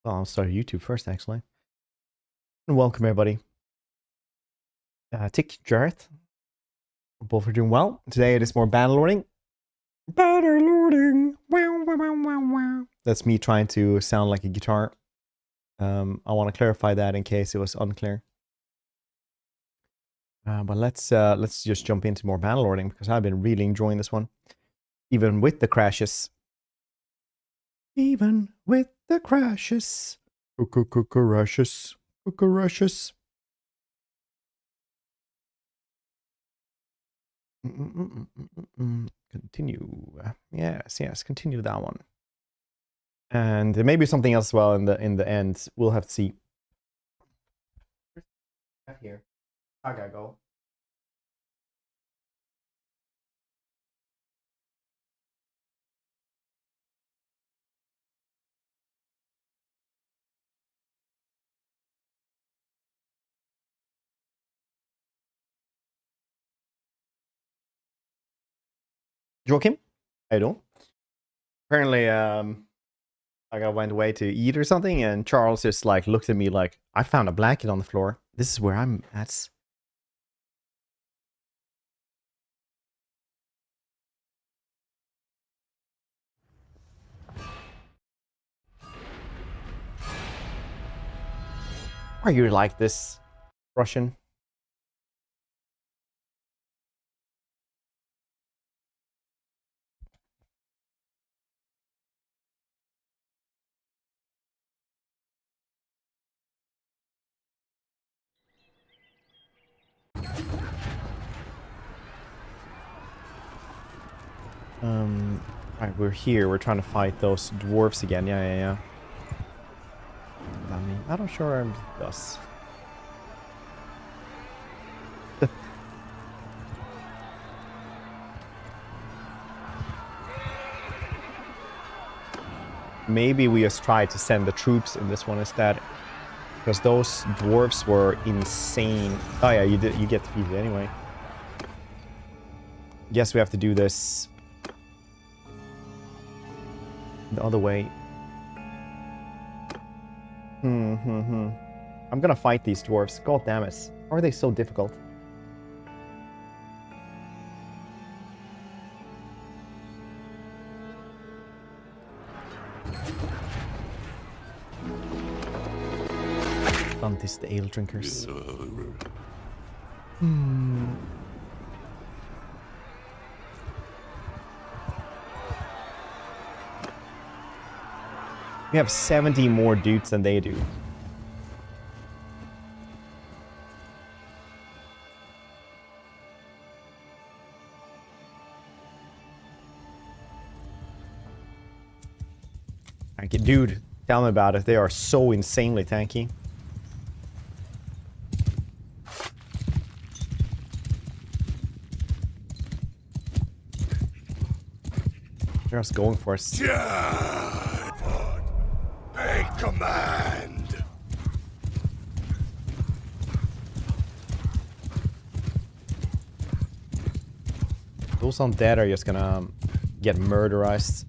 Well, I'll start YouTube first, actually. And welcome, everybody. Tick, Jareth. Both are doing well. Today it is more Bannerlording. Bannerlording! Wow, wow, wow, wow, wow. That's me trying to sound like a guitar. I want to clarify that in case it was unclear. But let's just jump into more Bannerlording because I've been really enjoying this one. Even with the crashes. Even with the crashes. Crashes. Crashes. Continue. Yes, continue that one. And there may be something else as well in the end. We'll have to see. Here. I gotta go. Joachim, how you doing? Apparently, I went away to eat or something, and Charles just like looked at me like, I found a blanket on the floor. This is where I'm at. Are you like this, Russian? Right, we're here. We're trying to fight those dwarves again. Yeah. I mean, I'm not sure it does. Maybe we just try to send the troops in this one instead. Because those dwarves were insane. Oh yeah, you get defeated anyway. Guess we have to do this the other way. I'm gonna fight these dwarves. God damn it. How are they so difficult? Dantis the ale drinkers. We have 70 more dudes than they do. Dude, tell me about it. They are so insanely tanky. They're just going for us. A command. Those undead are just gonna get murderized.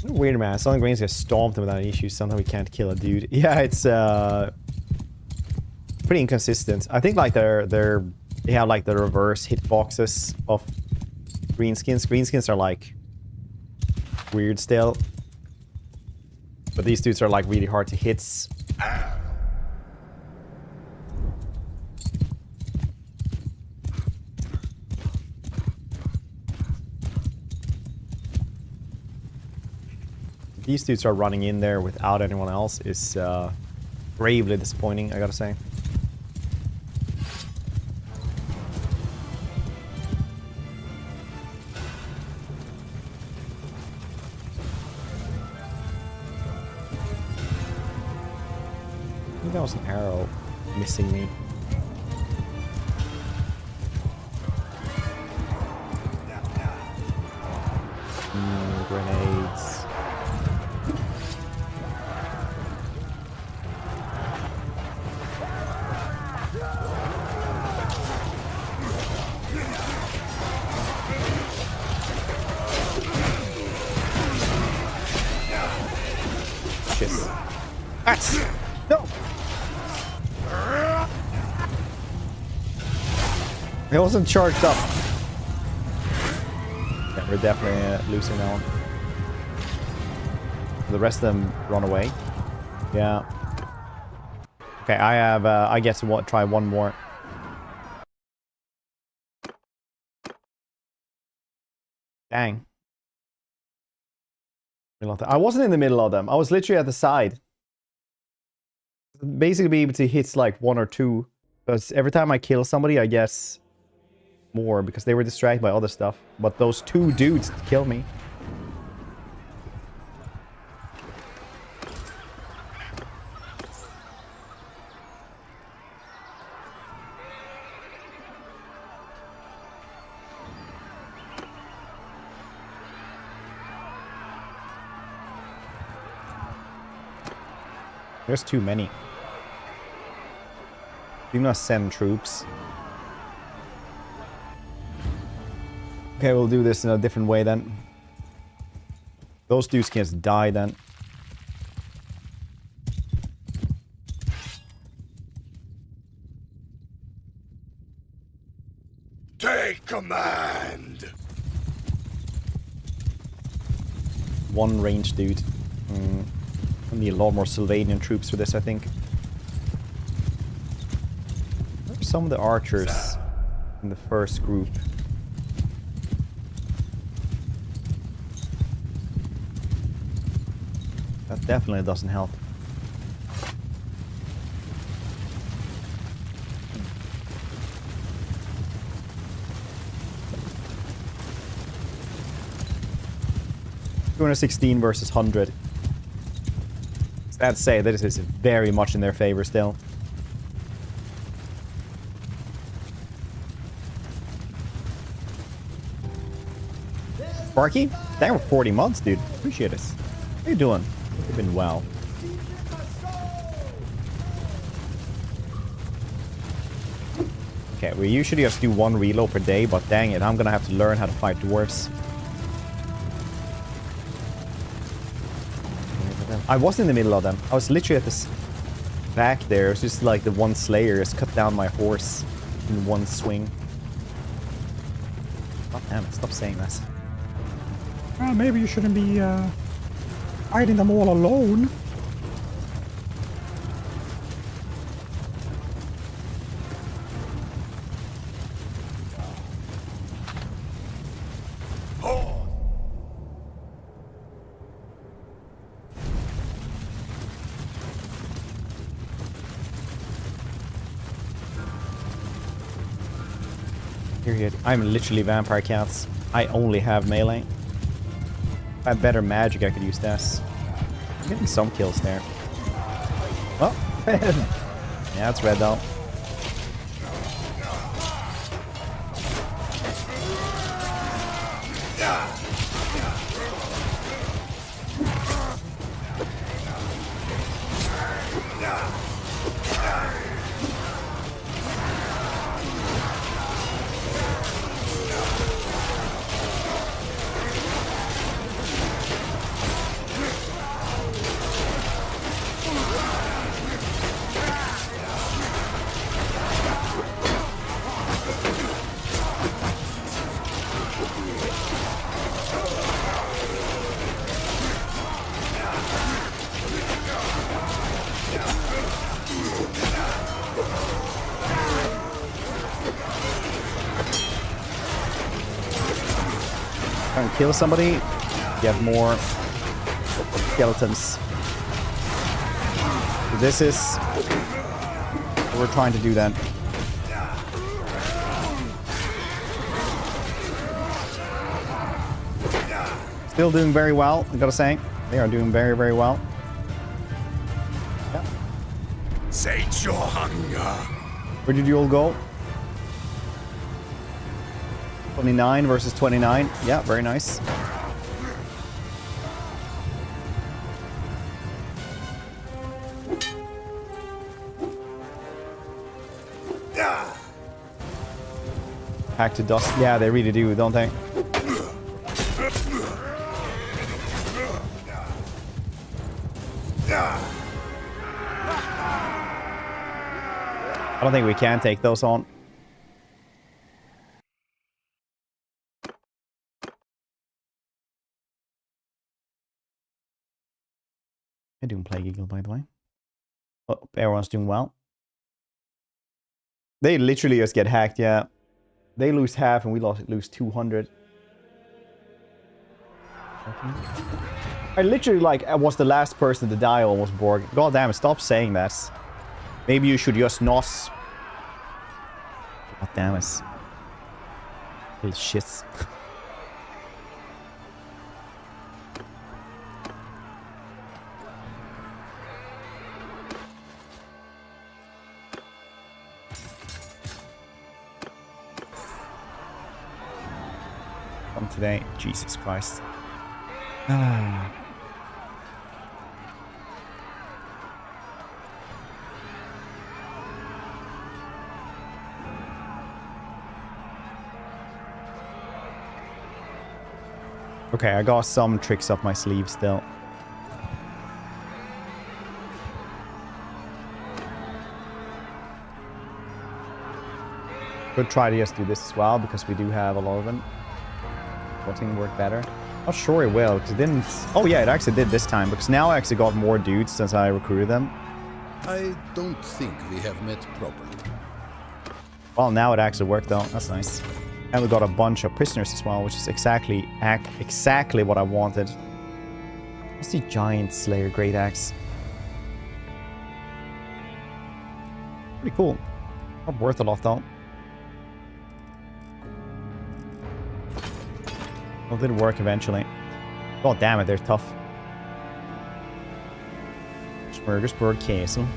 Weird, man. Some Greens get stomped without issues. Sometimes we can't kill a dude. Yeah, it's pretty inconsistent. I think like they have like the reverse hitboxes of greenskins. Greenskins are like weird still, but these dudes are like really hard to hit. These dudes are running in there without anyone else is gravely disappointing, I gotta say. I think that was an arrow missing me. Grenades. Rats! No! It wasn't charged up. Yeah, we're definitely losing that one. The rest of them run away. Yeah. Okay, I have, I get to try one more. Dang. I wasn't in the middle of them. I was literally at the side. Basically be able to hit like 1 or 2. Because every time I kill somebody, I guess more because they were distracted by other stuff. But those 2 dudes kill me. There's too many. Do not send troops. Okay, we'll do this in a different way then. Those dudes can just die then. Take command. One ranged dude. I need a lot more Sylvanian troops for this, I think. Where are some of the archers in the first group? That definitely doesn't help. $216 versus 100. I'd say that this is very much in their favor still. Sparky? Thank you for 40 months, dude. Appreciate it. How you doing? You've been well. Okay, we usually just do 1 reload per day, but dang it, I'm gonna have to learn how to fight dwarves. I was in the middle of them. I was literally at this back there. It was just like the one slayer just cut down my horse in one swing. God damn it, stop saying that. Maybe you shouldn't be fighting them all alone. Period. I'm literally vampire cats. I only have melee. If I had better magic, I could use this. I'm getting some kills there. Well, yeah, it's red though. Try and kill somebody, get more skeletons. So this is what we're trying to do then. Still doing very well, I gotta say. They are doing very, very well. Yeah. Sate your hunger. Where did you all go? 29 versus 29. Yeah, very nice. Pack to dust. Yeah, they really do, don't they? I don't think we can take those on. I'm doing Plague Eagle, by the way. Oh, everyone's doing well. They literally just get hacked, yeah. They lose half and we lose 200. Okay. I literally, like, I was the last person to die almost, Borg. God damn it, stop saying that. Maybe you should just NOS. God damn it. Little shits. From today, Jesus Christ. Ah. Okay, I got some tricks up my sleeve still. Could try to just do this as well, because we do have a lot of them. Voting work better. Not sure it will, because it didn't... Oh yeah, it actually did this time, because now I actually got more dudes since I recruited them. I don't think we have met properly. Well, now it actually worked though. That's nice. And we got a bunch of prisoners as well, which is exactly what I wanted. What's the Giant Slayer Great Axe? Pretty cool. Not worth a lot though. Well, it did work eventually. God damn it, they're tough. Smorgasburg Castle.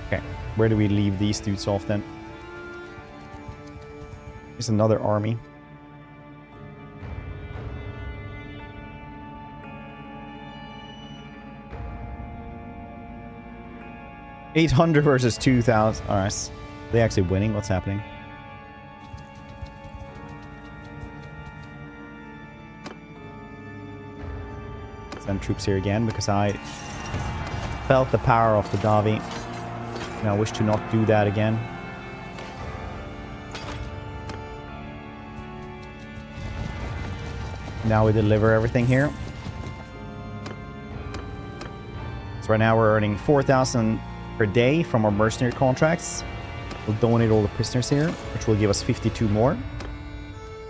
Okay, where do we leave these dudes off then? Here's another army. $800 versus 2,000. Alright. Are they actually winning? What's happening? Send troops here again because I felt the power of the Davi. And I wish to not do that again. Now we deliver everything here. So right now we're earning 4,000 per day from our mercenary contracts. We'll donate all the prisoners here, which will give us 52 more.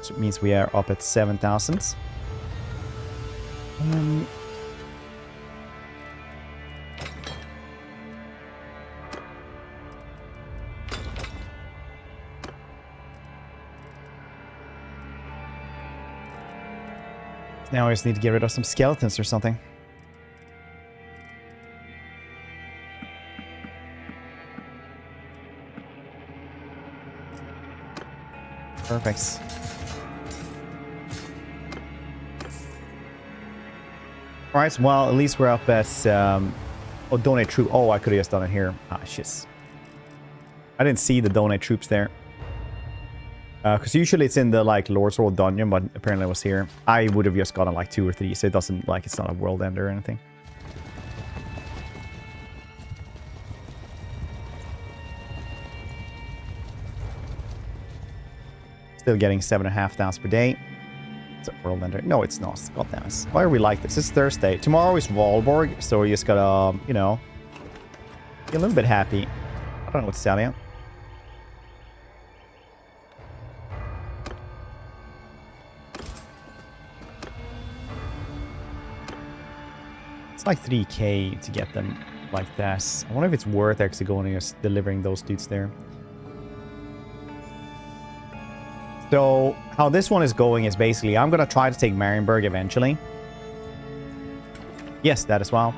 So it means we are up at 7,000. Now I just need to get rid of some skeletons or something. Perfect. Alright, well, at least we're up at... oh, donate troop. Oh, I could have just done it here. Ah, shit. I didn't see the donate troops there. Because usually it's in the, like, Lord's Road dungeon, but apparently it was here. I would have just gotten, like, 2 or 3, so it doesn't, like, it's not a world ender or anything. Still getting 7,500 per day. It's a world ender. No, it's not. God damn it. Why are we like this? It's Thursday. Tomorrow is Valborg, so we just gotta, you know, be a little bit happy. I don't know what to tell you. It's like 3k to get them like that. I wonder if it's worth actually going and just delivering those dudes there. So, how this one is going is basically, I'm going to try to take Marienburg eventually. Yes, that as well.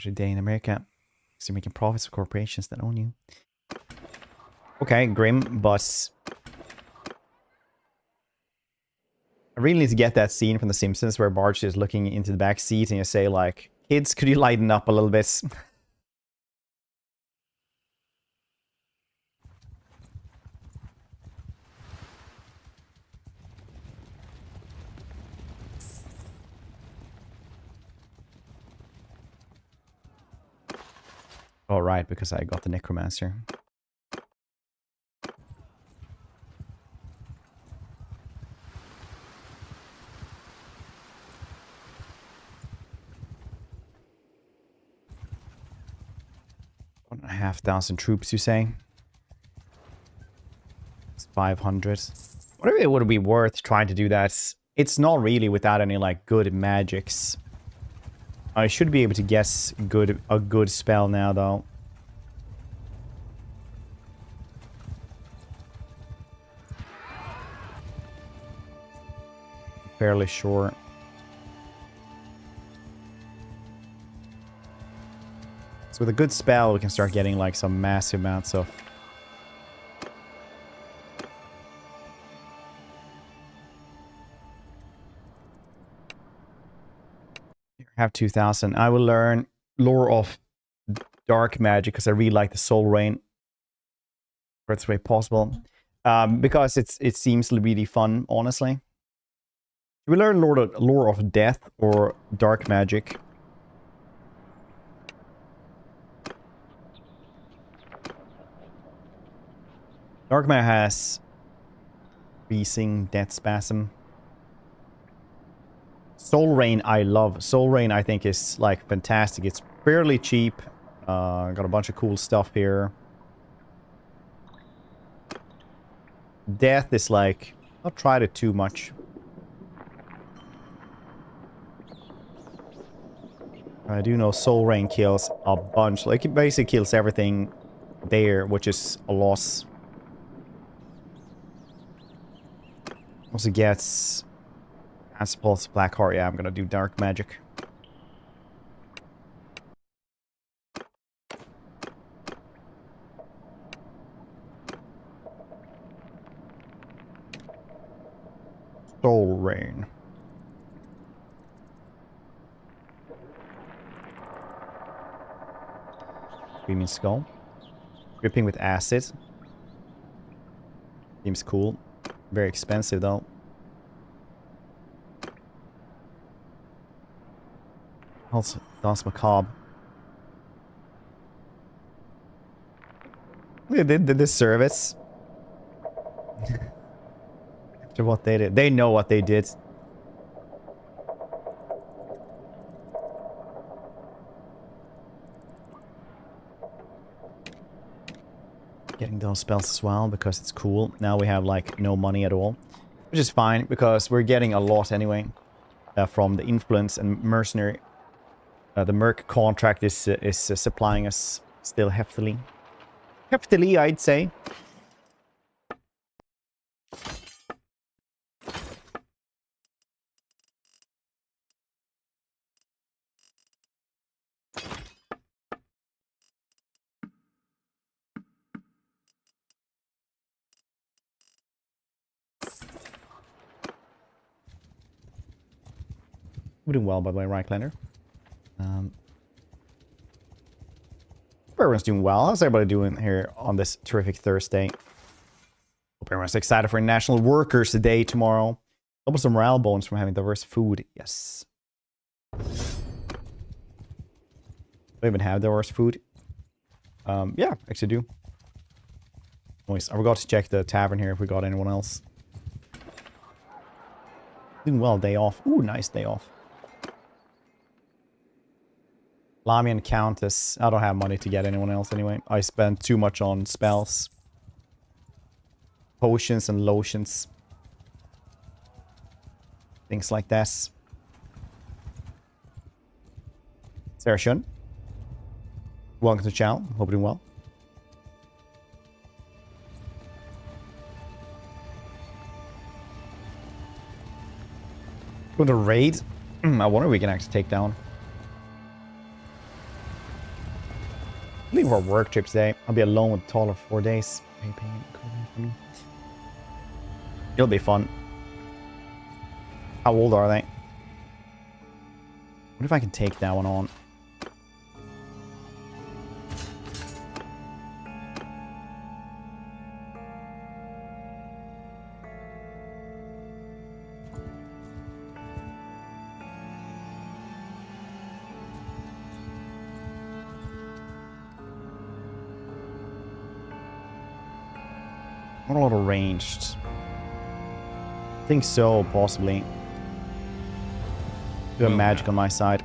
Your day in America. So you're making profits for corporations that own you. Okay, grim, but I really need to get that scene from The Simpsons where Marge is looking into the back seat and you say, like, kids, could you lighten up a little bit? Oh, right, because I got the necromancer. One and a half thousand troops, you say? It's 500. Whatever it would be worth trying to do that. It's not really without any like good magics. I should be able to guess a good spell now though. Fairly sure. So with a good spell we can start getting like some massive amounts of have 2000. I will learn lore of dark magic because I really like the soul rain. First way possible. Because it seems really fun, honestly. We learn lore of death or dark magic. Dark magic has freezing, death spasm. Soul Rain I love. Soul Rain I think is like fantastic. It's fairly cheap. Got a bunch of cool stuff here. Death is like, not tried it too much. I do know Soul Rain kills a bunch. Like it basically kills everything there, which is a loss. Also gets Pulse Black Heart. Yeah, I'm gonna do dark magic. Soul Rain. Screaming Skull. Gripping with acid. Seems cool. Very expensive though. Also, Dance Macabre. They did this service. After what they did. They know what they did. Getting those spells as well because it's cool. Now we have like no money at all. Which is fine because we're getting a lot anyway. From the influence and mercenary. The Merc contract is supplying us still heftily. Heftily, I'd say. We're doing well, by the way, Ryklander. Everyone's doing well. How's everybody doing here on this terrific Thursday? Hope everyone's excited for National Workers' Day tomorrow. Double some morale bones from having diverse food. Yes. Do I even have diverse food? Yeah, actually do. Nice. I forgot to check the tavern here if we got anyone else. Doing well, day off. Ooh, nice day off. Lamian Countess. I don't have money to get anyone else anyway. I spent too much on spells. Potions and lotions. Things like this. Sarah Shun. Welcome to the channel. Hope you're doing well. Going to raid? I wonder if we can actually take down. Leave for work trip today. I'll be alone with Taller for 4 days. It'll be fun. How old are they? What if I can take that one on? Not a lot of ranged. I think so, possibly. Do a magic on my side.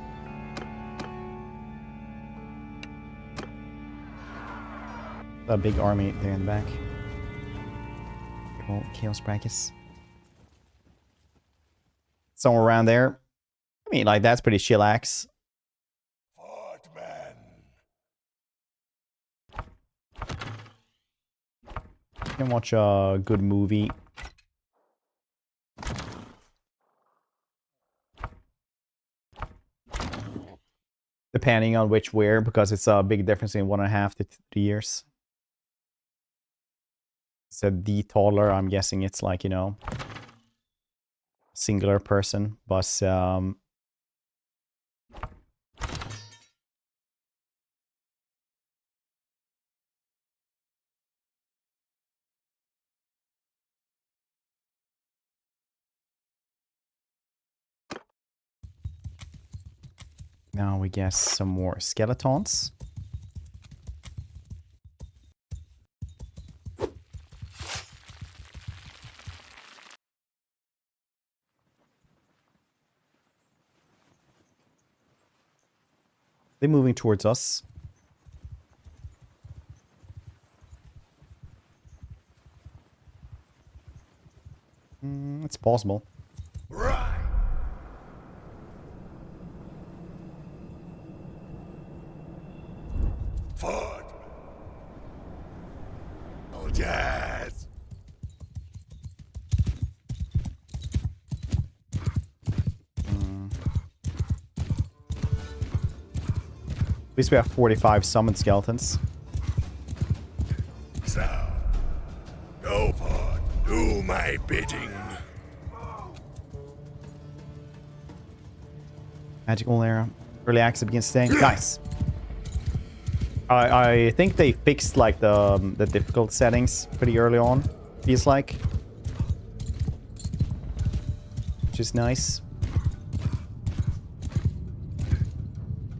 A big army there in the back. Oh, Chaos Brachus. Somewhere around there. I mean, like, that's pretty chillax. You can watch a good movie. Depending on which where, because it's a big difference in 1.5 to 3 years. So the taller, I'm guessing it's like, you know, singular person, but now we guess some more skeletons. They're moving towards us. It's possible. Right. Forward. Oh yes. At least we have 45 summoned skeletons. So, go forward. Do my bidding. Magical era. Early access begins today. Nice. I think they fixed like the difficult settings pretty early on. Feels like. Which is nice.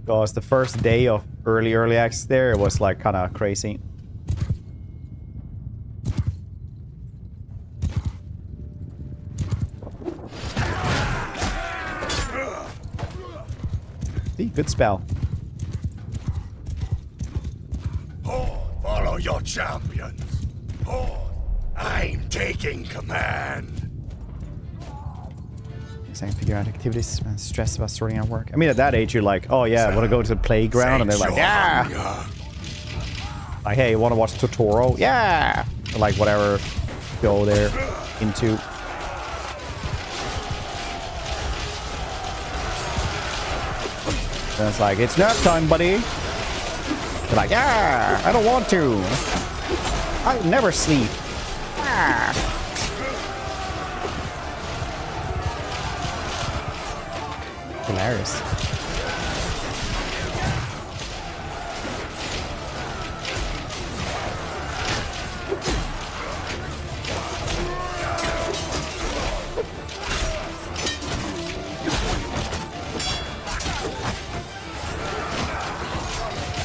Because the first day of early access there, it was like kind of crazy. See, good spell. Follow your champions. I'm taking command. I can figure out activities and stress about sorting out work. I mean, at that age, you're like, oh yeah, I want to go to the playground, and they're like, yeah. Like, hey, you want to watch Totoro? Yeah. Or like whatever, go there into. And it's like, it's nap time, buddy. They're like, yeah, I don't want to. I never sleep. Ah. Hilarious.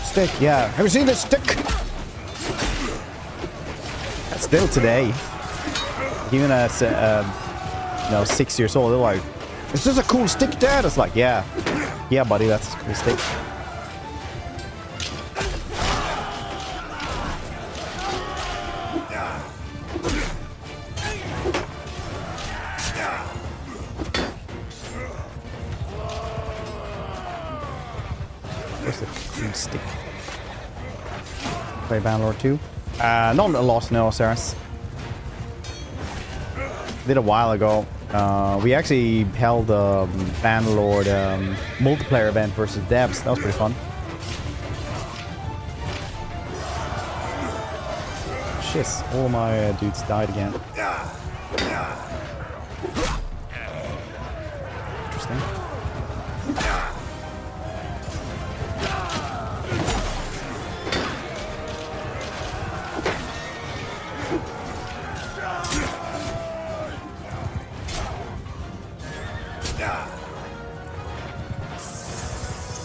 Stick, yeah. Have you seen this stick? Still today, even as you know, 6 years old, they're like, "Is this a cool stick, Dad?" It's like, yeah, buddy, that's a cool stick. Where's the cool stick? Play Bannerlord 2. Not a Lost No, Saras. Did a while ago. We actually held a Bannerlord multiplayer event versus devs. That was pretty fun. Shiz, all my dudes died again. Interesting.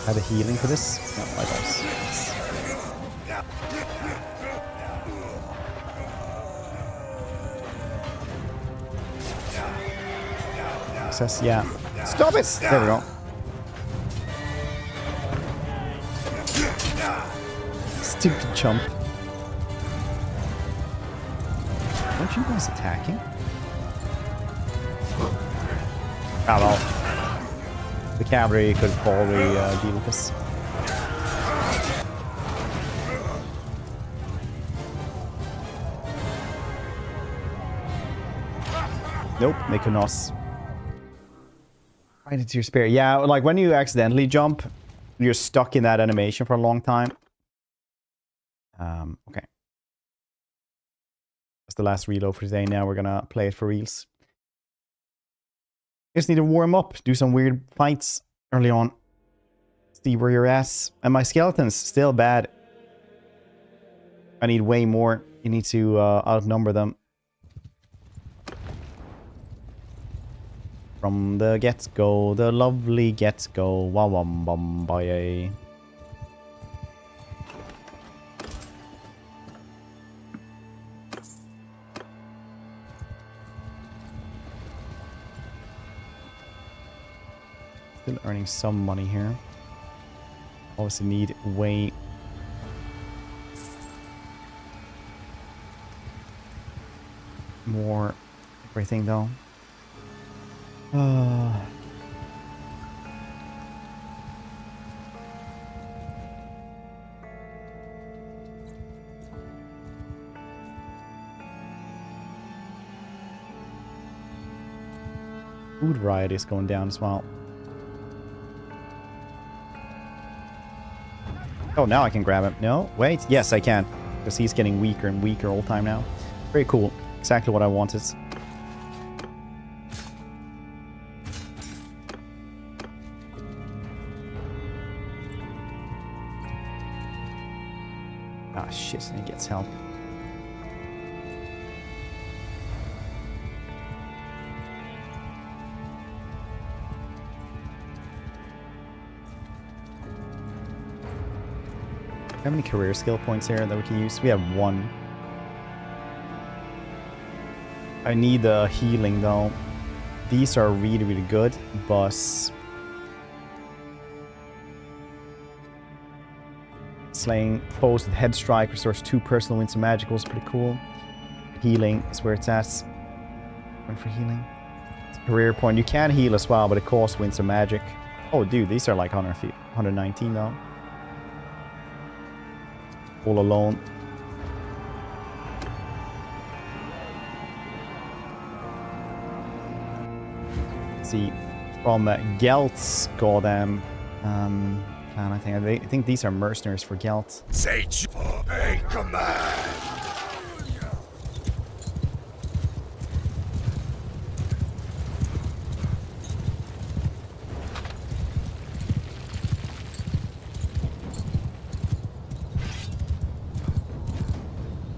Have a healing for this? No, I don't. access. Yeah. Stop it! There we go. Stupid chump. Aren't you guys attacking? Ah, well. The cavalry could probably deal with this. Nope, they could not. Right into your spear. Yeah, like when you accidentally jump, you're stuck in that animation for a long time. Okay. That's the last reload for today. Now we're gonna play it for reals. Just need to warm up, do some weird fights early on. See where you're at. And my skeleton's still bad. I need way more. You need to outnumber them. From the get-go, the lovely get-go. Wawam-bam-baye. Still earning some money here. Obviously need way more everything though. Food variety is going down as well. Oh, now I can grab him. No, wait. Yes, I can. Because he's getting weaker and weaker all the time now. Very cool. Exactly what I wanted. Ah, shit. He gets help. How many career skill points here that we can use? We have 1. I need the healing though. These are really, really good, but slaying foes with head strike restores 2 personal wins and magicals. Pretty cool. Healing is where it's at. Going for healing. It's a career point. You can heal as well, but it costs wins and magic. Oh, dude, these are like 119 though. All alone. Let's see, from Gelt's goddamn clan, I think these are mercenaries for Gelt. Sage for a command.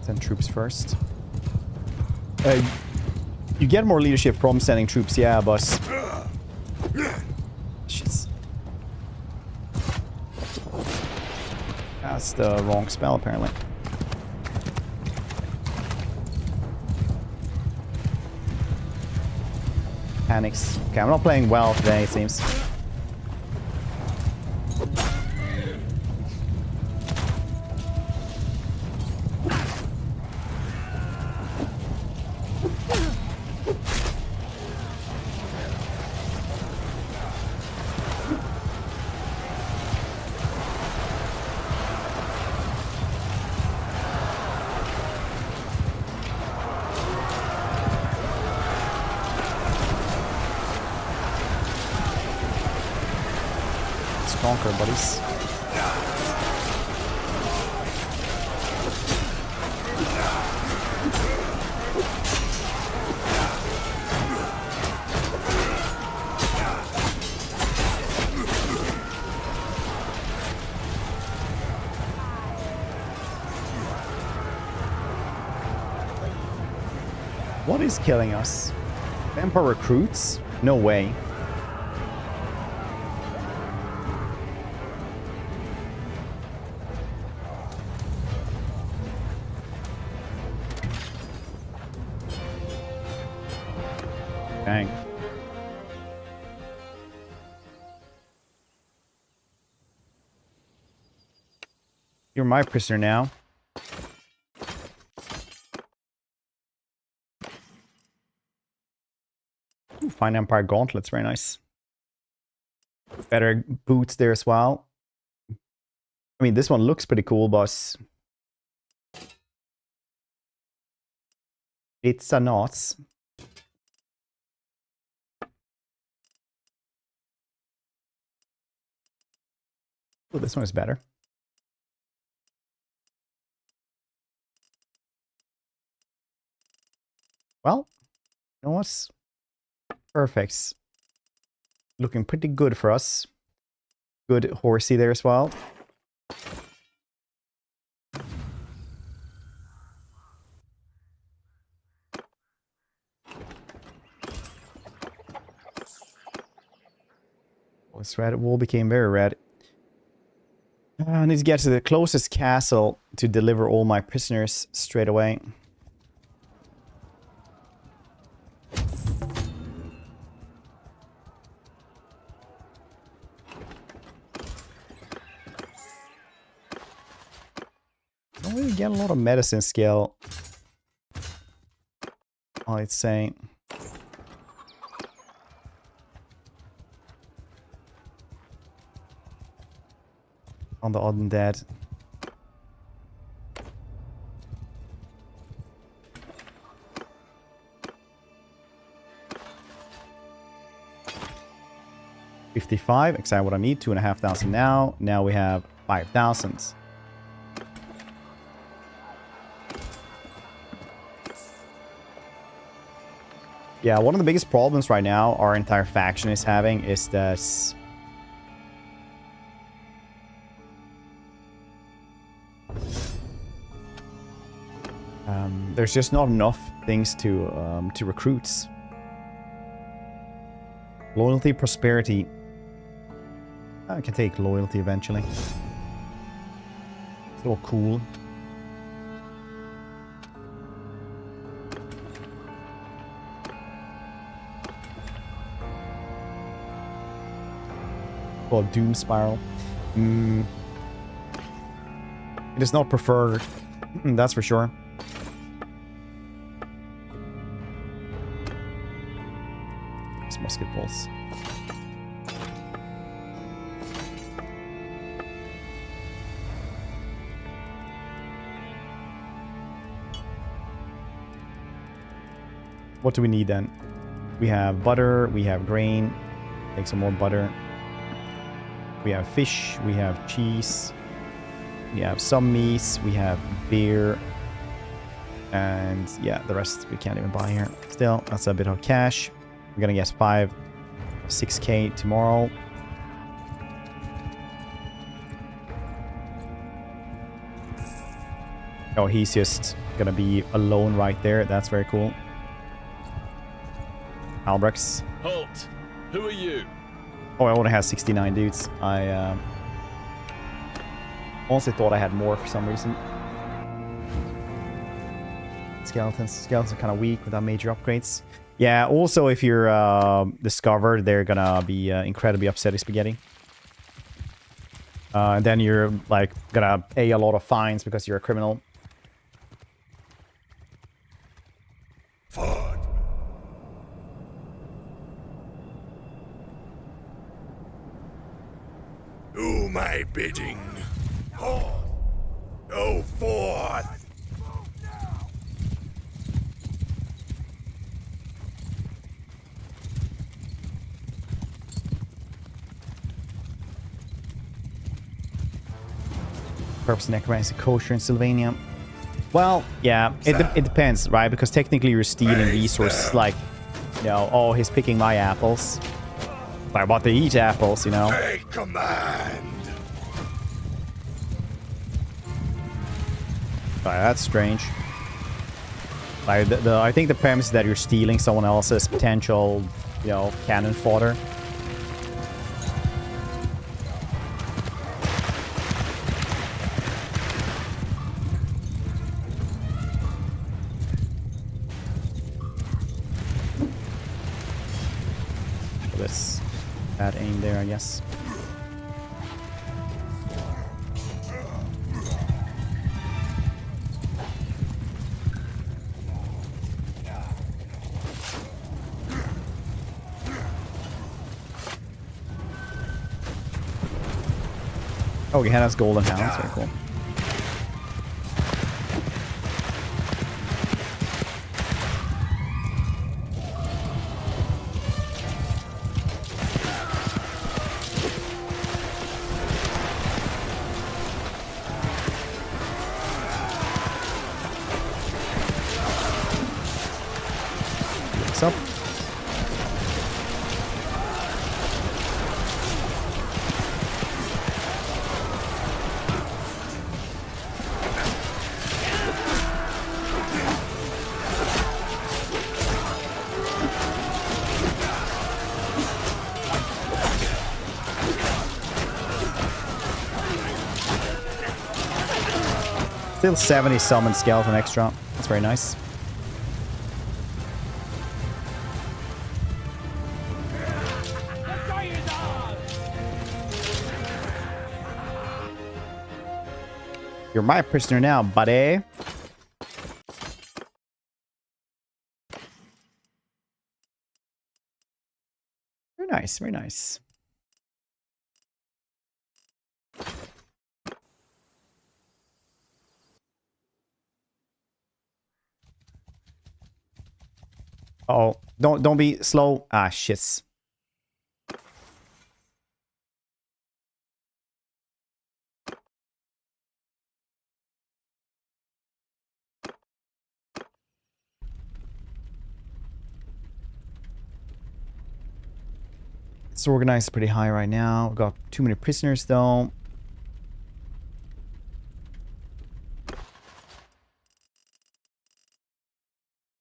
Send troops first. You get more leadership from sending troops, yeah, but... Shit. That's the wrong spell, apparently. Panics. Okay, I'm not playing well today, it seems. Conquer, buddies. What is killing us? Vampire recruits? No way. Dang. You're my prisoner now. Ooh, Fine Empire gauntlets, very nice. Better boots there as well. I mean, this one looks pretty cool, boss. It's a not. Oh, this one is better. Well, you know what's perfect. Looking pretty good for us. Good horsey there as well. Oh, this red wall became very red. I need to get to the closest castle to deliver all my prisoners straight away. Don't really get a lot of medicine skill. Oh, it's saying. On the undead. $55, exactly what I need. 2,500 now. Now we have 5,000. Yeah, one of the biggest problems right now our entire faction is having is that there's just not enough things to recruits. Loyalty, prosperity. I can take loyalty eventually. It's all cool. Oh, Doom Spiral. It is not preferred. That's for sure. It's musket balls. What do we need then? We have butter, we have grain. Take some more butter. We have fish, we have cheese, we have some meat, we have beer, and yeah, the rest we can't even buy here. Still, that's a bit of cash. We're gonna get 6K tomorrow. Oh, he's just gonna be alone right there. That's very cool. Albrechts. Halt! Who are you? Oh, I only have 69 dudes. I honestly thought I had more for some reason. Skeletons are kind of weak without major upgrades. Yeah, also if you're discovered, they're gonna be incredibly upset at Spaghetti. And then you're like gonna pay a lot of fines because you're a criminal. Ford. Do my bidding. Go forth. Purpose necromancy kosher in Sylvania. Well, yeah, it depends, right? Because technically you're stealing resources, like, you know, oh, he's picking my apples. But about to eat apples, you know? Take command. That's strange. Like, I think the premise is that you're stealing someone else's potential, you know, cannon fodder. This bad aim there, I guess. Oh, he has golden hounds. Very cool. What's up? Still 70 summon skeleton extra. That's very nice. You're my prisoner now, buddy. Very nice, very nice. Uh-oh. Don't be slow. Ah, shits. It's organized pretty high right now. We've got too many prisoners though.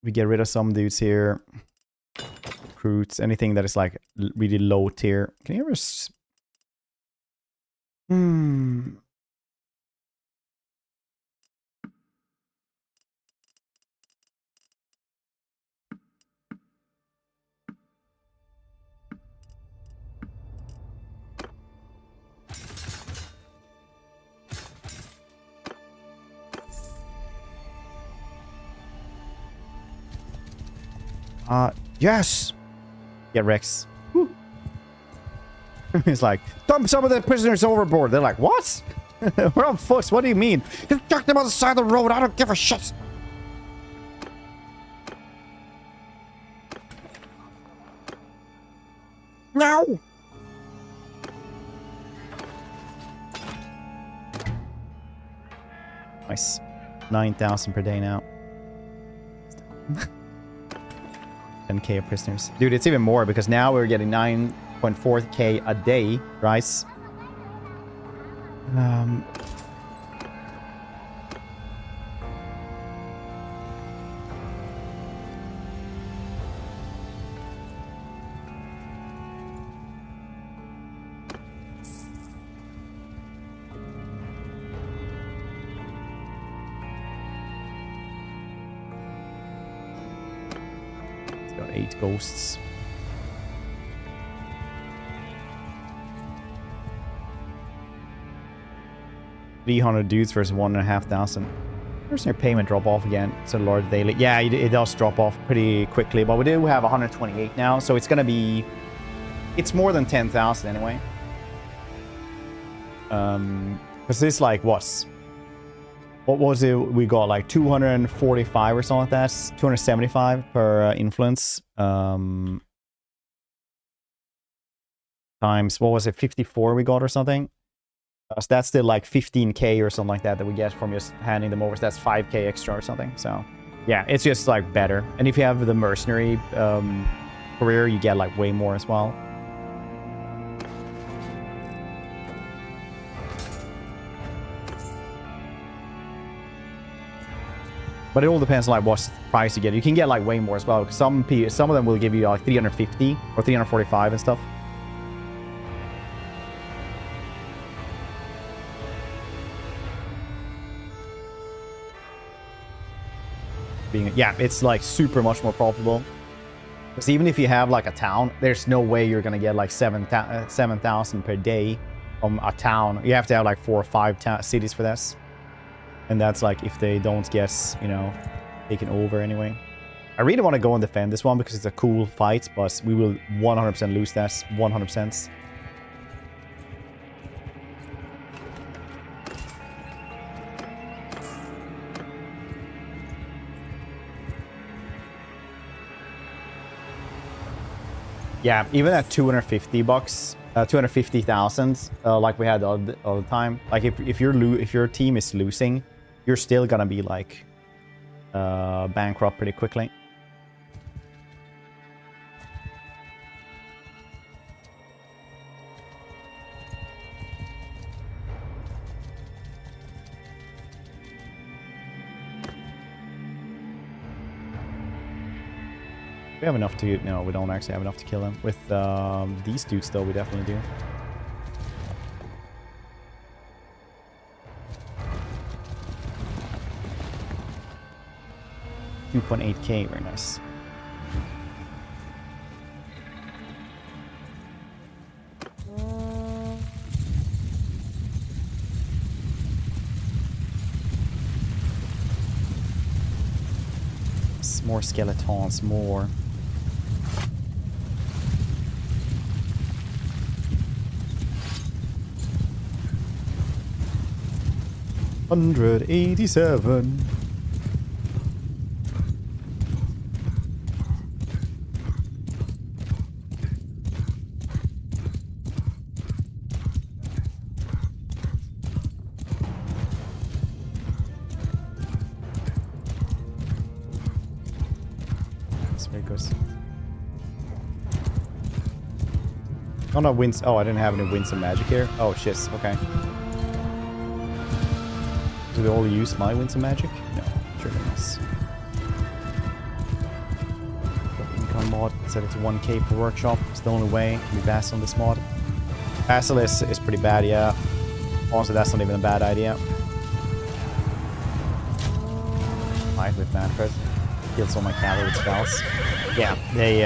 We get rid of some dudes here. Recruits, anything that is like really low tier. Can you ever... Yes! Get Rex. Woo. He's like, dump some of the prisoners overboard. They're like, what? We're on foot. What do you mean? Just chuck them on the side of the road. I don't give a shit. No! Nice. 9,000 per day now. 10k of prisoners. Dude, it's even more because now we're getting 9.4k a day, right? Got 8 ghosts. $300 dudes versus 1,500. Where's your payment drop off again? So Lord Daily. Yeah, it does drop off pretty quickly, but we do have 128 now, so it's gonna be... It's more than 10,000 anyway. Because this like what was it? We got like 245 or something like that. 275 per influence. Times, what was it? 54 we got or something. So that's still like 15k or something like that we get from just handing them over. So that's 5k extra or something. So yeah, it's just like better. And if you have the mercenary career, you get like way more as well. But it all depends on like what price you get. You can get like way more as well. Some of them will give you like 350 or 345 and stuff. Yeah, it's like super much more profitable. Because even if you have like a town, there's no way you're gonna get like 7,000 per day from a town. You have to have like 4 or 5 cities for this. And that's like if they don't get, you know, taken over anyway. I really want to go and defend this one because it's a cool fight, but we will 100% lose that. 100%. Yeah, even at 250 bucks, 250,000, like we had all the time. Like if your team is losing, you're still gonna be like bankrupt pretty quickly. We have enough to... No, we don't actually have enough to kill him. With these dudes, though, we definitely do. $2.8k, very nice. More skeletons, more. $187. Oh no, winds. Oh, I didn't have any winds and magic here. Oh shit. Okay. Do they all use my winds and magic? No, sure does. Income mod set it to 1k per workshop. It's the only way. Can be Basil on this mod. Basil is pretty bad, yeah. Also, that's not even a bad idea. Fight with Manfred. Kills all my cavalry with spells. Yeah, they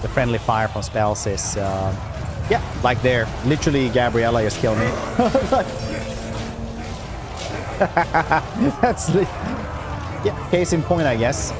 the friendly fire from spells is yeah, like there. Literally, Gabriella just killed me. That's yeah, case in point, I guess.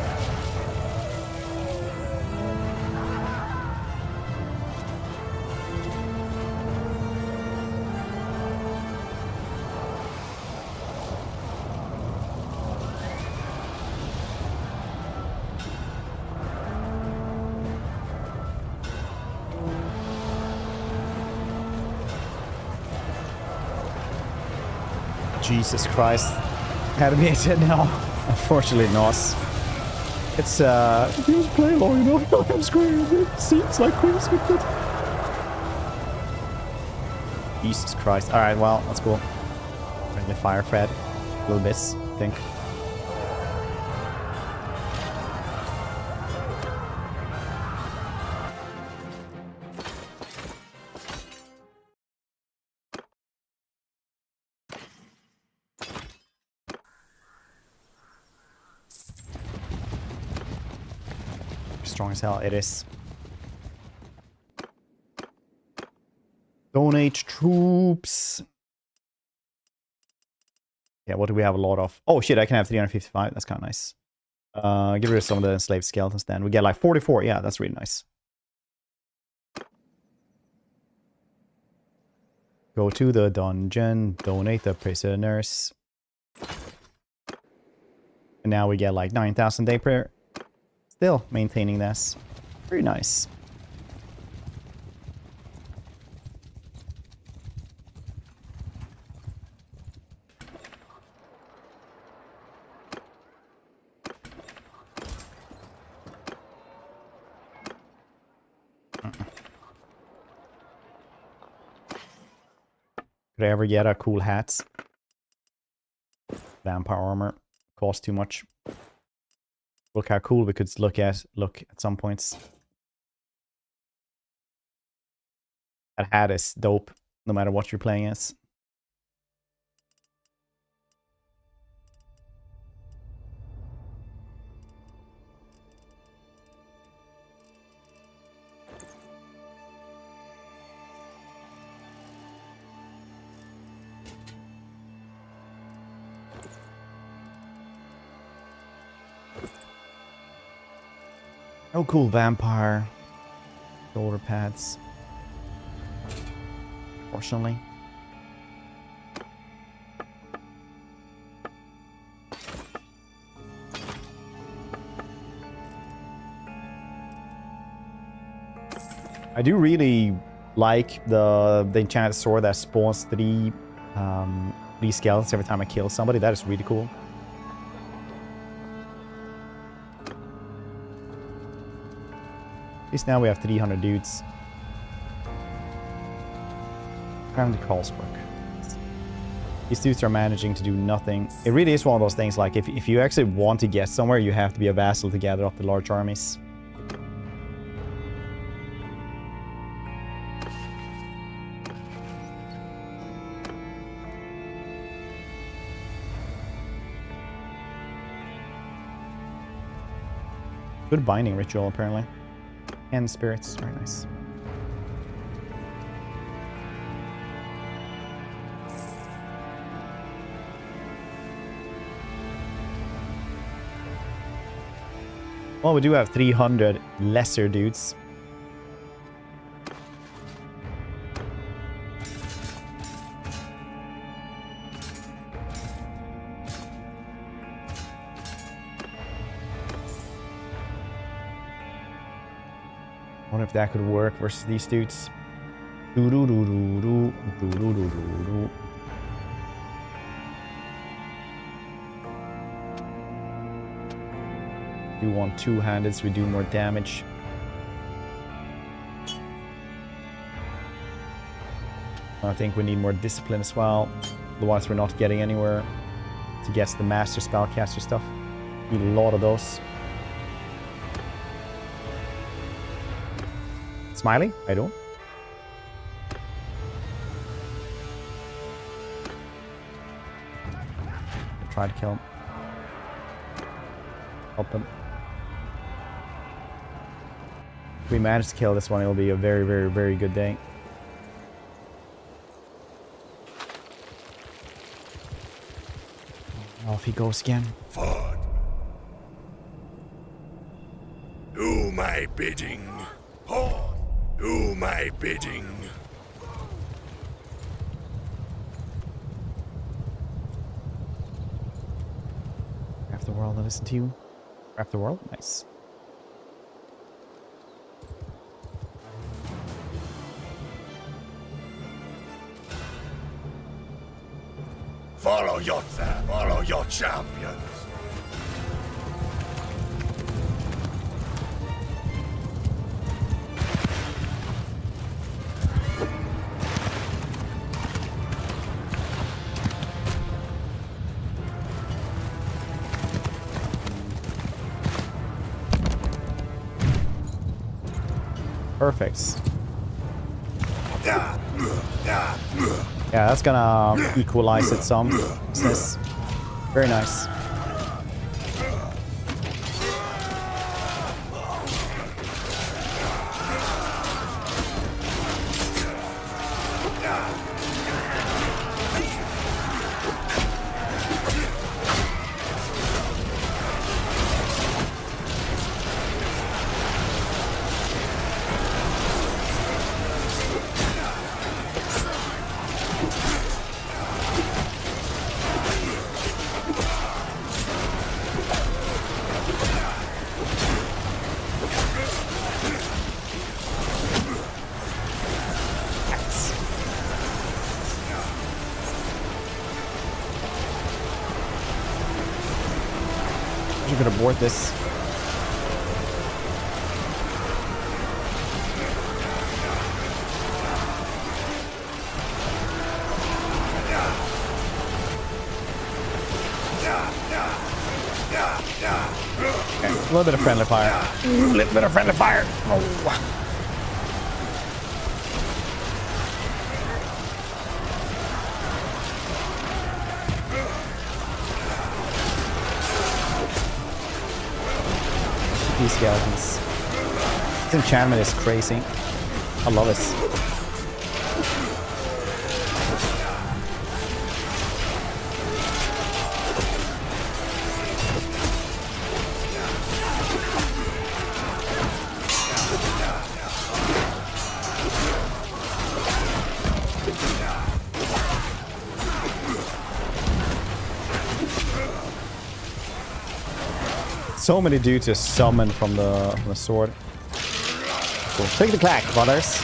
Jesus Christ. Animated now. Unfortunately not. It's if you just play along, you know, I'm screwing. It seems like Queen scripted. Jesus Christ. Alright, well, that's cool. Friendly fire Fred. A little bit, I think. Strong as hell, it is. Donate troops. Yeah, what do we have a lot of? Oh shit, I can have 355. That's kind of nice. Get rid of some of the enslaved skeletons then. We get like 44. Yeah, that's really nice. Go to the dungeon. Donate the prisoners. And now we get like 9,000 day prayer. Still maintaining this. Very nice. Could I ever get a cool hat? Vampire armor. Costs too much. Look how cool we could look at some points. That hat is dope, no matter what you're playing as. Oh, cool vampire shoulder pads. Fortunately. I do really like the enchanted sword that spawns three skeletons every time I kill somebody. That is really cool. At least now we have 300 dudes. Apparently Carlsberg. These dudes are managing to do nothing. It really is one of those things, like, if you actually want to get somewhere, you have to be a vassal to gather up the large armies. Good binding ritual, apparently. And spirits, very nice. Well, we do have 300 lesser dudes. I wonder if that could work versus these dudes. We want two-handed, so we do more damage. I think we need more discipline as well. Otherwise, we're not getting anywhere to get the master spellcaster stuff. Need a lot of those. Smiley? I don't. Try to kill him. Help him. If we manage to kill this one, it'll be a very, very, very good day. Off he goes again. Forward. Do my bidding. Horse, do my bidding. Craft the world, I listen to you. Craft the world? Nice. Follow your champions. Perfect. Yeah, that's gonna equalize it some. Very nice. You could abort this. Okay, a little bit of friendly fire. A little bit of friendly fire. Oh. These skeletons. This enchantment is crazy. I love this. So many dudes just summoned from the sword. Cool. Click the clack, brothers.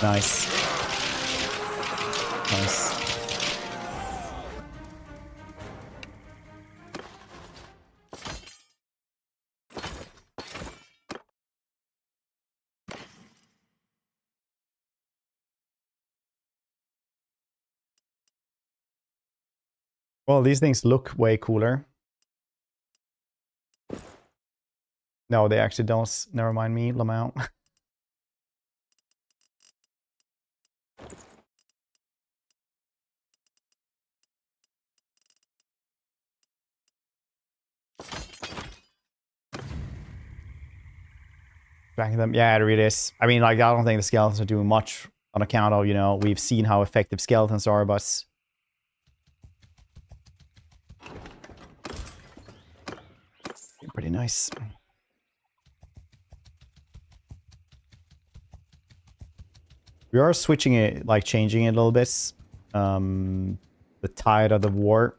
Nice. Nice. Well, these things look way cooler. No, they actually don't. Never mind me, Lamau. Backing them. Yeah, it really is. I mean, like, I don't think the skeletons are doing much on account of, you know, we've seen how effective skeletons are, but... pretty nice. We are switching it, like, changing it a little bit. The tide of the war.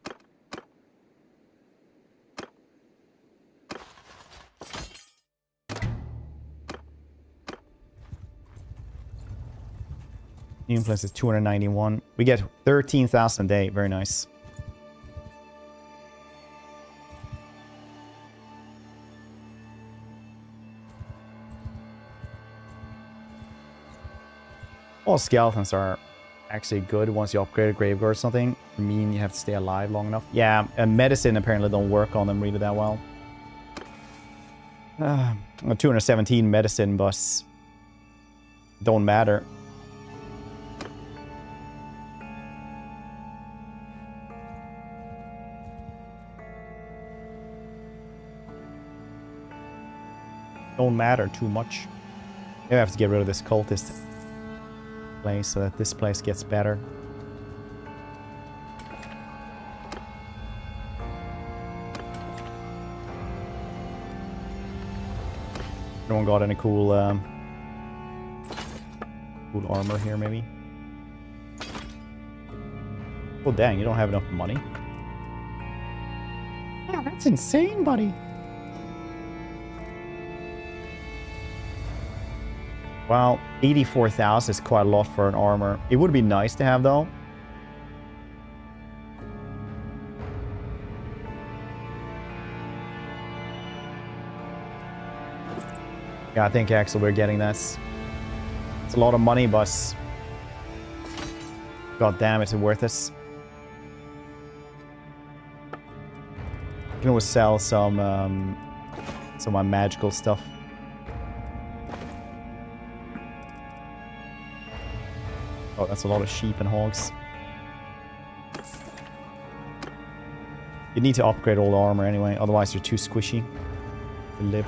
New influence is 291. We get 13,000 a day. Very nice. All skeletons are actually good once you upgrade a Graveguard or something. I mean, you have to stay alive long enough. Yeah, and medicine apparently don't work on them really that well. 217 medicine, but don't matter. Don't matter too much. Maybe I have to get rid of this cultist place so that this place gets better. No one got any cool cool armor here, maybe? Oh dang, you don't have enough money? Yeah, that's insane, buddy. Wow, 84,000 is quite a lot for an armor. It would be nice to have, though. Yeah, I think actually we're getting that. It's a lot of money, but god damn, it's worth it. You can always sell some of my magical stuff. Oh, that's a lot of sheep and hogs. You need to upgrade all the armor anyway, otherwise you're too squishy to live.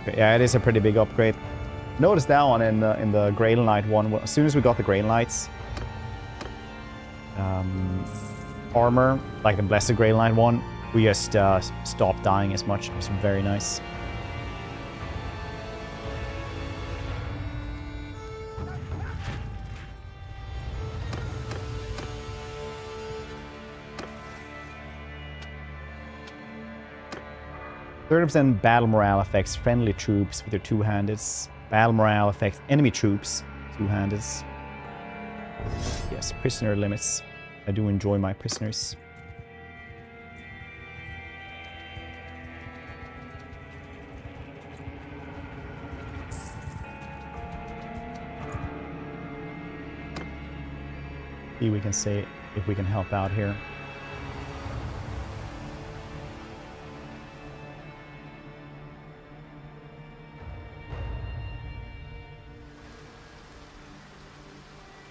Okay, yeah, it is a pretty big upgrade. Notice that one in the Grail Knight one. As soon as we got the Grail Knights, armor, like the Blessed Grail Knight one, we just stopped dying as much. It was very nice. %, battle morale affects friendly troops with their two-handed. Battle morale affects enemy troops, two-handed. Yes, prisoner limits. I do enjoy my prisoners. See, we can say if we can help out here.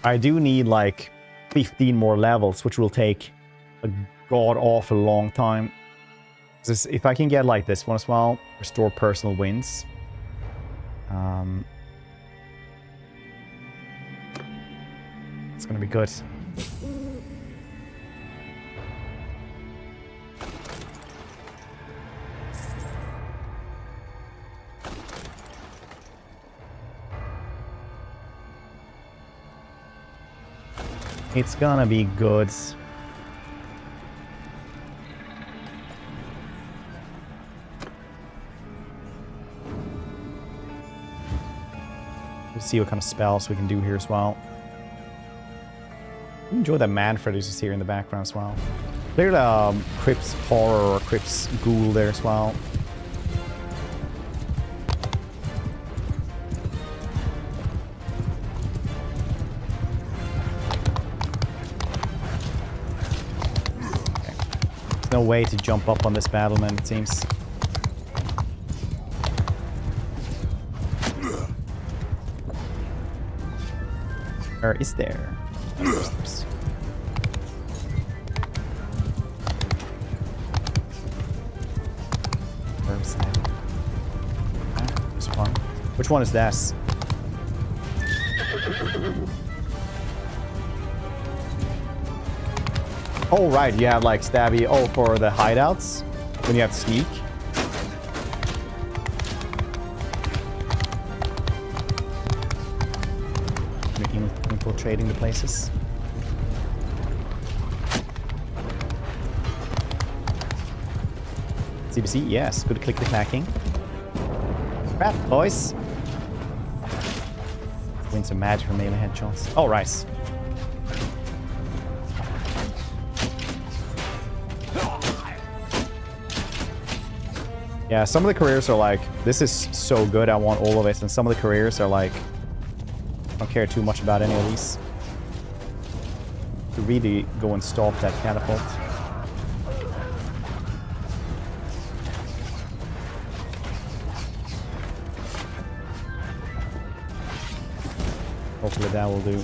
I do need like 15 more levels, which will take a god-awful long time. If I can get like this one as well, restore personal wins. It's gonna be good. It's gonna be good. We'll see what kind of spells we can do here as well. Enjoy that Manfred is just here in the background as well. Clear the Crypt's Horror or Crypt's Ghoul there as well. Okay. There's no way to jump up on this battlement, it seems. Or is there? Oops. Where's that? This one. Which one is this? Oh, right. You have like stabby. Oh, for the hideouts when you have to sneak. Infiltrating the places. CBC, yes. Good click the clacking. Crap, boys. Win some magic from melee headshots. Oh, right. Yeah, some of the careers are like, this is so good, I want all of it. And some of the careers are like, I don't care too much about any of these. To really go and stop that catapult. Hopefully that will do.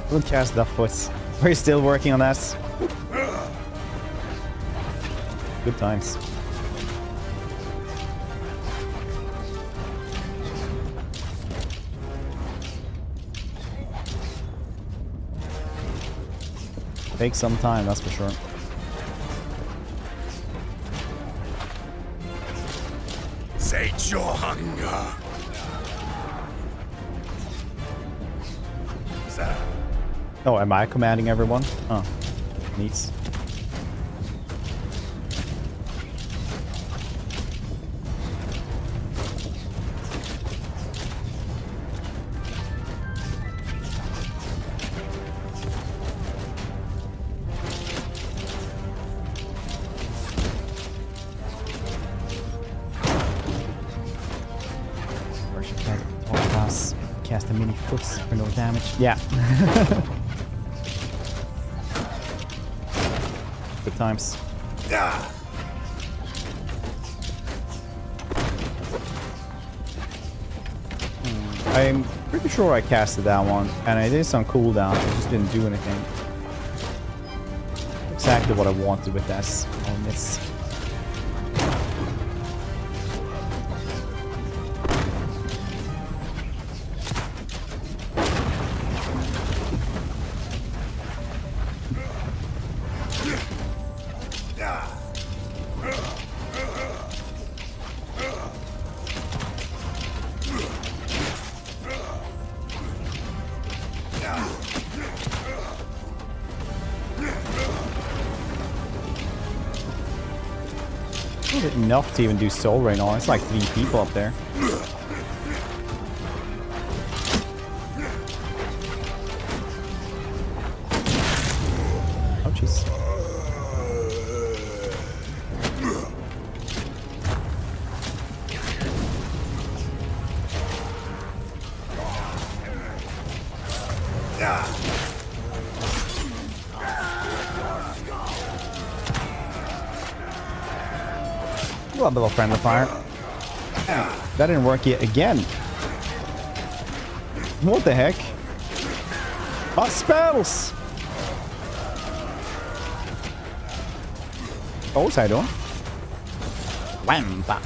Don't cast that foot. Are you still working on that? Good times. Takes some time, that's for sure. Sate your hunger. Oh, am I commanding everyone? Oh, neat. Cast a mini foots for no damage. Yeah. Good times. I'm pretty sure I casted that one, and I did some cooldown. I just didn't do anything. Exactly what I wanted with this. I'll miss. Enough to even do soul right now. It's like 3 people up there. Oh jeez. A little bit of friendly fire. That didn't work yet again. What the heck? Oh, spells! Oh, what's I doing? Wham! Bop.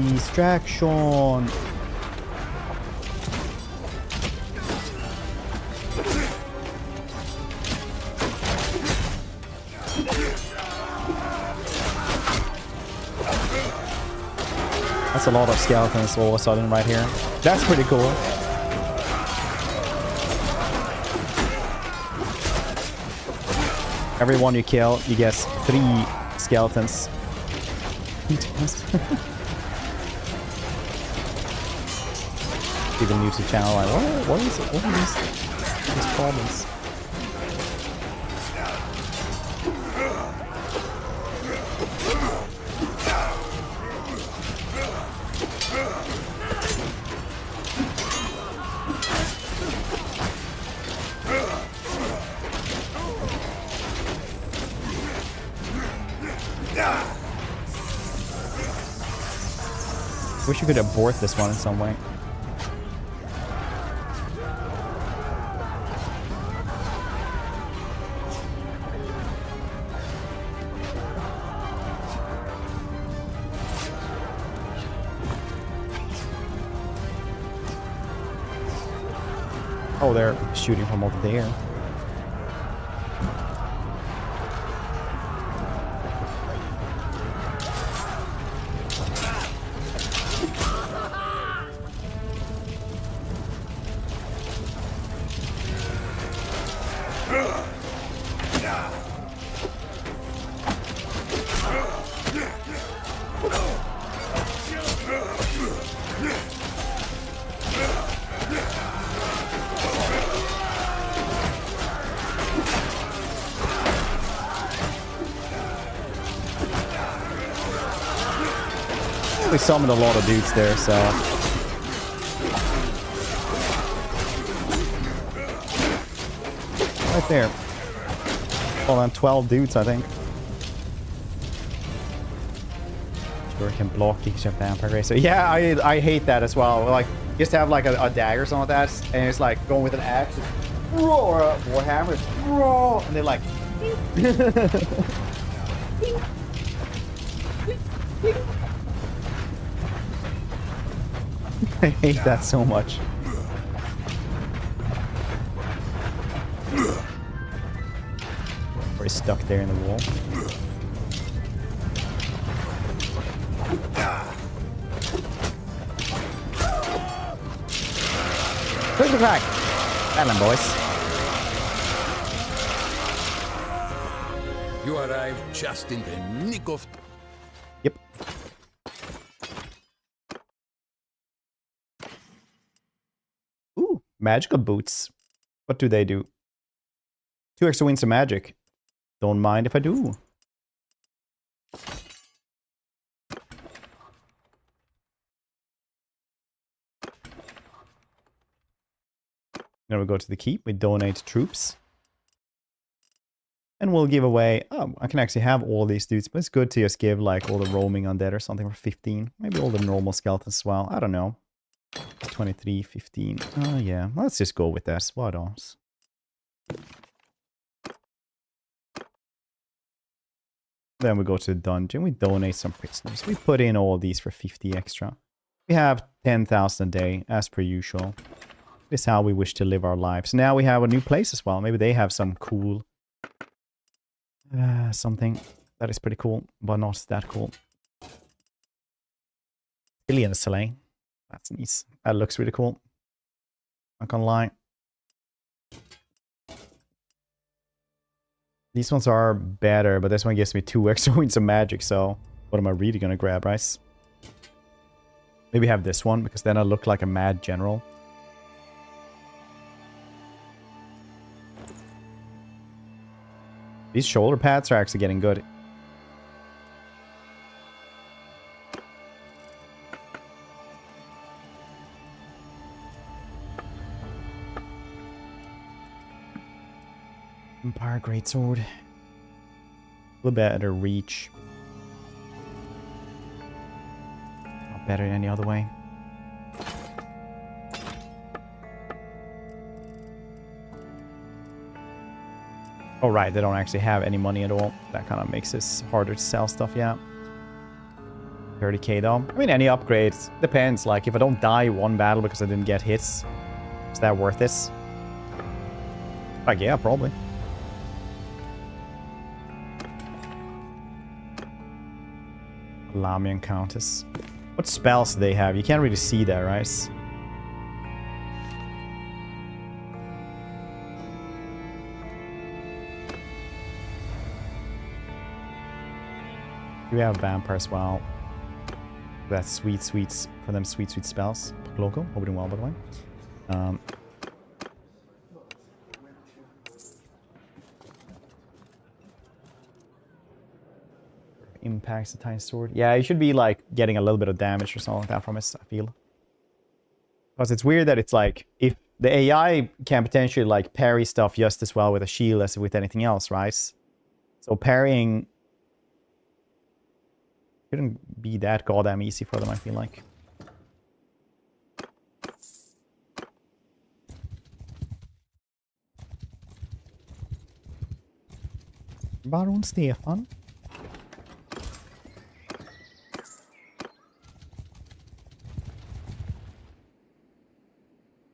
Distraction. That's a lot of skeletons all of a sudden right here. That's pretty cool. Every one you kill, you get 3 skeletons. People new to the channel like, what is it? What are these problems? Wish you could abort this one in some way. Oh, they're shooting from over there. We summoned a lot of dudes there, so right there. Well, on 12 dudes, I think. Sure, can block each of vampire racer. Yeah, I hate that as well. Like, just have like a dagger or something like that, and it's like going with an axe, or a warhammer, and they're like. I hate that so much. We're stuck there in the wall. Critical crack! Battle boys. You arrived just in the nick of... Yep. Ooh, magical boots. What do they do? 2 extra wins of magic. Don't mind if I do. Then we go to the keep. We donate troops. And we'll give away... Oh, I can actually have all these dudes. But it's good to just give like all the roaming undead or something for 15. Maybe all the normal skeletons as well. I don't know. 23, 15. Oh yeah. Let's just go with that. What else? Then we go to the dungeon. We donate some prisoners. We put in all these for 50 extra. We have 10,000 a day, as per usual. This is how we wish to live our lives. Now we have a new place as well. Maybe they have some cool... something that is pretty cool, but not that cool. Alien Slay. That's nice. That looks really cool. Not gonna lie. These ones are better, but this one gives me 2 extra wins of magic, so what am I really gonna grab, right? Maybe have this one, because then I look like a mad general. These shoulder pads are actually getting good. Empire Greatsword. A little better reach. Not better than any other way. Oh right, they don't actually have any money at all. That kind of makes this harder to sell stuff, yeah. 30k though. I mean, any upgrades. Depends, like if I don't die one battle because I didn't get hits, is that worth this? Like, yeah, probably. Lamian Countess. What spells do they have? You can't really see that, right? We have vampire as well. That's sweet for them sweet spells. Local, hope we're doing well by the way. Impacts the tiny sword. Yeah, you should be like getting a little bit of damage or something like that from it, I feel. Because it's weird that it's like, if the AI can potentially like parry stuff just as well with a shield as with anything else, right? So parrying shouldn't be that goddamn easy for them, I feel like. Baron Stefan.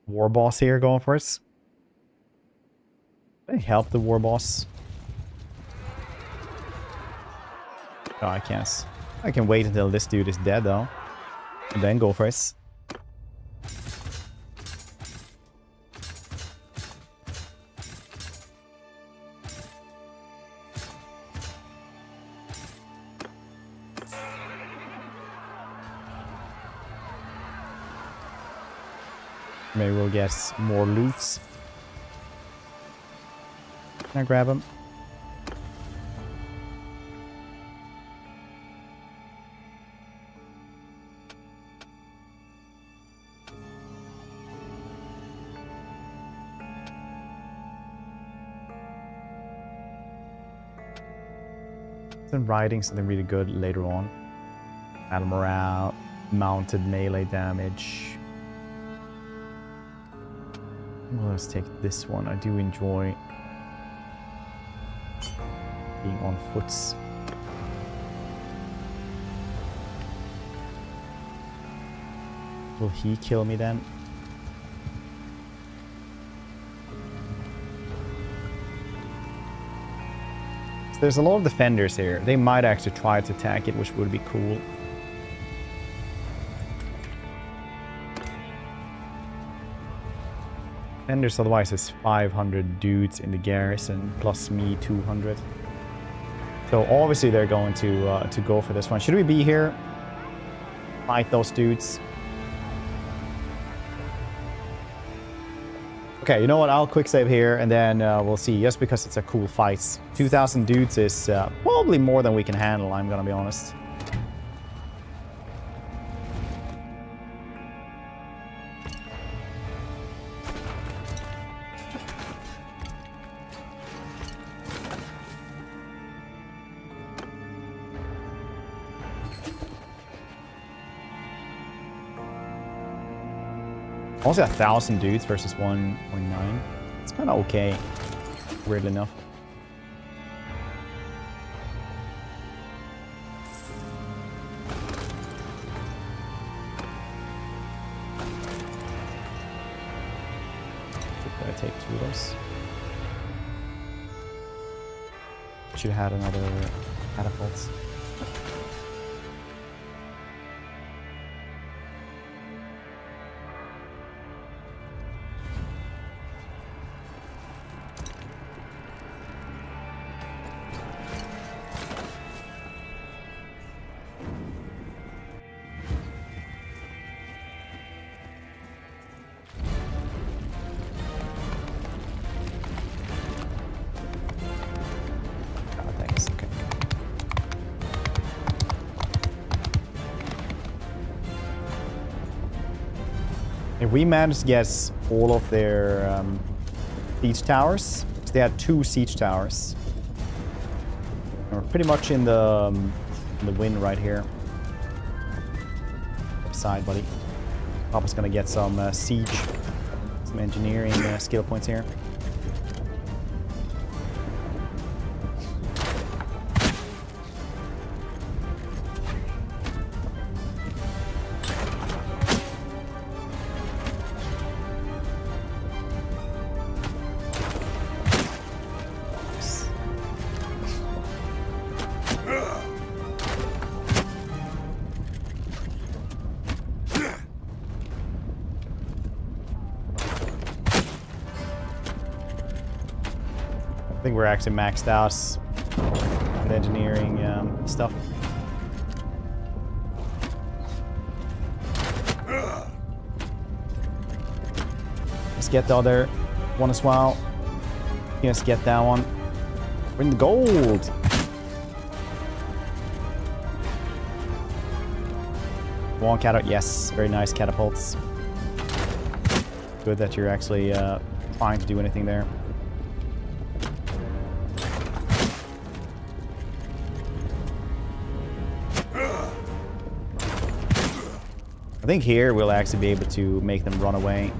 War boss here going for us. Can I help the war boss? No, I can't. I can wait until this dude is dead though. And then go for it. Maybe we'll get more loots. Can I grab him? Then riding something really good later on. Battle morale, mounted melee damage. Well, let's take this one. I do enjoy being on foot. Will he kill me then? So there's a lot of defenders here. They might actually try to attack it, which would be cool. Defenders otherwise is 500 dudes in the garrison, plus me 200. So obviously they're going to go for this one. Should we be here? Fight those dudes. Okay, you know what? I'll quick save here and then we'll see. Just because it's a cool fight. 2,000 dudes is probably more than we can handle, I'm gonna be honest. Also 1,000 dudes versus 1.9. It's kind of okay, weirdly enough. Should I take 2 of those? Should have had another catapult. If we manage to get all of their siege towers, because they had 2 siege towers. We're pretty much in the win right here. Upside, buddy. Papa's gonna get some siege, some engineering skill points here. I think we're actually maxed out on the engineering stuff. Let's get the other one as well. Let's get that one. We're in the gold. One catapult. Yes, very nice catapults. Good that you're actually trying to do anything there. I think here we'll actually be able to make them run away.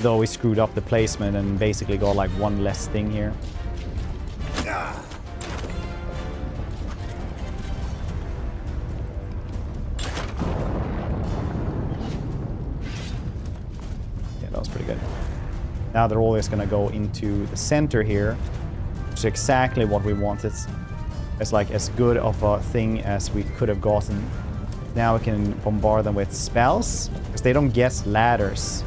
Though we screwed up the placement and basically got like one less thing here. Now they're always going to go into the center here, which is exactly what we wanted. It's like as good of a thing as we could have gotten. Now we can bombard them with spells, because they don't get ladders.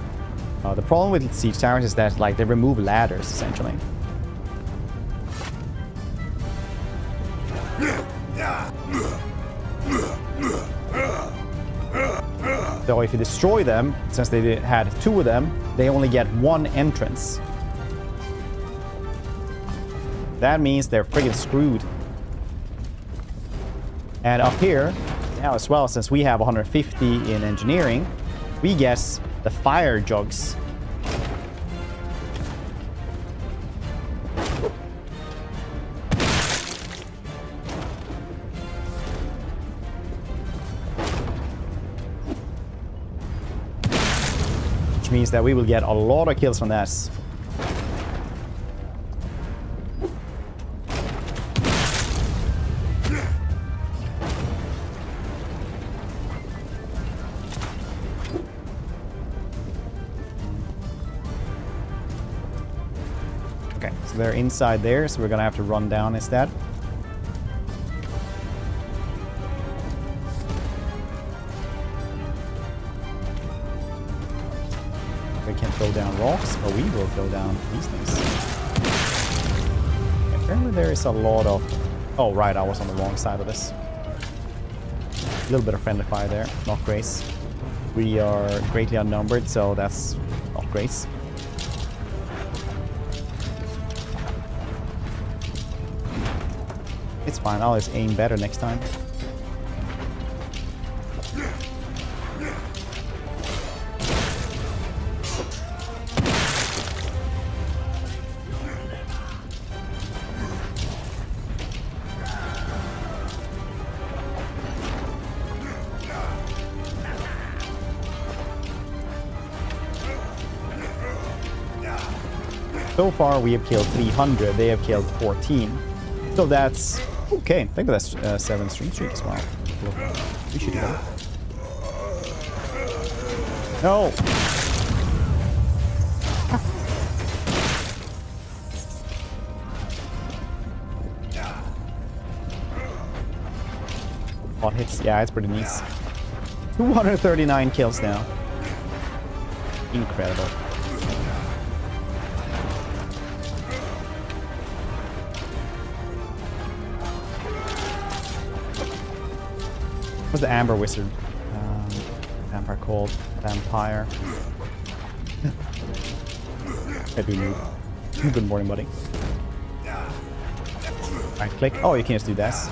The problem with siege towers is that like they remove ladders, essentially. So if you destroy them, since they had 2 of them, they only get 1 entrance. That means they're friggin' screwed. And up here, now as well, since we have 150 in engineering, we get the fire jugs. Means that we will get a lot of kills from that. Okay, so they're inside there, so we're gonna have to run down instead. Throw down rocks, but we will throw down these things. Apparently there is a lot of... Oh, right, I was on the wrong side of this. A little bit of friendly fire there, not great. We are greatly outnumbered, so that's not great. It's fine, I'll just aim better next time. So far, we have killed 300. They have killed 14. So that's okay. I think that's 7 stream streak as well. We should do that. No. What hits? Yeah, it's pretty nice. 239 kills now. Incredible. What's the Amber Wizard? Vampire called Vampire. Maybe noob. Good morning, buddy. Right click. Oh, you can just do this.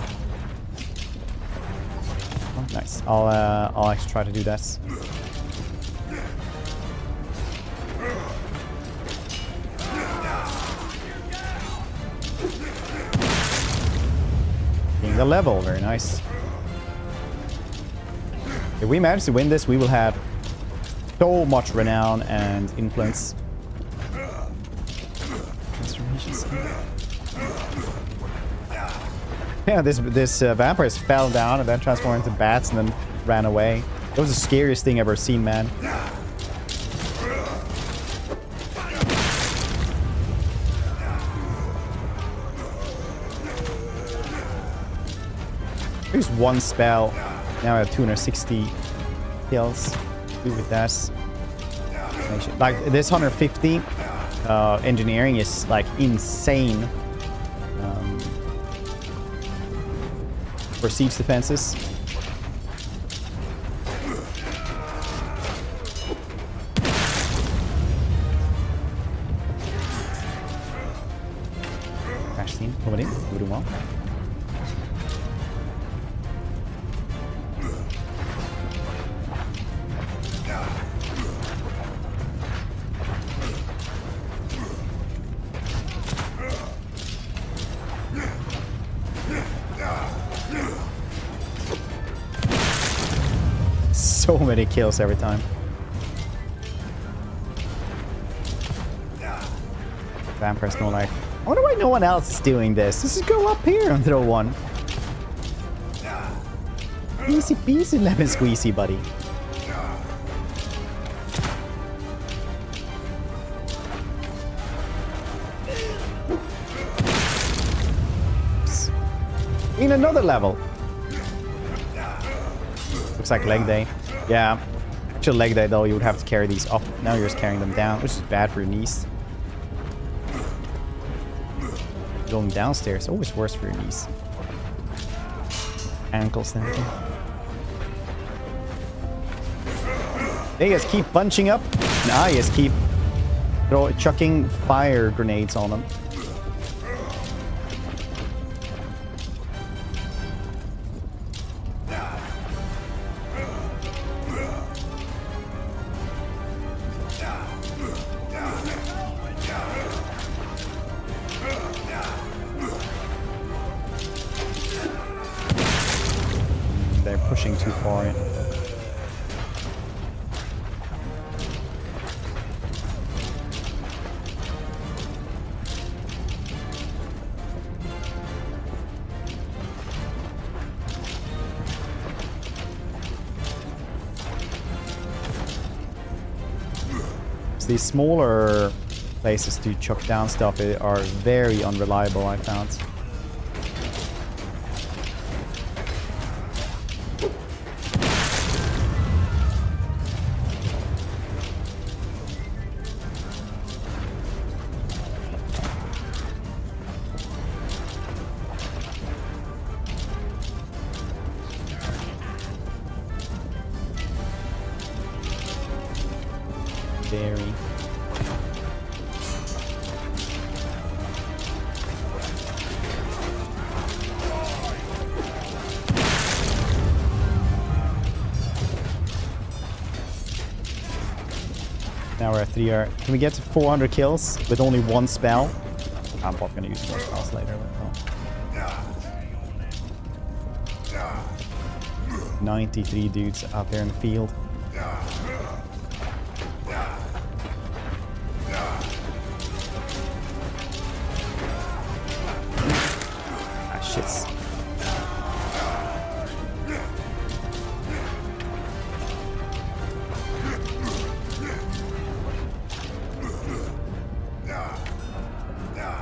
Oh, nice. I'll actually try to do that. Being the level, very nice. If we manage to win this, we will have so much renown and influence. Transformations. Yeah, this vampire fell down and then transformed into bats and then ran away. That was the scariest thing I've ever seen, man. There's one spell. Now I have 260 kills. do with that. Like this 150 engineering is like insane for siege defenses. Crash team coming in, doing well. So many kills every time. Vampire's no like. I wonder why no one else is doing this. Let's just go up here and throw one. Easy peasy lemon squeezy, buddy. In another level. Looks like leg day. Yeah. Actual leg day though, you would have to carry these up. Now you're just carrying them down, which is bad for your knees. Going downstairs, always worse for your knees. Ankles and everything. They just keep bunching up, and I just keep chucking fire grenades on them. They're pushing too far in. These smaller places to chuck down stuff are very unreliable, I found. Very. Now we're at 3R. Can we get to 400 kills with only one spell? I'm probably gonna use more spells later. But 93 dudes out there in the field. Shits.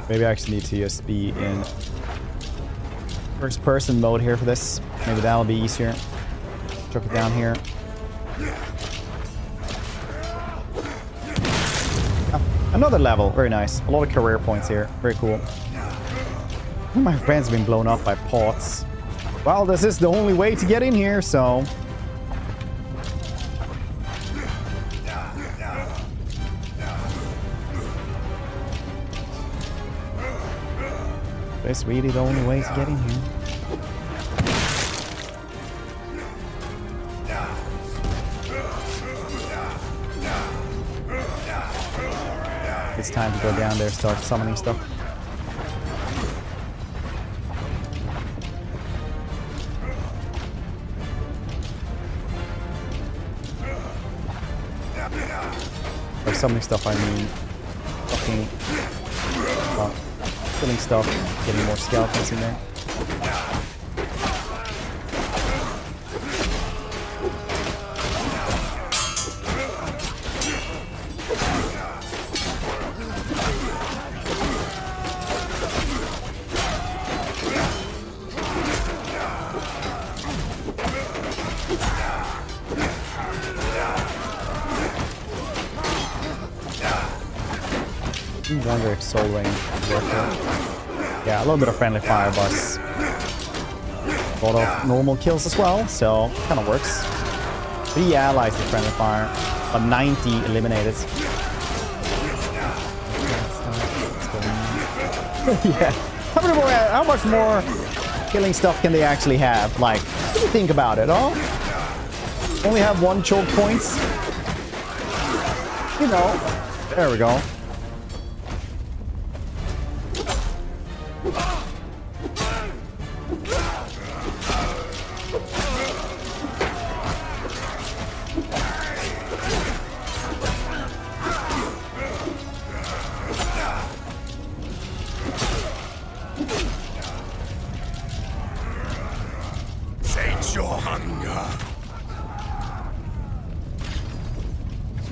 Maybe I actually need to just be in first person mode here for this. Maybe that'll be easier. Chuck it down here. Oh, another level. Very nice. A lot of career points here. Very cool. My friends have been blown up by pots. Well, this is the only way to get in here, so... It's really the only way to get in here. It's time to go down there and start summoning stuff. By summoning stuff, I mean fucking killing stuff, getting more skeletons in there. wonder if soul range would work here. Yeah, a little bit of friendly fire, but a lot of normal kills as well, so kind of works. 3 allies with friendly fire, but 90 eliminated. Yeah. How much more killing stuff can they actually have? Like, what do you think about it, oh? Only have 1 choke points? You know. There we go.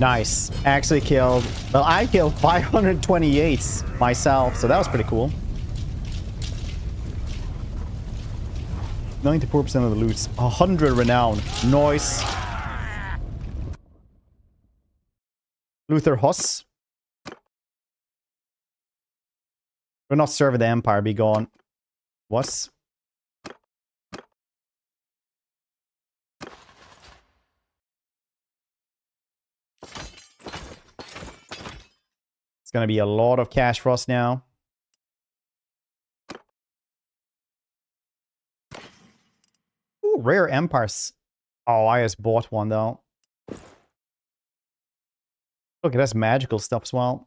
Nice. Actually killed... Well, I killed 528 myself, so that was pretty cool. 94% of the loot's 100 renown. Noise. Luther Huss. We're not serving the Empire, be gone. What? It's gonna be a lot of cash for us now. Ooh, rare Empires. Oh, I just bought one though. Look, it has magical stuff as well.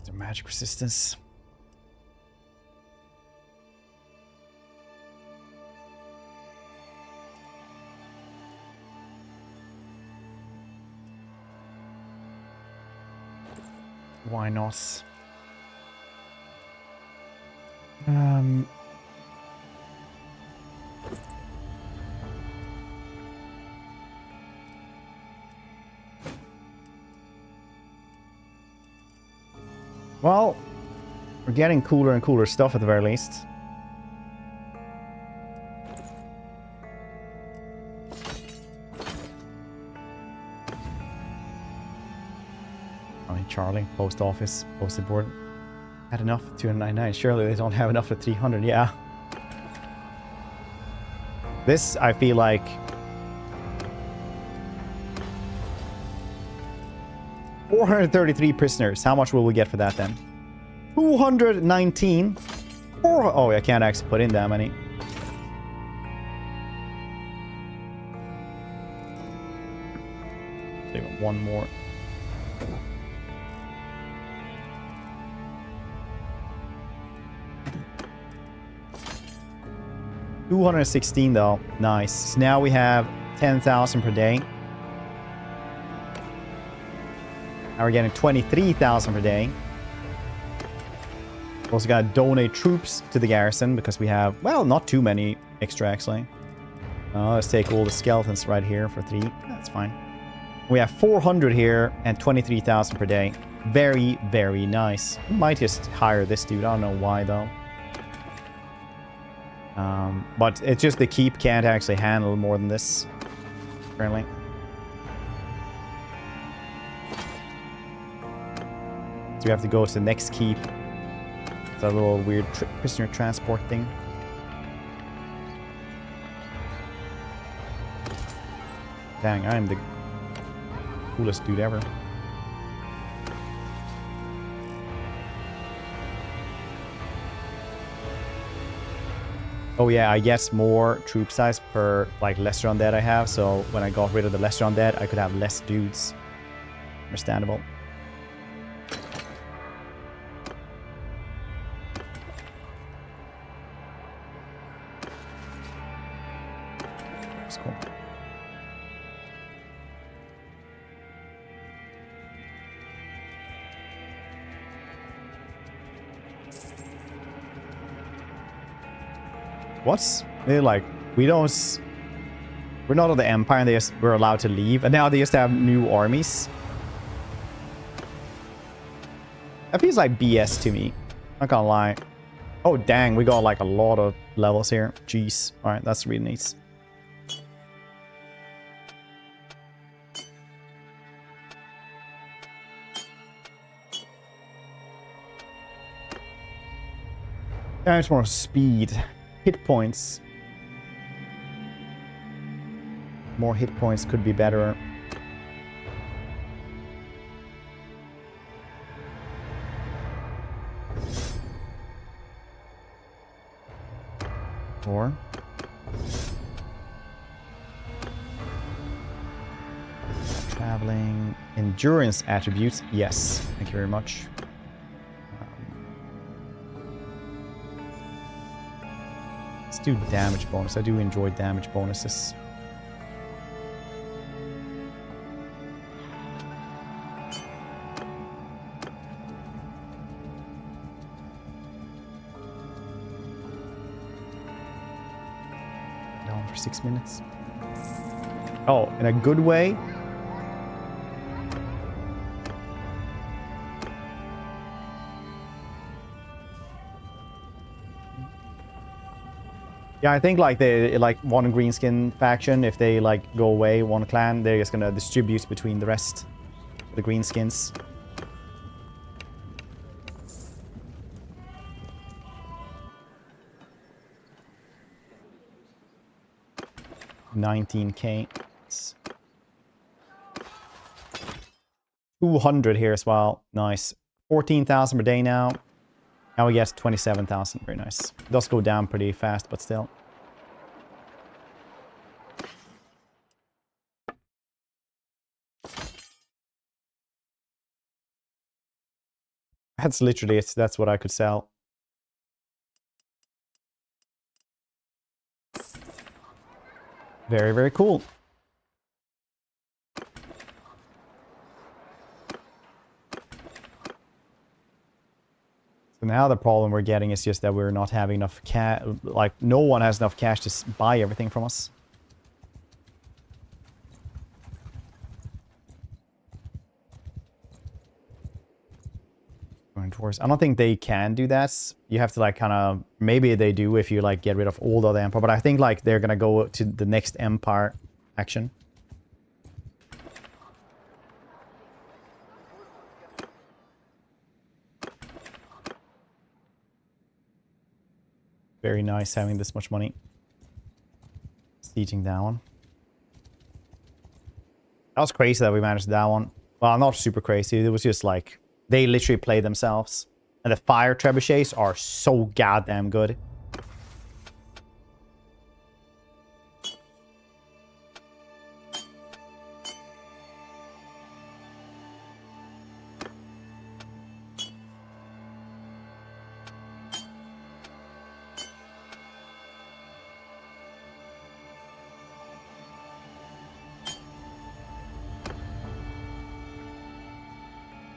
It's a magic resistance. Why not? Well, we're getting cooler and cooler stuff at the very least. Charlie, post office, posted board. Had enough, 299. Surely they don't have enough for 300. Yeah. This, I feel like... $433 prisoners. How much will we get for that then? 219. Oh, I can't actually put in that many. Take one more. $216 though. Nice. So now we have 10,000 per day. Now we're getting 23,000 per day. Also gotta donate troops to the garrison because we have, well, not too many extra actually. Let's take all the skeletons right here for 3. That's fine. We have 400 here and 23,000 per day. Very, very nice. We might just hire this dude. I don't know why though. But it's just the keep can't actually handle more than this, apparently. So we have to go to the next keep. It's a little weird prisoner transport thing. Dang, I am the coolest dude ever. Oh yeah, I guess more troop size per like lesser undead I have. So when I got rid of the lesser undead, I could have less dudes. Understandable. That's cool. What's they're like? We're not of the Empire, and we're allowed to leave, and now they just have new armies. That feels like BS to me. Not gonna lie. Oh, dang. We got like a lot of levels here. Jeez. All right. That's really nice. Damage more speed. Hit points. More hit points could be better. Or traveling endurance attributes. Yes, thank you very much. Let's do damage bonus. I do enjoy damage bonuses. Down for 6 minutes. Oh, in a good way. Yeah, I think like one greenskin faction, if they like go away, one clan, they're just gonna distribute between the rest, the greenskins. $19K. 200 here as well. Nice. 14,000 per day now. Now we get 27,000. Very nice. It does go down pretty fast, but still. That's literally it. That's what I could sell. Very, very cool. So now the problem we're getting is just that we're not having enough cash. Like, no one has enough cash to buy everything from us. Going towards. I don't think they can do that. You have to like kind of, maybe they do if you like get rid of all the other empire, but I think like they're gonna go to the next empire action. Very nice having this much money. Sieging that one. That was crazy that we managed that one. Well, not super crazy. It was just like, they literally play themselves. And the fire trebuchets are so goddamn good.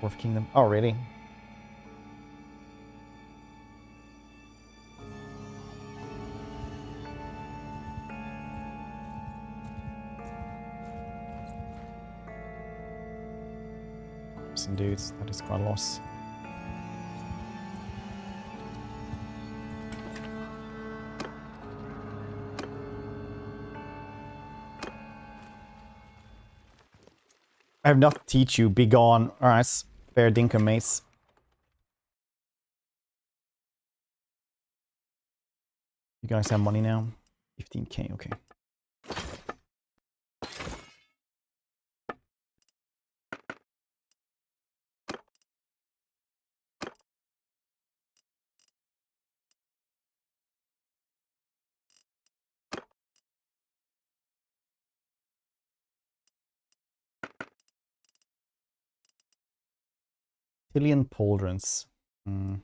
Fourth Kingdom. Oh, really? Some dudes. That is quite a loss. I have not to teach you. Be gone. Alright. Fair dinkum, mates. You guys have money now? 15K, okay. Tillian pauldrons. You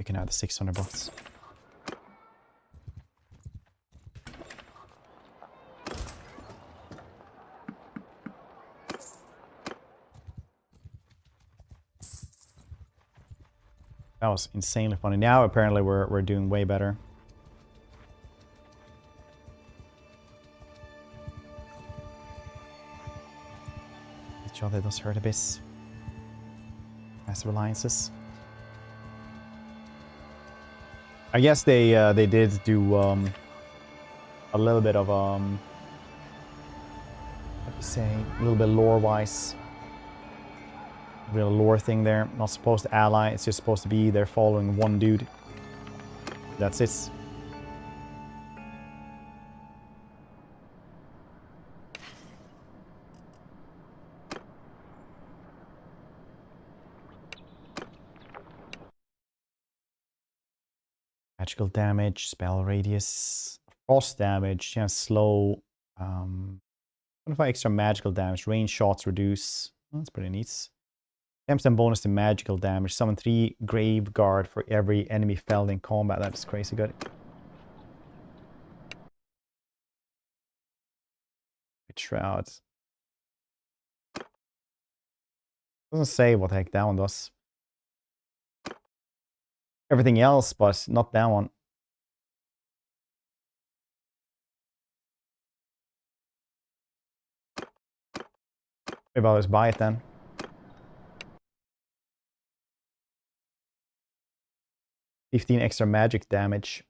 can add the 600 bucks. That was insanely funny. Now apparently we're doing way better. each other does hurt a bit. Massive alliances. I guess they did do a little bit of what do you say, a little bit lore-wise. A real lore thing there. Not supposed to ally, it's just supposed to be they're following one dude. That's it. Magical damage, spell radius, frost damage, yeah, slow. 25 extra magical damage, range shots reduce. Oh, that's pretty neat. 10% bonus to magical damage. Summon 3 grave guard for every enemy felled in combat. That's crazy good. Shroud. Doesn't say what the heck that one does. Everything else, but not that one. Maybe I'll just buy it then. $15 extra magic damage.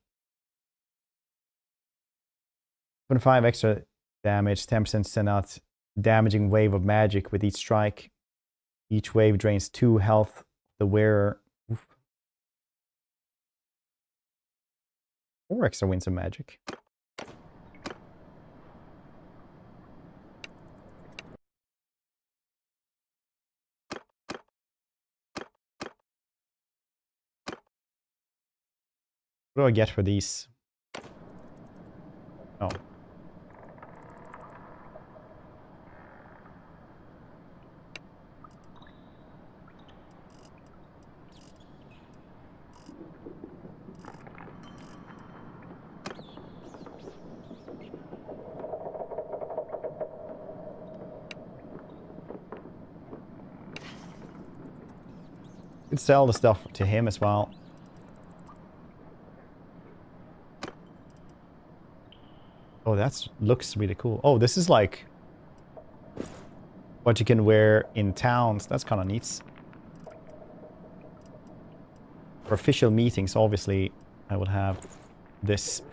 25 extra damage, 10% send out damaging wave of magic with each strike. Each wave drains 2 health the wearer. Oof. 4 extra winds of magic. What do I get for these? Oh. Could sell the stuff to him as well. Oh, that looks really cool. Oh, this is like what you can wear in towns. That's kind of neat. For official meetings, obviously, I will have this.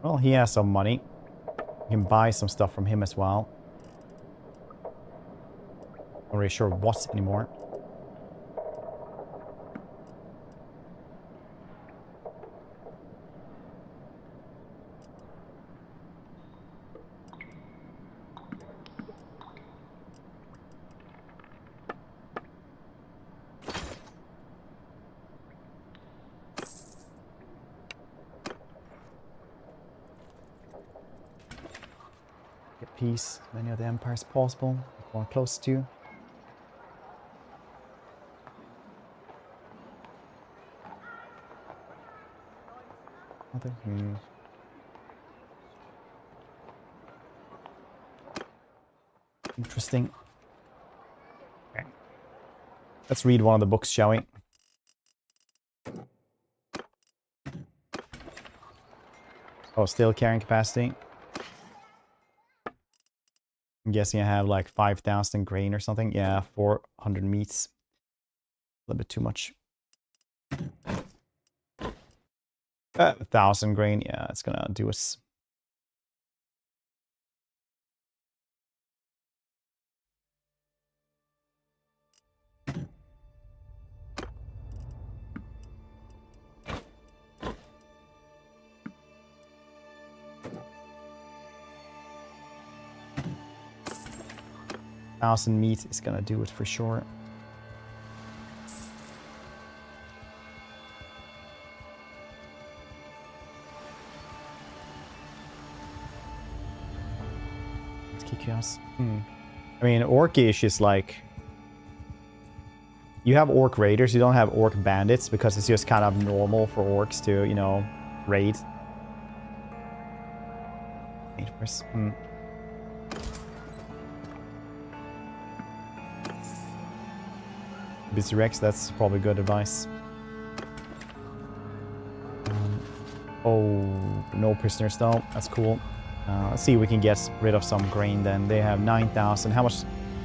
Well, he has some money. You can buy some stuff from him as well. Not really sure what anymore. Peace, as many of the empires possible, more close to. Nothing. Interesting. Okay. Let's read one of the books, shall we? Oh, still carrying capacity. I'm guessing I have like 5,000 grain or something. Yeah, 400 meats. A little bit too much. 1,000 grain. Yeah, it's gonna do us. Thousand meat is gonna do it for sure. Let's kick ass. I mean, Orcish is like... You have Orc Raiders, you don't have Orc Bandits, because it's just kind of normal for Orcs to, you know, raid. Neighbors. Busy Rex, that's probably good advice. Oh, no prisoners though. That's cool. Let's see if we can get rid of some grain then. They have 9,000. How much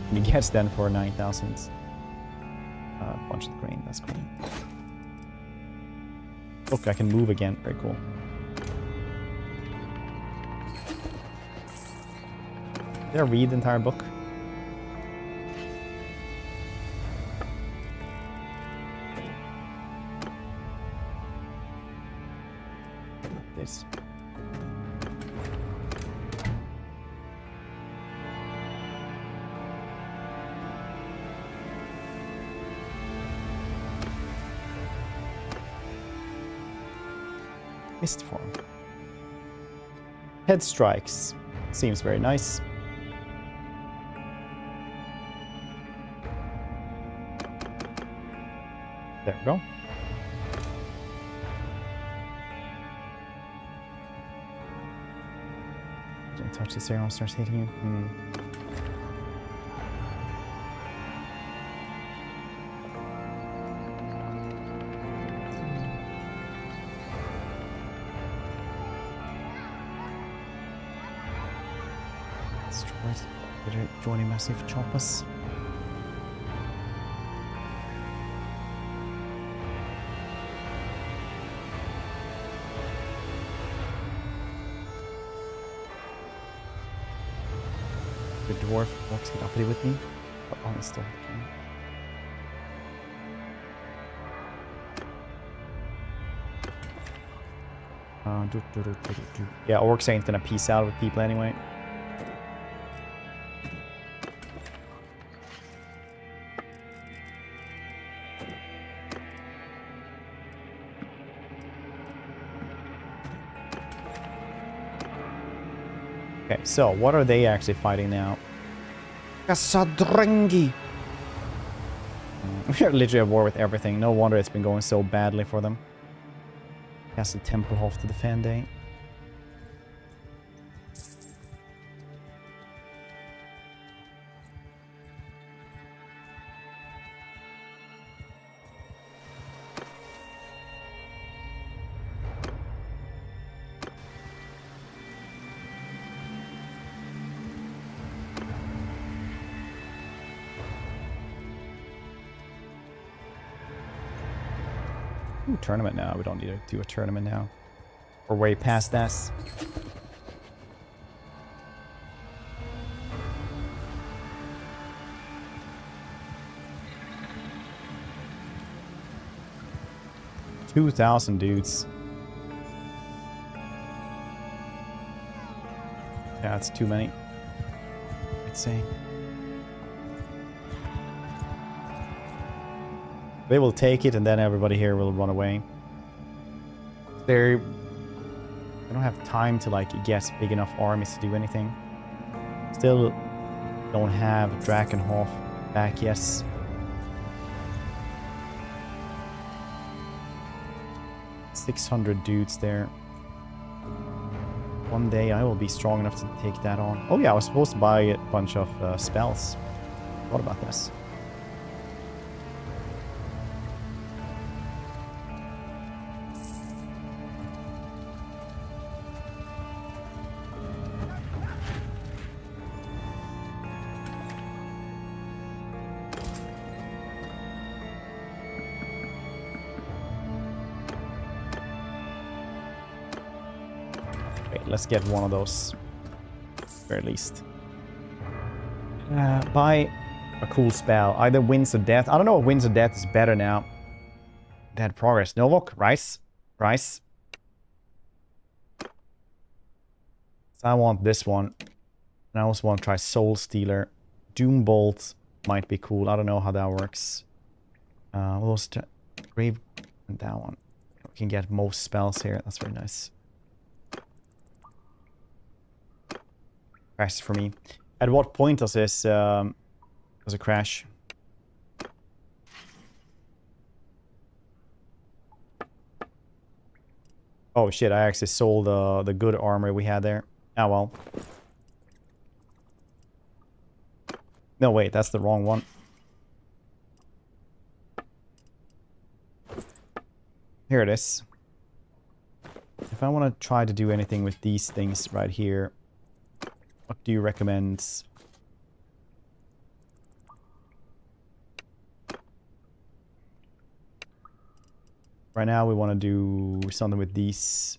can you get then for 9,000? A bunch of grain. That's cool. Look, I can move again. Very cool. Did I read the entire book? This. Mist form. Head strikes. Seems very nice. There we go. Don't touch this area, starts hitting you. Destroyed. They're joining massive choppers. The dwarf walks it uppity with me, but I'm still yeah, orcs ain't gonna peace out with people anyway. Okay, so what are they actually fighting now? Kassadrengi! We are literally at war with everything. No wonder it's been going so badly for them. Castle Templehof to defend, eh? Ooh, tournament now. We don't need to do a tournament now. We're way past this. $2,000 dudes. Yeah, that's too many, I'd say. They will take it, and then everybody here will run away. They don't have time to like get big enough armies to do anything. Still don't have Drakenhof back, yes. $600 dudes there. One day I will be strong enough to take that on. Oh yeah, I was supposed to buy a bunch of spells. What about this? Let's get one of those, at the very least. Buy a cool spell. Either Winds of Death. I don't know if Winds of Death is better now. Dead Progress. Novok, Rice. So I want this one. And I also want to try Soul Stealer. Doom Bolt might be cool. I don't know how that works. We'll also Grave and that one. We can get most spells here. That's very nice. Crash for me. At what point does this does it crash? Oh shit! I actually sold the good armor we had there. Ah, well. No, wait, that's the wrong one. Here it is. If I want to try to do anything with these things right here, what do you recommend? Right now, we want to do something with these.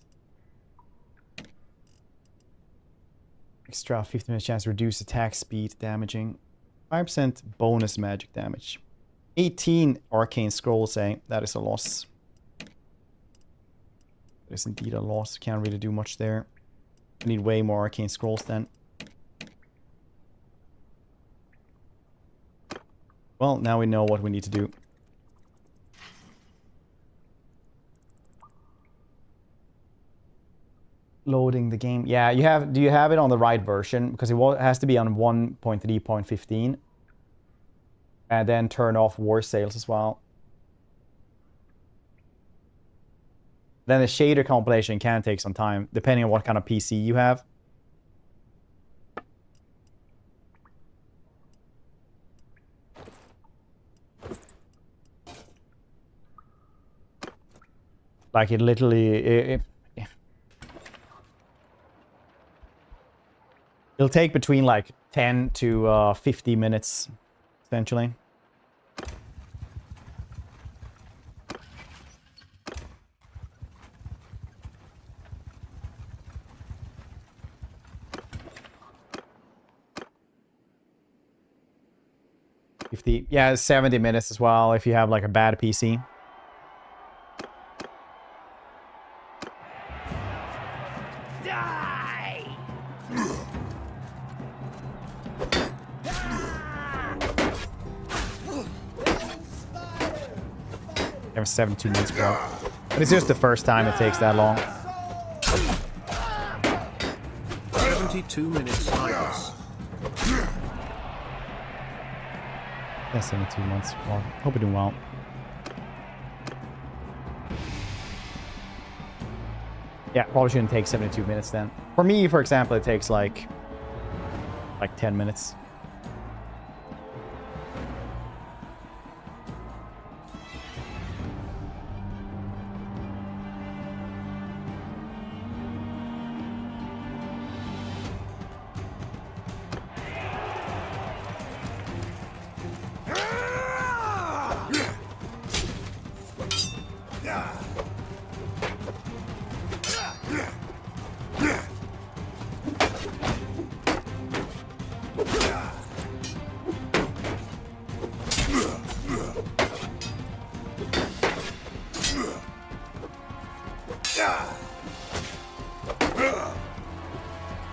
Extra 15% chance to reduce attack speed, damaging. 5% bonus magic damage. 18 arcane scrolls, eh? That is a loss. That is indeed a loss. Can't really do much there. I need way more arcane scrolls then. Well, now we know what we need to do. Loading the game. Yeah, you have. Do you have it on the right version? Because it has to be on 1.3.15. And then turn off war sales as well. Then the shader compilation can take some time, depending on what kind of PC you have. Like it literally... It'll take between like 10 to 50 minutes, essentially. Yeah, 70 minutes as well if you have like a bad PC. Die! You have 72 minutes, bro. But it's just the first time it takes that long. 72 minutes minus. Yeah, 72 months. Well, hope you're doing well. Yeah, probably shouldn't take 72 minutes then. For me, for example, it takes like 10 minutes.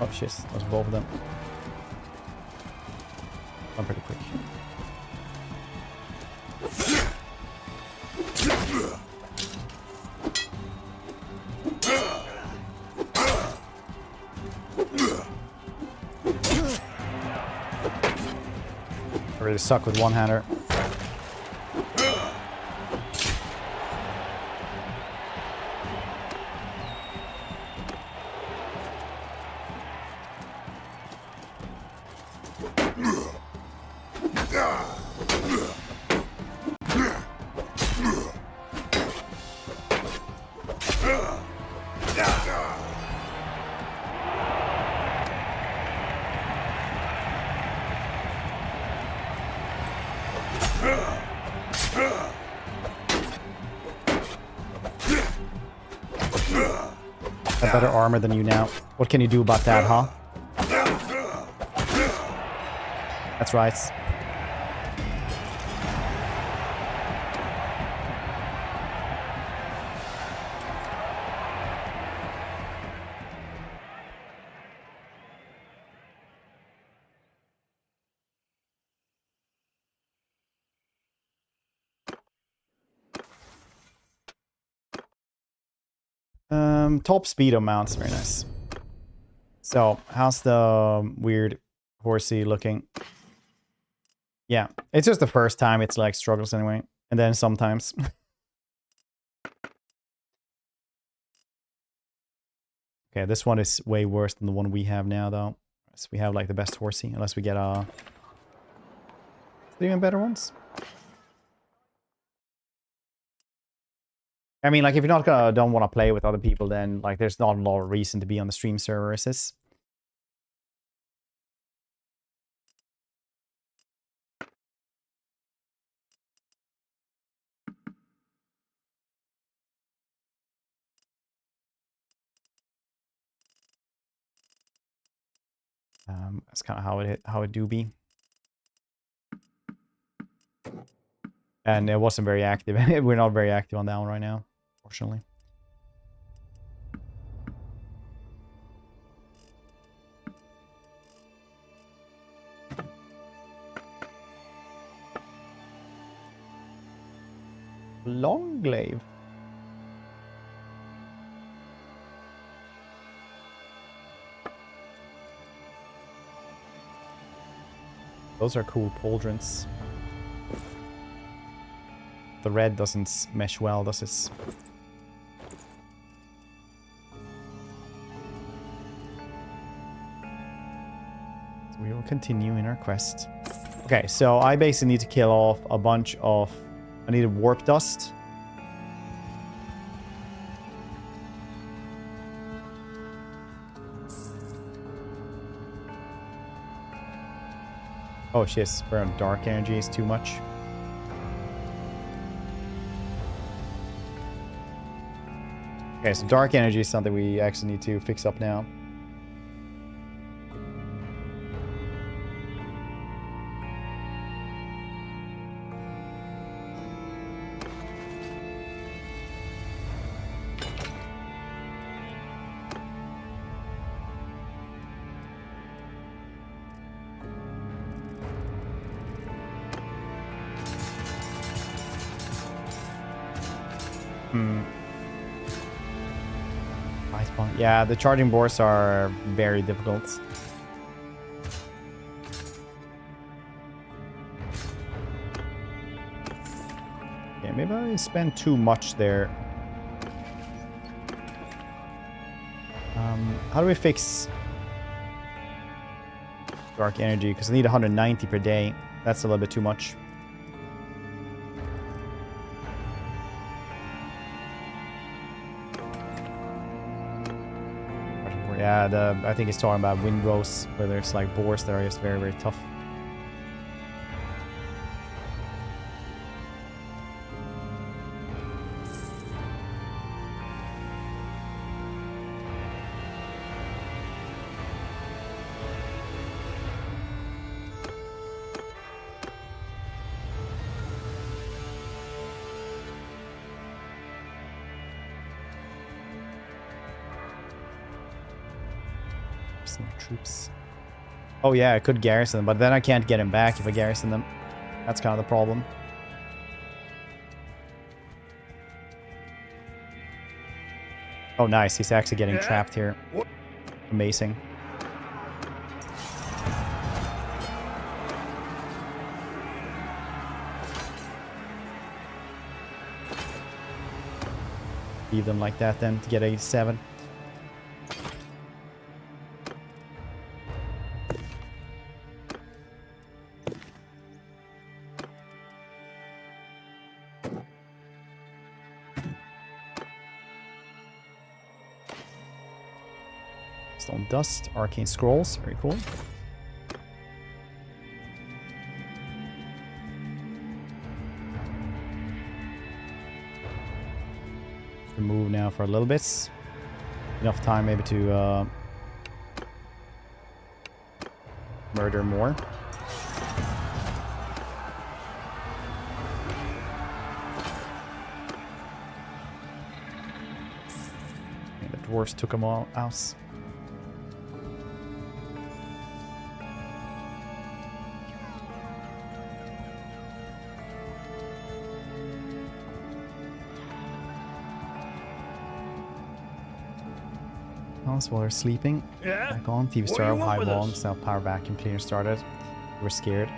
Oh shit, that was both of them. I'm pretty quick. I really suck with one-hander. Better armor than you now. What can you do about that, huh? That's right. Top speedo mounts, very nice. So, how's the weird horsey looking? Yeah, it's just the first time it's like struggles anyway. And then sometimes. Okay, this one is way worse than the one we have now, though. So we have like the best horsey, unless we get even better ones. I mean, like, if you're not gonna don't want to play with other people, then like there's not a lot of reason to be on the stream server, is this? That's kind of how it do be. And it wasn't very active. We're not very active on that one right now, fortunately. Longglaive. Those are cool pauldrons. The red doesn't mesh well, does it? So we will continue in our quest. Okay, so I basically need to kill off a bunch of... I need a warp dust. Oh shit, burn dark energy is too much. Okay, so dark energy is something we actually need to fix up now. Yeah, the charging boards are very difficult. Yeah, maybe I spent too much there. How do we fix dark energy? Because I need 190 per day. That's a little bit too much. Yeah, I think he's talking about windrows, where there's like boars that are just very, very tough. Troops. Oh yeah, I could garrison them, but then I can't get him back if I garrison them. That's kind of the problem. Oh nice, he's actually getting trapped here. Amazing. Leave them like that then to get 87. Stone Dust, Arcane Scrolls, very cool. Move now for a little bit. Enough time maybe to murder more. The dwarves took them all out. While they're sleeping. Back on. TV Star, High Wall, Stealth Power Vacuum Cleaner started. We're scared.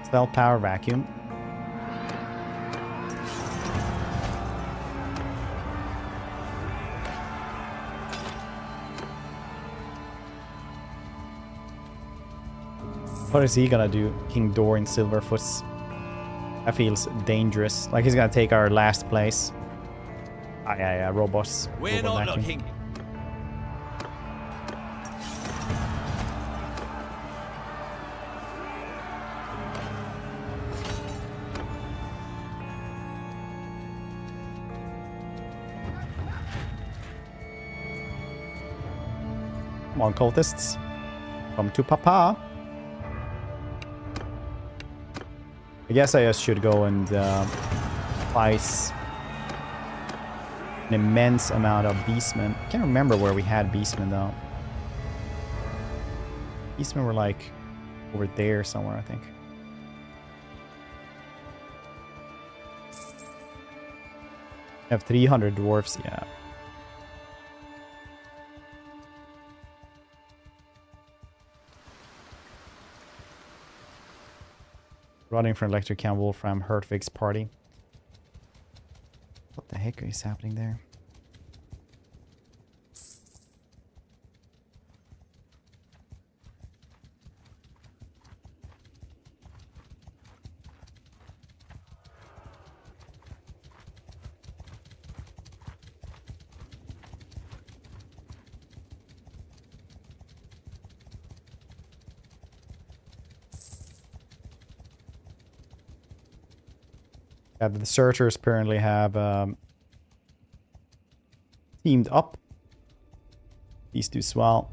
Stealth Power Vacuum. What is he gonna do? King Doran Silverfoot's. That feels dangerous. Like he's gonna take our last place. Ah, yeah, robots. We're Robot not backing. looking. Come on, cultists. Come to Papa. I guess I just should go and fight an immense amount of beastmen. I can't remember where we had beastmen though. Beastmen were like over there somewhere, I think. I have 300 dwarfs, yeah. Running from Electric Count Wolfram Hertwig's party. What the heck is happening there? The searchers apparently have teamed up. These two swell.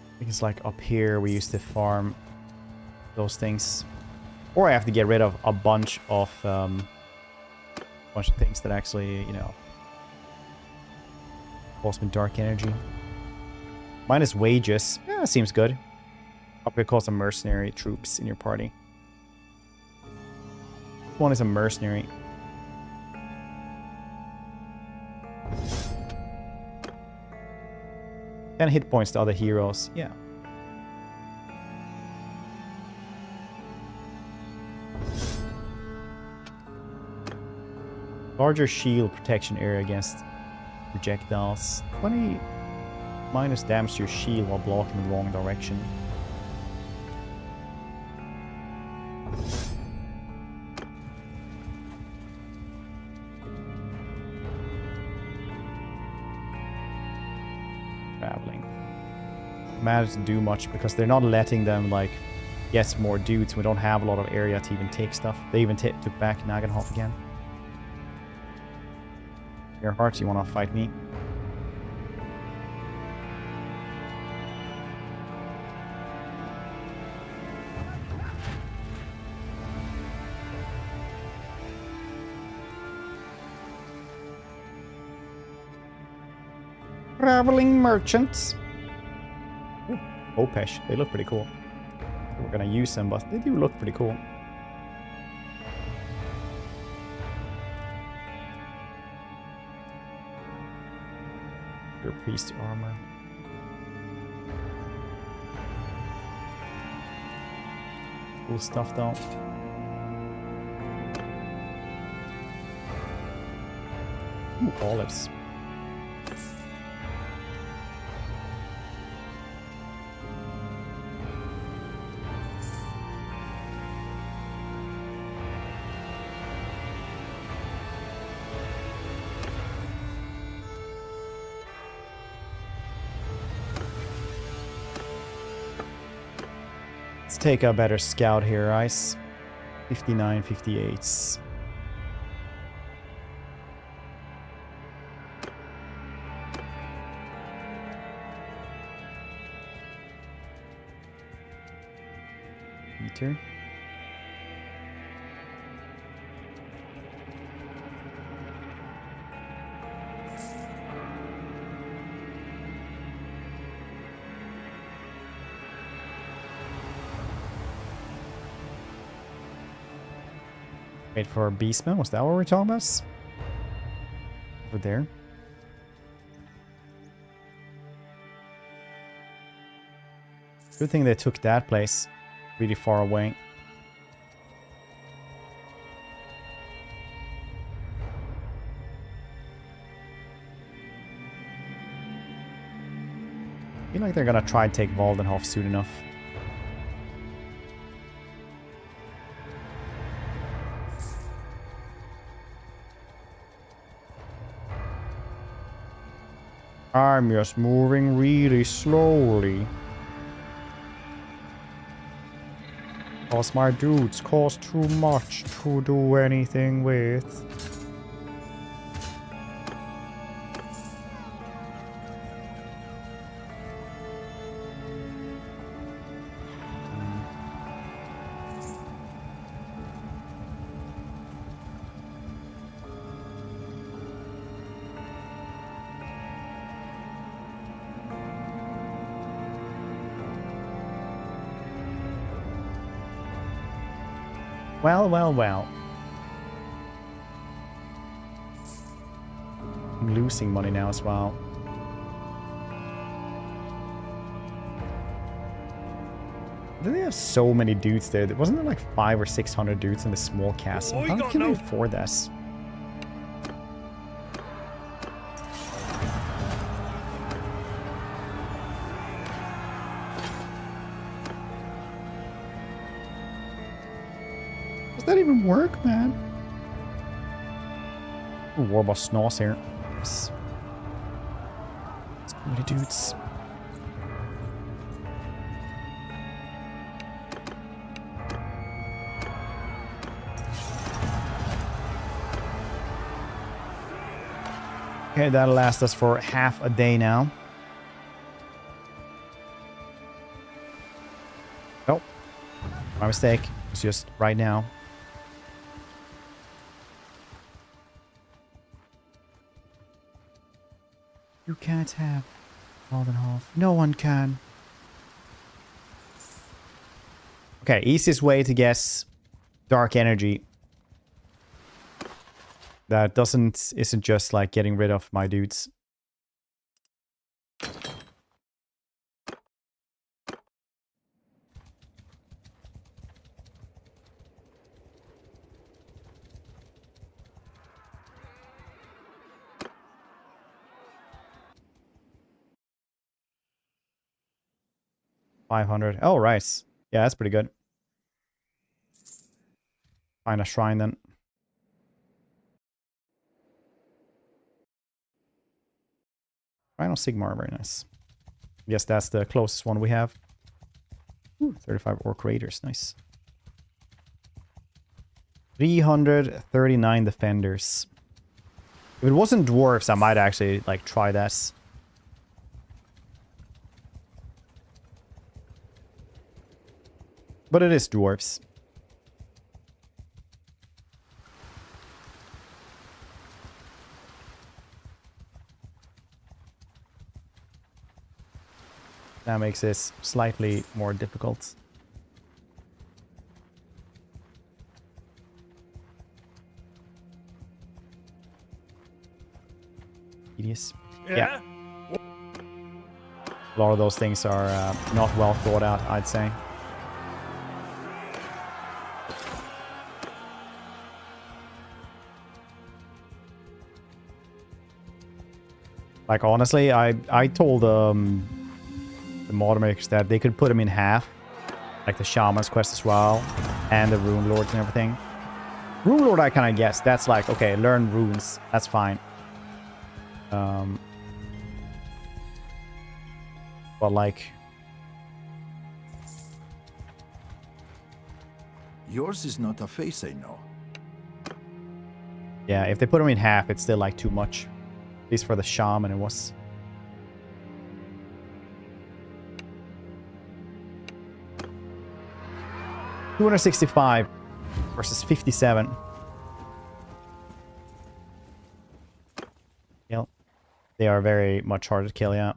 I think it's like up here we used to farm those things. Or I have to get rid of a bunch of things that actually, you know, cost me dark energy. Minus wages. Yeah, seems good. Upgrade cost of mercenary troops in your party. One is a mercenary. And hit points to other heroes. Yeah. Larger shield protection area against projectiles. 20 minus damage to your shield while blocking the wrong direction. Traveling. Managed to do much because they're not letting them like get more dudes. We don't have a lot of area to even take stuff. They even took back Nagenhof again. Earhart, you wanna fight me? Traveling merchants. Ooh, Opesh, they look pretty cool. We're gonna use them, but they do look pretty cool. Your priest armor. Cool stuff though. Ooh, olives. Let's take a better scout here, Ice. 59, 58s. Peter. Wait for Beastman, was that what we're talking about? Over there. Good thing they took that place really far away. I feel like they're gonna try to take Waldenhof soon enough. I'm just moving really slowly. Cause my dudes cost too much to do anything with. Well, well, well. I'm losing money now as well. Did they have so many dudes there? Wasn't there like 500 or 600 dudes in the small castle? How can they afford this? Does that even work, man? Ooh, Warboss Snoss here. So many dudes. Okay, that'll last us for half a day now. Nope. My mistake. It's just right now. You can't have Waldenhof. No one can. Okay, easiest way to guess dark energy. That isn't just like getting rid of my dudes. $500. Oh, right. Yeah, that's pretty good. Find a shrine then. Final Sigmar, very nice. Guess that's the closest one we have. Ooh, 35 Orc Raiders, nice. 339 defenders. If it wasn't dwarves, I might actually like try that. But it is dwarves. That makes this slightly more difficult. Tedious. Yeah. A lot of those things are not well thought out, I'd say. Like, honestly, I told the modern makers that they could put them in half. Like the Shaman's quest as well. And the Rune Lords and everything. Rune Lord, I kind of guess. That's like, okay, learn runes. That's fine. But like... Yours is not a face, I know. Yeah, if they put them in half, it's still like too much. At least for the Shaman, it was. $265 versus 57. Yep. They are very much harder to kill, yeah.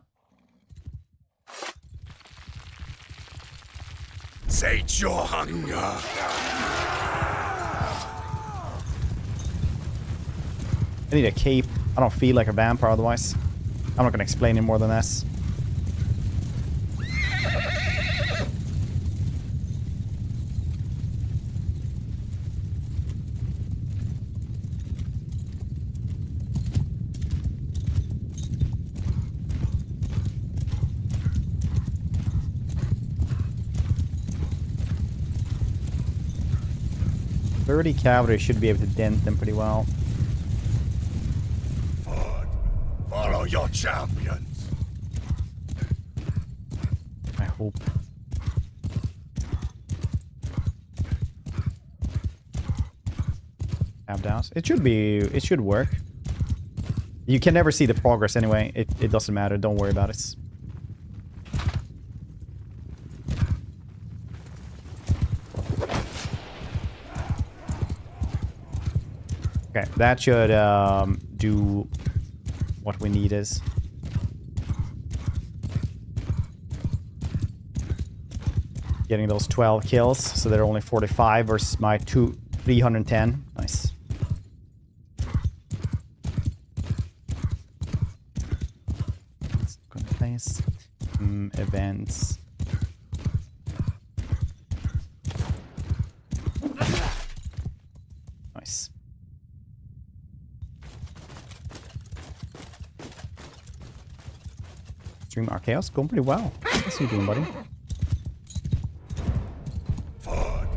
Sate your hunger. I need a cape. I don't feel like a vampire otherwise. I'm not going to explain it more than this. 30 cavalry should be able to dent them pretty well. Forward. Follow your champions. I hope. Tab down. It should work. You can never see the progress anyway. It doesn't matter. Don't worry about it. Okay, that should do what we need is. Getting those 12 kills, so they're only 45 versus my 310. Nice. Let's go to place. Events. Nice. Stream Archaeos going pretty well. How's you doing, buddy? Forward.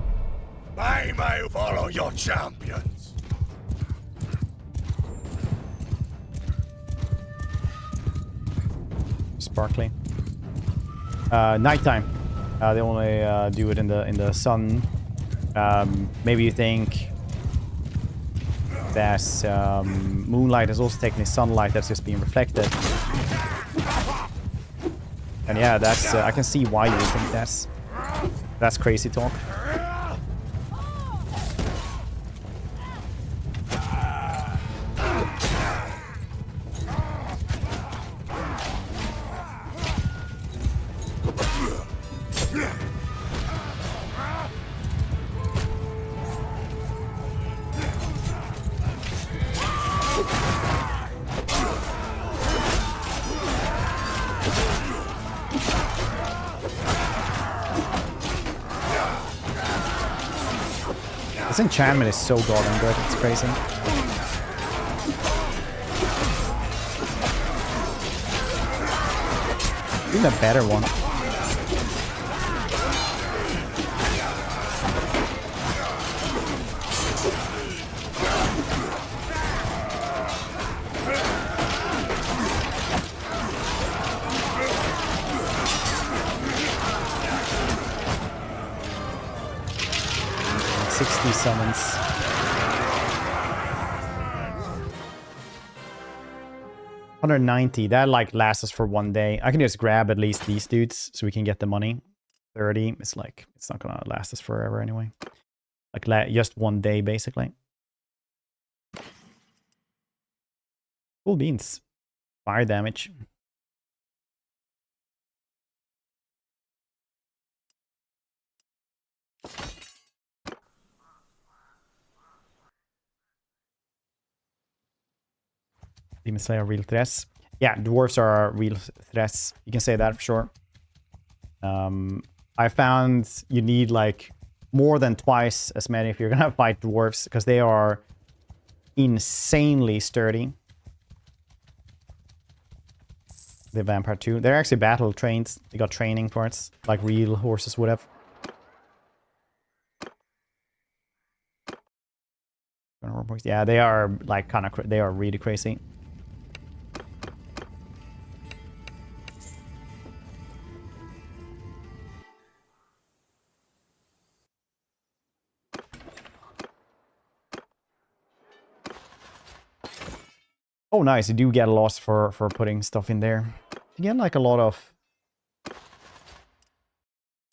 I may follow your champions. Sparkly. Nighttime. They only do it in the sun. Maybe you think that moonlight is also technically sunlight that's just being reflected. And yeah, that's I can see why you would think that's crazy talk. This enchantment is so goddamn good, it's crazy. Even a better one. Summons. 190. That like lasts us for one day. I can just grab at least these dudes so we can get the money. 30. It's like it's not gonna last us forever anyway. Like just one day basically. Cool beans. Fire damage. Demon Slayer real threats. Yeah, dwarves are real threats. You can say that for sure. I found you need like more than twice as many if you're gonna fight dwarves because they are insanely sturdy. The vampire too. They're actually battle trained. They got training for it, like real horses would have. Yeah, they are like kind of they are really crazy. Oh, nice. You do get a loss for putting stuff in there. You get like a lot of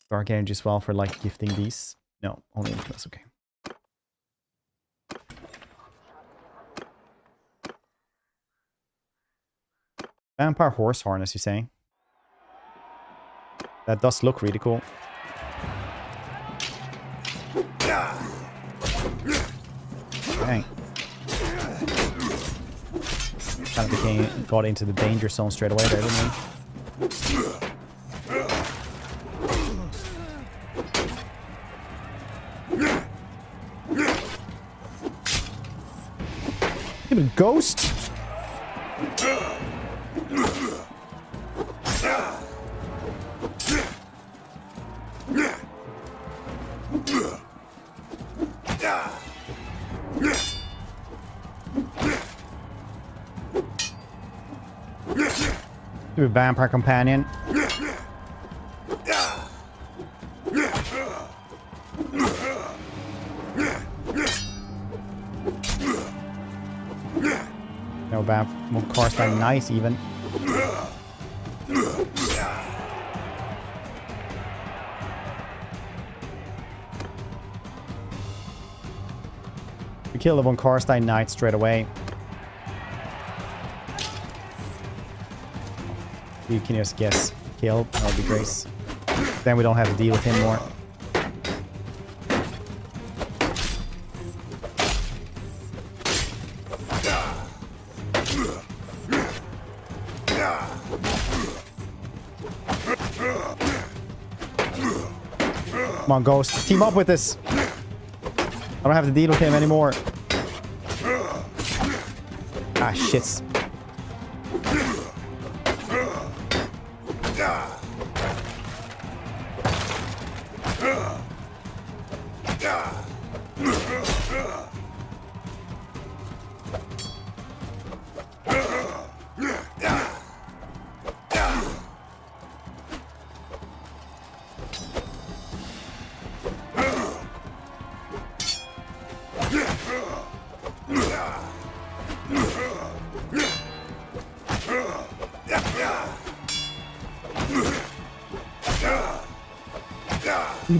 dark energy as well for like gifting these. No, only influence. Okay. Vampire horse harness, you saying? That does look really cool. Dang. Kind of got into the danger zone straight away there, didn't he? Even ghost? Do a vampire companion. No vamp. More Karstein Knights even. We kill the one Karstein Knight straight away. You can just guess kill. That would be great. Then we don't have to deal with him more. Come on, Ghost. Team up with this. I don't have to deal with him anymore. Ah, shit.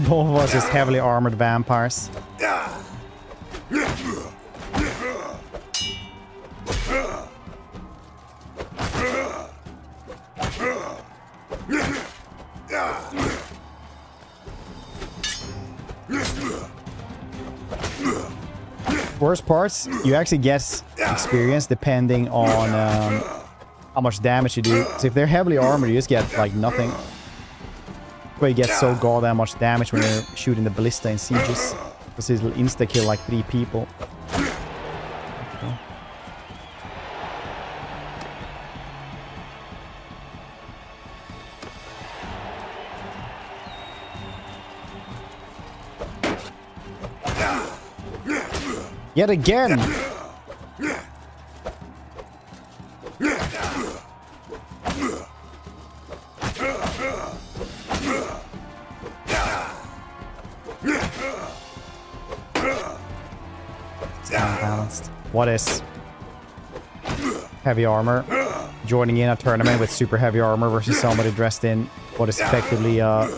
Both of us is heavily armored vampires. Worst parts, you actually get experience depending on how much damage you do. So if they're heavily armored, you just get like nothing. Where you get so goddamn much damage when you're shooting the ballista in sieges. Because it'll insta-kill like 3 people. Yet again! What is heavy armor? Joining in a tournament with super heavy armor versus somebody dressed in what is effectively a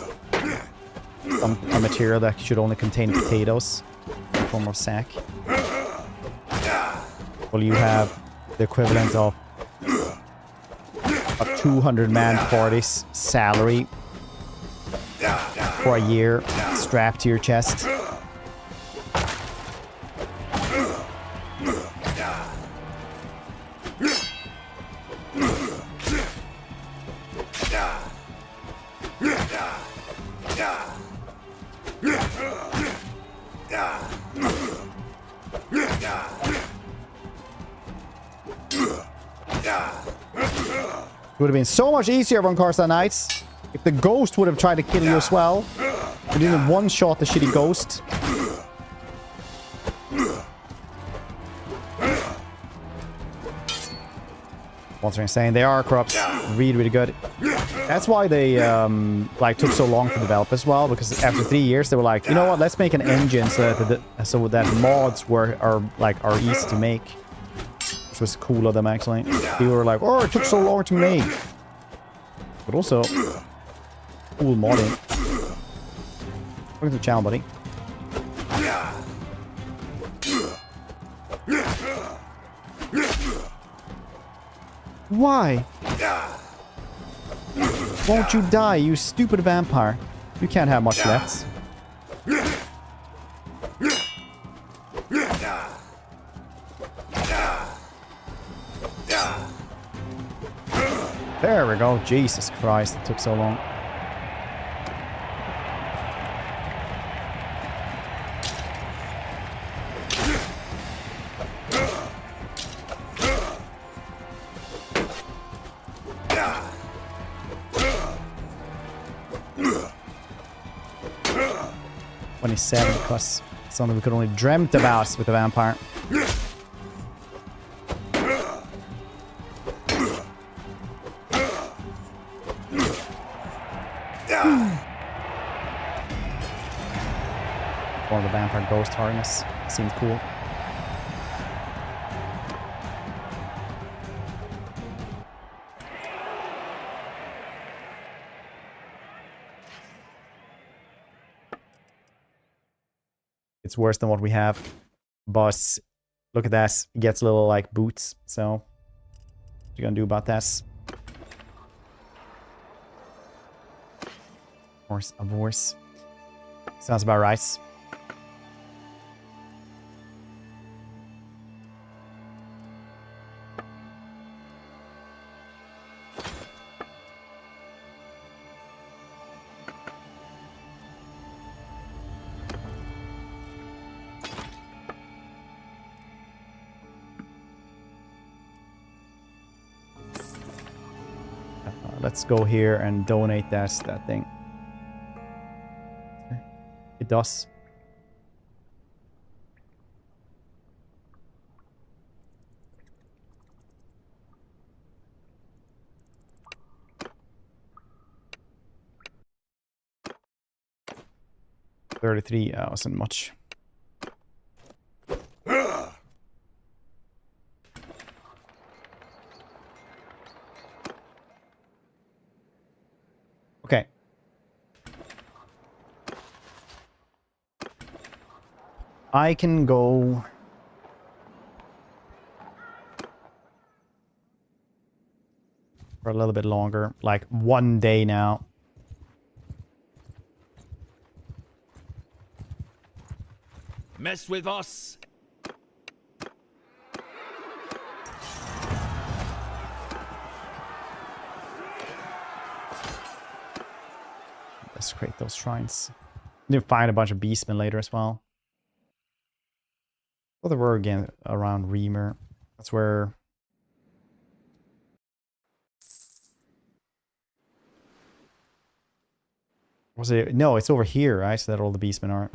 material that should only contain potatoes in the form of sack. Well, you have the equivalent of a 200-man party's salary for a year strapped to your chest. It would have been so much easier on Karstein Knights if the ghost would have tried to kill you as well. You didn't one-shot the shitty ghost. Once again saying they are corrupt, really, really good. That's why they like took so long to develop as well, because after 3 years they were like, you know what, let's make an engine so that mods are easy to make. Which was cool of them actually. People were like, oh, it took so long to make. But also cool modding. Welcome to the channel, buddy. Why? Won't you die, you stupid vampire? You can't have much left. There we go. Jesus Christ, it took so long. Plus something we could only dreamt about with the vampire. Or the vampire ghost harness. Seems cool. It's worse than what we have. But look at that. It gets little like boots. So what you gonna do about that? Horse of horse. Sounds about right. Let's go here and donate that thing. It does. $33 wasn't much. Okay. I can go... for a little bit longer. Like 1 day now. Mess with us. Let's create those shrines. You can find a bunch of beastmen later as well. Well, there were again around Reamer. That's where... was it? No, it's over here, right? So that all the beastmen are.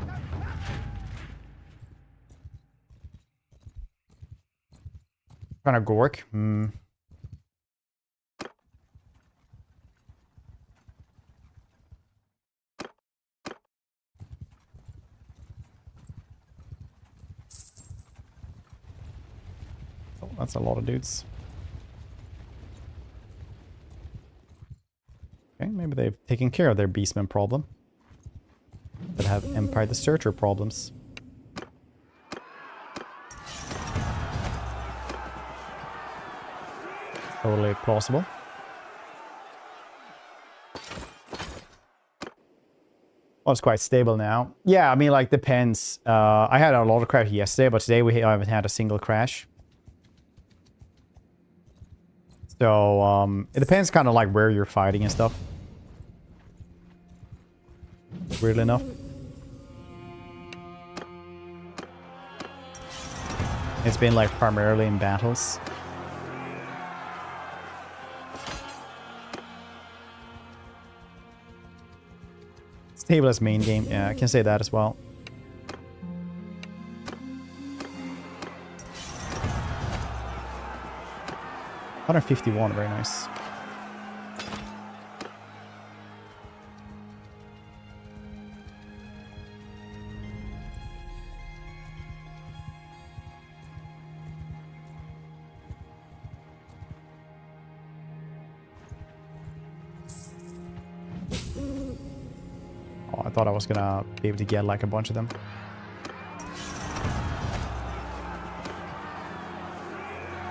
Kind of Gork. Hmm. Oh, that's a lot of dudes. Okay, maybe they've taken care of their beastman problem. But have Empire the Searcher problems. Totally plausible. Oh, it's quite stable now. Yeah, I mean, like, depends. I had a lot of crash yesterday, but today I haven't had a single crash. So, it depends kind of like where you're fighting and stuff. Weirdly enough. It's been like primarily in battles. Stable as main game. Yeah, I can say that as well. $151, very nice. Oh, I thought I was gonna be able to get like a bunch of them.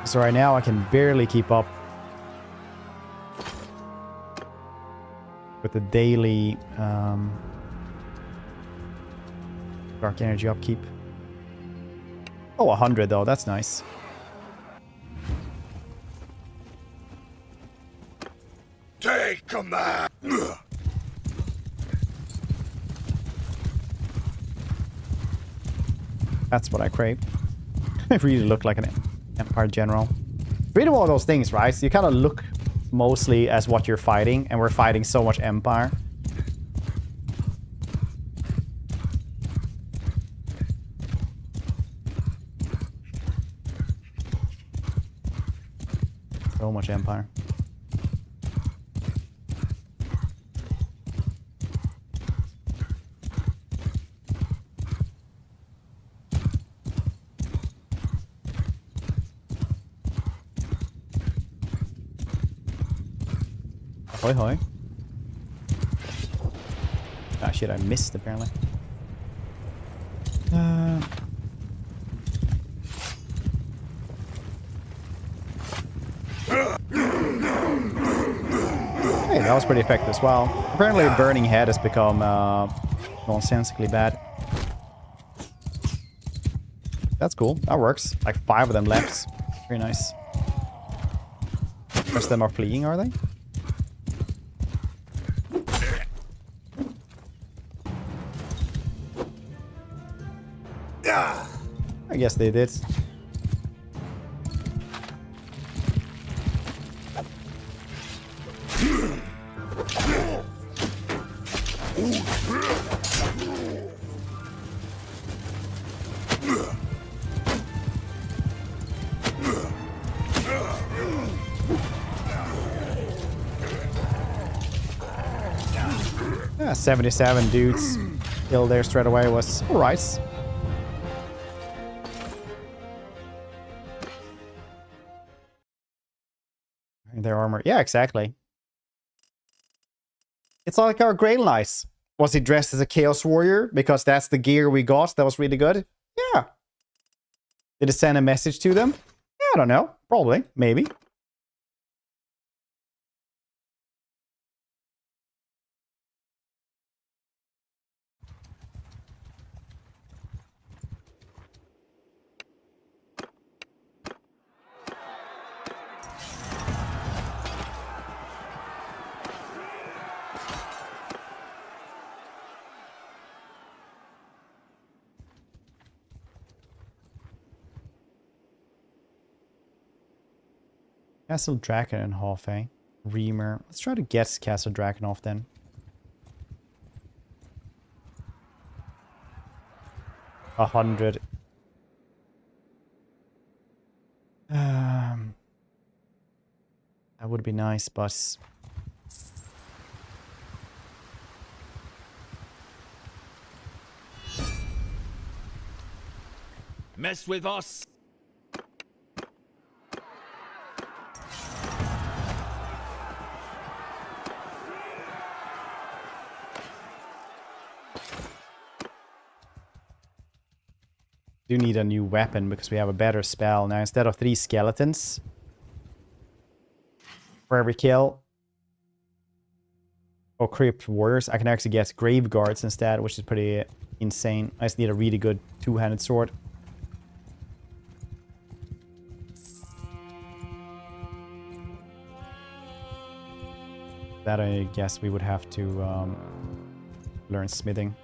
So right now I can barely keep up with the daily dark energy upkeep. Oh, 100 though, that's nice. Take command. That's what I crave. I really look like an Empire general. Really one of those things, right? So you kind of look mostly as what you're fighting, and we're fighting so much Empire. So much Empire. Hoi hoi. Ah shit, I missed apparently. Hey, that was pretty effective as well. Apparently Burning Head has become nonsensically bad. That's cool. That works. Like 5 of them left. Very nice. The rest of them are fleeing, are they? I guess they did. Yeah, 77 dudes killed there straight away was alright. Their armor. Yeah, exactly. It's like our Grail Knights. Was he dressed as a Chaos Warrior because that's the gear we got that was really good? Yeah. Did it send a message to them? Yeah, I don't know. Probably. Maybe. Castle Drakenhof, eh? Reamer. Let's try to get Castle Drakenhof then. $100. That would be nice, but Mess with us. do need a new weapon because we have a better spell. Now, instead of 3 skeletons for every kill, or crypt warriors, I can actually get grave guards instead, which is pretty insane. I just need a really good two-handed sword. That I guess we would have to learn smithing.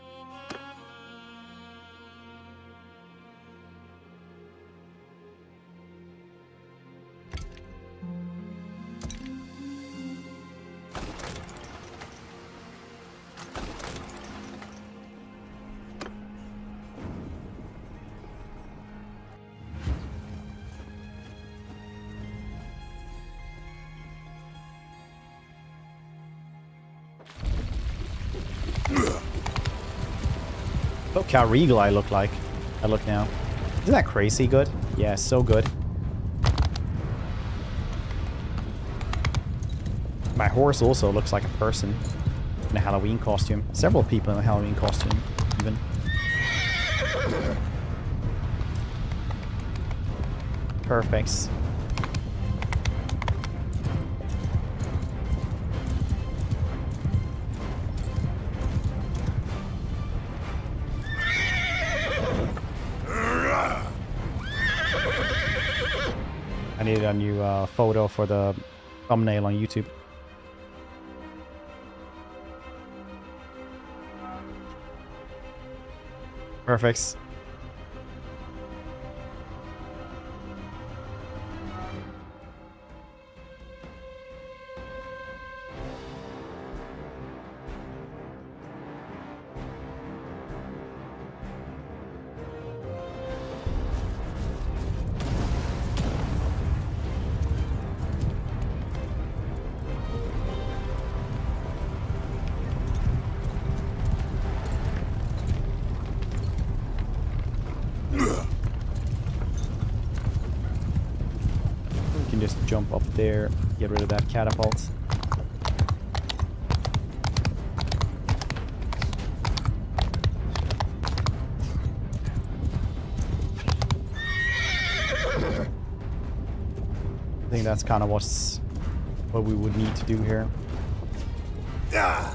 Look how regal I look like. I look now. Isn't that crazy good? Yeah, so good. My horse also looks like a person in a Halloween costume. Several people in a Halloween costume, even. Perfect. I need a new photo for the thumbnail on YouTube. Perfect. Jump up there, get rid of that catapult. think that's kind of what we would need to do here. Ah.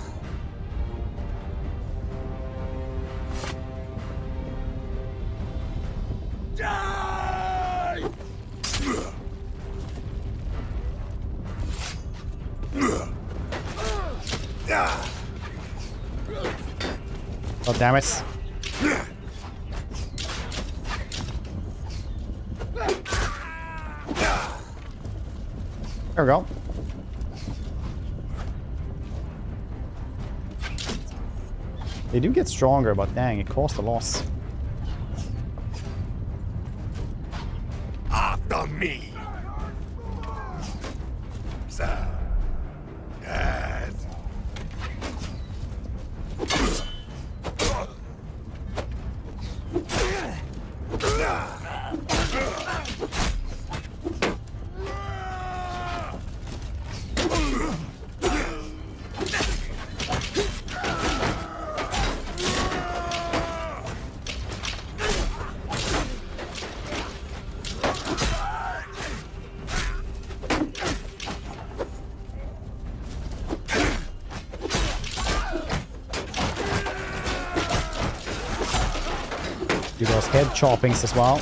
Die! Oh, damn it. There we go. They do get stronger, but dang, it caused a loss. After me. So. Yes. Do those head choppings as well.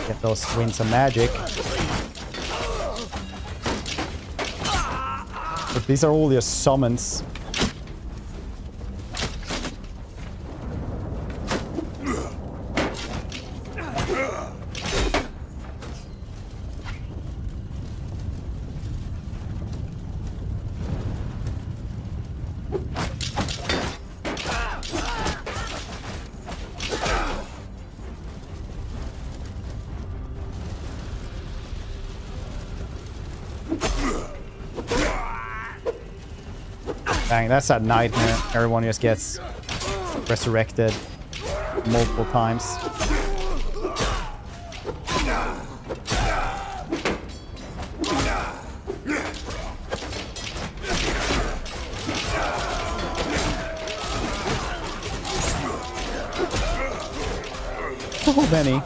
Get those winds of magic. But these are all your summons. Dang, that's a nightmare. Everyone just gets resurrected multiple times. So many.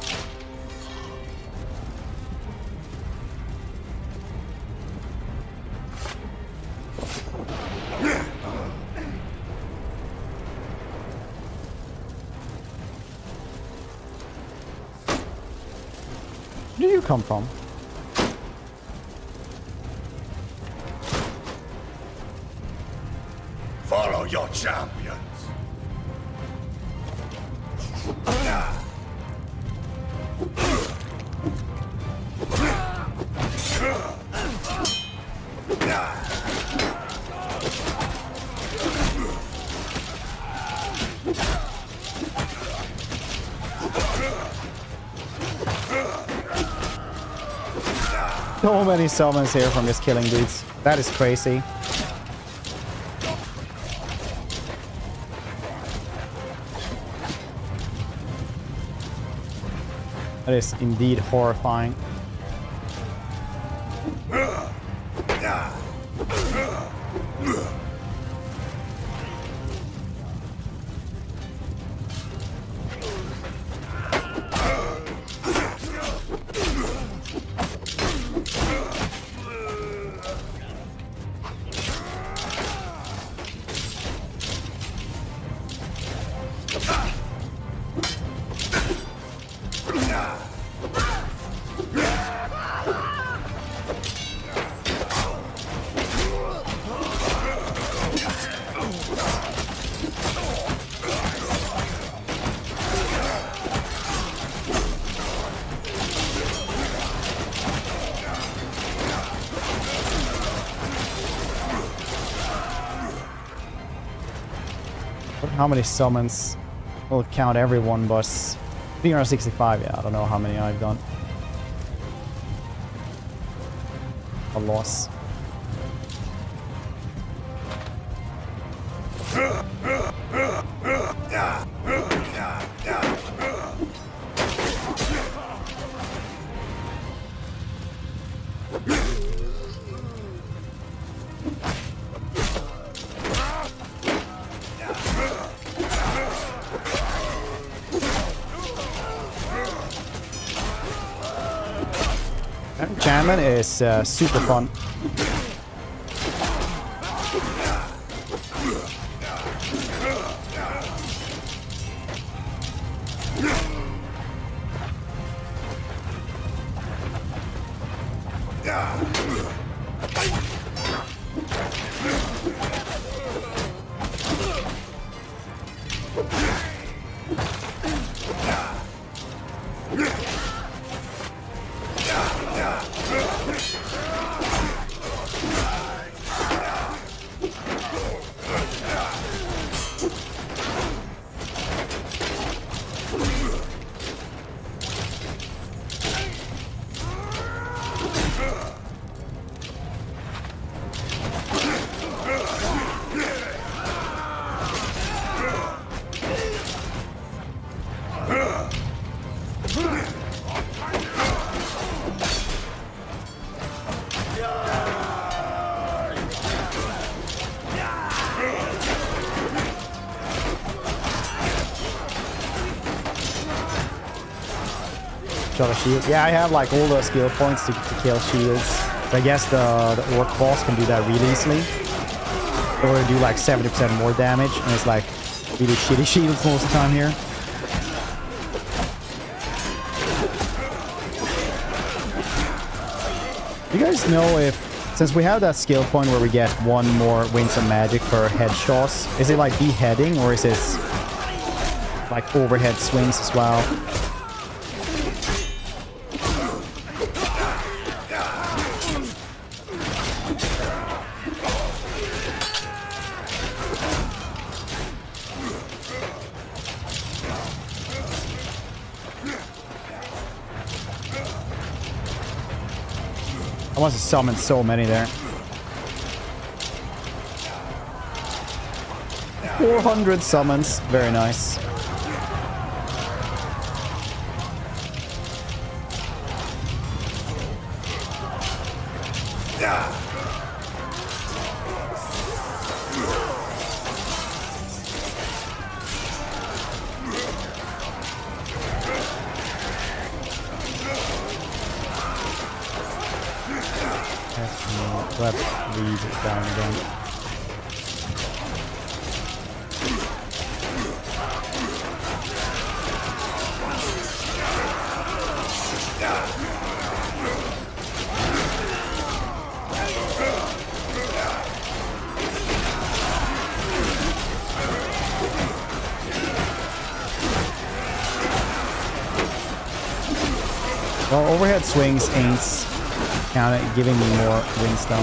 Where do you come from? Follow your champions. So many summons here from just killing dudes. That is crazy. That is indeed horrifying. How many summons? We'll count everyone, but 365, yeah, I don't know how many I've done. A loss. That enchantment is super fun. Shot a shield. Yeah, I have like all the skill points to kill shields. So I guess the orc boss can do that really easily. Or do like 70% more damage, and it's like really shitty shields most of the time here. You guys know if, since we have that skill point where we get one more Winds of Magic per headshots, is it like beheading or is it like overhead swings as well? I must have summoned so many there. 400 summons. Very nice. Let's leave it down again. Well, overhead swings ain't counting, giving me more wins though.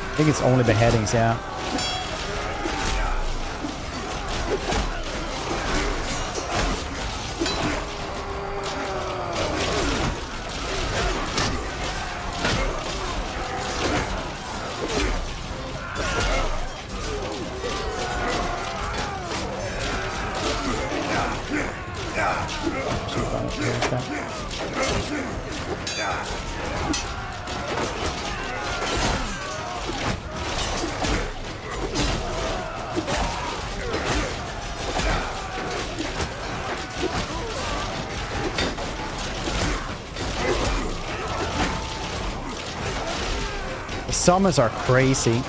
I think it's only beheadings, yeah. Summons are crazy.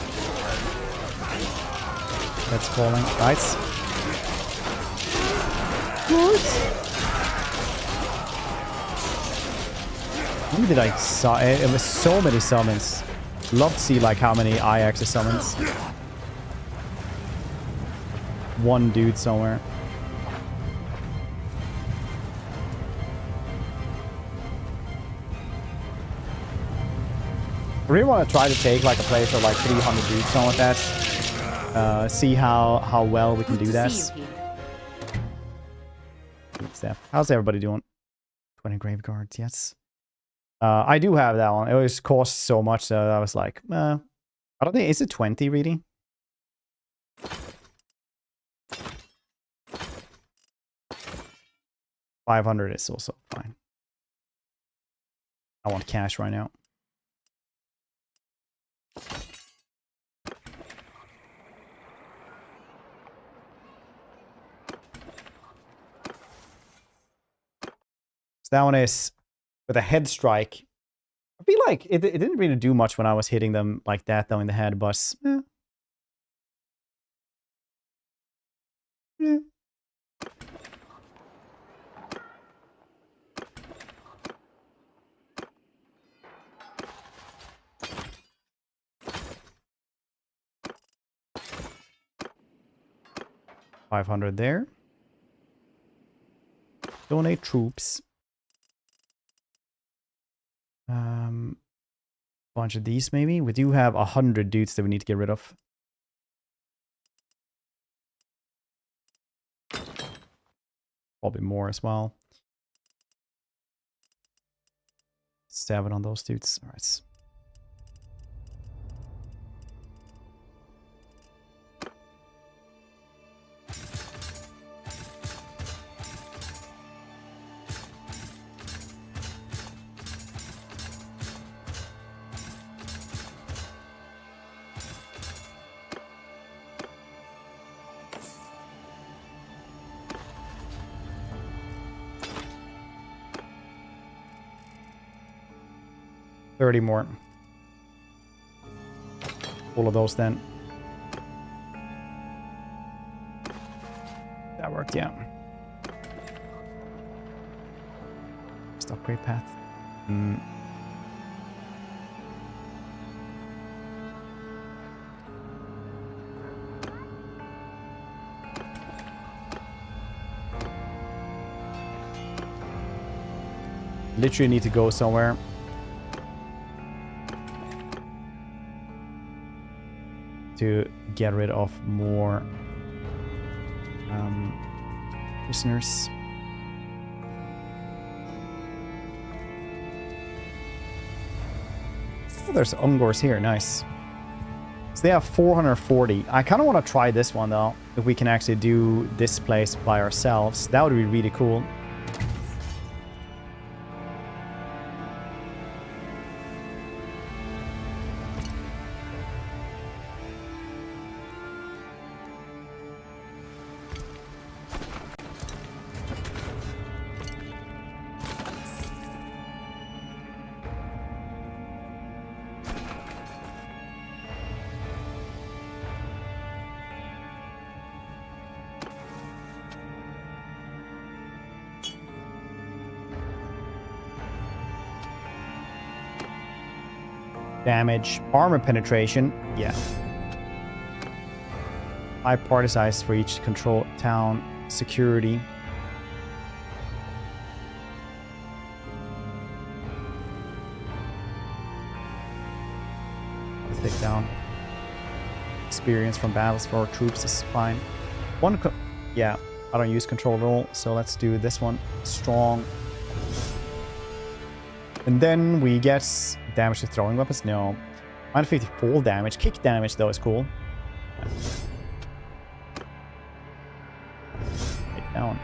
That's falling. Nice. What? When did I saw it? It was so many summons. Love to see like how many I-axis summons. One dude somewhere. I really want to try to take like a place of like 300 dudes, something like that. See how well we can do that. How's everybody doing? 20 grave guards, yes. I do have that one. It always costs so much, so I was like, I don't think, is it 20 really? $500 is also fine. I want cash right now. that one is with a head strike. I feel like it didn't really do much when I was hitting them like that though in the head, but eh. Yeah. $500 there. Donate troops. Bunch of these maybe. We do have 100 dudes that we need to get rid of. Probably more as well. 7 on those dudes. All right. $30 more. All of those then. That worked, yeah. Just upgrade path. Literally need to go somewhere. To get rid of more prisoners. Oh, there's Ungors here, nice. So they have 440. I kind of want to try this one though, if we can actually do this place by ourselves. That would be really cool. Damage, armor penetration, yeah. High party size for each control town, security. Let's take down. Experience from battles for our troops is fine. Yeah, I don't use control at all, so let's do this one. Strong. And then we get damage to throwing weapons. No. Minus 50 fall damage. Kick damage, though, is cool. Take down.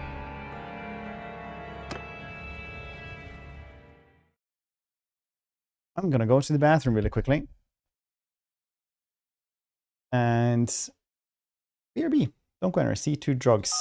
I'm gonna go to the bathroom really quickly. And BRB. Don't go anywhere. C2 drugs.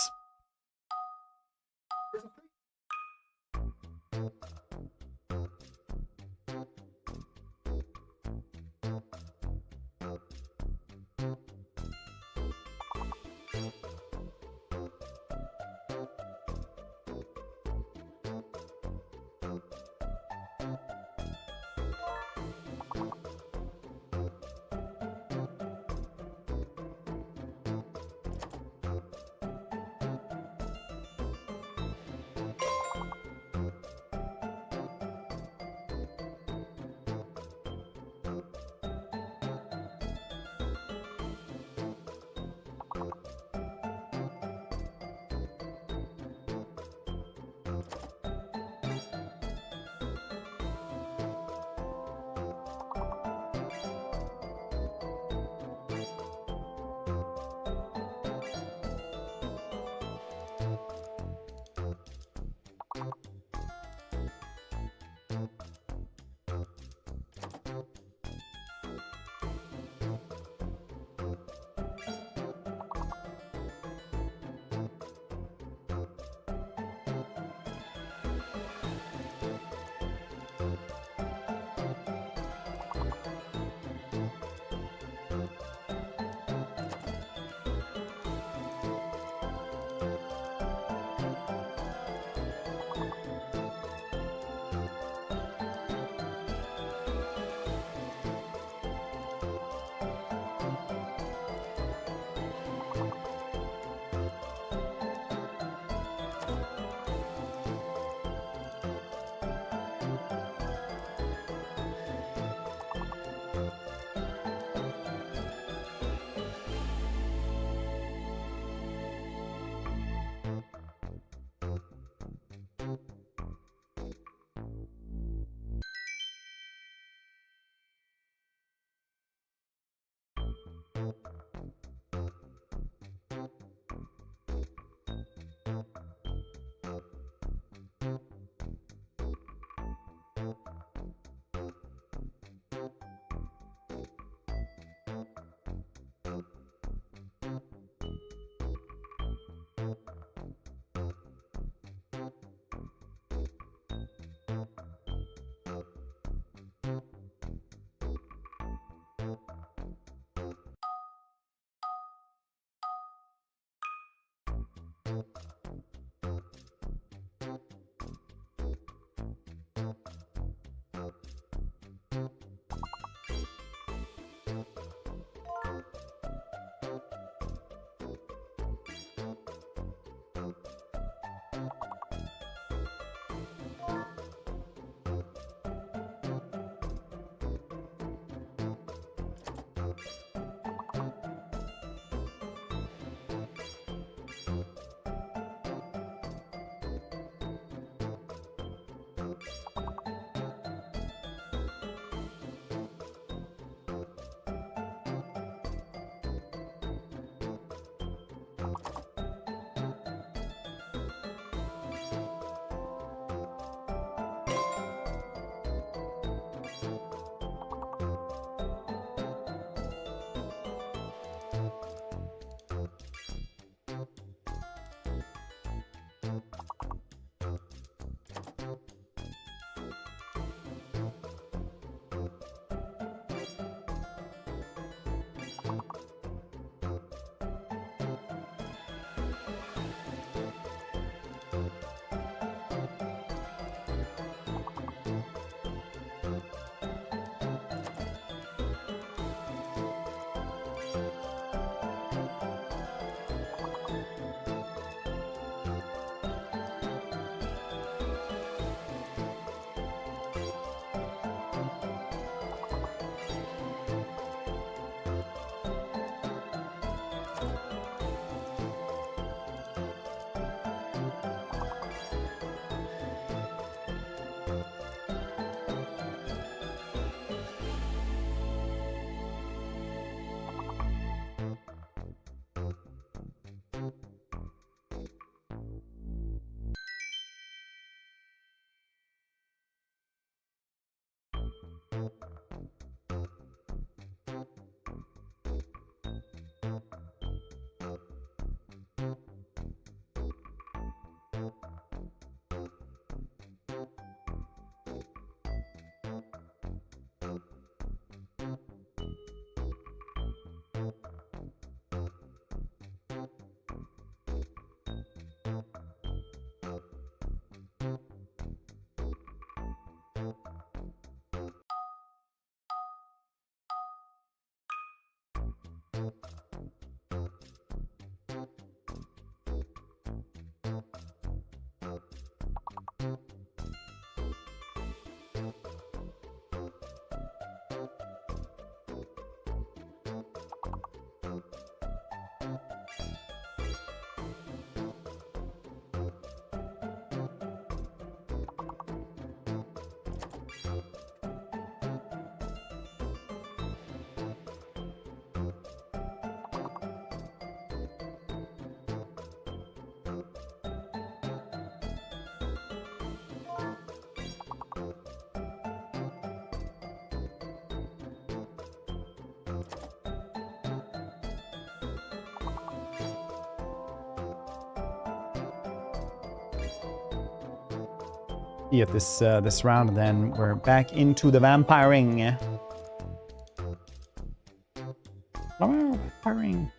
Yeah, this round, then we're back into the vampiring. Vampiring.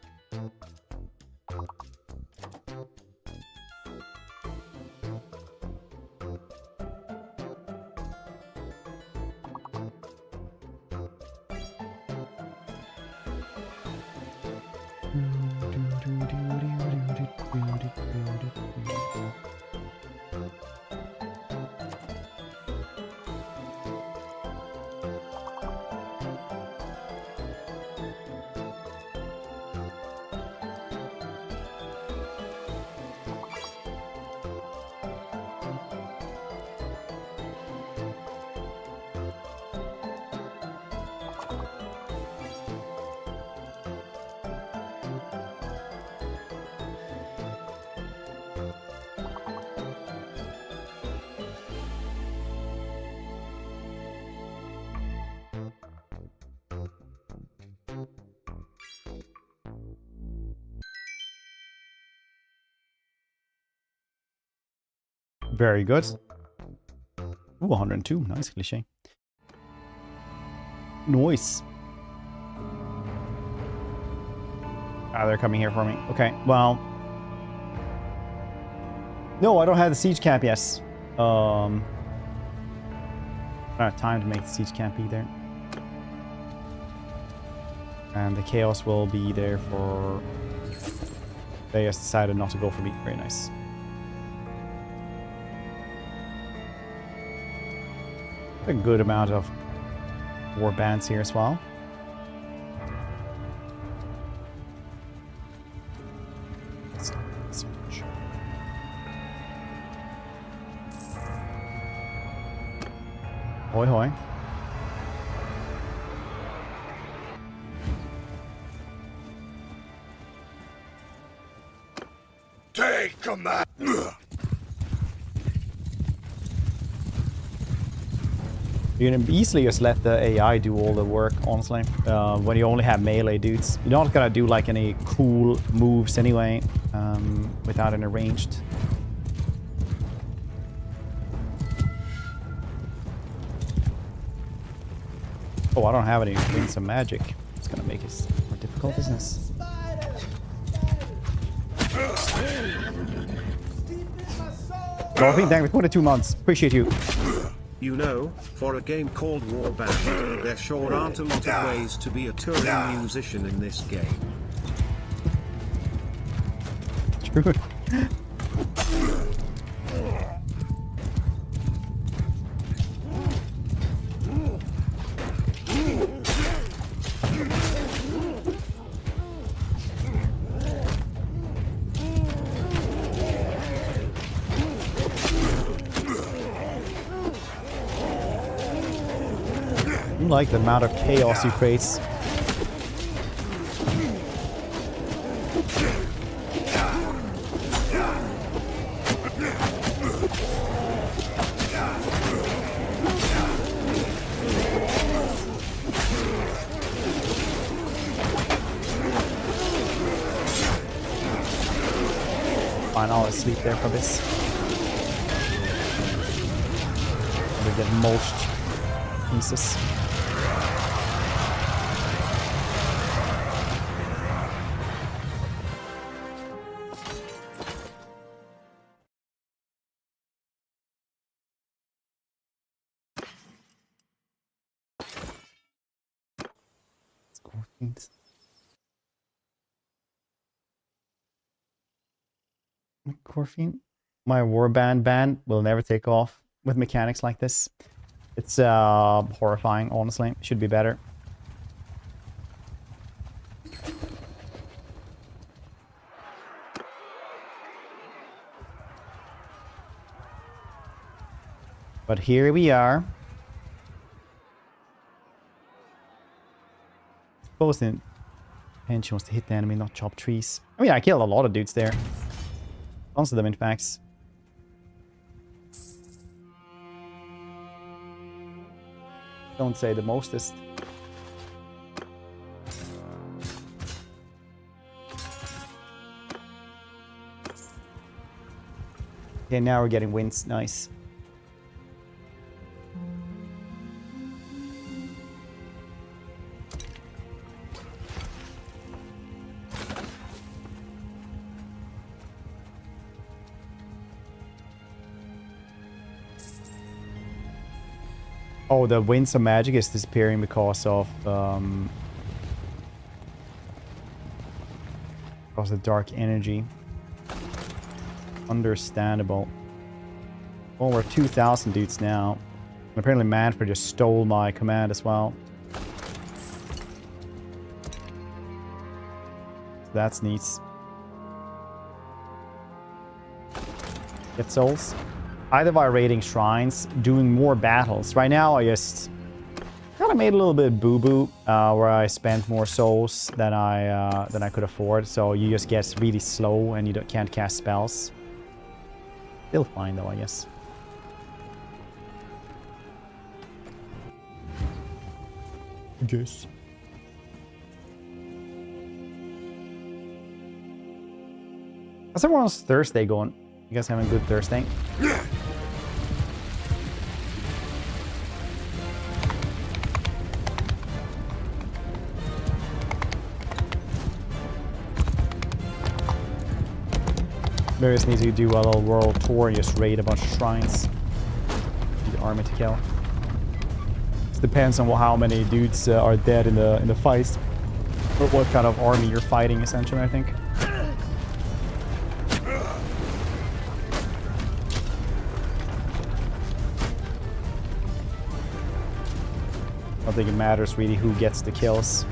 Very good. Ooh, 102. Nice cliche. Nice. Ah, they're coming here for me. Okay, well. No, I don't have the siege camp yet. I don't have time to make the siege camp either. And the chaos will be there for... They just decided not to go for me. Very nice. A good amount of war bands here as well. Hoi hoi. Take command. You can easily just let the AI do all the work, honestly. When you only have melee dudes. You're not gonna do like any cool moves anyway, without any ranged. Oh, I don't have any wings of magic. It's gonna make it more difficult, isn't it? Golfing, thank you for 22 months. Appreciate you. You know, for a game called Warband, there sure aren't a lot of ways to be a touring musician in this game. True. I like the amount of chaos he creates. Fine, I'll sleep there for this. We get mulched pieces. Corphine. My warband ban will never take off with mechanics like this. It's horrifying, honestly. Should be better. But here we are. Suppose the intention was to hit the enemy, not chop trees. I mean, I killed a lot of dudes there. Tons of them, in fact. Don't say the mostest. Okay, now we're getting wins. Nice. Oh, the winds of magic is disappearing because of the dark energy. Understandable. Well, we're 2,000 dudes now. And apparently Manfred just stole my command as well. So that's neat. Get souls. Either by raiding shrines, doing more battles. Right now, I just kind of made a little bit of boo-boo, where I spent more souls than I could afford. So you just get really slow and you can't cast spells. Still fine though, I guess. I guess. How's everyone's Thursday going? You guys having a good Thursday? Maybe just need to do a little world tour and just raid a bunch of shrines. The army to kill. It depends on how many dudes are dead in the fights, or what kind of army you're fighting. Essentially, I think. I don't think it matters really who gets the kills.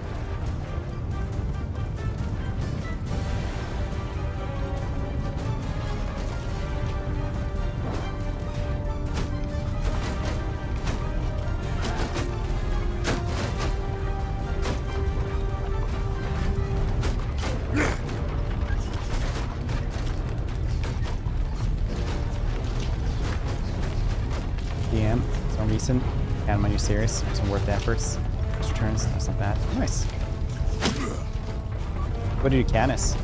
DM, some recent. And my new series, some worth the efforts. Extra turns, that's not bad. Nice. What did you Canis?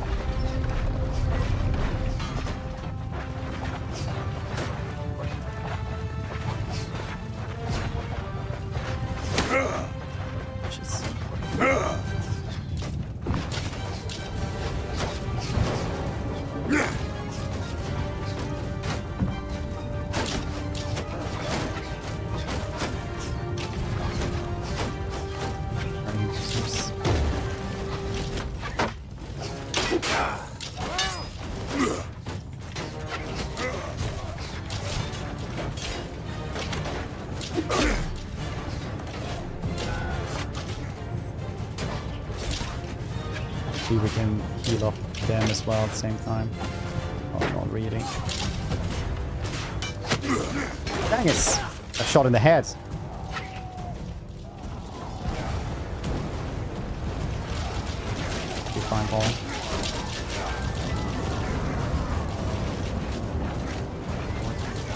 See if we can heal up them as well at the same time. Oh, not really. Dang it! A shot in the head. Be fine, Paul.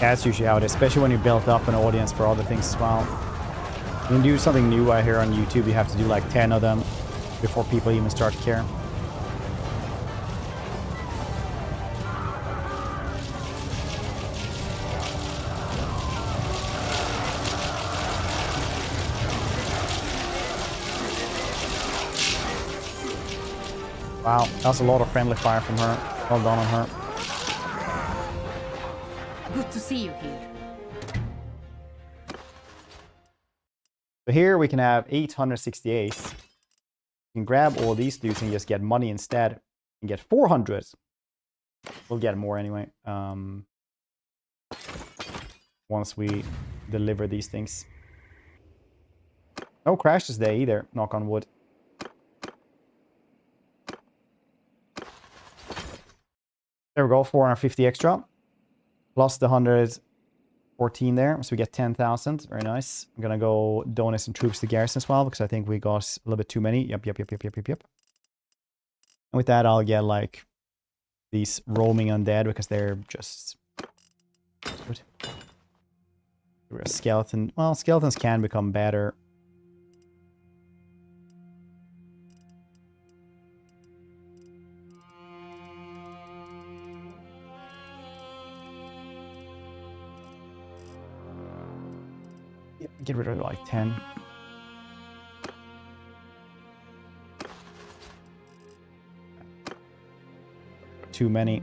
Yeah, that's usually how it is, especially when you build up an audience for other things as well. When you do something new I hear on YouTube, you have to do like 10 of them before people even start to care. Wow, that was a lot of friendly fire from her. Well done on her. Good to see you here. So here we can have 868. You can grab all these dudes and just get money instead. And get 400. We'll get more anyway. Once we deliver these things. No crashes there either, knock on wood. There we go, 450 extra. Plus the 114 there, so we get 10,000. Very nice. I'm gonna go donate some troops to garrison as well, because I think we got a little bit too many. Yep. And with that, I'll get like these roaming undead, because they're just good. We're a skeleton. Well, skeletons can become better. Get rid of like 10. Too many.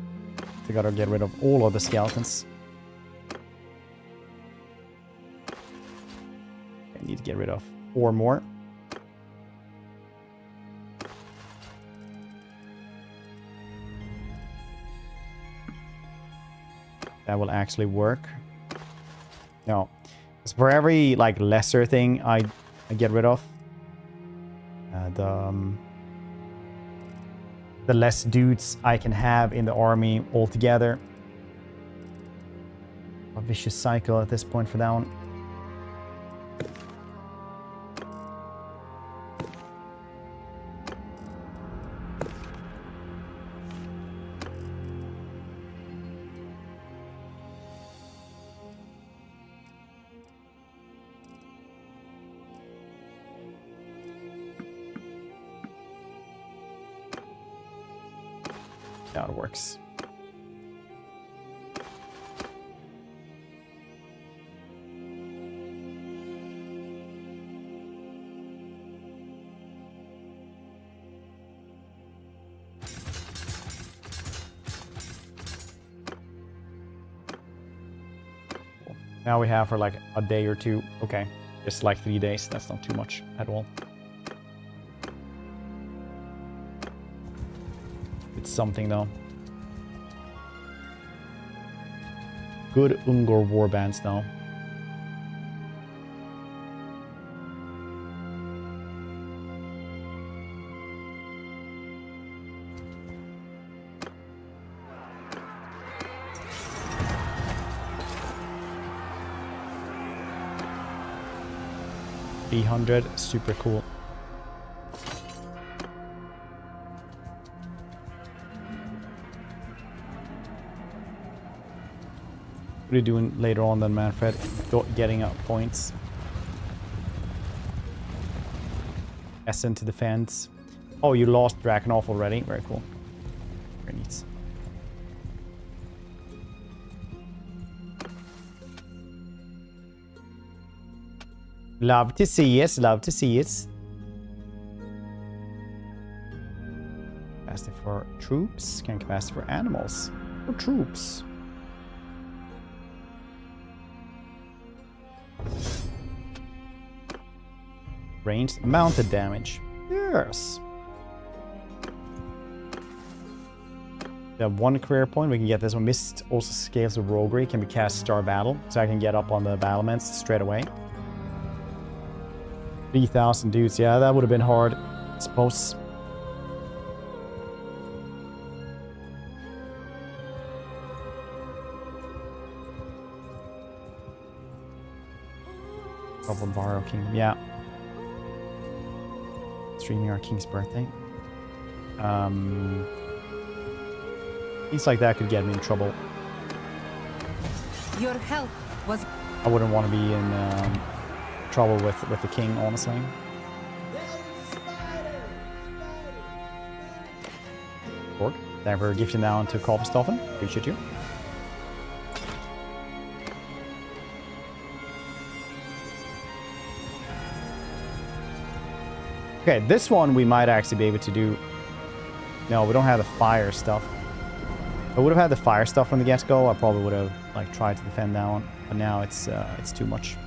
We gotta get rid of all of the skeletons. I need to get rid of 4 more. That will actually work. No. For every like lesser thing I get rid of, the less dudes I can have in the army altogether. A vicious cycle at this point for that one. Now it works. Now we have for like a day or two. Okay, just like 3 days. That's not too much at all. It's something though. Good Ungor warbands now. Super cool. What are you doing later on then, Manfred? Getting up points. Essen to defense. Oh, you lost Drakenhof already? Very cool. Very neat. Love to see it. Love to see it. Capacity for troops. Can capacity for animals. For troops. Ranged mounted damage. Yes. We have 1 career point. We can get this one. Mist also scales the roguery. Can be cast Star Battle. So I can get up on the battlements straight away. 3,000 dudes. Yeah, that would have been hard, I suppose. Probably borrow Kingdom. Yeah. Streaming our king's birthday. Things like that could get me in trouble. Your help was... I wouldn't want to be in trouble with the king, honestly. Borg, thank you for gifting down to Kalverstoffen. Appreciate you. Okay, this one we might actually be able to do. No, we don't have the fire stuff. If I would have had the fire stuff from the get-go, I probably would have like tried to defend that one. But now it's too much.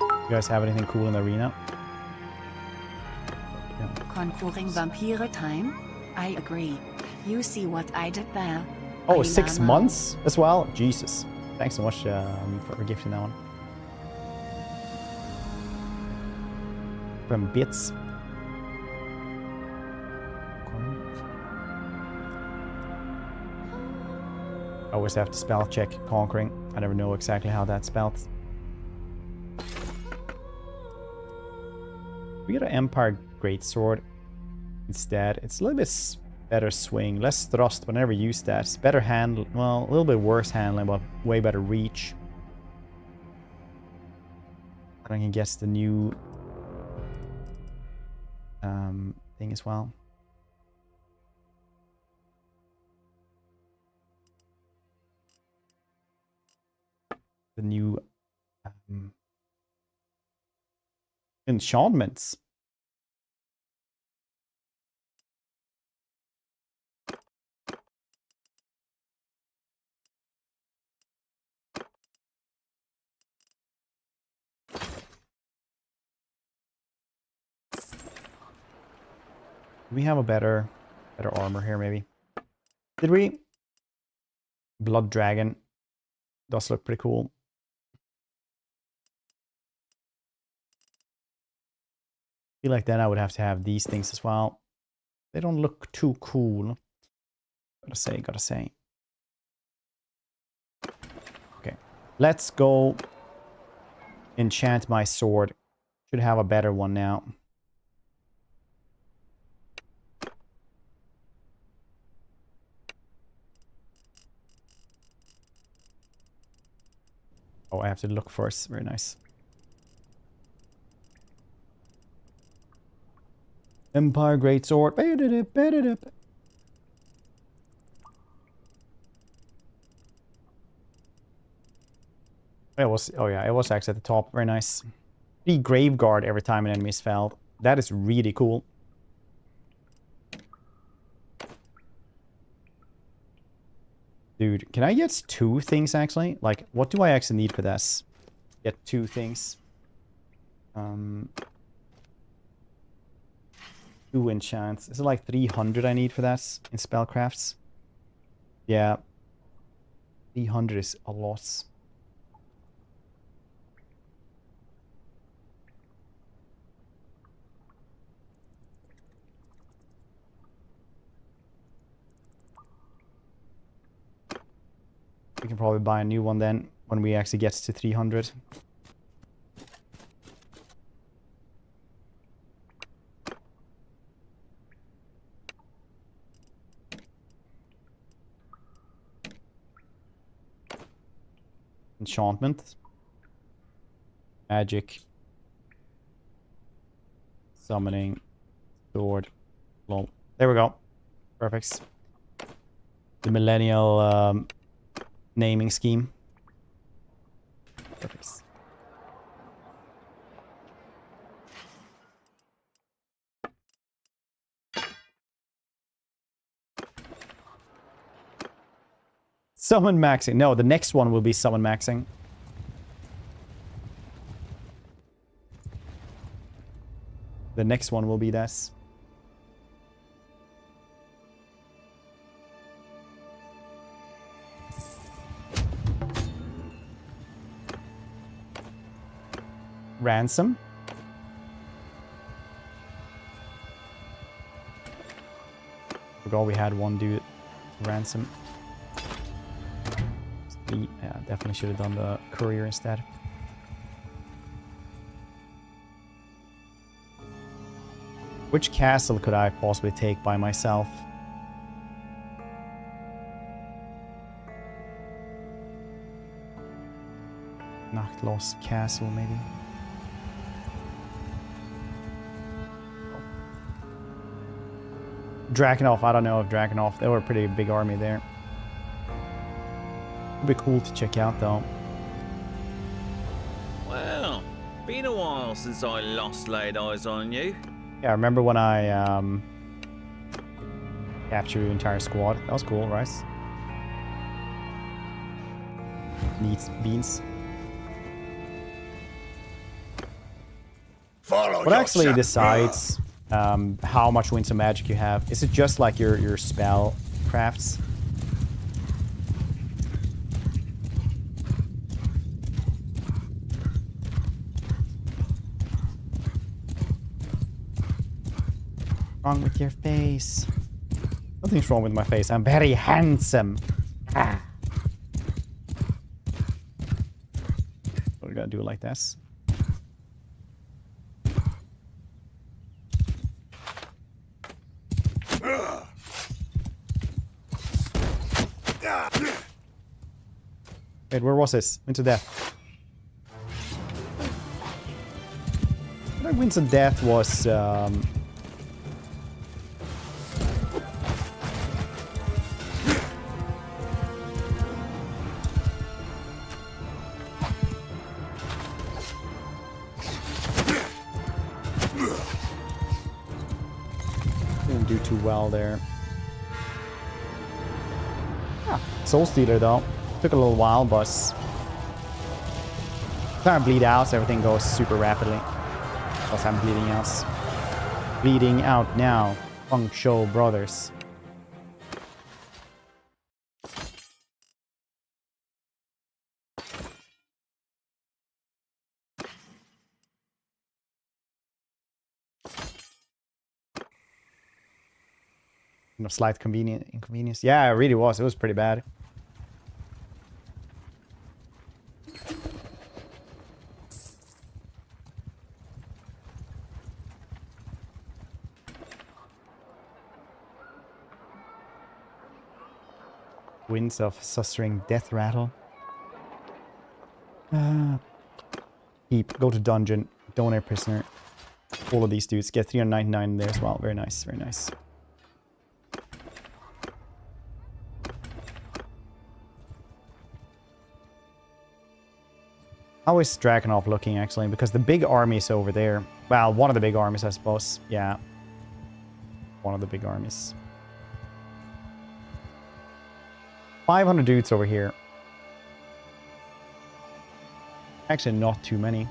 You guys have anything cool in the arena? Yeah. Conquering vampire time? I agree. You see what I did there? Oh, 6 months as well? Jesus. Thanks so much for gifting that one. From bits. I always have to spell check conquering. I never know exactly how that's spelled. We get an Empire Greatsword instead. It's a little bit better swing, less thrust, but I never use that. It's better handle, well, a little bit worse handling, but way better reach. I can guess the new thing as well. The new enchantments. We have a better armor here, maybe. Did we? Blood Dragon does look pretty cool. I feel like then I would have to have these things as well. They don't look too cool. Gotta say. Okay, let's go enchant my sword. Should have a better one now. Oh, I have to look first. Very nice. Empire Greatsword. It was, oh yeah, it was actually at the top. Very nice. 3 Graveguard every time an enemy is felled. That is really cool. Dude, can I get 2 things actually? Like, what do I actually need for this? Get 2 things. 2 enchants. Is it like 300 I need for that in spellcrafts? Yeah. 300 is a lot. We can probably buy a new one then when we actually get to 300. Enchantment. Magic. Summoning. Sword. Lol. There we go. Perfect. The millennial naming scheme. Perfect. Summon maxing. No, the next one will be summon maxing. The next one will be this. Ransom. Forgot we had one dude. Ransom. Yeah, definitely should have done the courier instead. Which castle could I possibly take by myself? Nachtlos Castle, maybe. Drakenhof, I don't know if Drakenhof, they were a pretty big army there. It'd be cool to check out though. Well, been a while since I last laid eyes on you. Yeah, I remember when I captured your entire squad. That was cool, right? Neat beans. Follow What actually decides how much winds of magic you have? Is it just like your spell crafts? Wrong with your face? Nothing's wrong with my face. I'm very handsome. Ah. We're gonna do it like this. Wait, where was this? Winds of Death. I thought Winds of Death was didn't do too well there. Yeah, Soul Stealer though. Took a little while, but time to bleed out, so everything goes super rapidly. Plus I'm bleeding out. Bleeding out now. Funk Show Brothers. Slight inconvenience. Yeah, it really was. It was pretty bad. Winds of Sustering Death Rattle. Keep. Go to dungeon. Donate prisoner. All of these dudes. Get 399 there as well. Very nice. Very nice. How is Drakenhof looking actually? Because the big army is over there. Well, one of the big armies, I suppose. Yeah. One of the big armies. 500 dudes over here. Actually, not too many.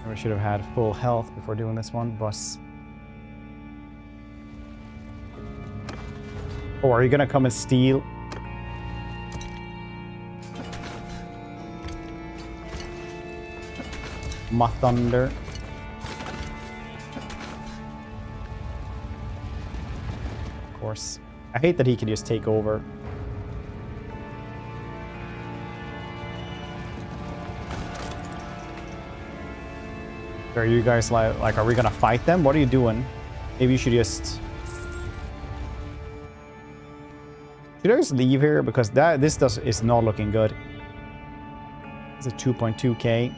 We should have had full health before doing this one, but... Oh, are you gonna come and steal? My thunder. Of course. I hate that he can just take over. Are you guys like, are we gonna fight them? What are you doing? Maybe you should just... Should I just leave here? Because this is not looking good. It's a 2.2k.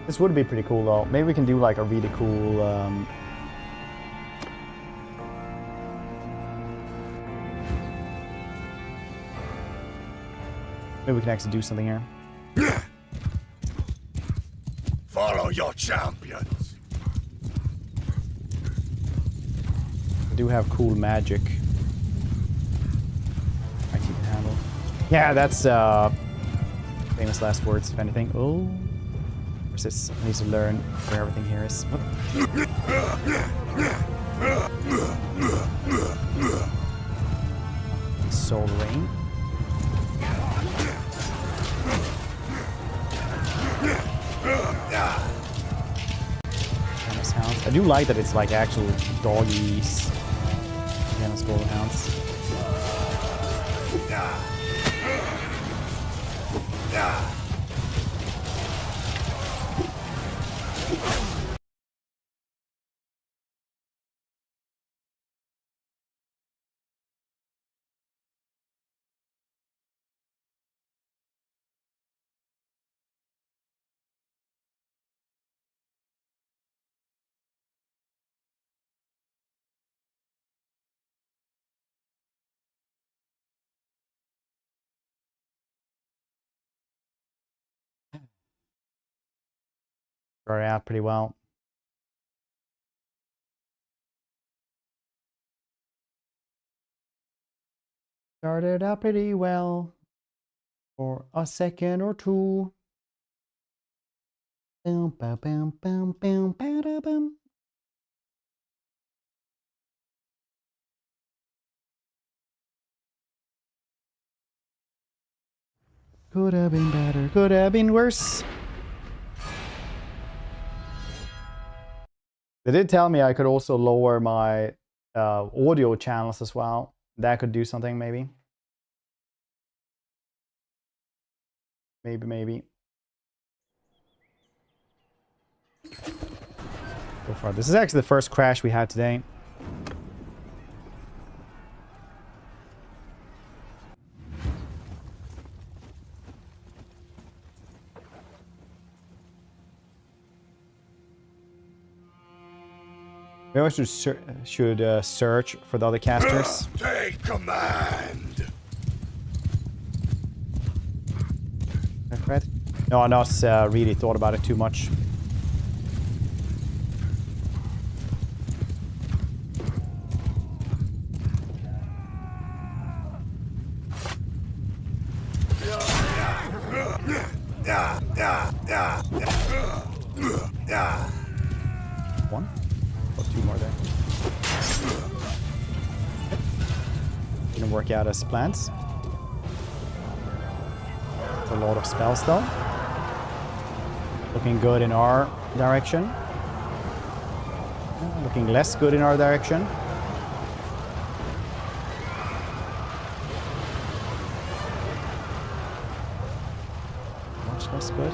This would be pretty cool though. Maybe we can do like a really cool... Maybe we can actually do something here. Follow your champions. I do have cool magic. I can handle. Yeah, that's famous last words, if anything. Oh, where's this? I need to learn where everything here is. Soul Rain. I do like that it's like actual doggies. Again, let's go with hounds. Started out pretty well. Started out pretty well for a second or two. Boom, boom, boom, boom, boom, boom, boom. Could have been better, could have been worse. They did tell me I could also lower my audio channels as well. That could do something, maybe. Maybe. So far, this is actually the first crash we had today. Maybe I should search for the other casters. Take command. Right? No, not really thought about it too much. One? Oh, two more there. Didn't work out as planned. A lot of spells though. Looking good in our direction. Looking less good in our direction. That's good.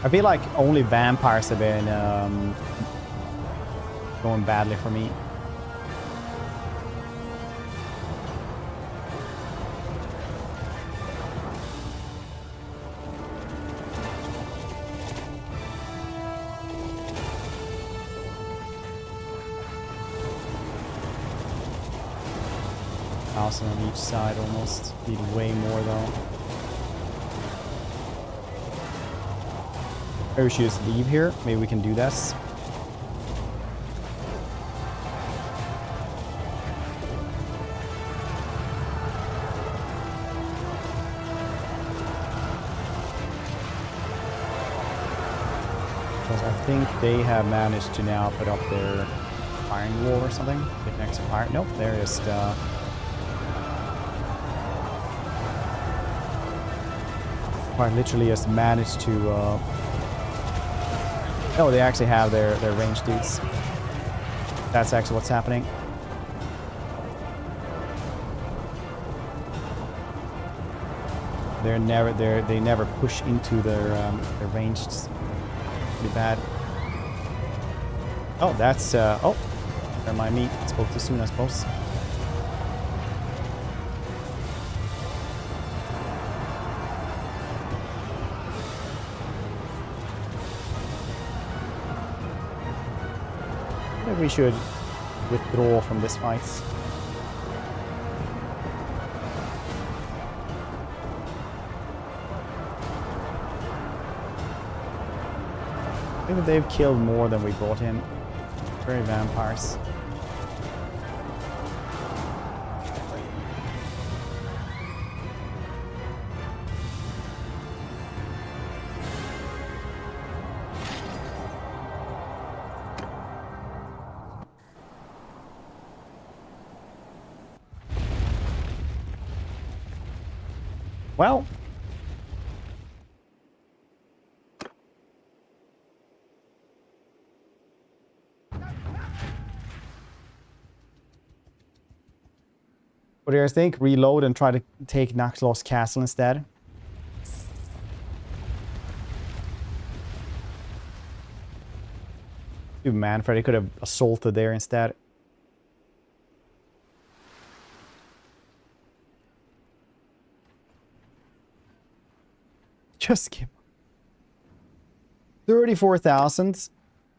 I feel like only vampires have been going badly for me. On each side almost. Need way more though. Maybe we should just leave here. Maybe we can do this. Because I think they have managed to now put up their iron wall or something. Get next to fire. Nope, there is the literally just managed to oh, they actually have their ranged dudes. That's actually what's happening. They never push into their ranged. Pretty bad. Oh, that's oh, never mind me. Spoke too soon, I suppose. We should withdraw from this fight. Maybe they've killed more than we brought in. Very vampires. Well, what do you guys think? Reload and try to take Naxxlos's castle instead? Dude, Manfred, he could have assaulted there instead. Just give 34,000.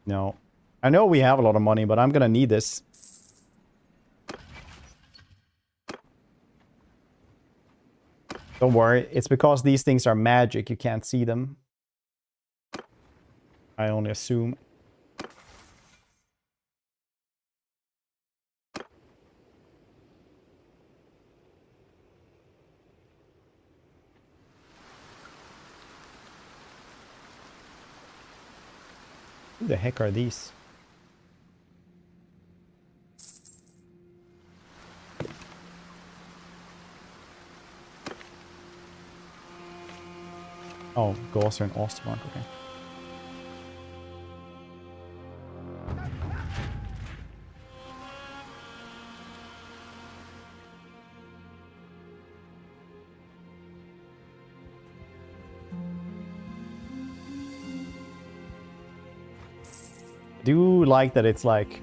No, I know we have a lot of money, but I'm gonna need this. Don't worry, it's because these things are magic. You can't see them. I only assume. Who the heck are these? Oh, Gauss and Ostermark, okay. Do like that it's like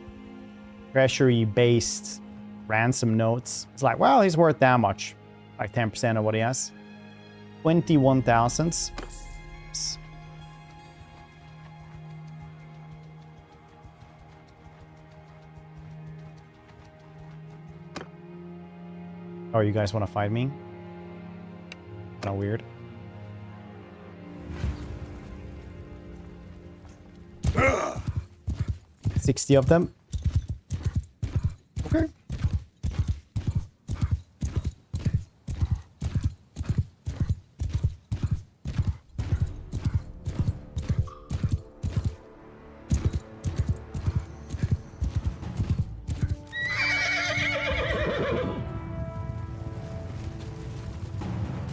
treasury based ransom notes. It's like, well, he's worth that much. Like 10% of what he has. 21,000. Oh, you guys want to fight me? Kind of weird. 60 of them. Okay.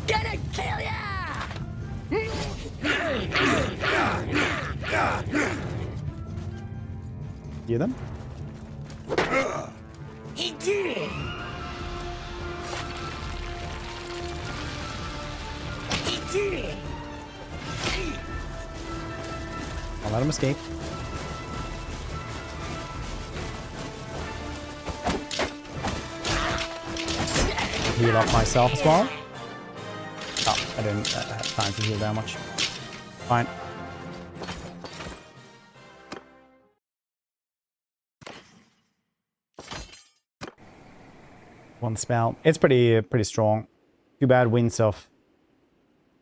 Gonna kill ya! Hear them? He did! Let him escape. Heal up myself as well. Oh, I didn't have time to heal that much. Fine. One spell. It's pretty strong. Too bad Winds of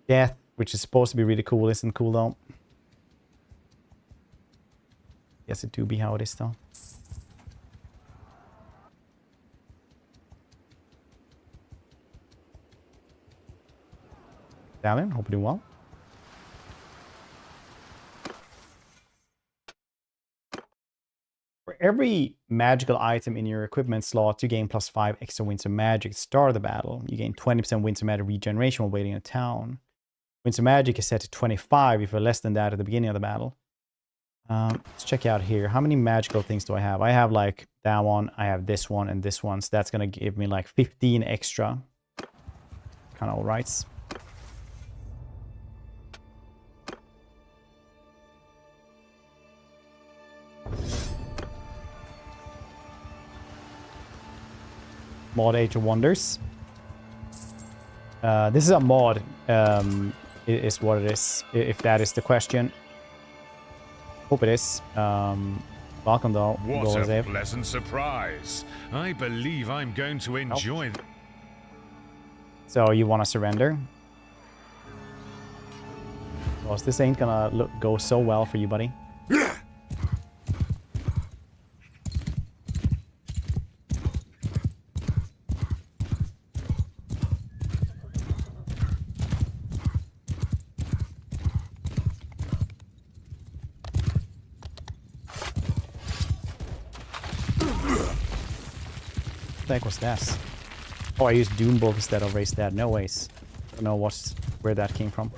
Death, which is supposed to be really cool, isn't cool though. Guess it do be how it is though. Stallion, hope you're doing well. For every magical item in your equipment slot, you gain +5 extra Winds of Magic at the start of the battle. You gain 20% Winds of Magic regeneration while waiting in a town. Winds of Magic is set to 25 if you're less than that at the beginning of the battle. Let's check out here. How many magical things do I have? I have like that one, I have this one, and this one. So that's going to give me like 15 extra. Kind of all right. Mod Age of Wonders. This is a mod, is what it is, if that is the question. Hope it is. Welcome though. What a pleasant surprise. I believe I'm going to enjoy... So you want to surrender? Because this ain't gonna go so well for you, buddy. What the heck was that? Oh, I used Dune Bolt instead of Raise That. No ways. I don't know where that came from.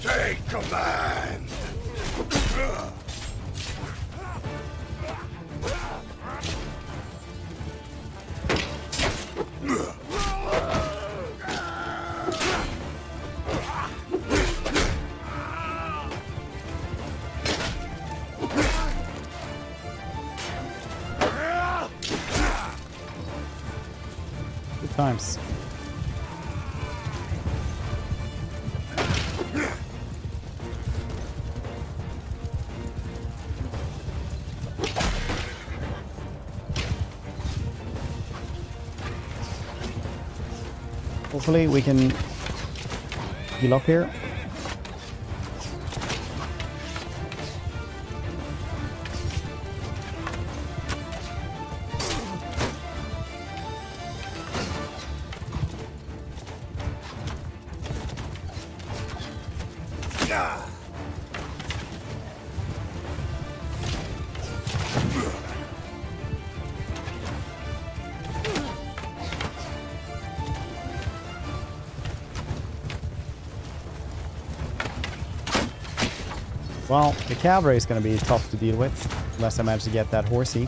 Take command! Good times. Hopefully we can heal up here. Well, the cavalry is going to be tough to deal with, unless I manage to get that horsey.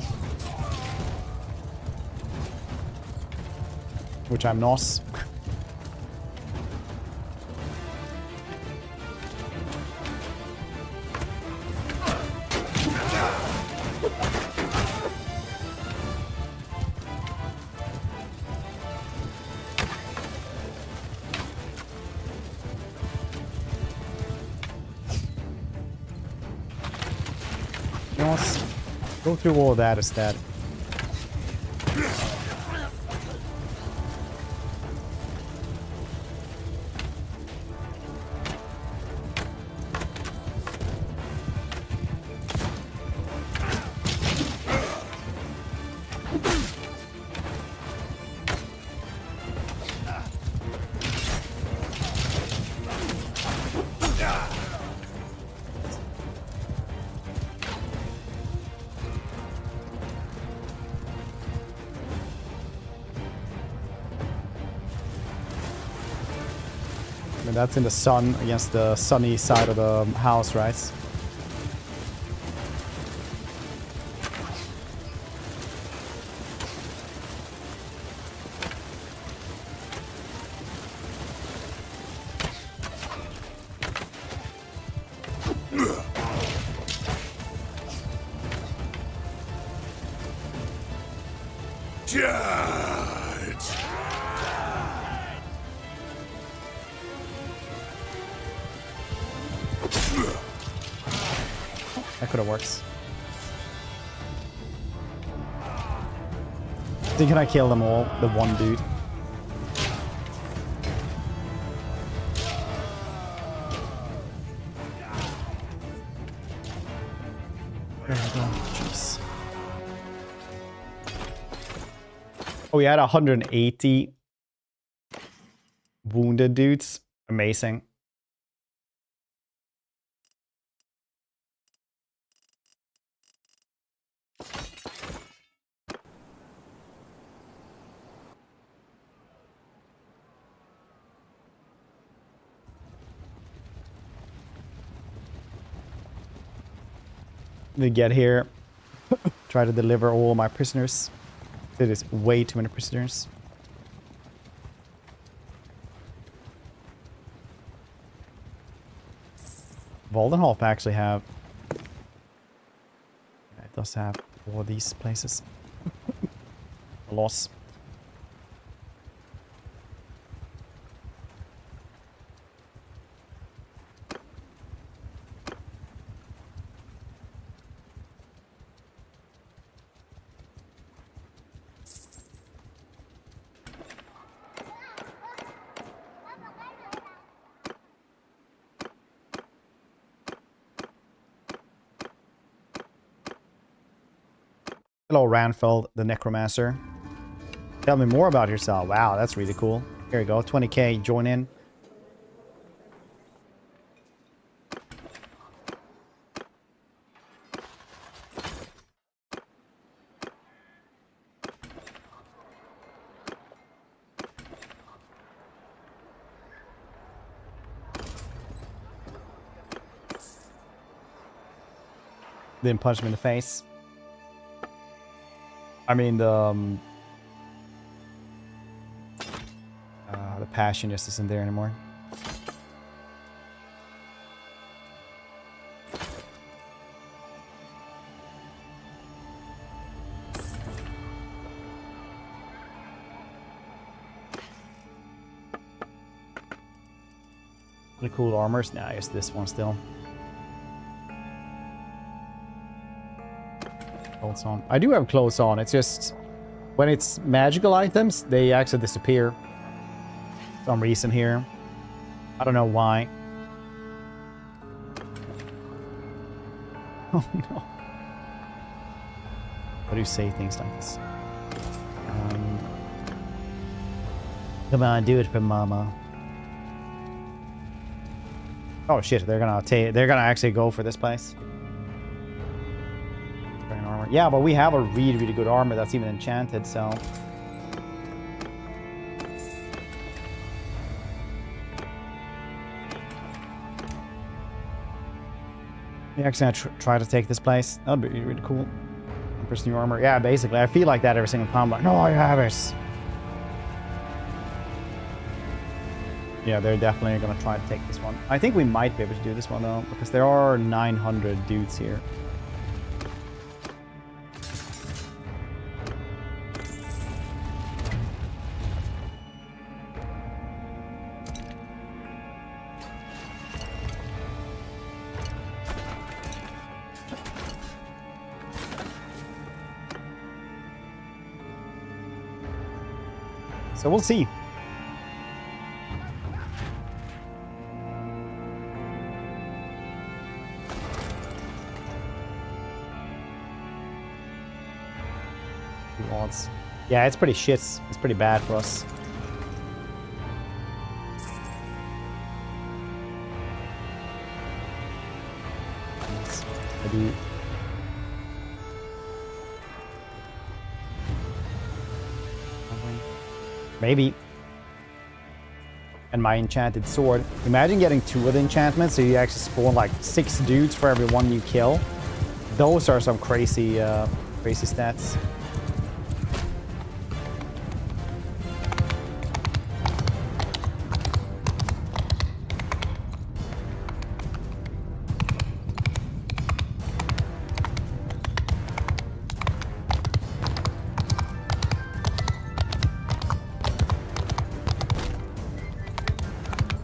Which I'm not. Let's go through all that instead. I mean, that's in the sun against the sunny side of the house, right? Charge! That could have worked. I think can I kill them all? The one dude. There we go. Jeez. Oh, we had 180 wounded dudes. Amazing. To get here, try to deliver all my prisoners. It is way too many prisoners. Waldenhof actually have... Yeah, it does have all of these places. A loss. Hello, Ranfeld, the Necromancer. Tell me more about yourself. Wow, that's really cool. Here you go, 20k, join in. Didn't punch him in the face. I mean, the passion just isn't there anymore. Really cool armors. Nah, I guess this one still. Clothes on. I do have clothes on. It's just when it's magical items, they actually disappear. For some reason here. I don't know why. Oh no. Why do you say things like this? Come on, do it for mama. Oh shit, they're gonna actually go for this place. Armor. Yeah, but we have a really, really good armor that's even enchanted, so. We're actually gonna try to take this place. That would be really cool. Impress new armor. Yeah, basically. I feel like that every single time. Like, no, I have it. Yeah, they're definitely gonna try to take this one. I think we might be able to do this one though, because there are 900 dudes here. So we'll see. Odds. Yeah, it's pretty shit. It's pretty bad for us. I do. Maybe. and my enchanted sword. Imagine getting 2 of the enchantments, so you actually spawn like 6 dudes for every 1 you kill. Those are some crazy, crazy stats.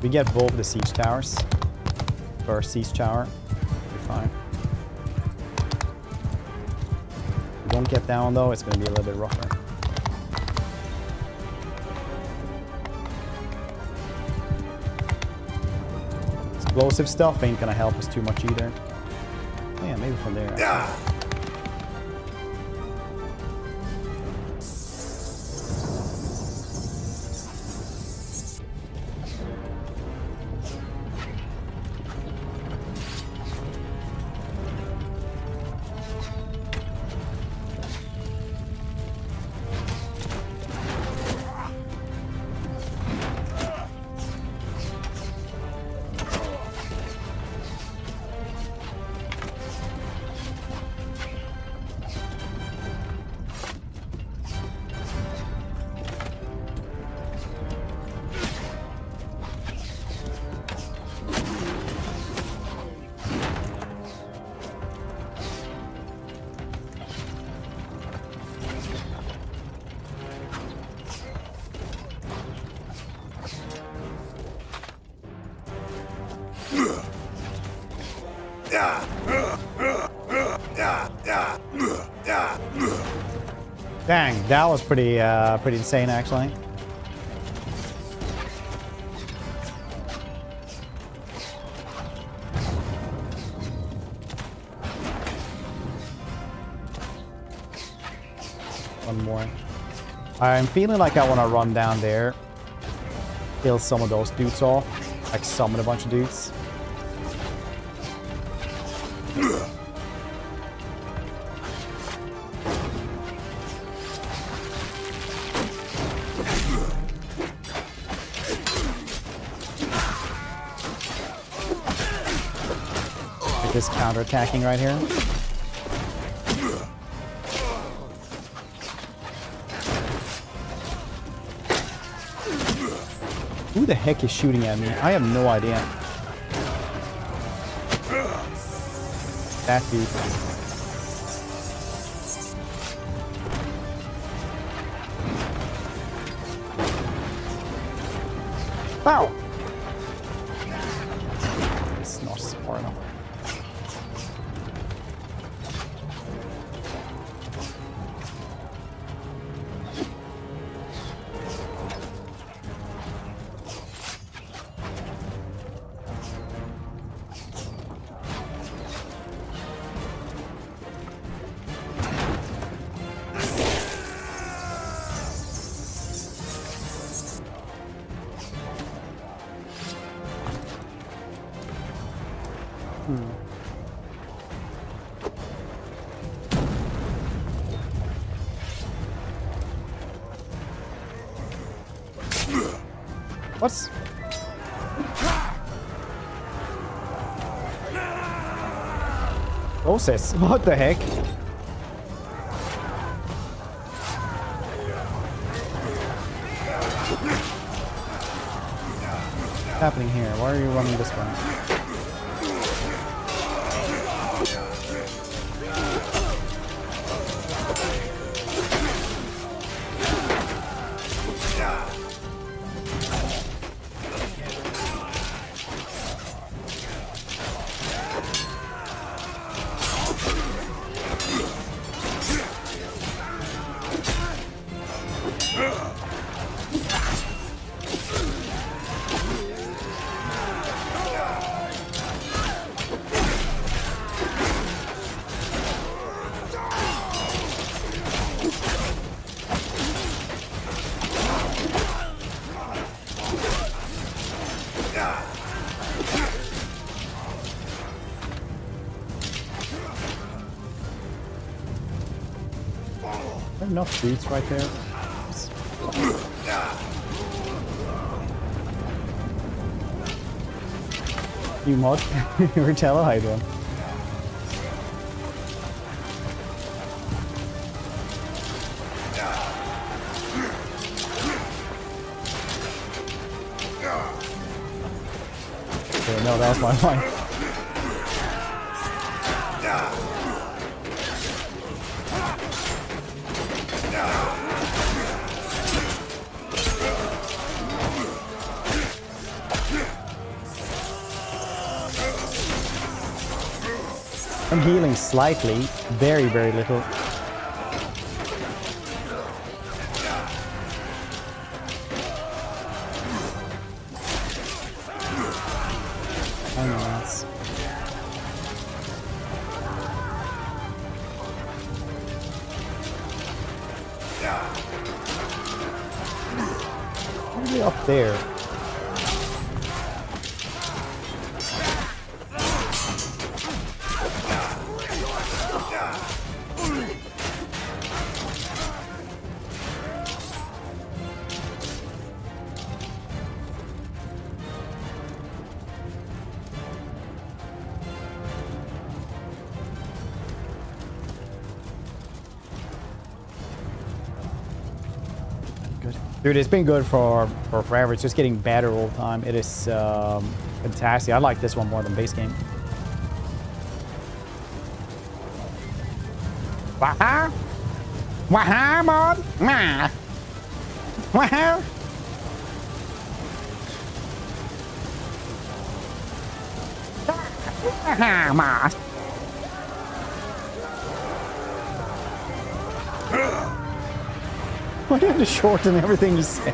We get both the siege towers. First siege tower. We're fine. If we don't get down though, it's gonna be a little bit rougher. Explosive stuff ain't gonna help us too much either. Oh, yeah, maybe from there. Actually. Dang, that was pretty insane actually. One more. I'm feeling like I want to run down there, kill some of those dudes off, like summon a bunch of dudes. This counter-attacking right here. Who the heck is shooting at me? I have no idea. That dude. Wow! It's not smart enough. What's... Process? What the heck? What's happening here? Why are you running this way? Enough dudes right there. New mod. Richello, how you doing? Okay, no, that was my line. I'm healing slightly, very, very little. Oh no, that's... Maybe up there. Dude, it's been good for forever. It's just getting better all the time. It is fantastic. I like this one more than base game. Waha! Waha, mod! Nah! Waha! Waha, mod! Why do you have to shorten everything you say?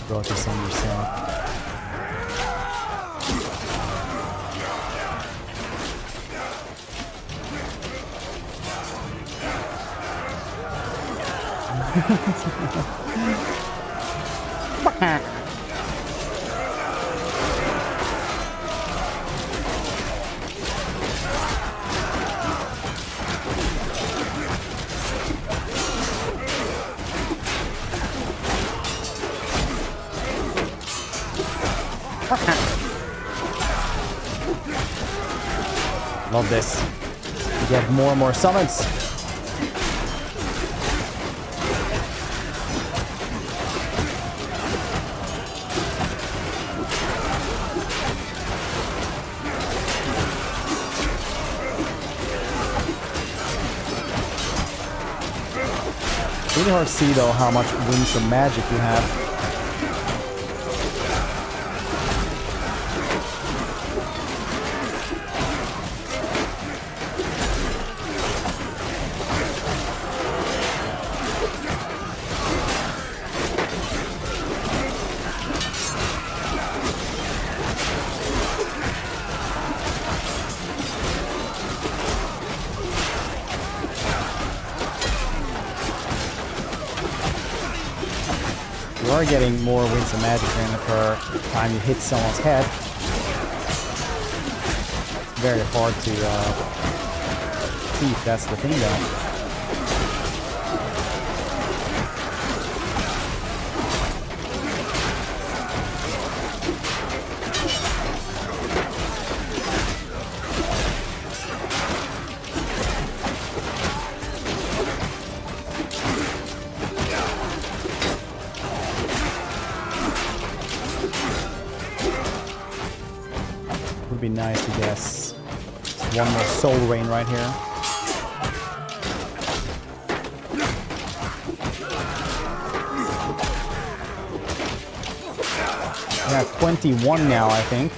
Brought this on yourself. Love this. You get more and more summons. Really hard to see though how much wings of magic you have. You are getting more winds of magic per time you hit someone's head. It's very hard to see if that's the thing though. Would be nice to guess one more soul rain right here. At 21 now, I think.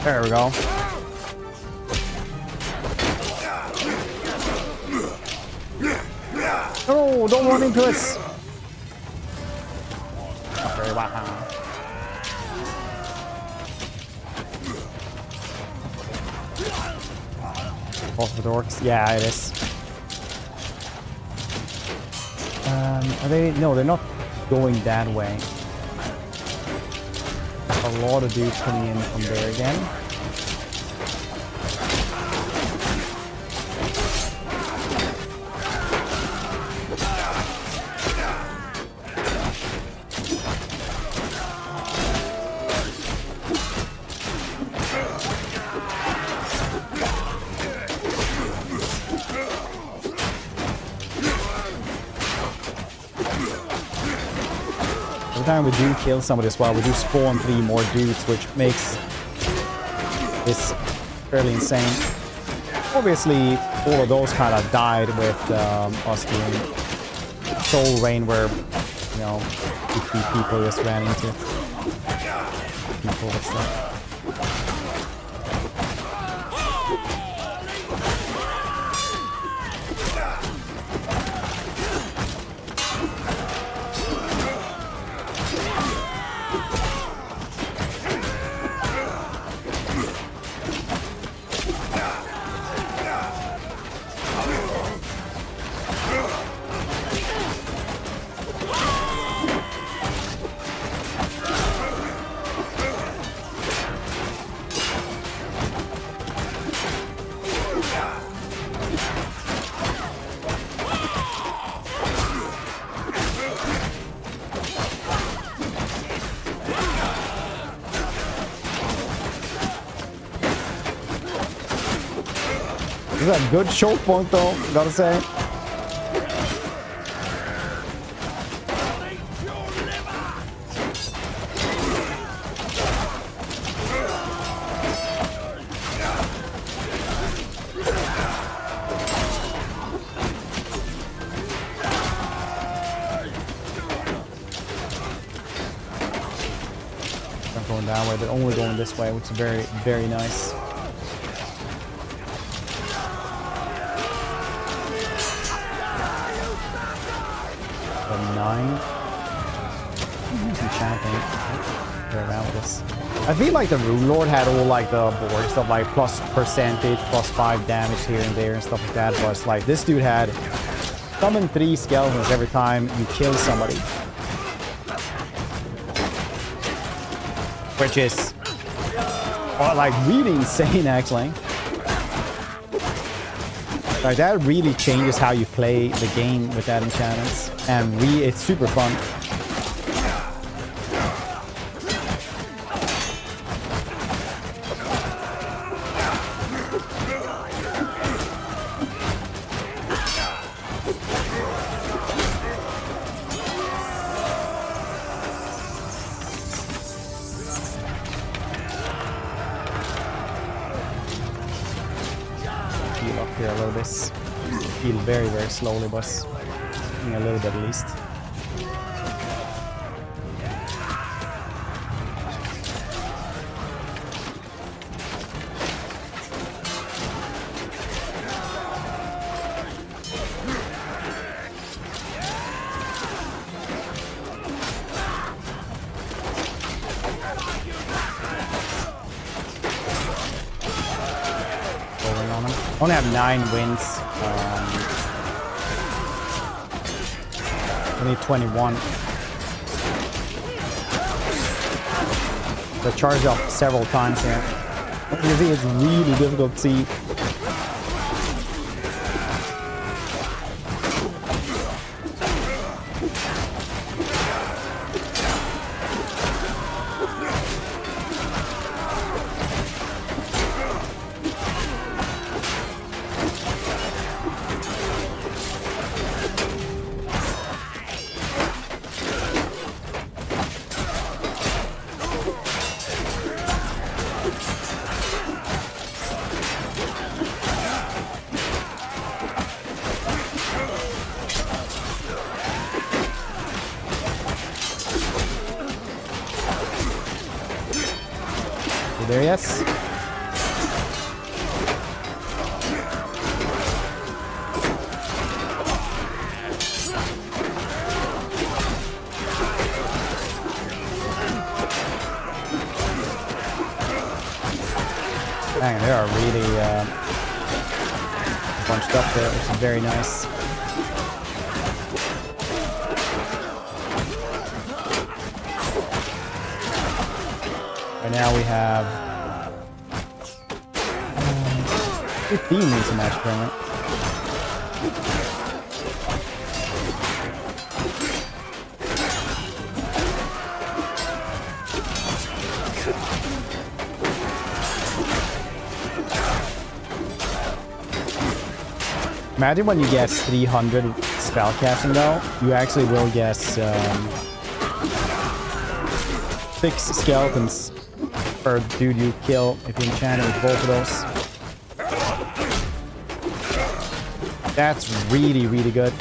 There we go. No, don't run into it. Okay, wow. Both of the orcs? Yeah, it is. Are they? No, they're not going that way. A lot of dudes coming in from there again. Every time we do kill somebody as well, we do spawn 3 more dudes, which makes this fairly insane. Obviously, all of those kind of died with us doing Soul Rain, where, you know, 50 people just ran into people and stuff. This is a good choke point though, gotta say. Not going that way, they're only going this way, which is very, very nice. I feel like the Rune Lord had all like the board stuff, like plus percentage, plus 5 damage here and there and stuff like that, but it's like this dude had summon 3 skeletons every time you kill somebody. Which is like really insane actually. Like that really changes how you play the game with that enchantments, and it's super fun. Heal very, very slowly, but a little bit at least. I only have 9 wins. I need 21. So I charged up several times here. You can see it's really difficult to see. You there, yes? Dang, they are really bunched up there, which is very nice. Right now we have 15 needs a match permit. Imagine when you get 300 spellcasting though, you actually will get 6 skeletons per dude you kill if you enchant it with both of those. That's really, really good.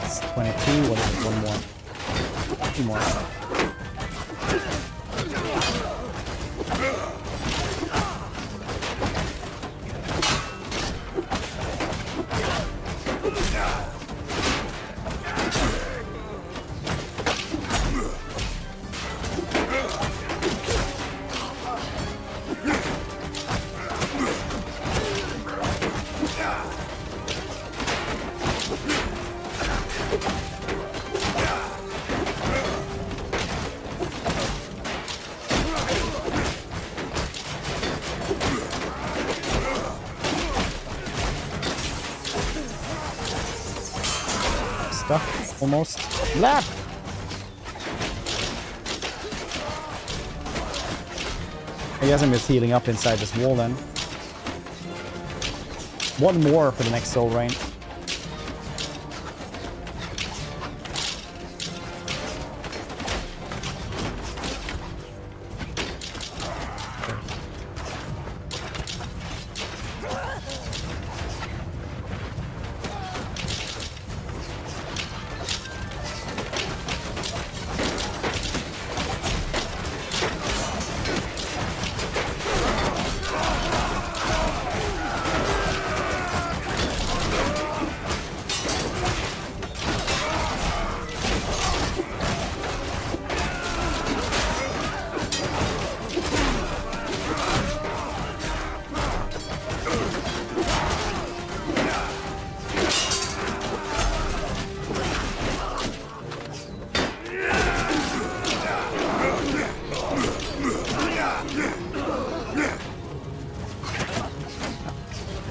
It's 22, what is it? One more. 2 more. Stuck, almost. Left! I guess I'm just healing up inside this wall then. One more for the next soul rain.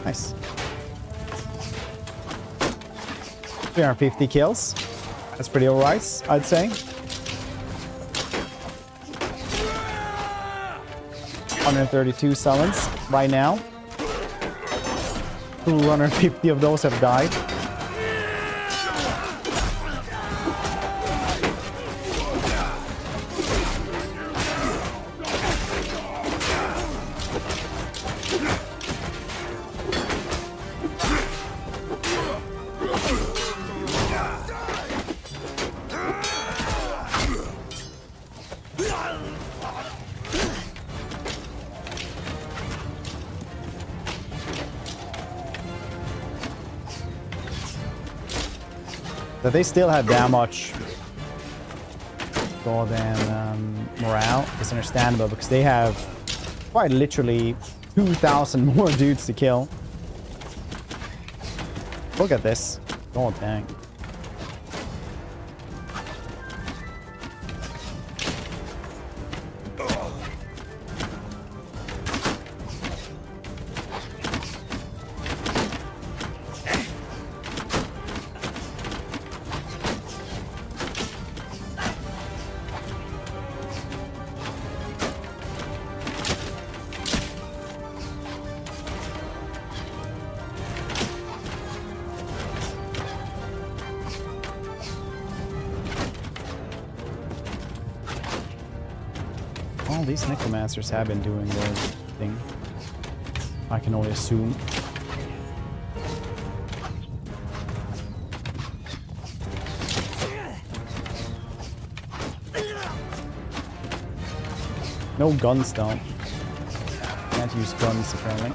Nice. 350 kills. That's pretty alright, I'd say. 132 summons right now. 250 of those have died. That they still have damage more than morale is understandable because they have quite literally 2,000 more dudes to kill. Look at this. God dang. All these necromancers have been doing their thing. I can only assume. No guns though. Can't use guns apparently.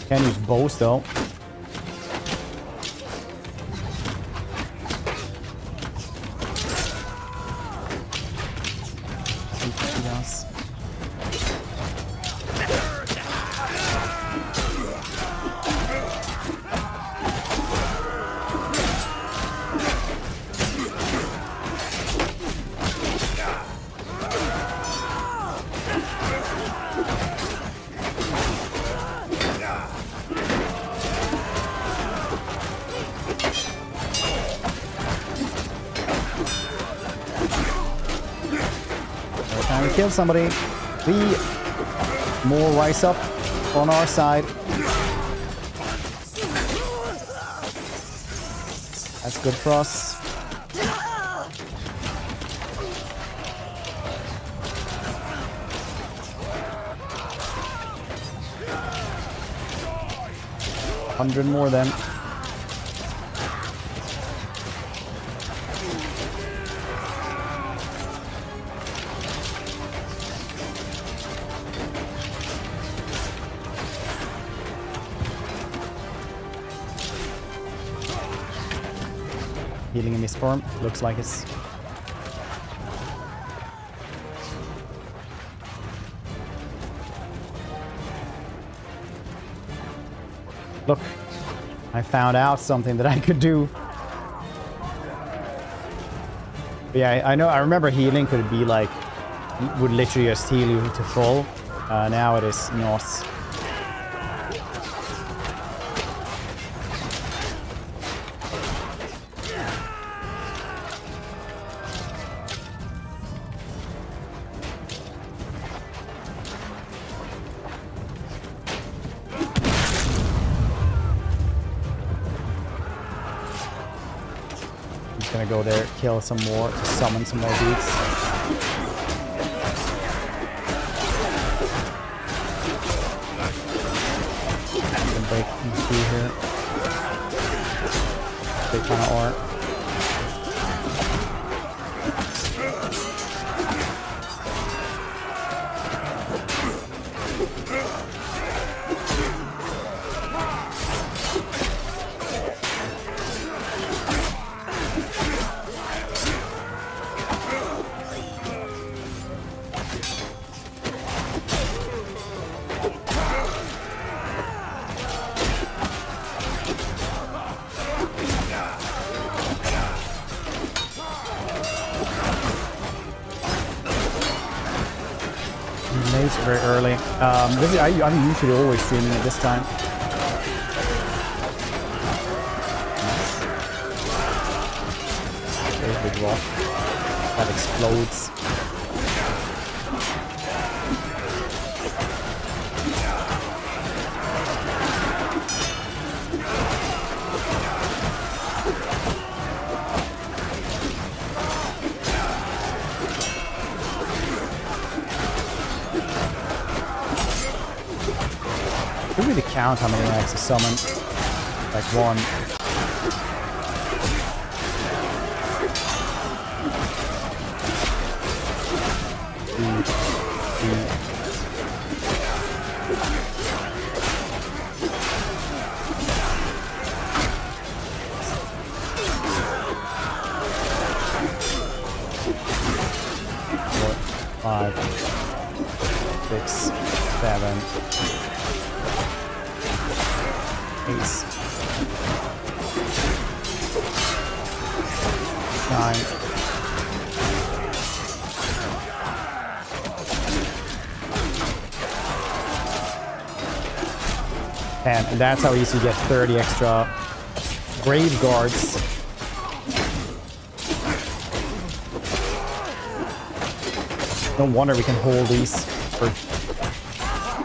Can use bows though. Yes. Time to kill somebody. 3 more rise up on our side. That's good for us. $100 more then. Healing in his form. Looks like it's... Look, I found out something that I could do. But yeah, I know. I remember healing could be like, would literally just heal you to full. Now it is not. Gonna go there, kill some more, to summon some more dudes. Can break through here. Big kind of art. Very early. I'm usually always streaming at this time. Very big rock that explodes. I don't really count how many I summon. Like 1. 5, 6, 7, 8, 9, 10, and that's how easy you get 30 extra grave guards. No wonder we can hold these for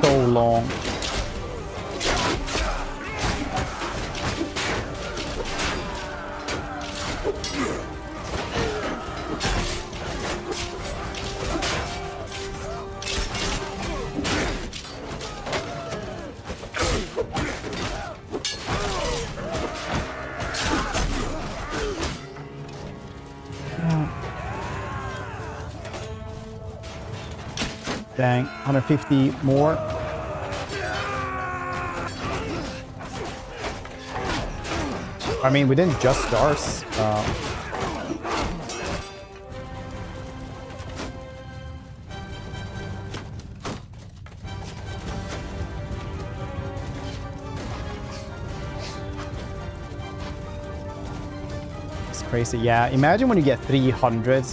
so long. Dang, 150 more. I mean, we didn't just start. It's crazy. Yeah, imagine when you get 300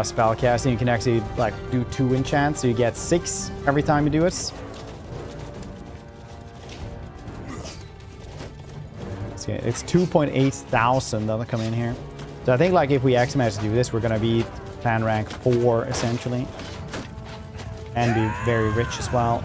spell casting, you can actually like do 2 enchants, so you get 6 every time you do it. It's 2.8 thousand that'll come in here. So I think like if we actually manage to do this, we're gonna be clan rank 4 essentially. And be very rich as well.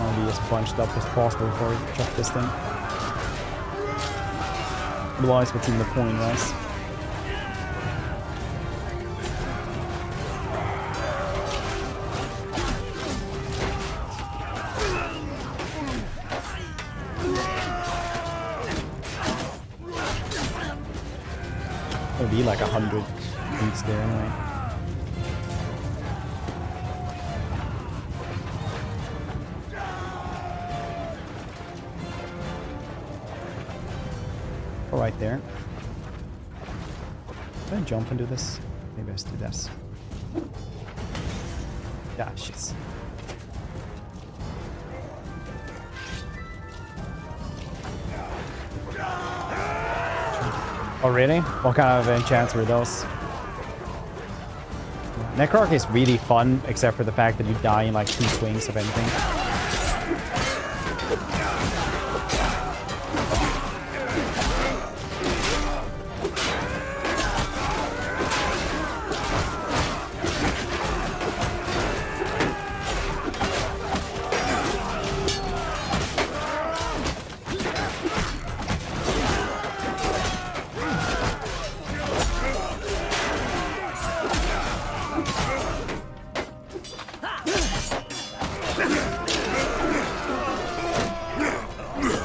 I'll be as bunched up as possible before we chuck this thing. Otherwise, what's even the point, right? It'll be like 100 beats there anyway. Right there. Can I jump into this? Maybe I just do this. Yeah, shit. Oh, really? What kind of enchants were those? Necroarch is really fun, except for the fact that you die in like 2 swings of anything.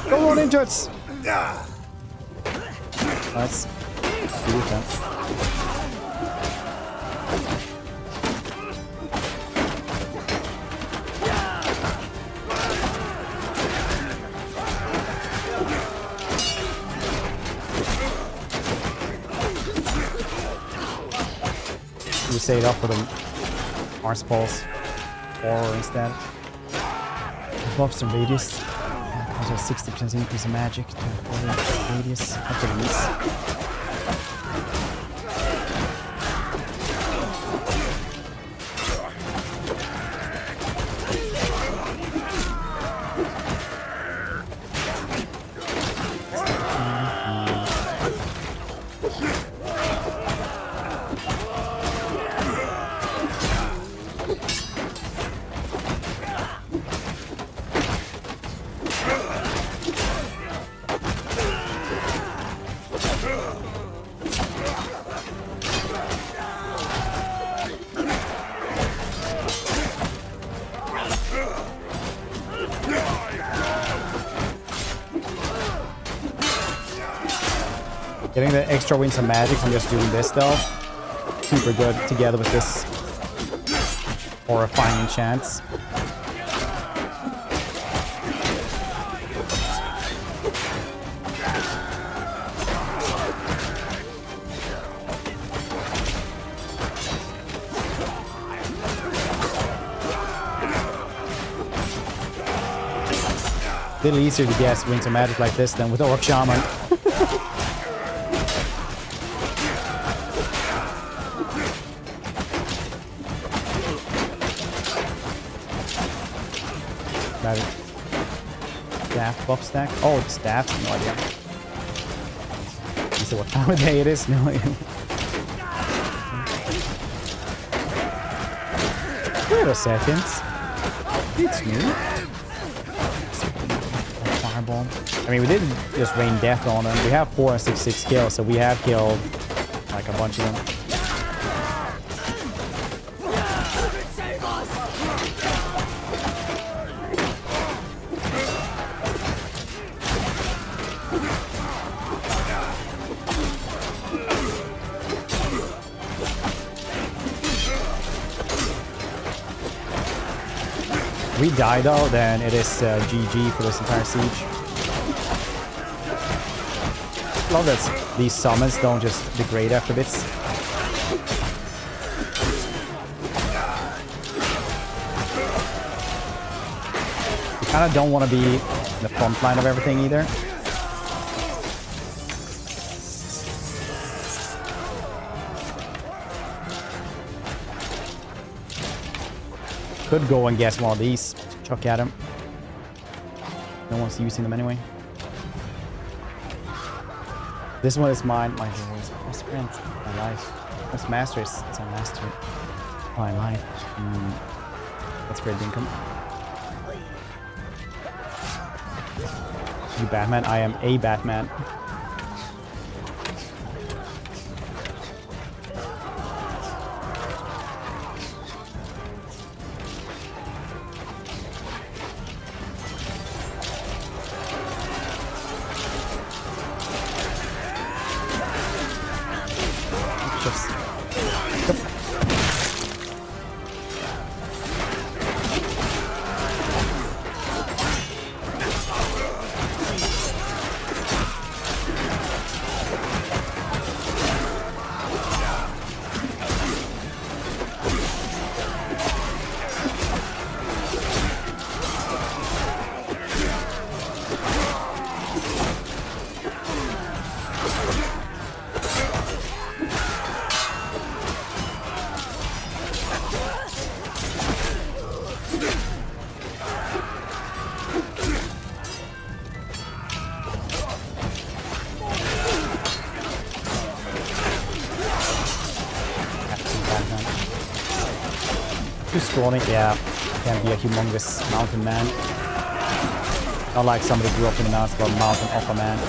Go on into it! Nice. Defense. We save it up for the Mars Pulse horror instead. Buffs and radius. Also 60% increase in magic to radius of the release. Getting the extra winds of magic from just doing this though, super good together with this horrifying enchants. A little easier to guess winds of magic like this than with Orc Shaman. Staff buff stack? Oh, the staff's no idea. You see what time of day it is? No idea. Wait a second. It's new. Fireball. I mean, we didn't just rain death on them. We have 4 and 6 kills, so we have killed like a bunch of them. If we die though, then it is GG for this entire siege. Love that these summons don't just degrade after bits. You kind of don't want to be in the front line of everything either. Could go and guess one of these. Chuck at him. No one's using them anyway. This one is mine. My hero's best friend. My life. That's masters. It's a master. My life. That's great income. You Batman? I am a Batman. Scrawny, yeah, can't be a humongous mountain man. Not like somebody grew up in the mountains, but mountain of a man.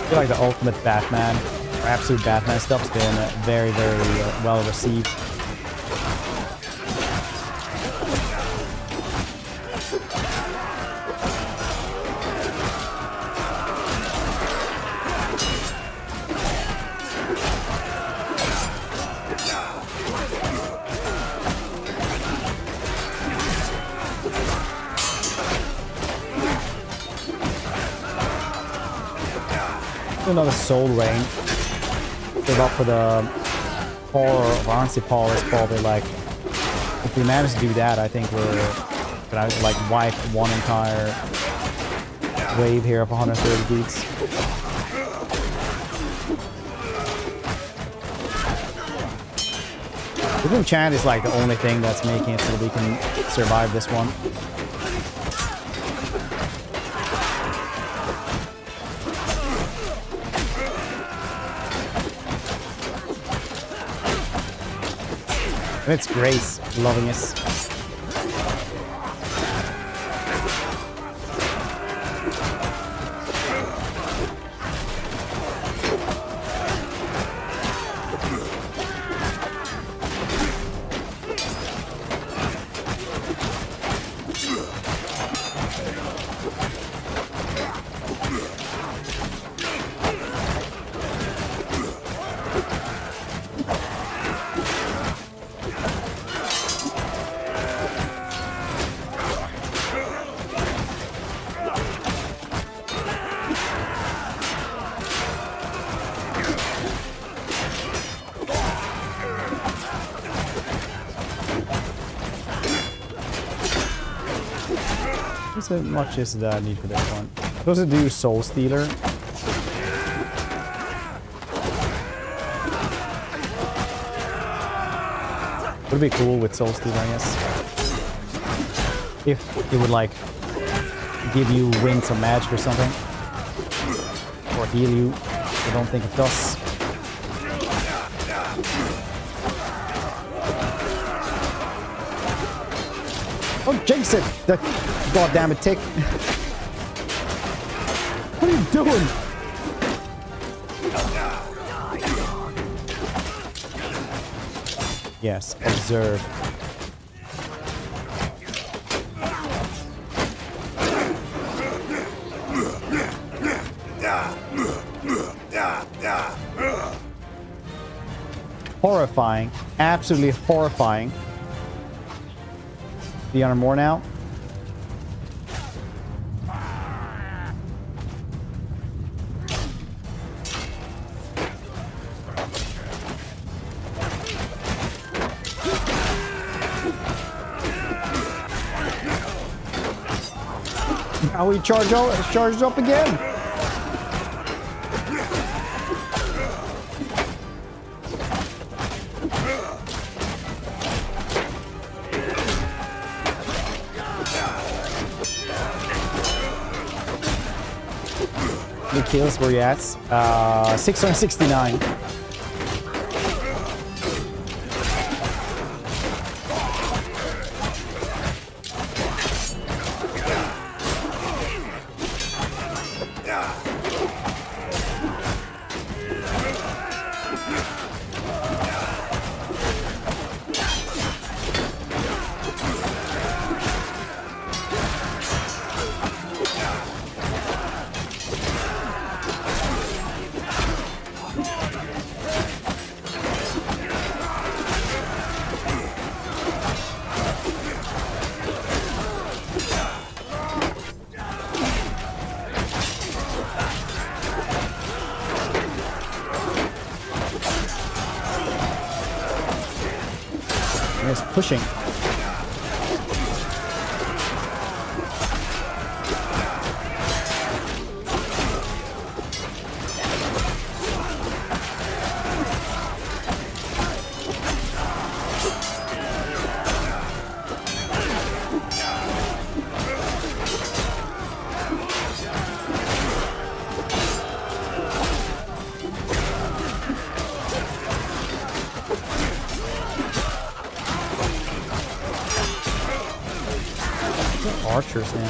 I feel like the ultimate Batman, or absolute Batman stuff's been very, very well received. Another soul rain. Give up for the power of Ansi Paul is probably like, if we manage to do that, I think we're gonna like wipe one entire wave here of 130 beats. The Doom Chant is like the only thing that's making it so that we can survive this one. It's Grace, loving us. How much is that need for this one? Supposed to do Soul Stealer. Would be cool with Soul Stealer, I guess. If it would like give you wings of magic or something. Or heal you. I don't think it does. Don't jinx it! The goddamn it, tick! What are you doing? Yes, observe. Horrifying. Absolutely horrifying. Be on more now. Now we charged up again. New kills, where you at? 669. It's pushing. Archers now.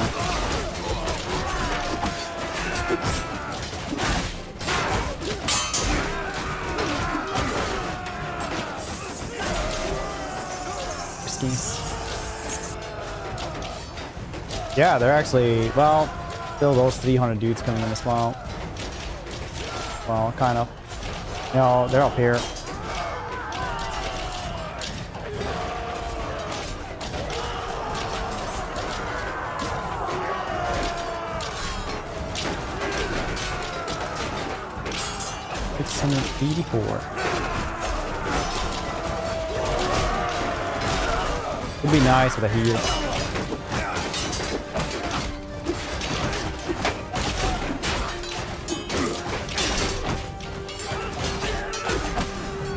Yeah, they're actually, well, still those 300 dudes coming in as well. Well, kind of. No, they're up here. It'd be nice with a heal.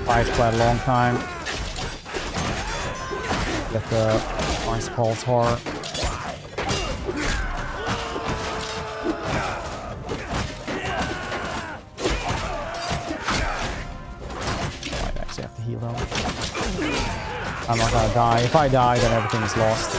Fights quite a long time. Get the ice pulse horror. I'm not gonna die. If I die, then everything is lost.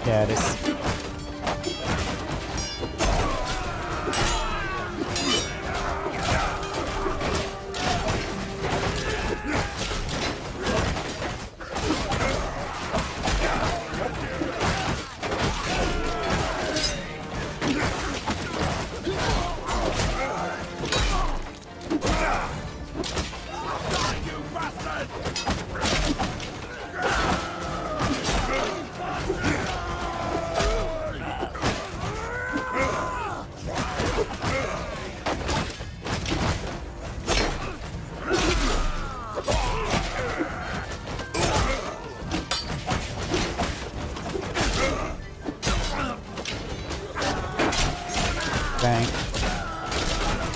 Yeah, it is.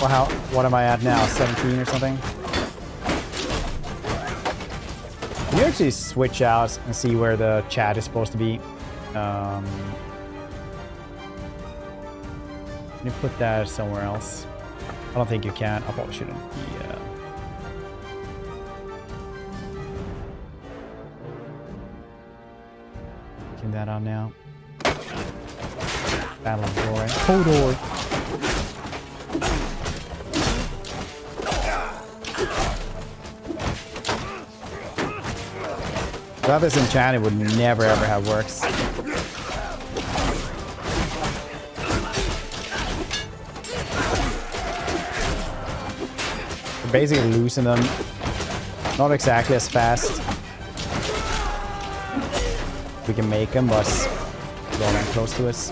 Well, what am I at now? 17 or something? Can you actually switch out and see where the chat is supposed to be? Can you put that somewhere else? I don't think you can. I probably shouldn't be... Taking that on now. Battle of Glory. Hodor. Without this enchanted would never ever have works. We're basically losing them. Not exactly as fast. We can make them, but they're not close to us.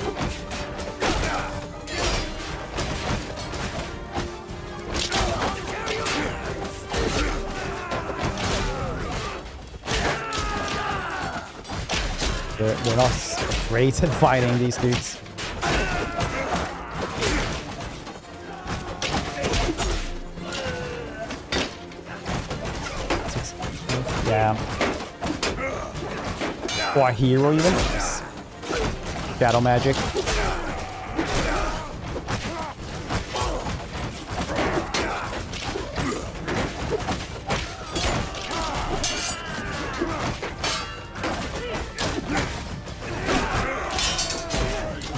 We're not great at fighting these dudes. Yeah. Or a hero even? Yes. Shadow magic.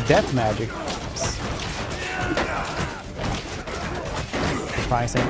Death magic. Surprising.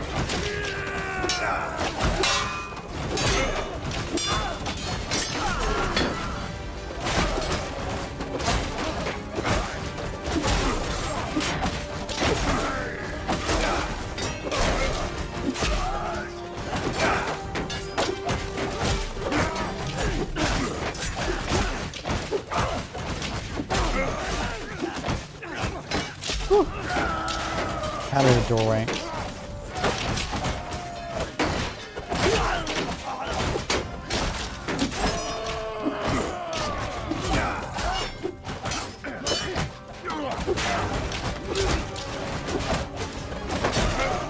Out of the doorway.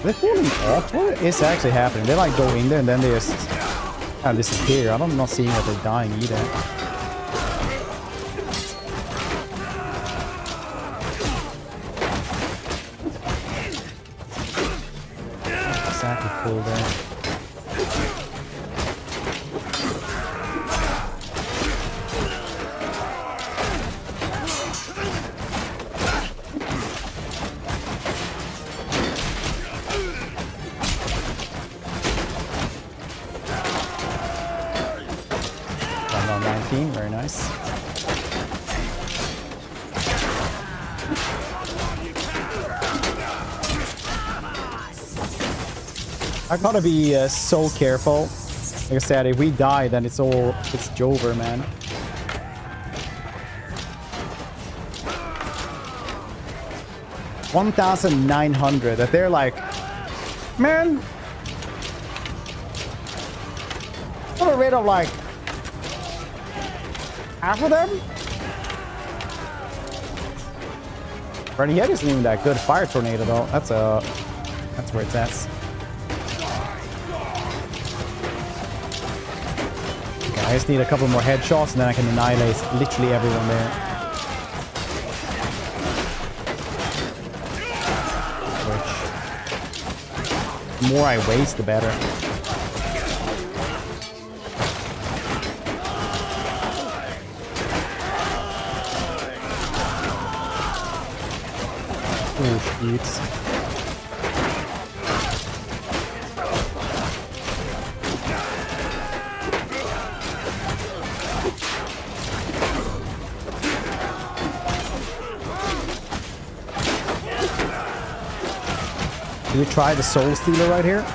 They're falling off. What is actually happening? They like go in there and then they just kind of disappear. I'm not seeing that they're dying either. Full there. Round 19, very nice. I gotta be so careful. Like I said, if we die, then it's Jover, man. $1,900. That they're like, man, what a rate of like half of them. Burning Head isn't even that good. Fire Tornado though. That's where it's at. I just need a couple more headshots and then I can annihilate literally everyone there. Which, the more I waste, the better. Oh, shit. Do we try the Soul Stealer right here?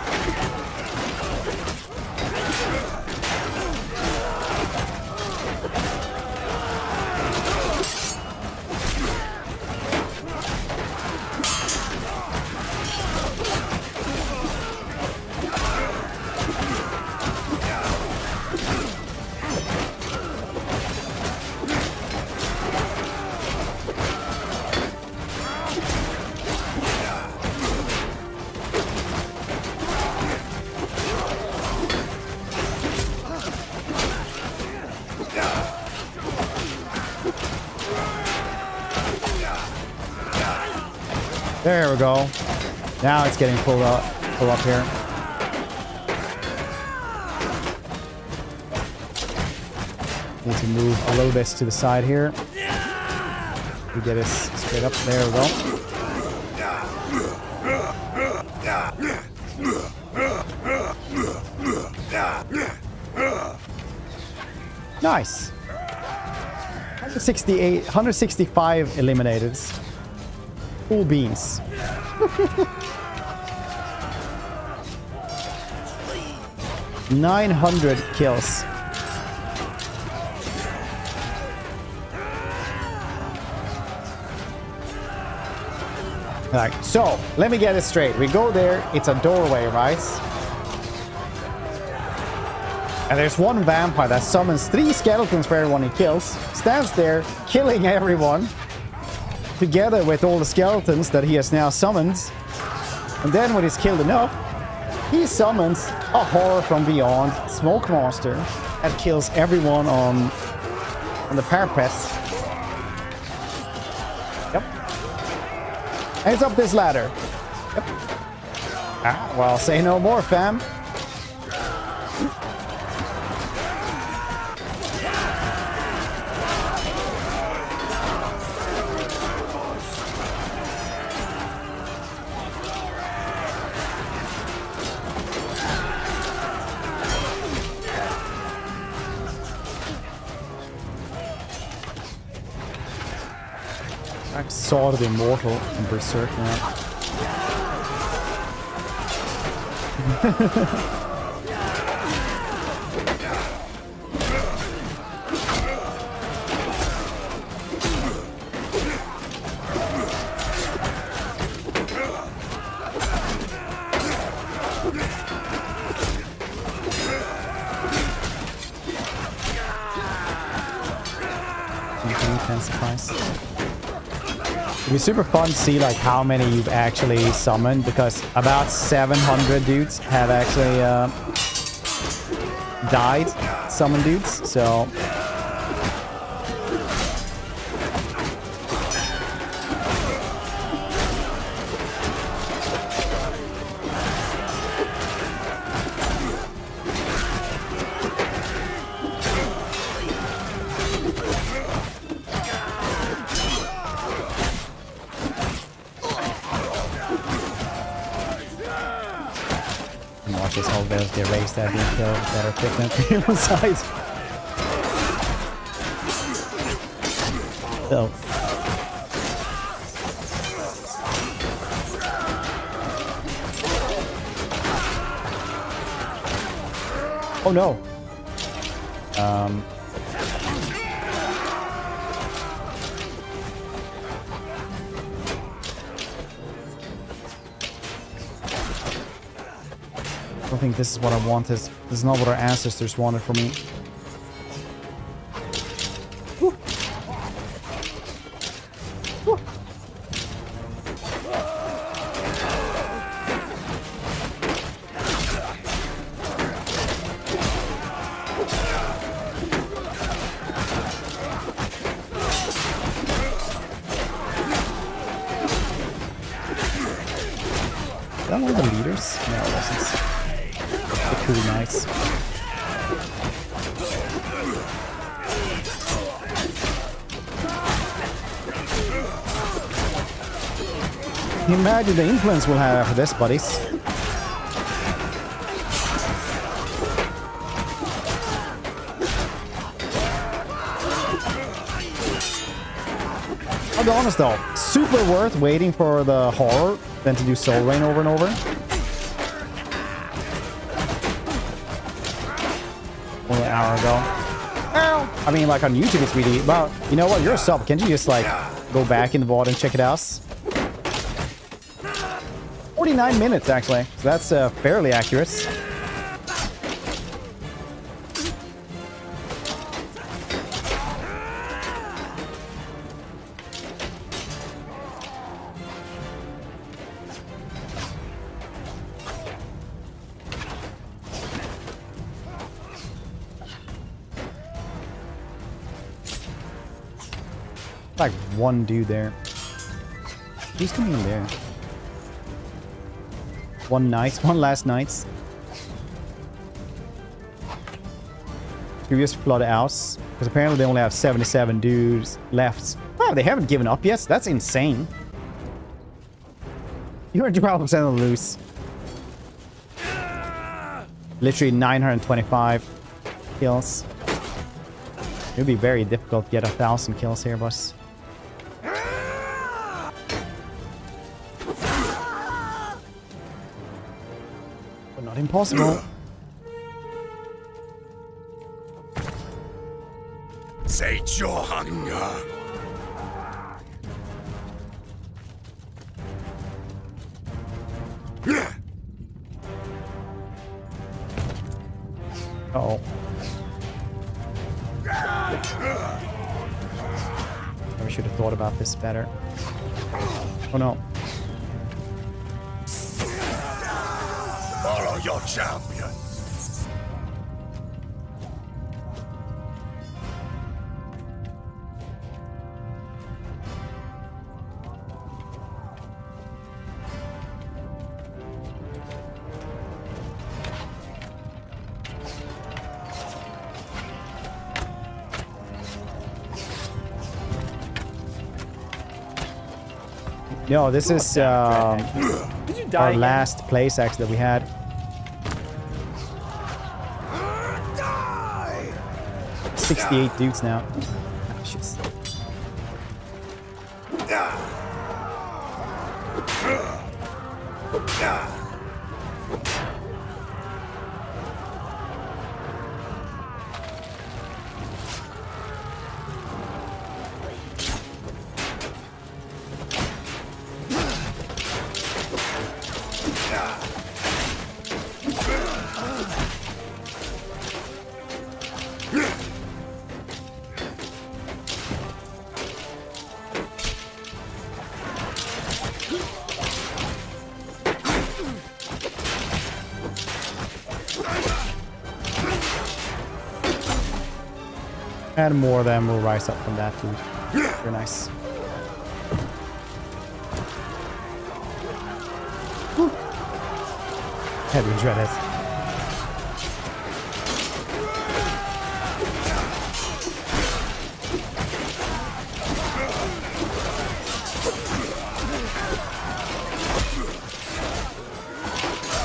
There we go. Now it's getting pulled up here. Need to move a little bit to the side here. We get it straight up. There we go. Nice. 165 eliminated. Full beans. $900 kills. Alright, so let me get it straight. We go there, it's a doorway, right? And there's one vampire that summons 3 skeletons for everyone he kills, stands there, killing everyone, together with all the skeletons that he has now summoned. And then when he's killed enough, he summons a horror from beyond, smoke monster, that kills everyone on the parapets. Yep. And it's up this ladder. Yep. Ah, well, say no more, fam. Sword of the Immortal in Berserk now. Intensifies. It'd be super fun to see like how many you've actually summoned, because about 700 dudes have actually died, summon dudes, so this whole bit of the race that being killed that are picking up people's sides. So. Oh no. I don't think this is what I wanted. This is not what our ancestors wanted for me. Woo. Woo. Is that one of the leaders? No, it wasn't. Pretty nice. Can you imagine the influence we'll have after this, buddies? I'll be honest though, super worth waiting for the horror than to do Soul Rain over and over. Only an hour ago. Ow! I mean, like on YouTube, it's really well. You know what? You're a sub. Can't you just like go back in the VOD and check it out? 49 minutes actually. So that's fairly accurate. Like one dude there. Who's coming in there? One last night. Curious Flood House. Because apparently they only have 77 dudes left. Oh, they haven't given up yet? That's insane. You're 12% loose. Literally 925 kills. It would be very difficult to get 1,000 kills here, boss. But not impossible. Sate your hunger. Uh-oh. I should have thought about this better. Oh no. Follow your champion. No, this is our last place actually that we had. Die! 68 dudes now. Shit. And more of them will rise up from that food. Very nice. Whew. Heavy dreaded.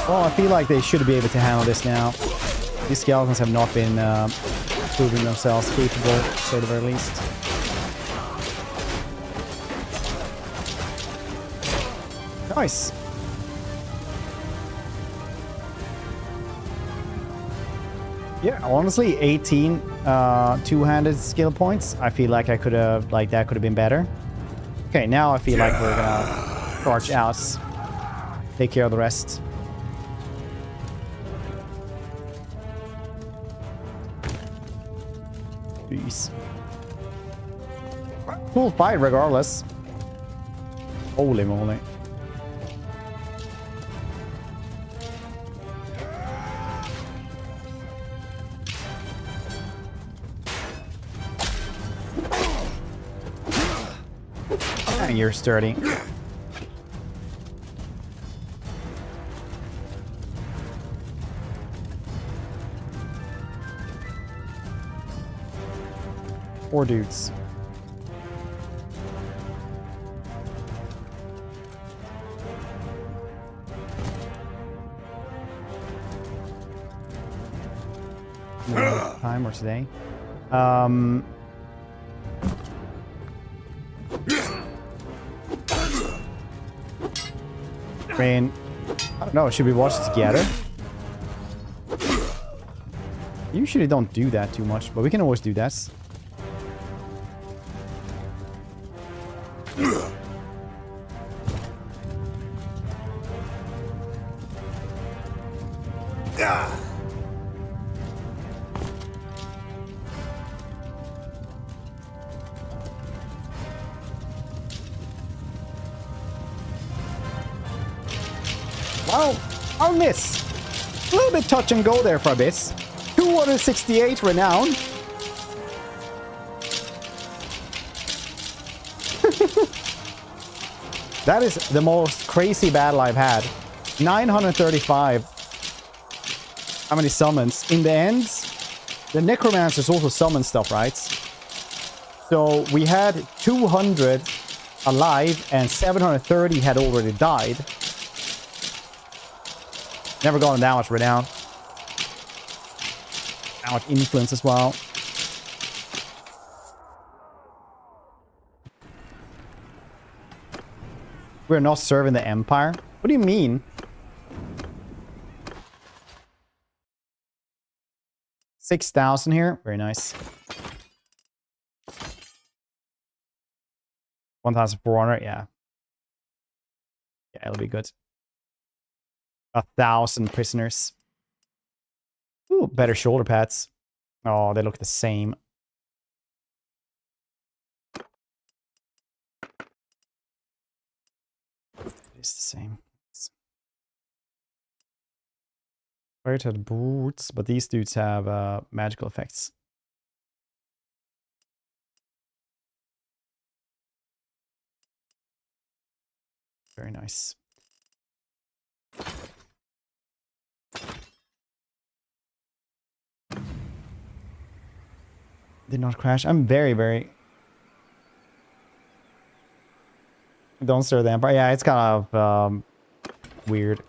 Well, I feel like they should be able to handle this now. These skeletons have not been proving themselves capable, to say the very least. Nice. Yeah, honestly, 18 two-handed skill points. I feel like I could have, that could have been better. Okay, now I feel like we're gonna charge out, take care of the rest. Jeez. Cool fight regardless. Holy moly. And you're sturdy. Four dudes. Time or today? I mean, I don't know. Should we watch it together? Usually don't do that too much, but we can always do that. Wow, I'll miss. A little bit touch and go there for a bit. 268 renown. That is the most crazy battle I've had 935. How many summons? In the end, the necromancers also summon stuff, right? So we had 200 alive and 730 had already died. Never gotten that much renown. That much influence as well. We're not serving the Empire? What do you mean? 6,000 here. Very nice. 1,400. Yeah. Yeah, it'll be good. 1,000 prisoners. Ooh, better shoulder pads. Oh, they look the same. It's the same. Fire to the boots, but these dudes have magical effects. Very nice. Did not crash. I'm very... Don't stir the Empire. Yeah, it's kind of weird.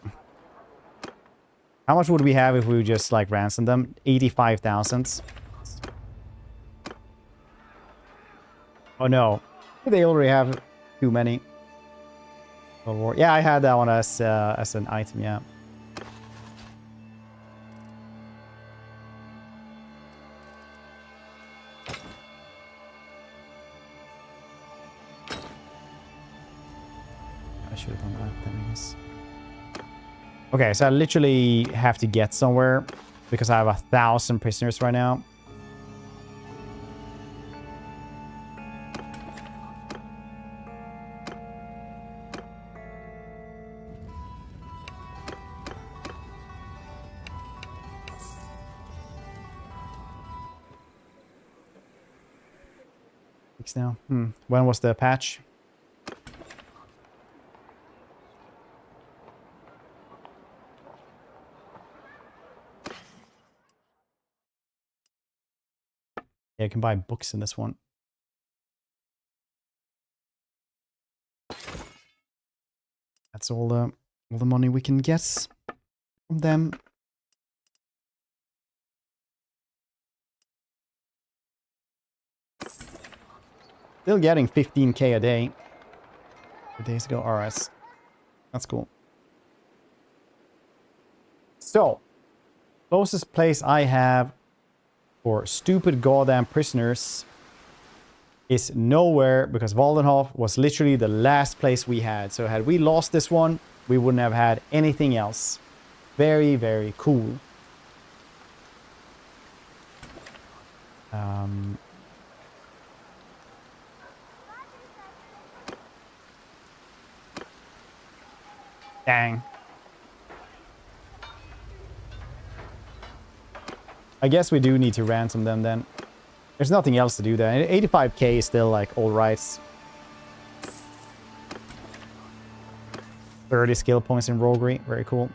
How much would we have if we just like ransomed them? 85,000. Oh no. They already have too many. Yeah, I had that one as an item, yeah. I should have done that then, I guess. Okay, so I literally have to get somewhere because I have 1,000 prisoners right now. Weeks now. When was the patch? Yeah, you can buy books in this one. That's all the money we can get from them. Still getting 15k a day. 2 days ago. Alright. That's cool. So, closest place I have for stupid goddamn prisoners is nowhere, because Waldenhof was literally the last place we had. So had we lost this one, we wouldn't have had anything else. Very, very cool. Dang. I guess we do need to ransom them then. There's nothing else to do there. 85k is still like alright. 30 skill points in roguery. Very cool.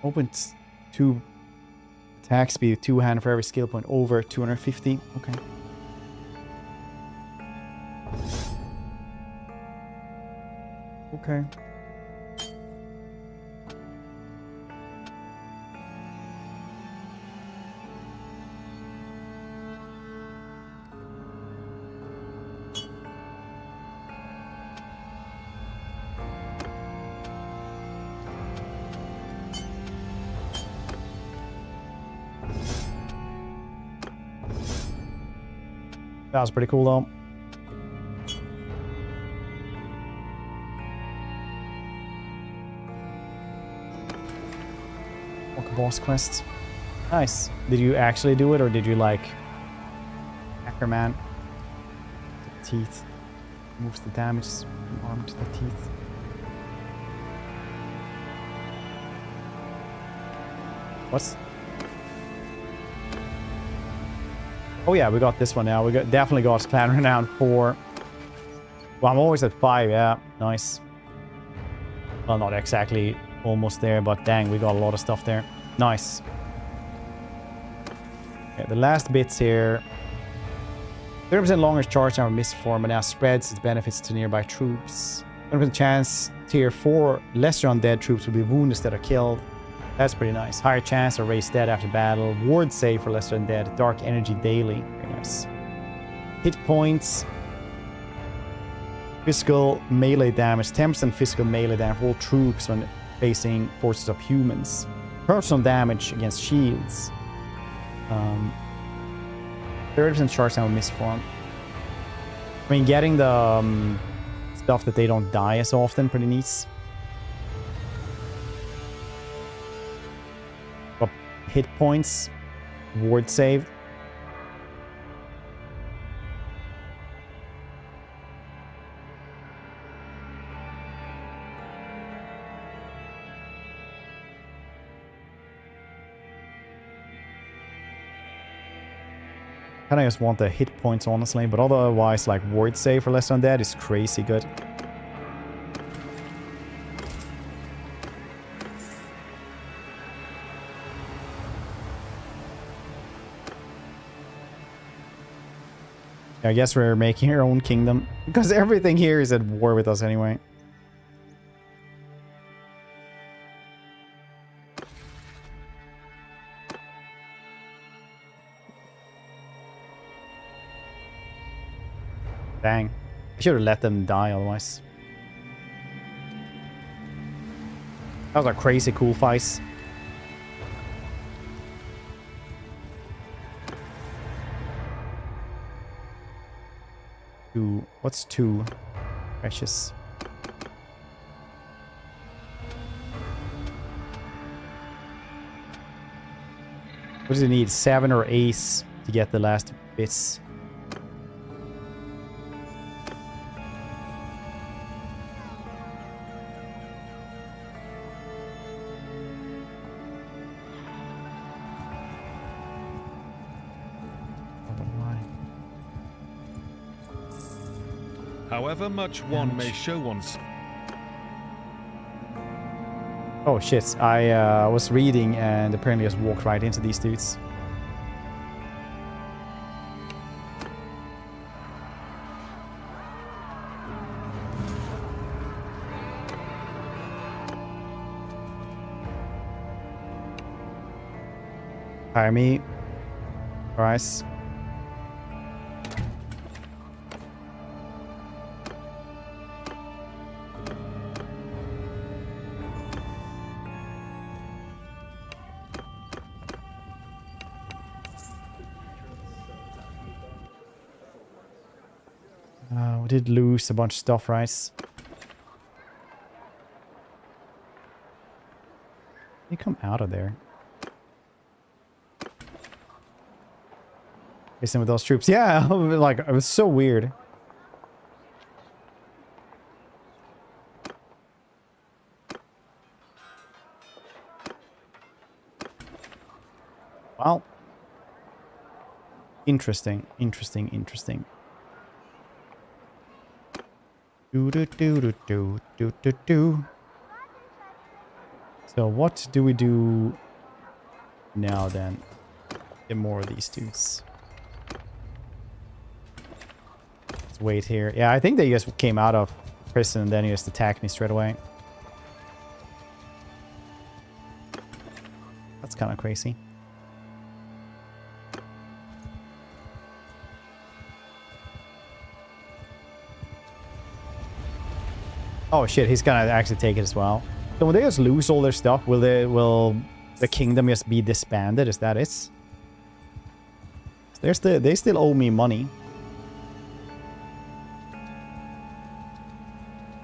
Opens 2 attack speed, 2 hand for every skill point over 250. Okay. Okay. That was pretty cool though. Boss quests. Nice. Did you actually do it, or did you like Ackerman? The teeth. Moves the damage arm to the teeth. What's Oh yeah, we got this one now. Definitely got clan renown 4. Well, I'm always at 5. Yeah, nice. Well, not exactly almost there, but dang, we got a lot of stuff there. Nice. Okay, the last bits here. 30% longer charge time of misform, and now spreads its benefits to nearby troops. 100% chance tier 4 lesser undead troops will be wounded instead of killed. That's pretty nice. Higher chance of raise dead after battle. Ward save for lesser undead. Dark energy daily. Very nice. Hit points. Physical melee damage. 10% physical melee damage for all troops when facing forces of humans. Personal damage against shields. 30% charge time of misform. I mean, getting the stuff that they don't die as often, pretty neat. Got hit points. Ward saved. Kinda just want the hit points, honestly, but otherwise, like, ward save for less undead is crazy good. I guess we're making our own kingdom, because everything here is at war with us anyway. Dang. I should have let them die otherwise. That was a crazy cool fight. Two. What's 2? Precious. What does it need? 7 or ace to get the last bits. However much one may show one's... Oh shit, I was reading and apparently just walked right into these dudes. Hire me. Price. We did lose a bunch of stuff, right? You come out of there. Facing with those troops. Yeah, like, it was so weird. Well. Interesting, interesting, interesting. Do do do do do do do do. So what do we do now then? Get more of these dudes. Let's wait here. Yeah, I think they just came out of prison and then he just attacked me straight away. That's kind of crazy. Oh shit, he's gonna actually take it as well. So when they just lose all their stuff, will the kingdom just be disbanded? Is that it? They still owe me money.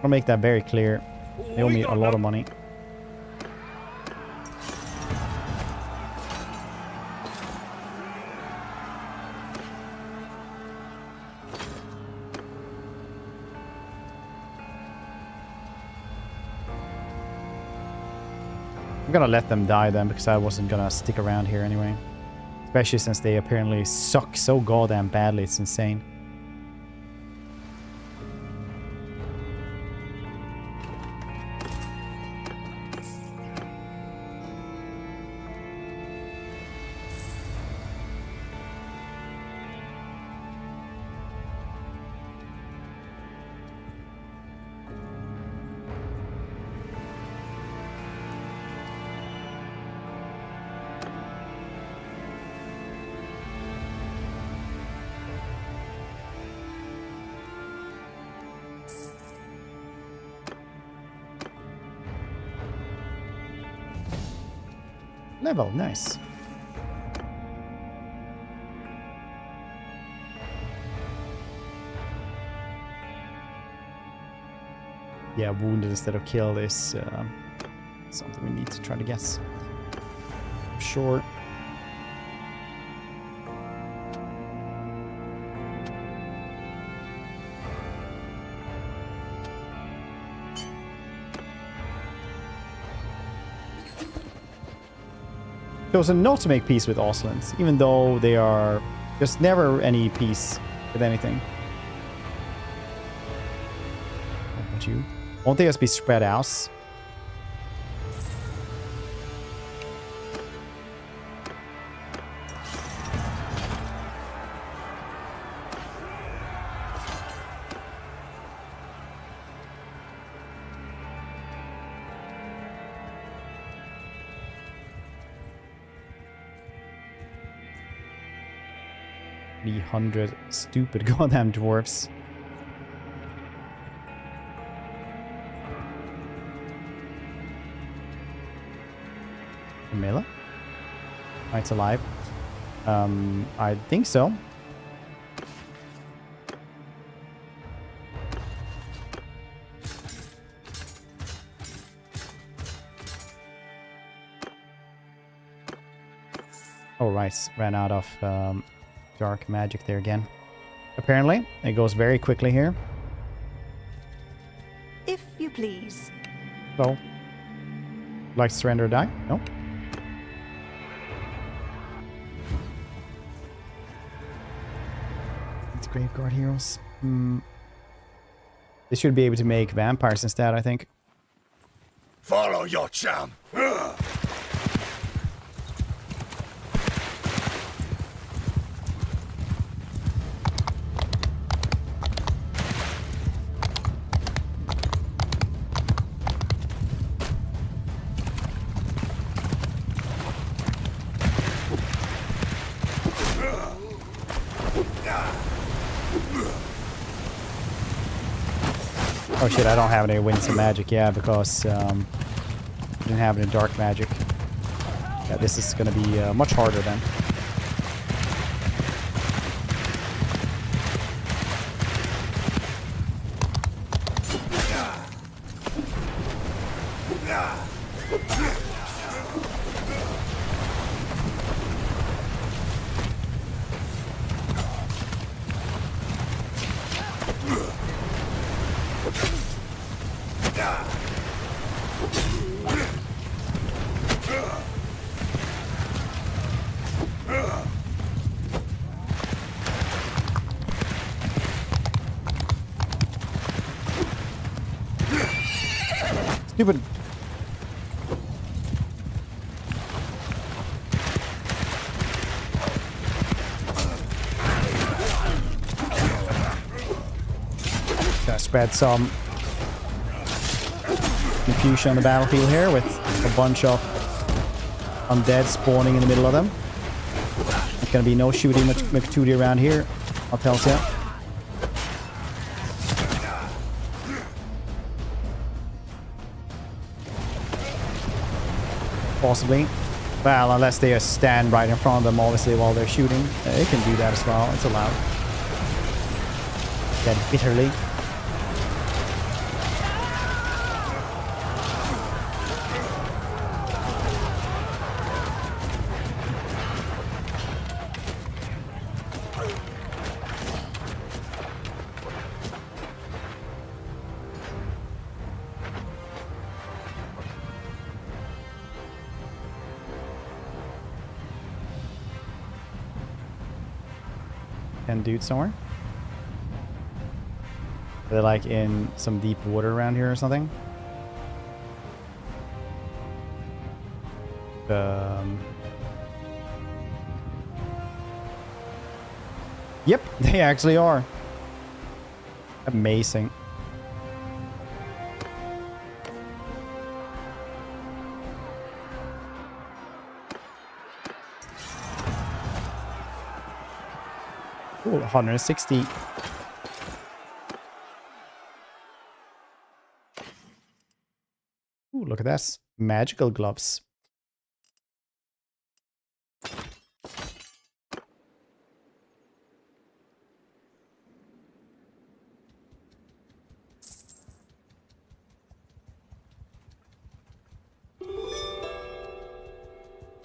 I'll make that very clear. They owe me a lot of money. I'm gonna let them die then, because I wasn't gonna stick around here anyway. Especially since they apparently suck so goddamn badly, it's insane. Level, nice. Yeah, wounded instead of killed is something we need to try to guess. Sure. Chosen not to make peace with Oslands, even though they are just never any peace with anything. What about you? Won't they just be spread out? The 100 stupid goddamn dwarves. Camilla? It's alive. I think so. Oh, right. Ran out of dark magic there again. Apparently, it goes very quickly here. If you please. So, like to surrender or die? No. It's Graveguard heroes. They should be able to make vampires instead, I think. Follow your chum. Oh shit, I don't have any winds of magic, yeah, because I didn't have any dark magic. Yeah, this is gonna be much harder then. Stupid. Gotta spread some confusion on the battlefield here with a bunch of undead spawning in the middle of them. There's gonna be no shooting McTootie around here, I'll tell you. Possibly. Well, unless they stand right in front of them, obviously, while they're shooting. They can do that as well. It's allowed. Dead bitterly. 10 dudes somewhere. They're like in some deep water around here or something. Yep, they actually are. Amazing. Ooh, 160. Ooh, look at that. Magical gloves.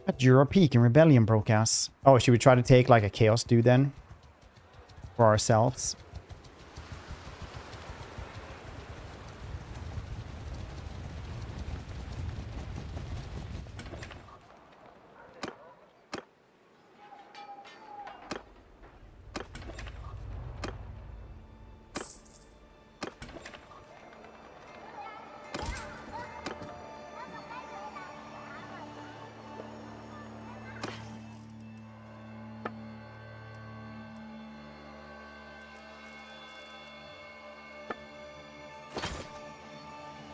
At Jura Peak and rebellion broke out. Oh, should we try to take like a chaos dude then? For ourselves?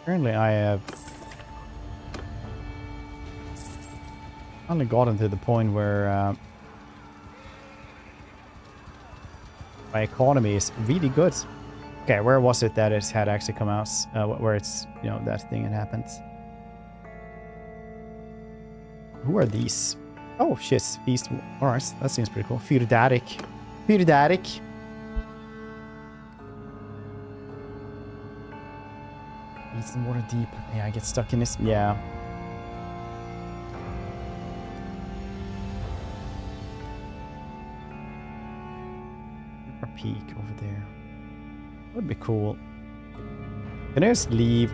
Apparently I have finally gotten to the point where my economy is really good. Okay, where was it that it had actually come out? Where it's, you know, that thing had happened. Who are these? Oh, shit. Feast. Alright, that seems pretty cool. Fyrdarik. Fyrdarik. It's water deep. Yeah, I get stuck in this. Yeah. A peak over there. Would be cool. Can I just leave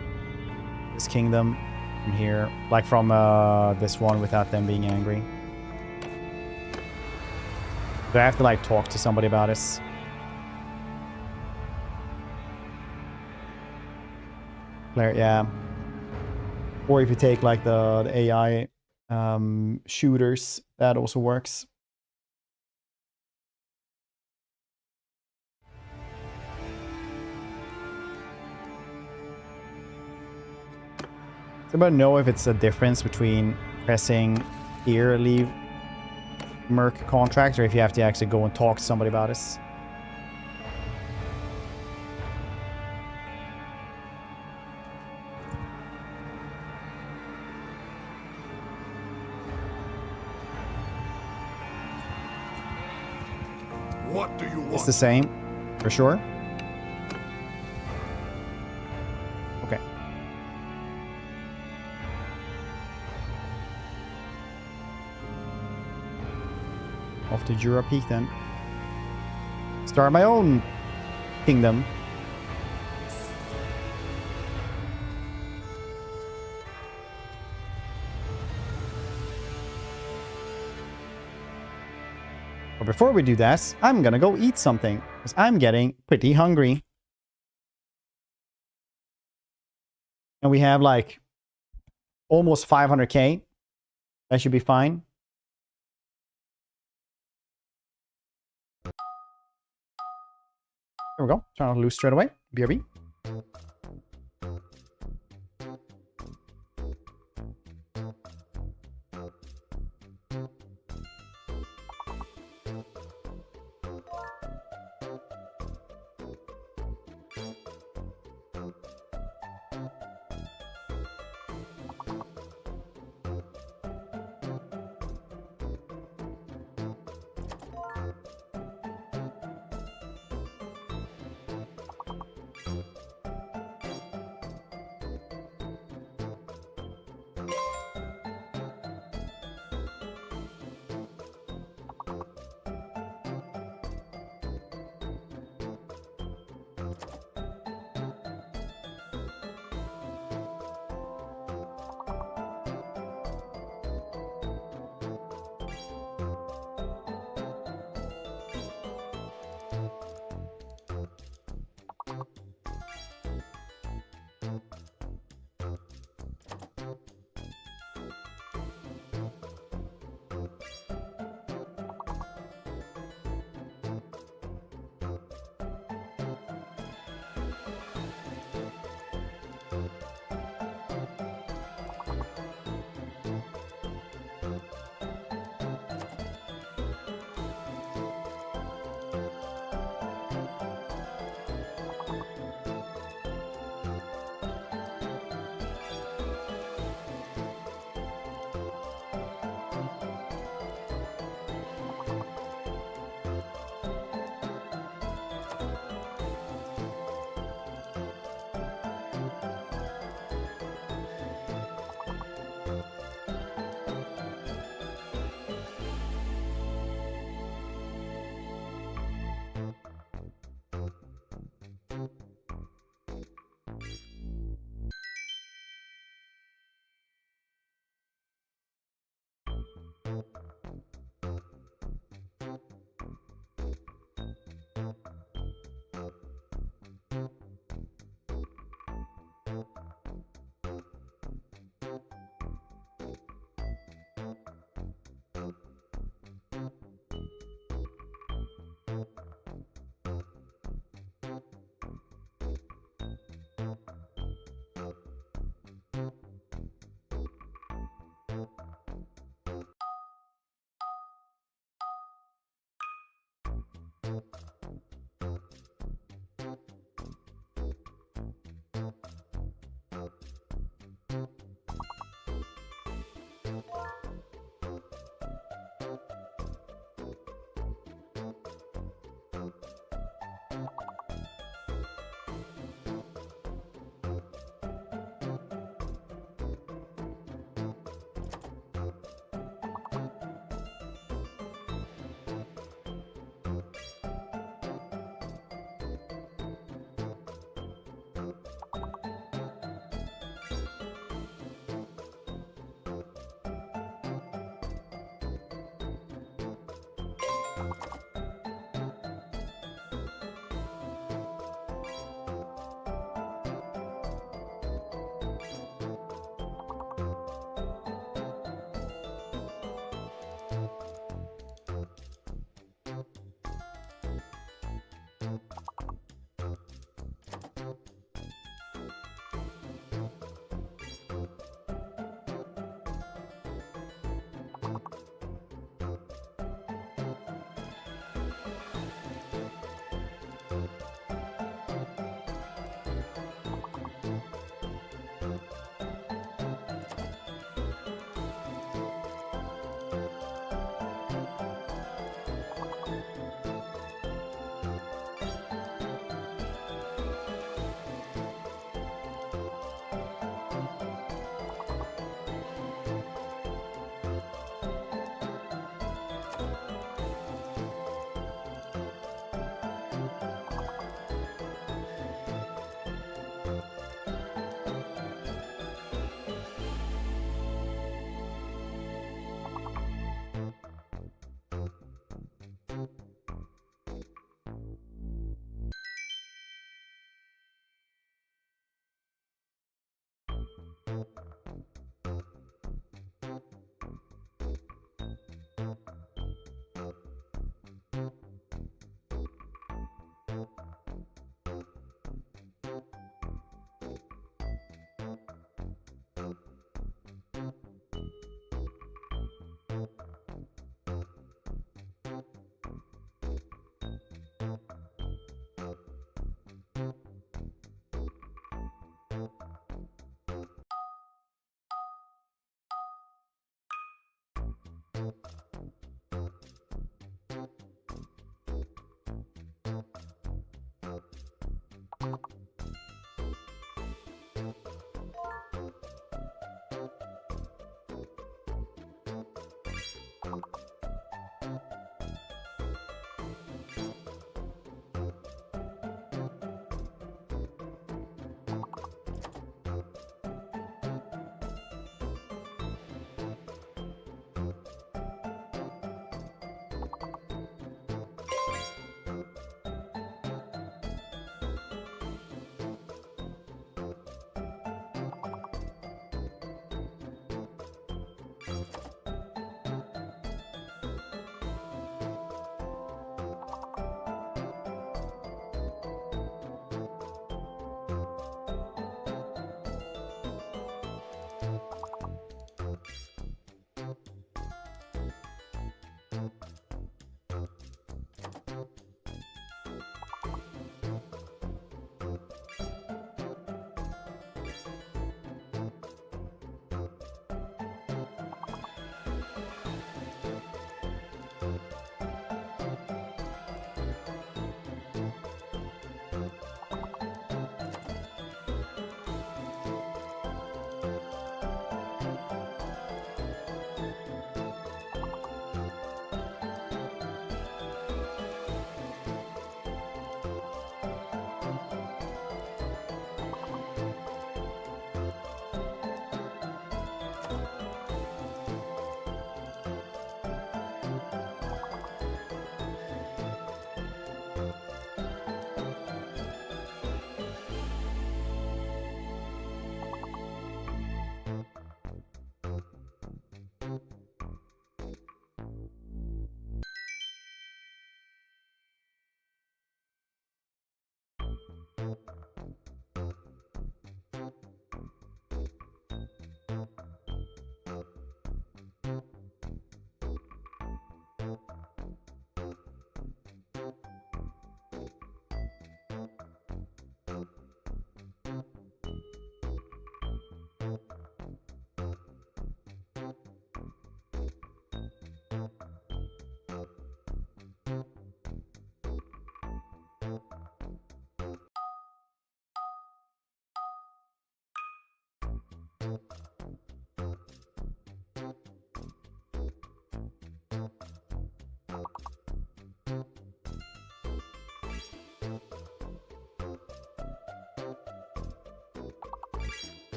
this kingdom from here? Like from this one without them being angry? Do I have to like talk to somebody about this? Yeah. Or if you take like the AI shooters, that also works. So about know if it's a difference between pressing here, leave Merc contract, or if you have to actually go and talk to somebody about this. What do you want? It's the same, for sure. Okay. Off to Jura Peak then. Start my own kingdom. But before we do that, I'm gonna go eat something, because I'm getting pretty hungry. And we have like almost 500k. That should be fine. There we go. Turn on loose straight away. BRB.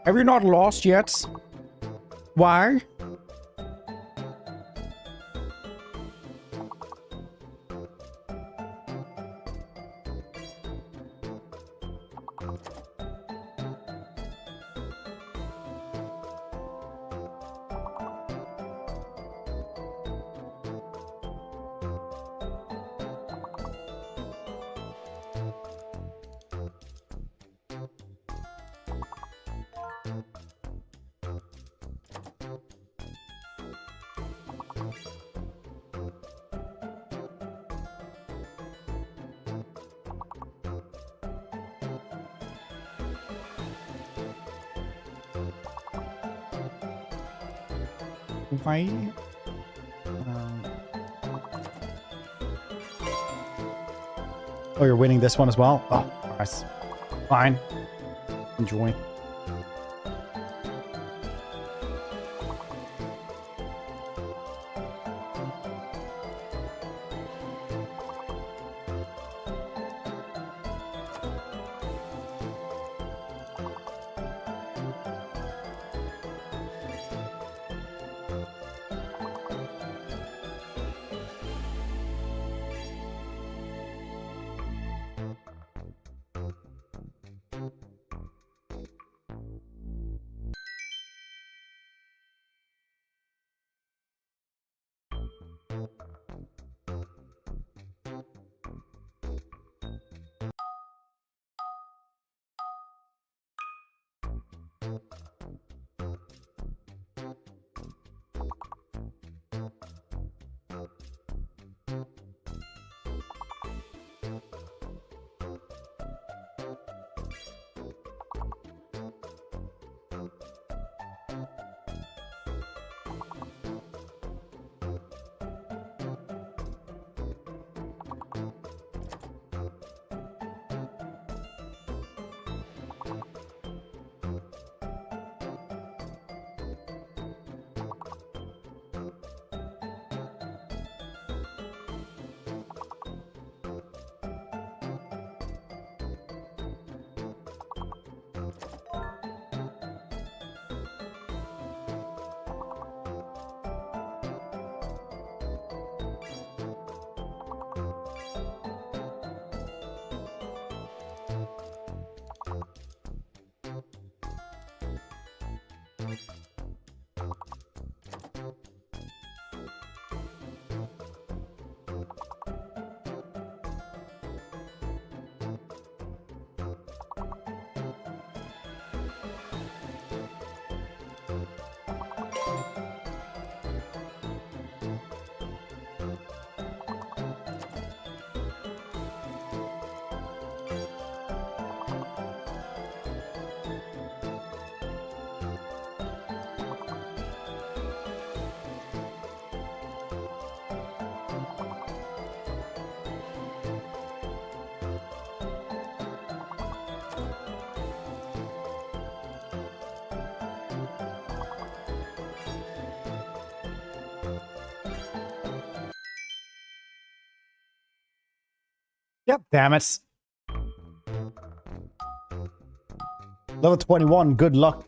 Have you not lost yet? Why? Why? Oh, you're winning this one as well? Oh, nice. Fine. Enjoy. Yep, damn it. Level 21, good luck.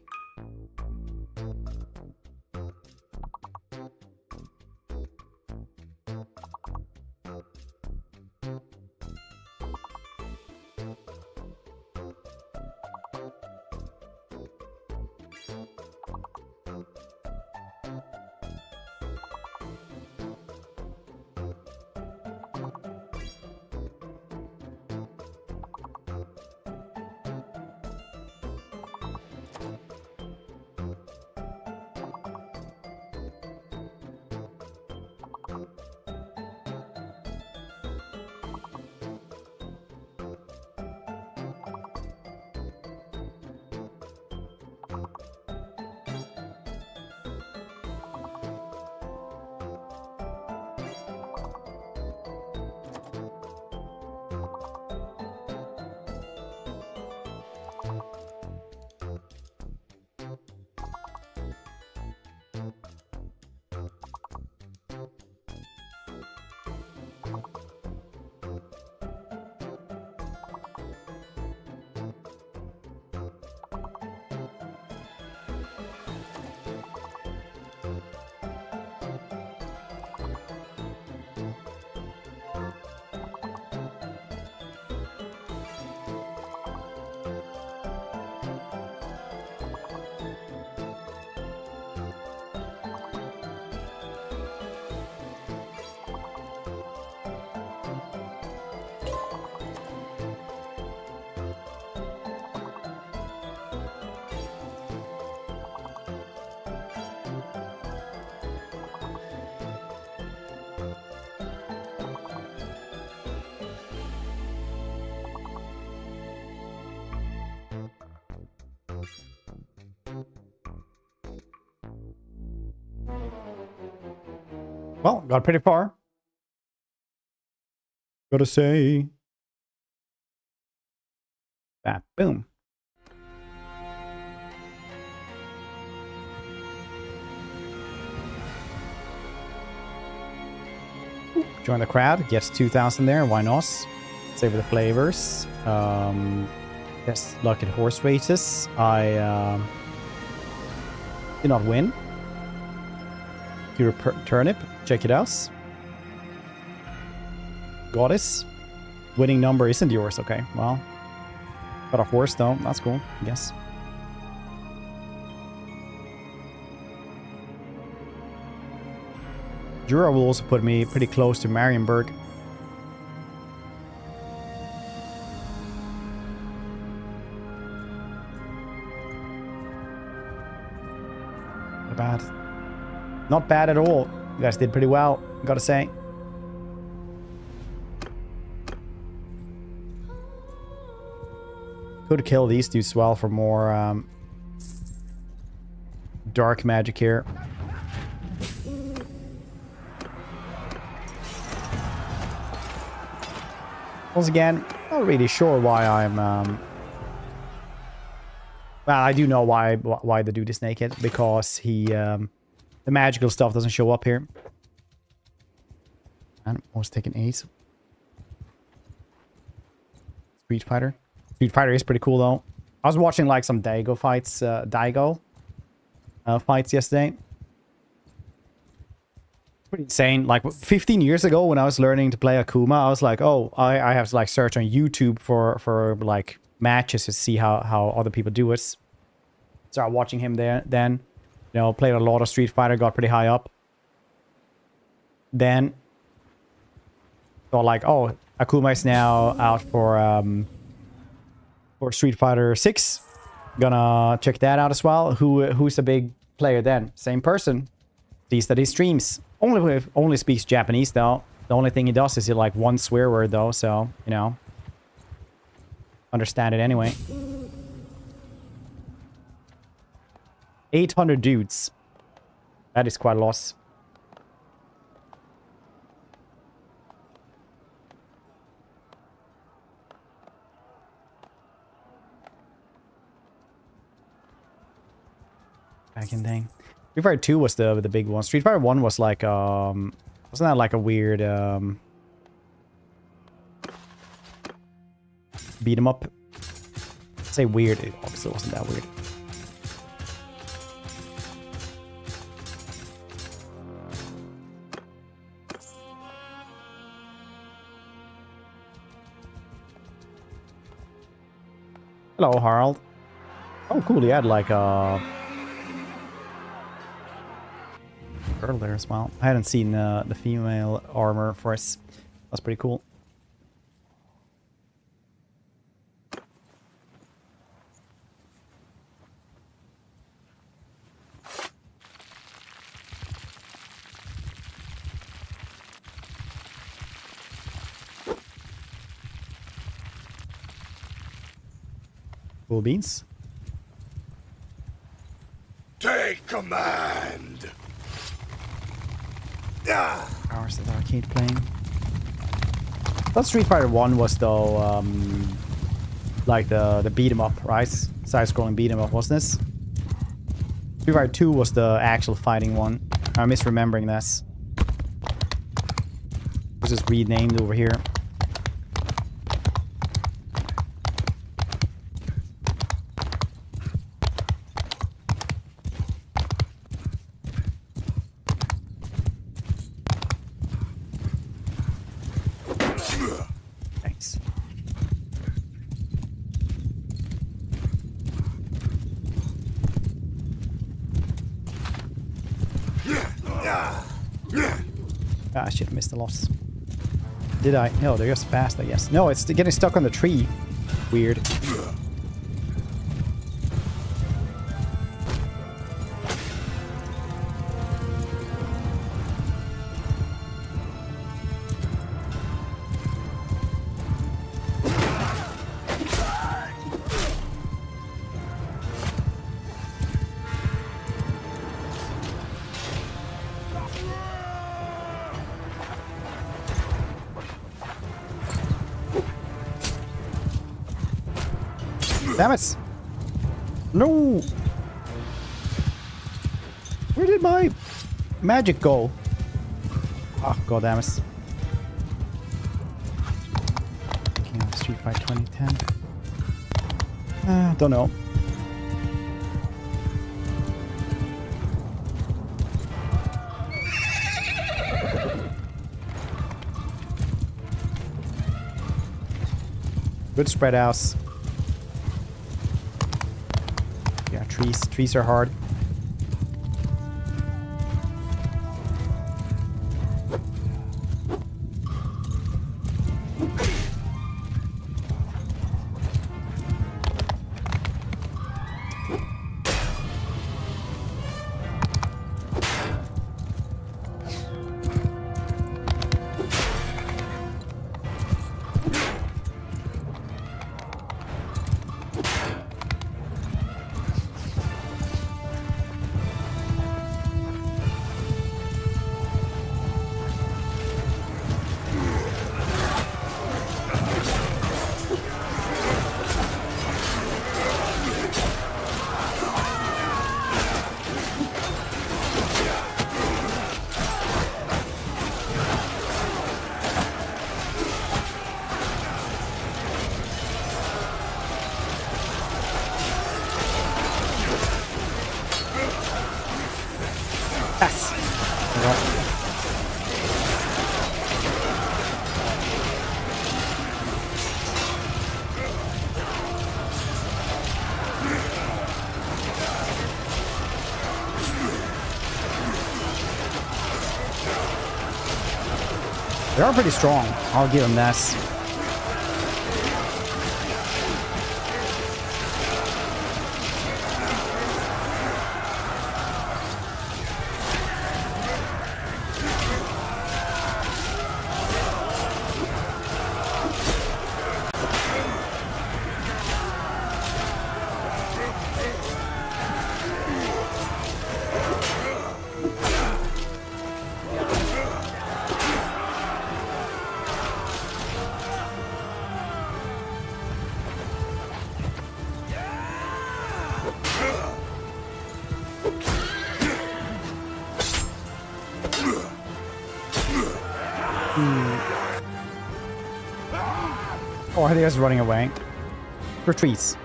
Well, got pretty far. Gotta say. That boom. Join the crowd. Gets 2,000 there. Why not? Savor the flavors. Yes, luck at horse races. I did not win. Your turnip. Check it out. Goddess. Winning number isn't yours. Okay, well. Got a horse though. That's cool, I guess. Jura will also put me pretty close to Marienburg. Not bad. Not bad at all. You guys did pretty well, gotta say. Could kill these dudes as well for more dark magic here. Once again, not really sure why I'm... well, I do know why the dude is naked. Because he... the magical stuff doesn't show up here. And I was taking ace. Street Fighter. Street Fighter is pretty cool though. I was watching like some Daigo fights, fights yesterday. Pretty insane. Like 15 years ago when I was learning to play Akuma, I was like, oh, I have to like search on YouTube for like matches to see how other people do it. Started watching him there. Then, you know, played a lot of Street Fighter. Got pretty high up. Then, thought like, oh, Akuma is now out for Street Fighter 6. Gonna check that out as well. Who's a big player then? Same person. Sees that he streams. Only speaks Japanese though. The only thing he does is like one swear word though, so you know. Understand it anyway. 800 dudes. That is quite a loss. Back in thing. Street Fighter 2 was the big one. Street Fighter 1 was like wasn't that like a weird beat 'em up? I'd say weird. It obviously wasn't that weird. Hello, Harald. Oh, cool. He had like a girl there as well. I hadn't seen the female armor for us. That's pretty cool. Cool beans. Take command. Hours of arcade playing. That Street Fighter 1 was though like the beat 'em up, right? Side-scrolling beat 'em up, wasn't this? Street Fighter 2 was the actual fighting one. I'm misremembering this. It was just renamed over here. Thanks. Ah, I should have missed the loss. Did I? No, they're just fast, I guess. No, it's getting stuck on the tree. Weird. Damn it! No! Where did my magic go? Oh, god damn it. Thinking of Street Fighter 2010. Don't know. Good spread outs. Yeah, trees are hard. They are pretty strong. I'll give them this. Oh, are they guys running away? Retreats.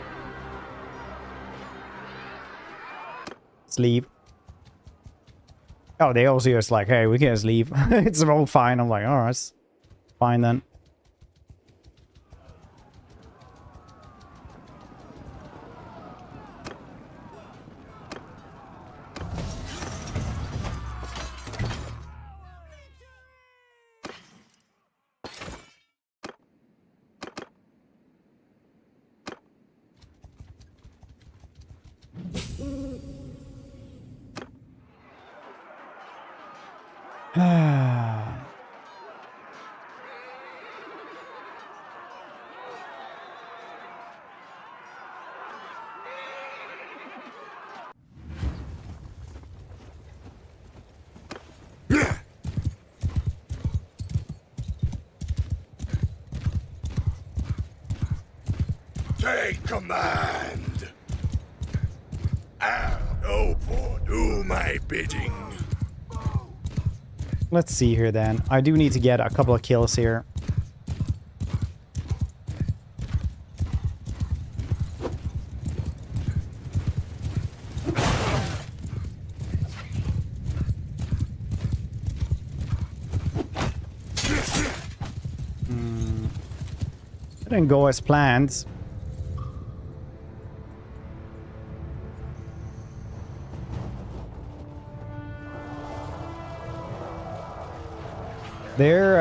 Let's leave. Oh, they also just like, hey, we can just leave. It's all fine. I'm like, alright, fine then. Take command! No for do my bidding. Let's see here then. I do need to get a couple of kills here. Didn't go as planned. Their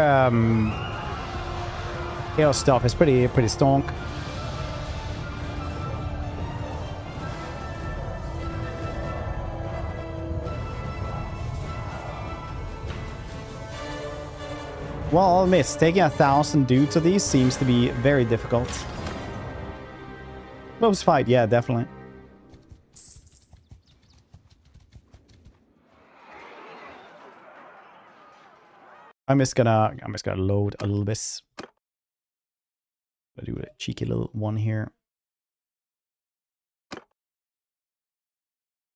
chaos stuff is pretty stonk. Well, I'll admit, taking 1,000 dudes of these seems to be very difficult. Close fight, yeah, definitely. I'm just gonna load a little bit. I'll do a cheeky little one here.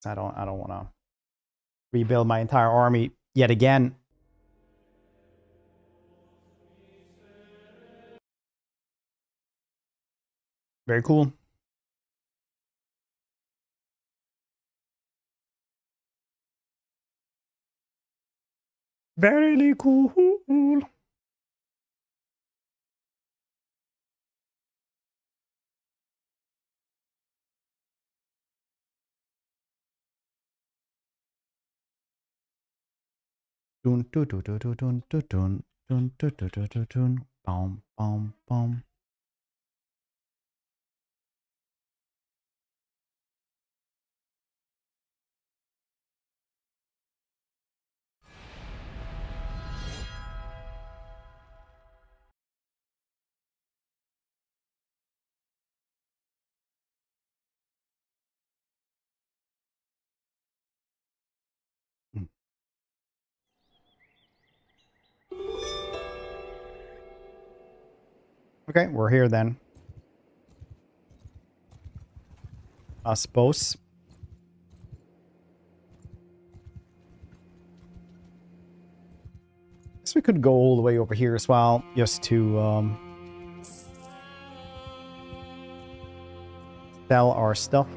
I don't want to rebuild my entire army yet again. Very cool. Very cool. Dun dun dun dun dun dun dun dun dun dun dun dun dun. Bum bum bum. Okay, we're here then. I suppose. Guess we could go all the way over here as well, just to sell our stuff.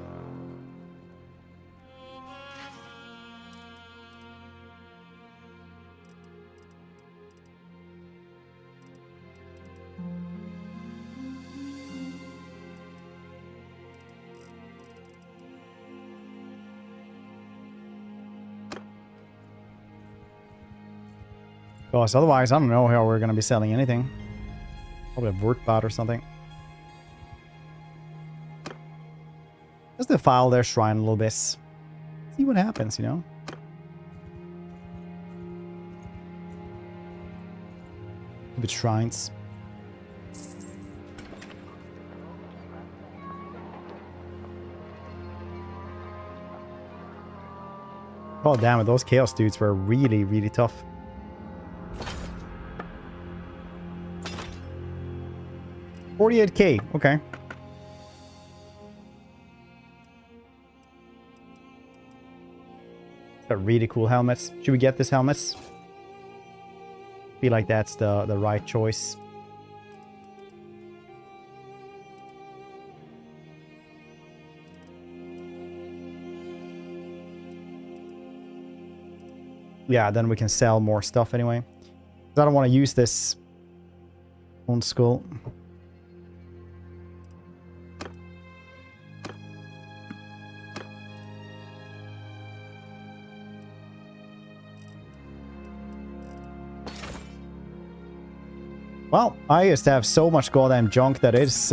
Because otherwise, I don't know how we're going to be selling anything. Probably a Wortbot or something. Let's defile their shrine a little bit. See what happens, you know? A bit shrines. Oh, damn it. Those Chaos dudes were really, really tough. $48K. Okay. Got really cool helmets. Should we get this helmets? Feel like that's the right choice. Yeah, then we can sell more stuff anyway. I don't want to use this on skull. Well, I used to have so much goddamn junk that it's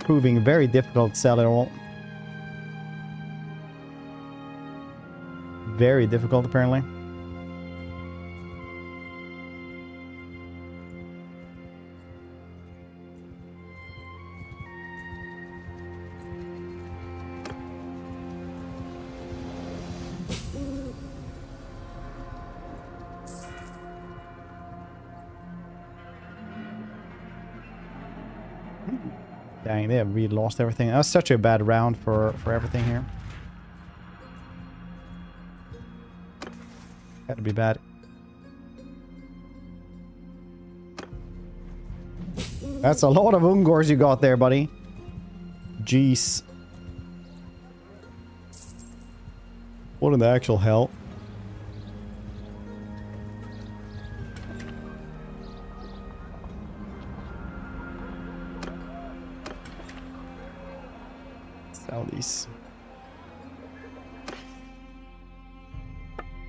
proving very difficult to sell it all. Very difficult, apparently. Dang, they have really lost everything. That was such a bad round for everything here. Had to be bad. That's a lot of Ungors you got there, buddy. Jeez. What in the actual hell? Sell these.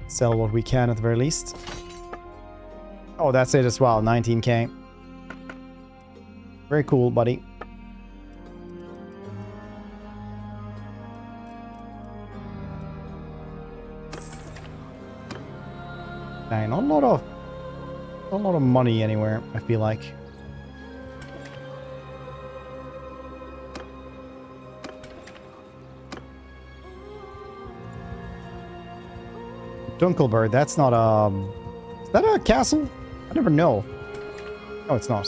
Sell what we can at the very least. Oh, that's it as well. 19K. Very cool, buddy. Dang, not a lot of money anywhere, I feel like. Dunkelberg, that's not a... Is that a castle? I never know. No, it's not.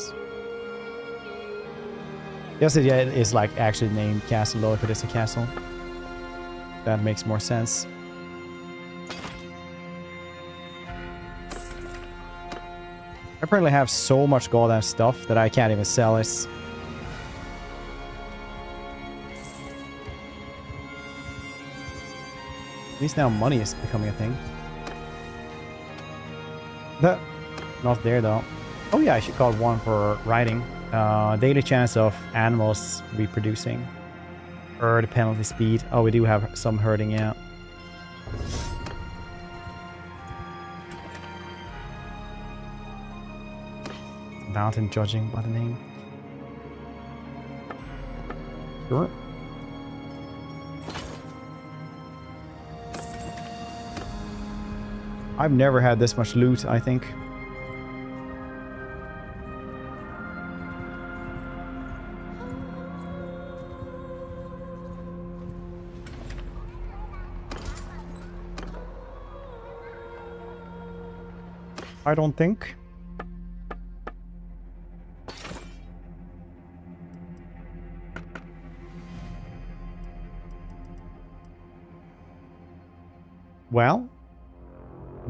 Yes, it is like actually named castle, though, if it is a castle. That makes more sense. I apparently have so much goddamn stuff that I can't even sell it. At least now money is becoming a thing. Not there though. Oh yeah, I should call one for riding. Daily chance of animals reproducing. Herd penalty speed. Oh, we do have some herding, yeah. Mountain judging by the name. Sure. I've never had this much loot, I think. I don't think. Well.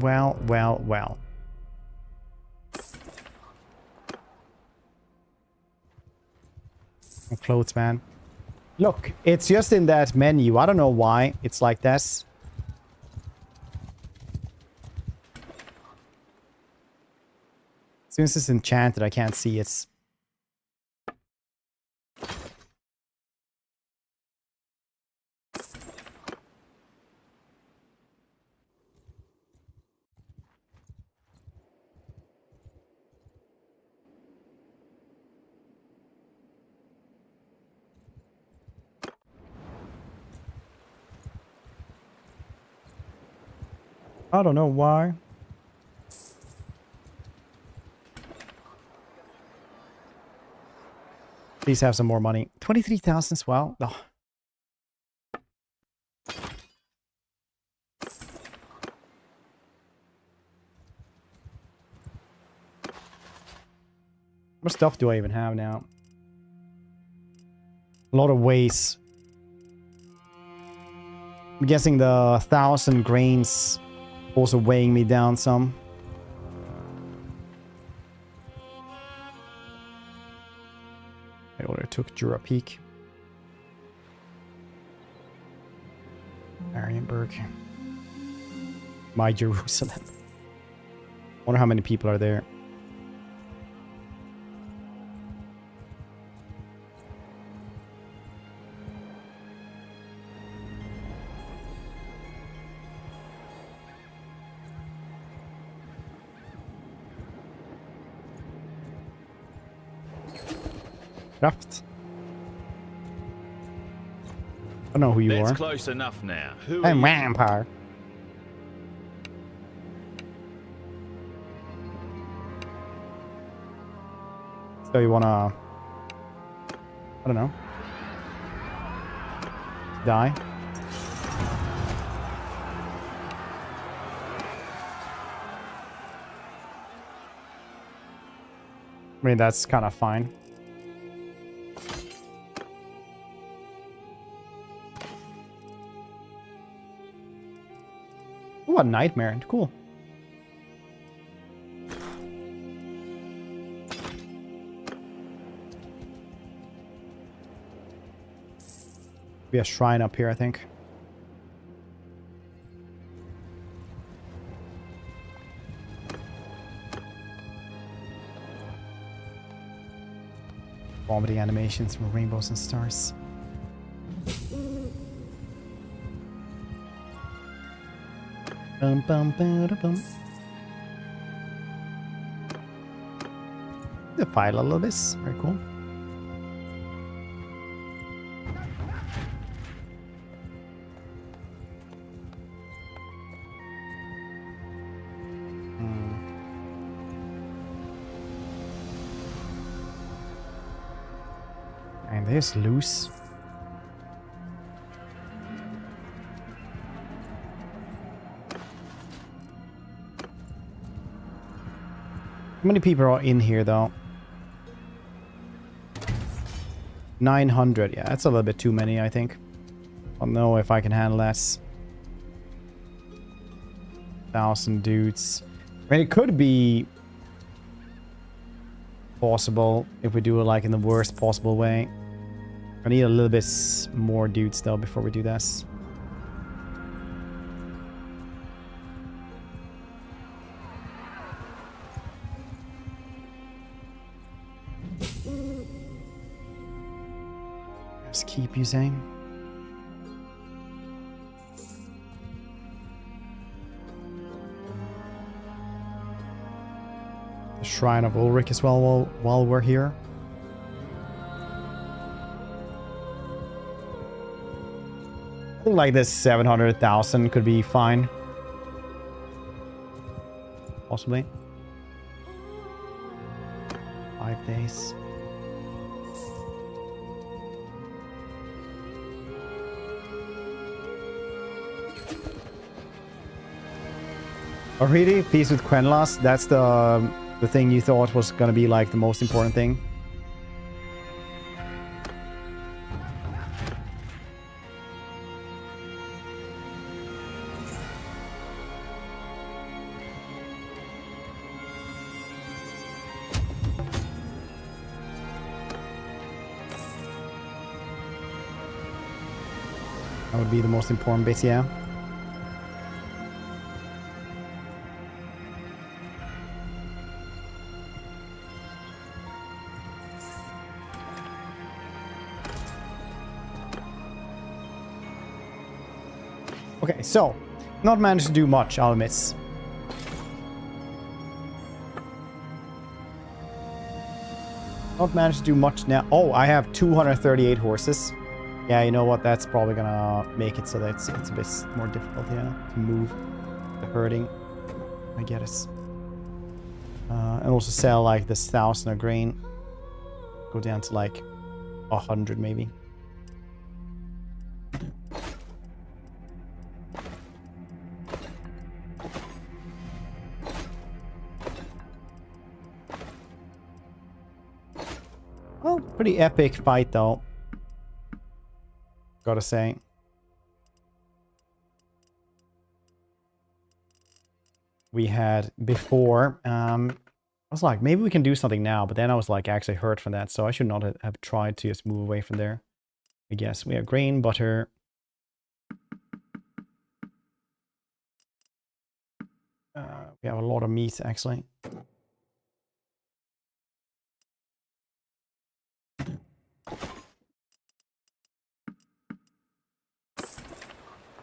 Well. Clothes, man. Look, it's just in that menu. I don't know why it's like this. As soon as it's enchanted, I can't see it. I don't know why. Please have some more money. 23,000 as well. Oh. What stuff do I even have now? A lot of waste. I'm guessing the 1,000 grains also weighing me down some. I already took Jura Peak. Marienburg. My Jerusalem. Wonder how many people are there. Craft. I don't know who you That's are. close enough now. Who I'm are you? Vampire. So you wanna... I don't know. Die? I mean, that's kind of fine. Ooh, a nightmare. Cool. Be a shrine up here, I think. Vomiting animations from rainbows and stars. Bum, bum, bum. The file a little bit. Very cool. And there's loose. How many people are in here, though? 900. Yeah, that's a little bit too many, I think. I don't know if I can handle that. 1,000 dudes. I mean, it could be possible if we do it like in the worst possible way. I need a little bit more dudes, though, before we do this. Just keep using. The Shrine of Ulrich as well while we're here. I think like this 700,000 could be fine. Possibly. 5 days. Oh really? Peace with Quenlas? That's the thing you thought was gonna be like the most important thing? That would be the most important bit, yeah. Okay, so, not managed to do much, I'll admit. Not managed to do much now. Oh, I have 238 horses. Yeah, you know what? That's probably gonna make it so that it's a bit more difficult, yeah, to move. the herding. I get it. And also sell like this 1,000 of grain. Go down to like 100 maybe. Well, pretty epic fight though. Gotta say. We had before, I was like, maybe we can do something now, but then I was like actually hurt from that, so I should not have tried to just move away from there. I guess we have grain, butter. We have a lot of meat actually.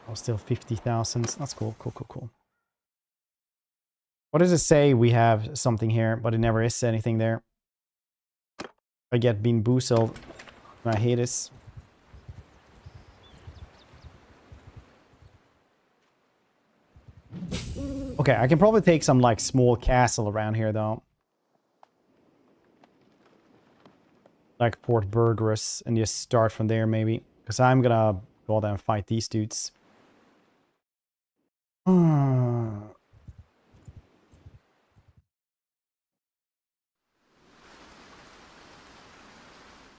Oh, still 50,000. That's cool, cool. What does it say? We have something here, but it never is anything there. I get being boozled. I hate this. Okay, I can probably take some like small castle around here though. Like Port Burgess and just start from there maybe. Because I'm gonna go there and fight these dudes.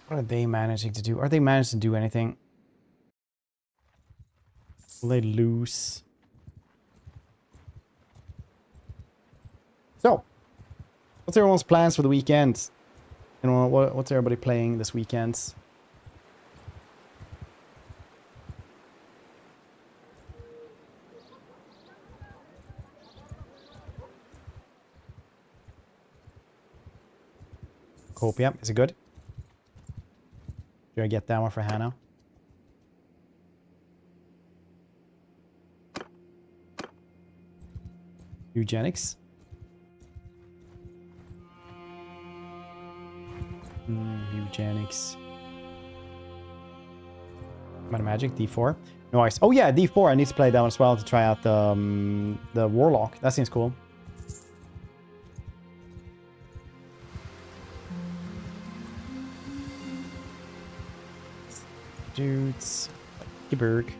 What are they managing to do? Are they managing to do anything? Will they lose? So, what's everyone's plans for the weekend? You know, what's everybody playing this weekend? Copium, is it good? Should I get that one for Hannah? Eugenics. Eugenics. Mana Magic, D4. Nice. Oh yeah, D4. I need to play that one as well to try out the Warlock. That seems cool. Dudes. Geberg.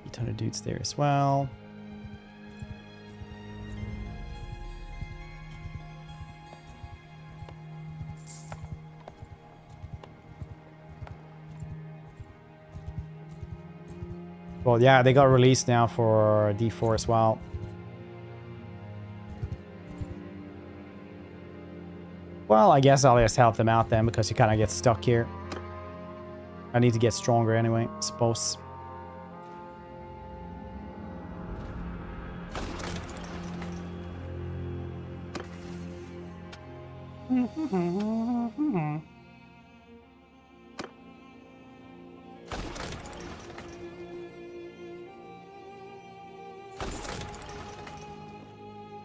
800 dudes there as well. Well, yeah, they got released now for D4 as well. Well, I guess I'll just help them out then, because you kind of get stuck here. I need to get stronger anyway, I suppose.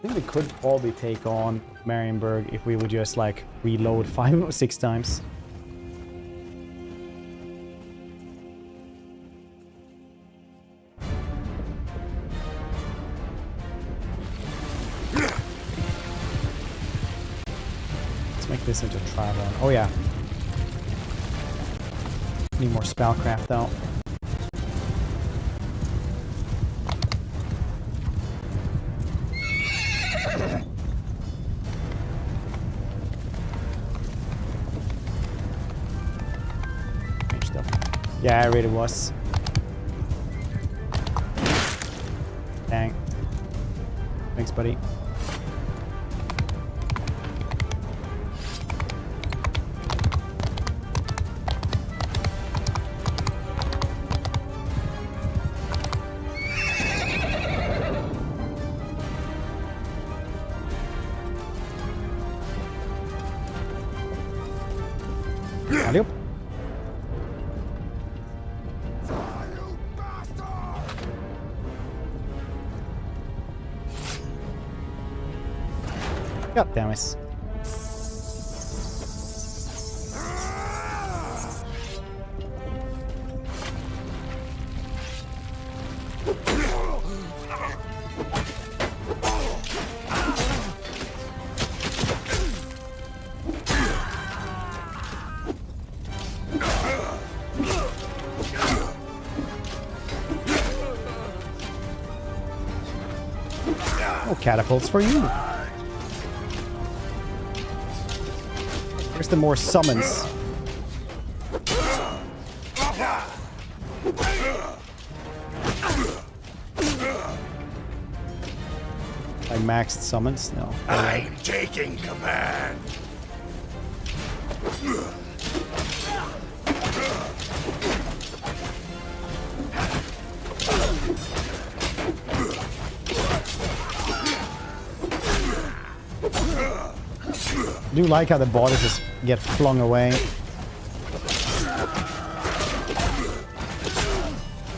I think we could probably take on Marienburg if we would just like reload 5 or 6 times. Let's make this into a travel. Oh yeah. Need more spellcraft though. Yeah, it really was. Dang. Thanks, buddy. Alley-oop. God damn it. No catapults for you. Where's the more summons? I maxed summons? No. I'm taking command. I do like how the bodies just get flung away.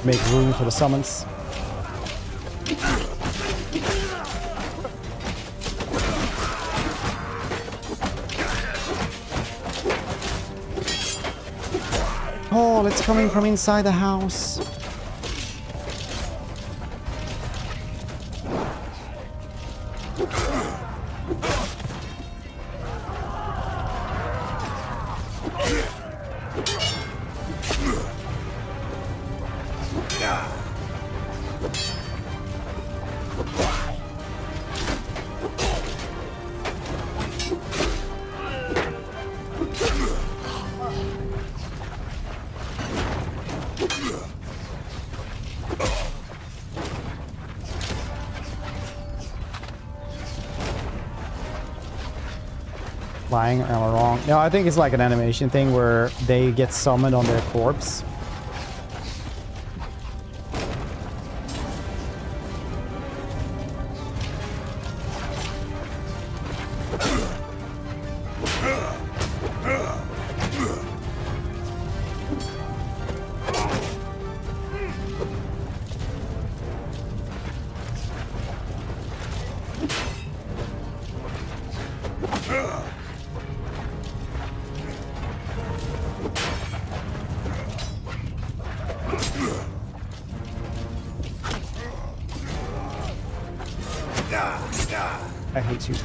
Make room for the summons. Oh, it's coming from inside the house. Lying, am I wrong? No, I think it's like an animation thing where they get summoned on their corpse. I hate you.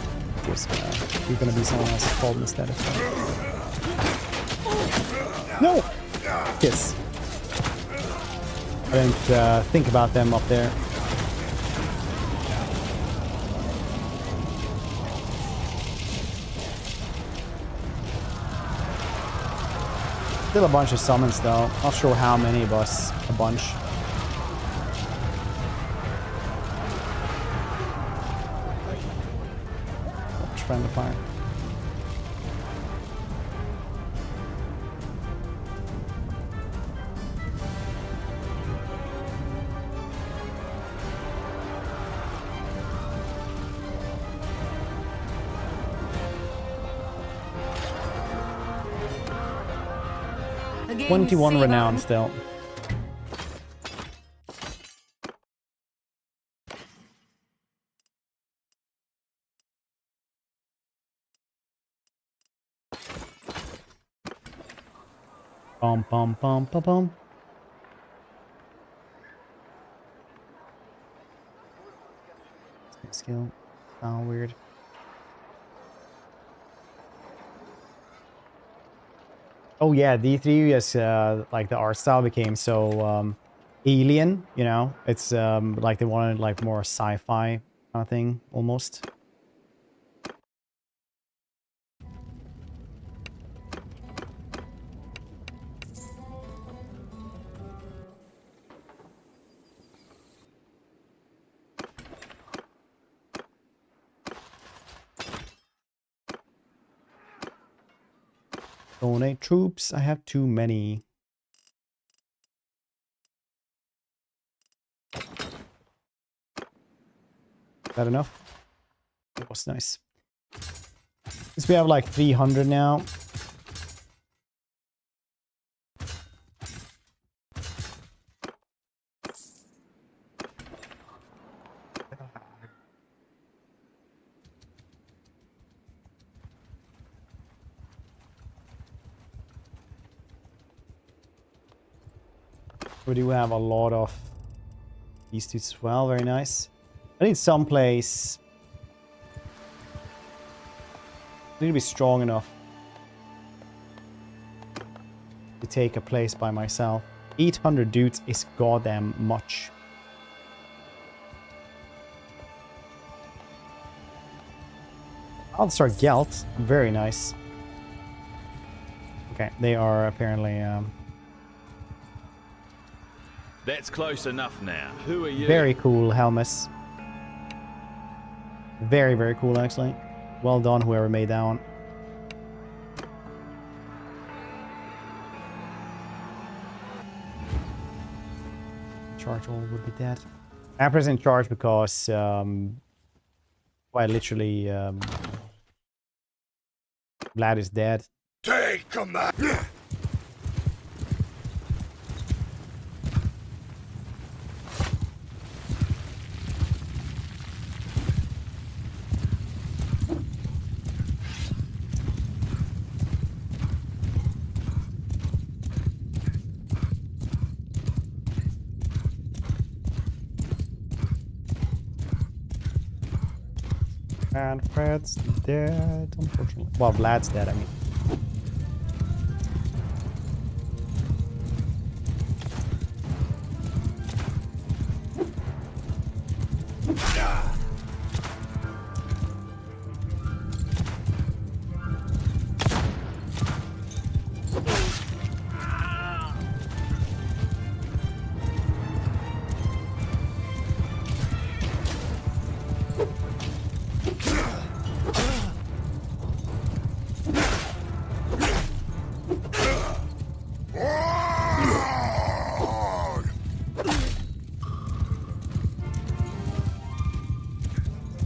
You're gonna be someone else's fault instead of No! Kiss. I didn't think about them up there. Still a bunch of summons though. Not sure how many, but a bunch. Friendly fire. Again, 21 renown still. Bum bum bum bum bum. Skill. Oh, weird. Oh yeah, D3 is like the art style became so alien, you know. It's like they wanted like more sci-fi kind of thing almost. Donate troops. I have too many. Is that enough? That was nice. Since we have like 300 now. We do have a lot of these two as well. Very nice. I need some place. I need to be strong enough to take a place by myself. 800 dudes is goddamn much. Alstar Gelt. Very nice. Okay, they are apparently That's close enough now. Who are you? very cool helmets. Very, very cool, actually. Well done, whoever made that one. Charge all would be dead. Emperor's in charge because, quite literally, Vlad is dead. Take command. And Fred's dead, unfortunately. Well, Vlad's dead, I mean.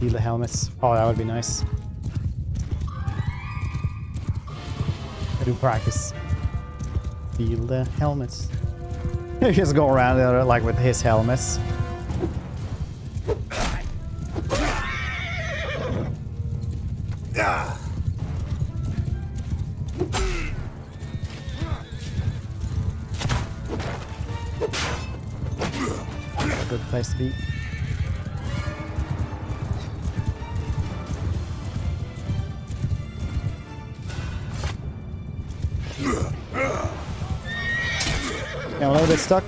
Steal the helmets. Oh, that would be nice. I do practice. Steal the helmets. Just go around there like with his helmets. Good place to be. Yeah, a little bit stuck.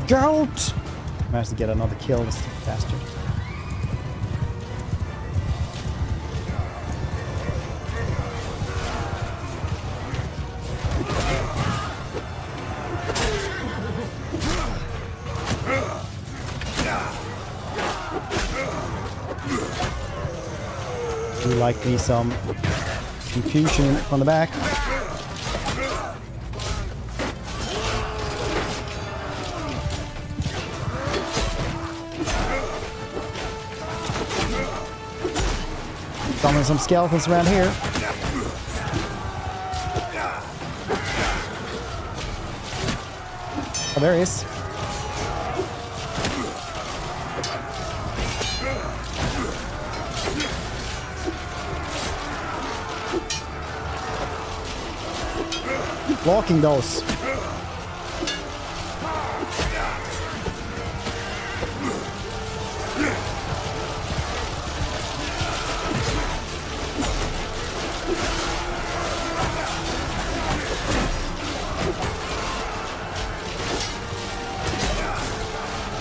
Don't! Managed to get another kill, this bastard. Do like me some confusion from the back. Summon some skeletons around here. Oh, there he is. Blocking those.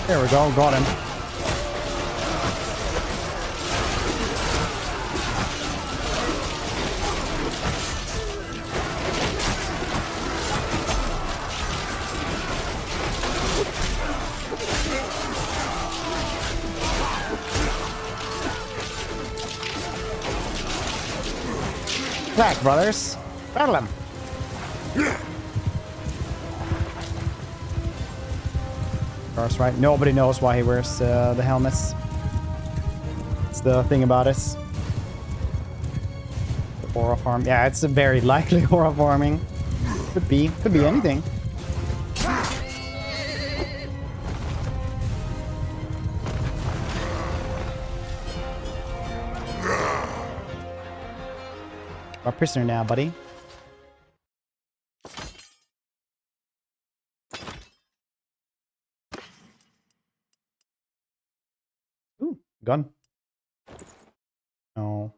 There we go, got him. Attack, brothers. Battle him. Of course, right? Nobody knows why he wears the helmets. It's the thing about it. The aura farm. Yeah, it's a very likely aura farming. Could be anything. Our prisoner now, buddy. Ooh, gun. No.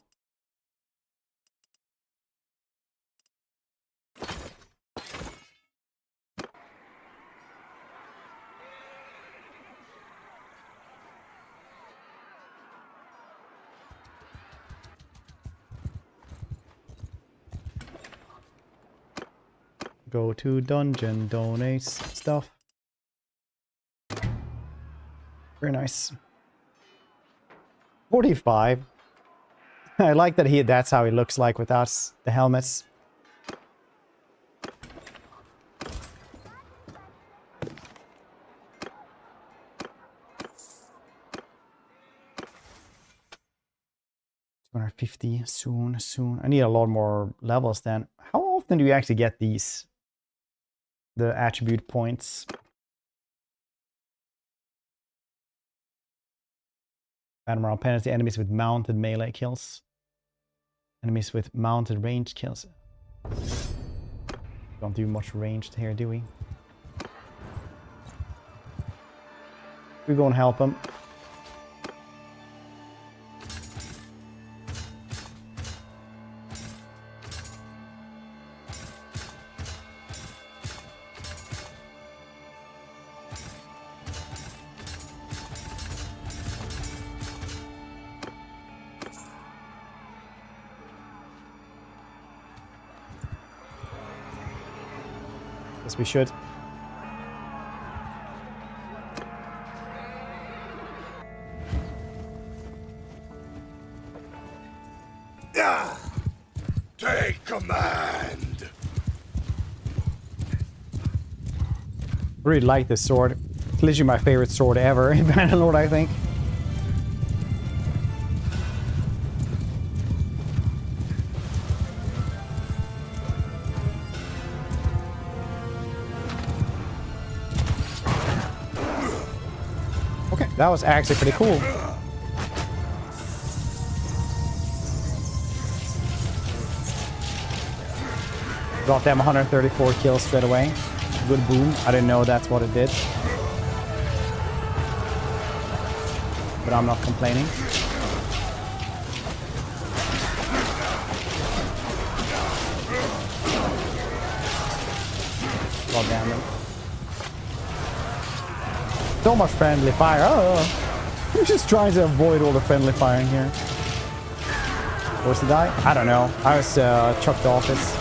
Go to dungeon, donate stuff. Very nice. 45. I like that that's how he looks like without the helmets. $250 soon. I need a lot more levels then. How often do you actually get these? The attribute points. Admiral penalty, enemies with mounted melee kills. Enemies with mounted ranged kills. Don't do much ranged here, do we? We go and help him. We should. Take command. Really like this sword. It's literally my favorite sword ever in Bannerlord, I think. That was actually pretty cool. Got them 134 kills straight away. Good boom. I didn't know that's what it did. But I'm not complaining. God damn it. So much friendly fire. Oh, I'm just trying to avoid all the friendly firing here. Where's the guy? I don't know. I was chucked off this.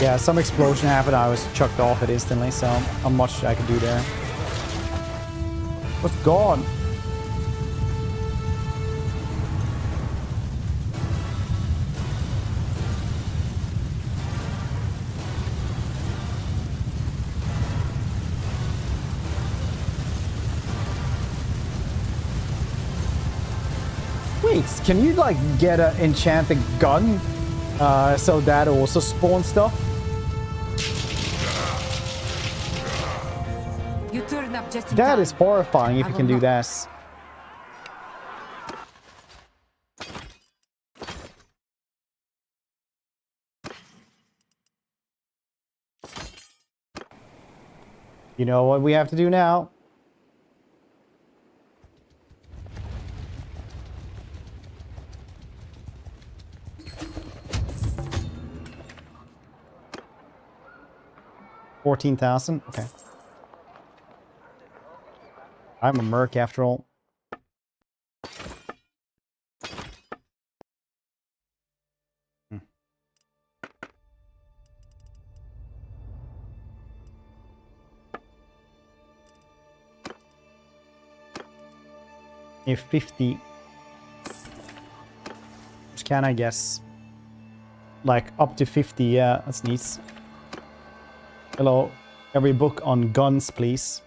Yeah, some explosion happened. I was chucked off it instantly, so not much I could do there. What's gone? Wait, can you like get an enchanted gun so that also spawns stuff? You turn up just in That time. is horrifying if you can do that. You know what we have to do now? $14,000. Okay. I'm a merc after all. A 50. Which can I guess? Like up to 50, yeah, that's neat. Hello. Every book on guns, please.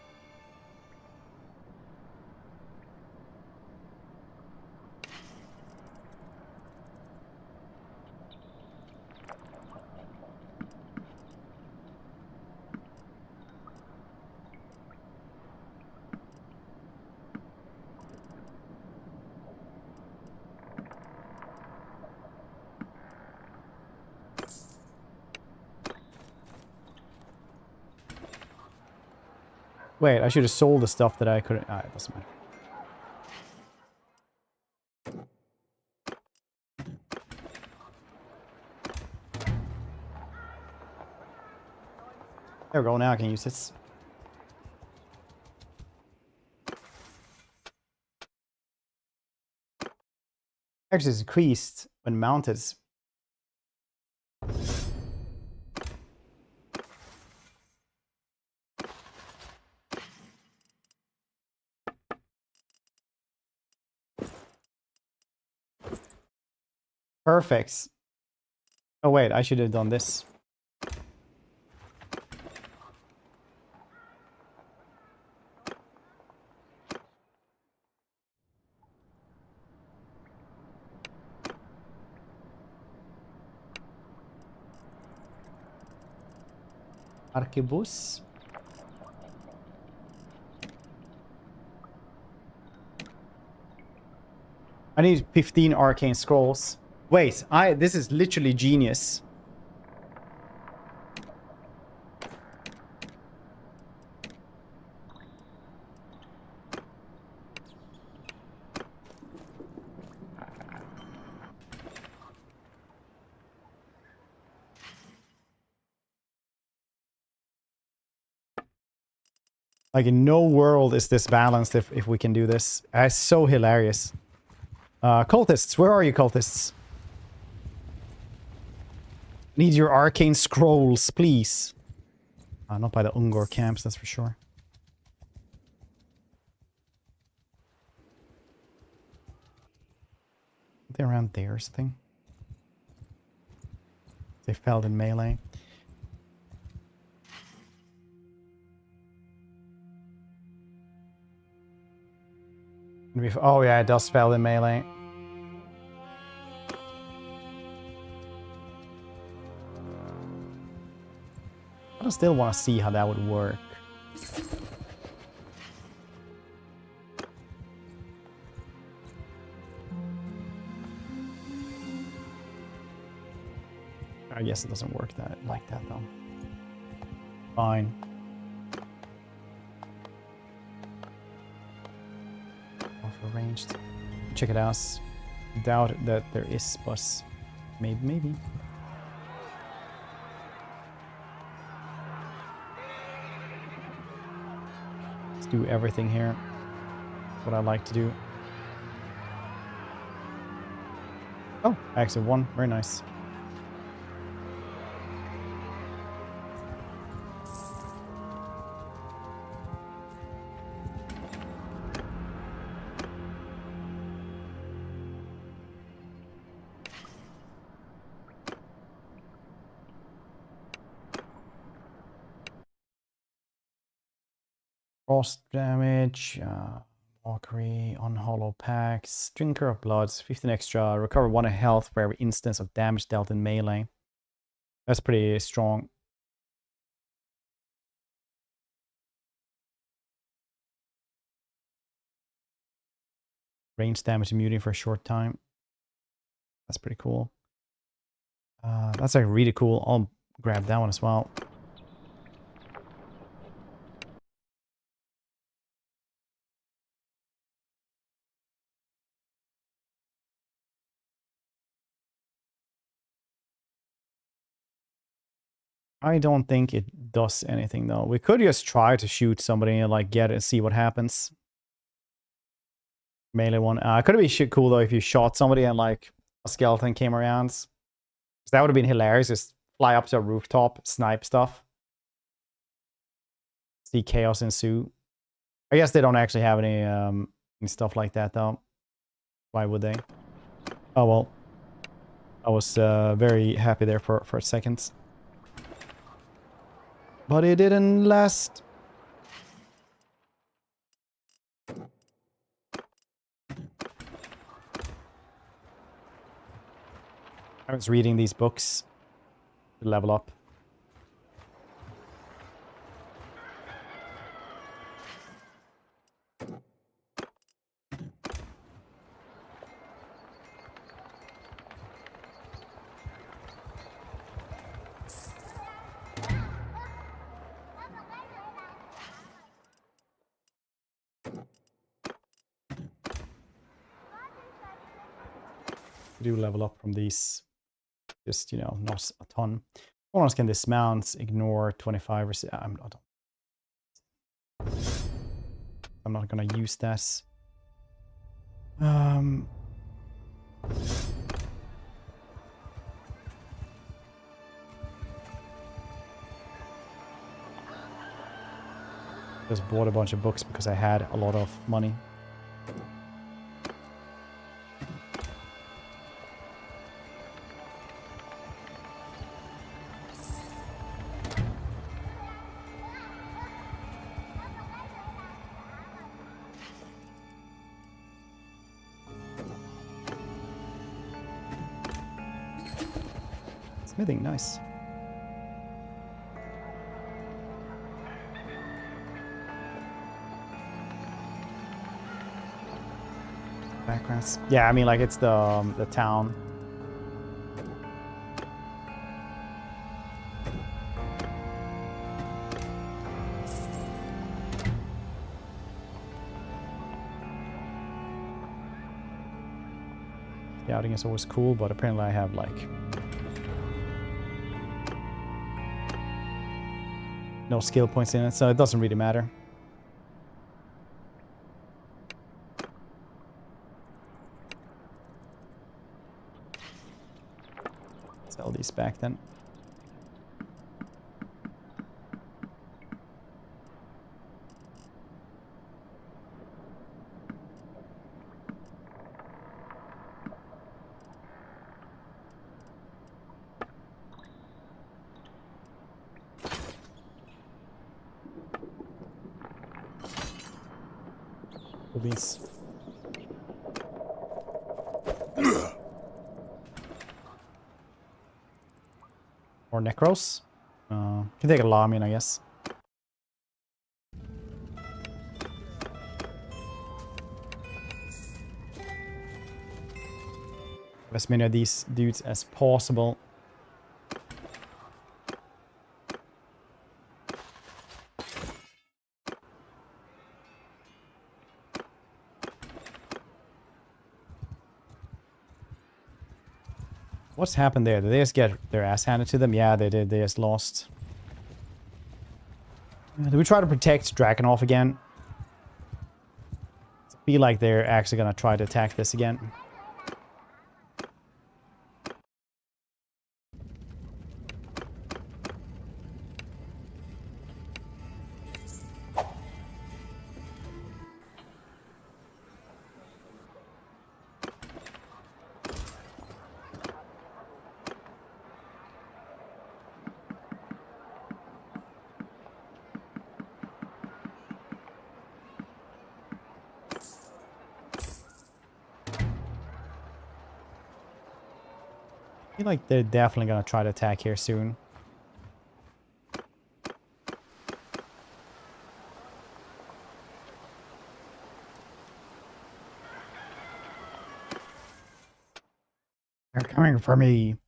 Wait, I should have sold the stuff that I couldn't... Ah, it doesn't matter. There we go, now I can use this. Actually, it's increased when mounted. Perfect. Oh wait, I should have done this. Arquebus. I need 15 arcane scrolls. Wait, this is literally genius. Like in no world is this balanced if we can do this. It's so hilarious. Cultists, where are you, cultists? Need your arcane scrolls, please. Not by the Ungor camps, that's for sure. They're around there or something. They fell in melee. Oh yeah, it does fail in melee. I still want to see how that would work. I guess it doesn't work like that though. Fine. Arranged. Check it out. Doubt that there is, but maybe. Let's do everything here. That's what I like to do. Oh, I actually won. Very nice. Frost damage, mockery, unhollow packs, drinker of bloods, 15 extra, recover 1 health for every instance of damage dealt in melee. That's pretty strong. Range damage immunity for a short time. That's pretty cool. That's like really cool. I'll grab that one as well. I don't think it does anything though. We could just try to shoot somebody and like get it and see what happens. Melee one. Could it be cool though if you shot somebody and like a skeleton came around? 'Cause that would have been hilarious. Just fly up to a rooftop, snipe stuff. See chaos ensue. I guess they don't actually have any stuff like that though. Why would they? Oh well. I was very happy there for a second. But it didn't last. I was reading these books to level up. Do level up from these, just, you know, not a ton. Opponents can dismount, ignore 25 or I'm not gonna use that. Just bought a bunch of books because I had a lot of money. Smithing, nice. Backgrounds. Yeah, I mean, like, it's the town. Scouting is always cool, but apparently I have, like, no skill points in it, so it doesn't really matter. Sell these back then. These. Or necros. Can take a lawman, I guess. As many of these dudes as possible. What's happened there? Did they just get their ass handed to them? Yeah, they did. They just lost. Do we try to protect Drakenhof again? I feel like they're actually going to try to attack this again. I feel like they're definitely gonna try to attack here soon. They're coming for me.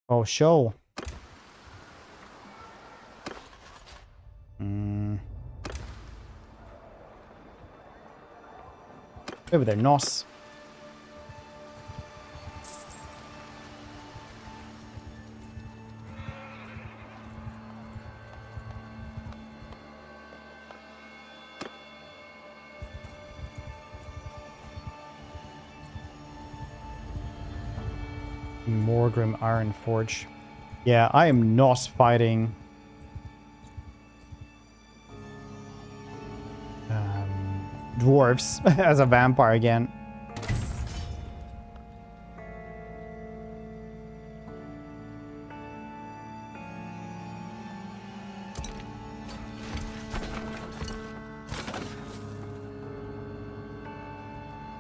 Oh, show. Over there, Nos. Morgrim Iron Forge. Yeah, I am not fighting dwarves as a vampire again.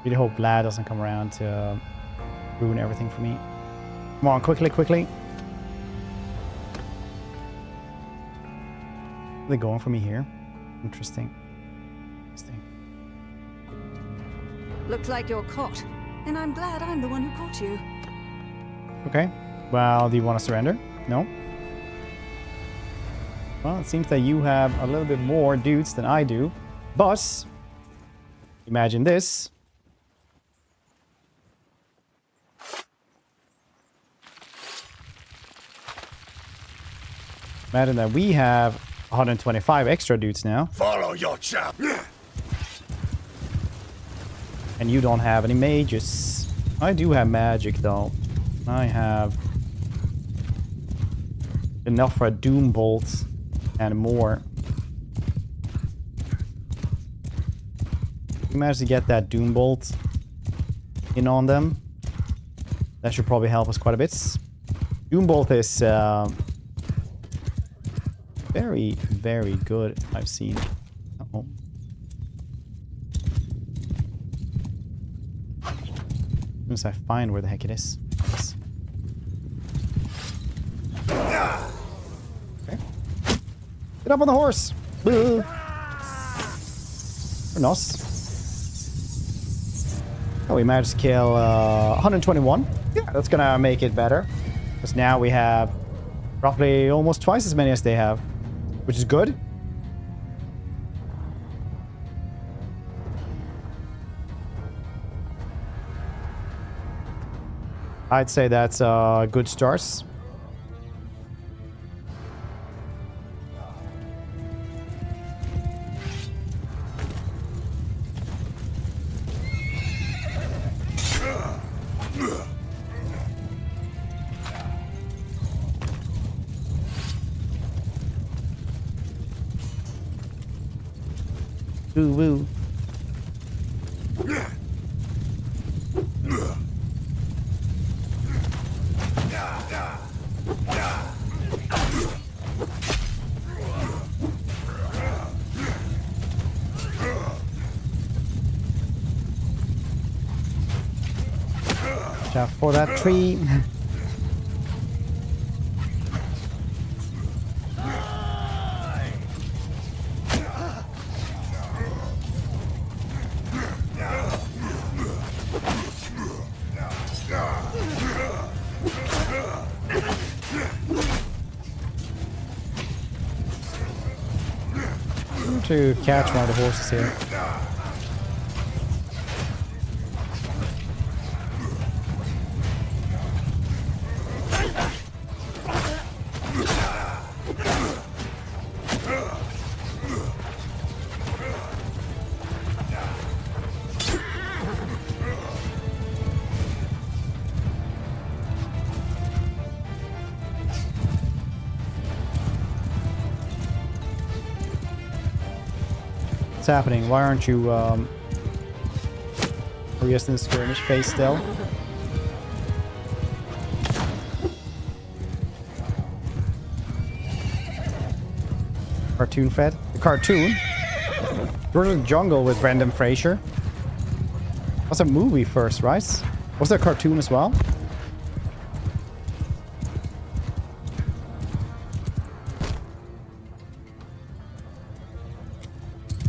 Really hope Vlad doesn't come around to ruin everything for me. Come on, quickly, quickly. Are they going for me here? Interesting. Interesting. Looks like you're caught, and I'm glad I'm the one who caught you. Okay. Well, do you want to surrender? No? Well, it seems that you have a little bit more dudes than I do. But, imagine this. Imagine that we have 125 extra dudes now. Follow your chap. And you don't have any mages. I do have magic though. I have enough for a Doom Bolt and more. If we manage to get that Doom Bolt in on them, that should probably help us quite a bit. Doom Bolt is very, very good, I've seen. Uh-oh. As soon as I find where the heck it is. Yes. Okay. Get up on the horse! Or nos. Oh, we managed to kill 121. Yeah, that's gonna make it better. Because now we have roughly almost twice as many as they have. Which is good. I'd say that's good starts. Woo woo. Watch out for that tree. To catch one of the horses here. What's happening? Why aren't you are you just in the skirmish phase still? Cartoon fed? The cartoon? George's Jungle with Brendan Fraser. That's a movie first, right? Was there a cartoon as well?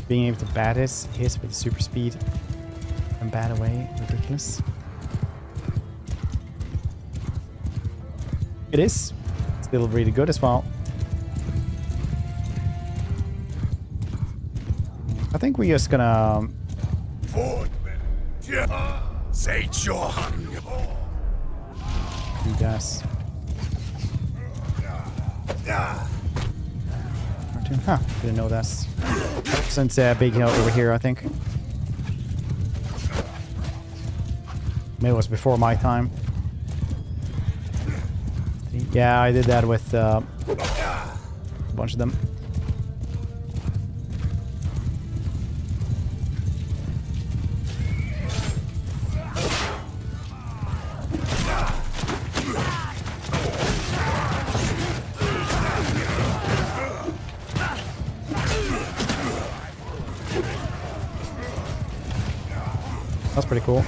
Being able to bat his with super speed and bat away. Ridiculous. It is. Still really good as well. I think we're just gonna... do this. Huh, didn't know that's... Since Big Hill over here, I think. Maybe it was before my time. Yeah, I did that with a bunch of them. That's pretty cool.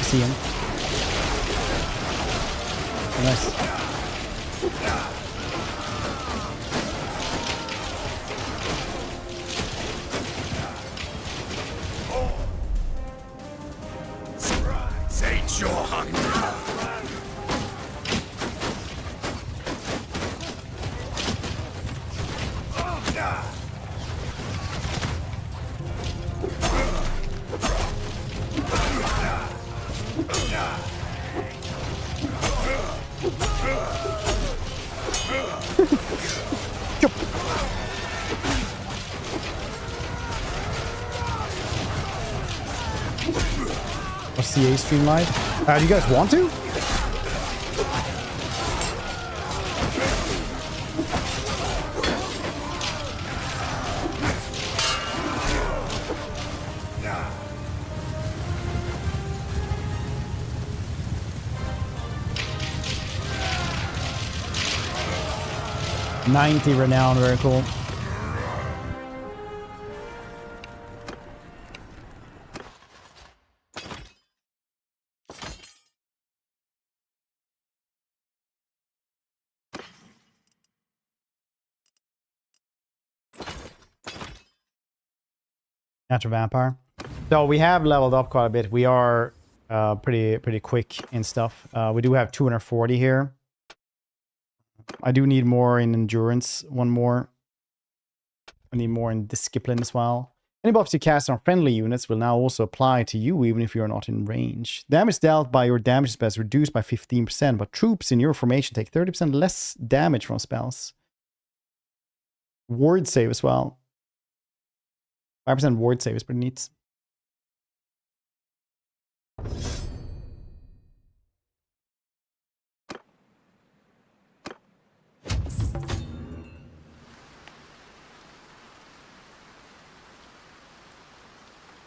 See him. Nice. Ain't your hunger. CA stream live. Do you guys want to? $90 renown, very cool. Natural vampire. So we have leveled up quite a bit. We are pretty quick in stuff. We do have 240 here. I do need more in endurance. One more. I need more in discipline as well. Any buffs you cast on friendly units will now also apply to you, even if you're not in range. Damage dealt by your damage spells reduced by 15%, but troops in your formation take 30% less damage from spells. Ward save as well. 5% ward save is pretty neat.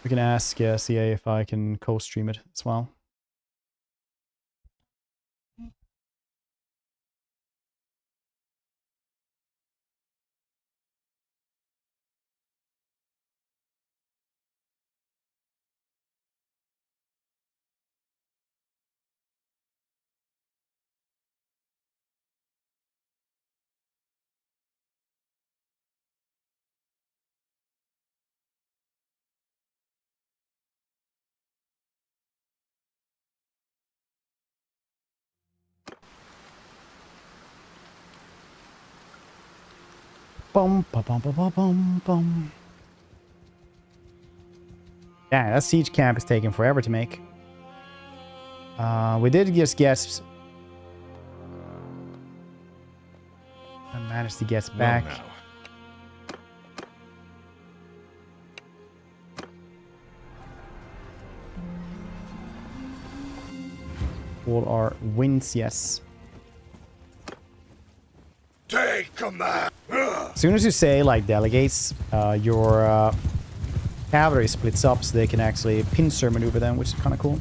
We can ask CA if I can co-stream it as well. Bum, bum, bum, bum, bum, bum, bum. Yeah, that siege camp is taking forever to make. We did just get... I managed to get back. All our wins, yes. Take command. As soon as you say, like, delegates, your cavalry splits up so they can actually pincer maneuver them, which is kind of cool.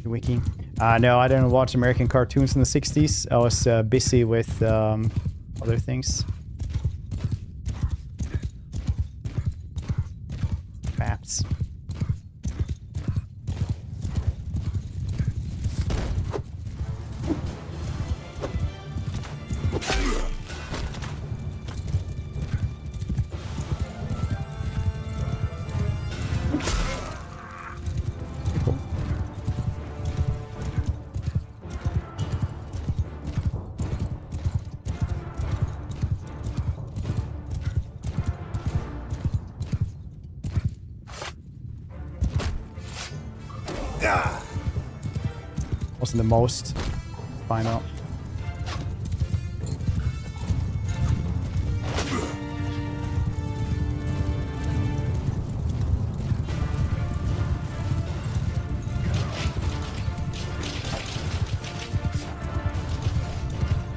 Wiki. No, I didn't watch American cartoons in the 60s. I was busy with other things. Traps. Wasn't the most. Fine out.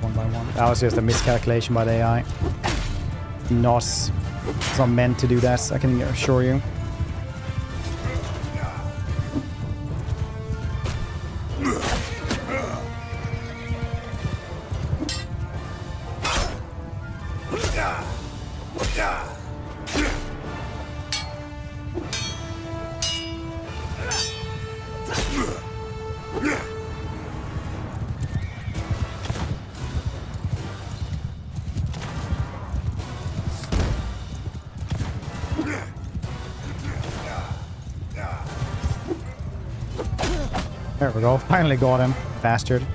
One by one. That was just a miscalculation by the AI. It's not meant to do that, I can assure you. There we go. Finally got him, bastard.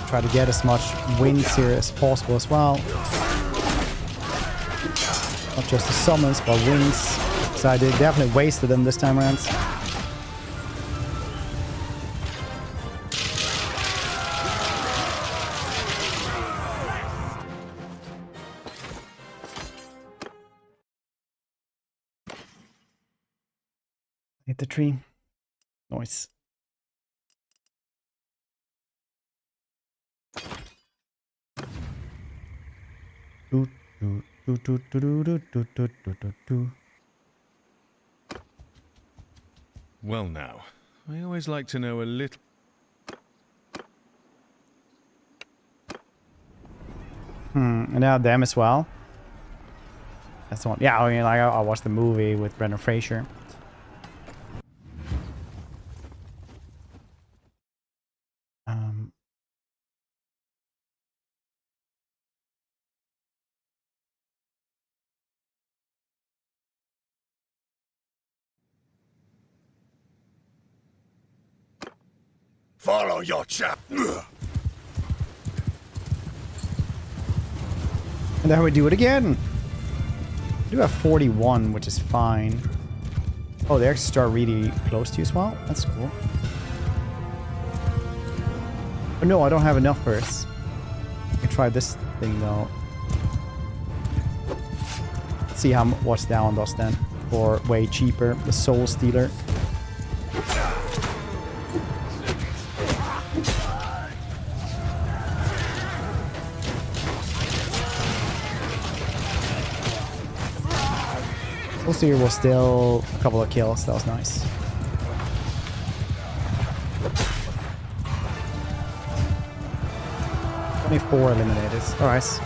Try to get as much wins here as possible as well. Not just the summons, but wins. So I definitely wasted them this time around. Hit the tree. Nice. Well now, I always like to know a little... And now them as well. That's the one. Yeah, I mean, like, I watched the movie with Brendan Fraser. Follow your chap. And then we do it again. We do have 41, which is fine. Oh, they actually start really close to you as well. That's cool. Oh no, I don't have enough first. I can try this thing though. Let's see what's down does then. For way cheaper, the Soul Stealer. Soul Stealer was still a couple of kills. That was nice. Only 4 eliminated. Alright.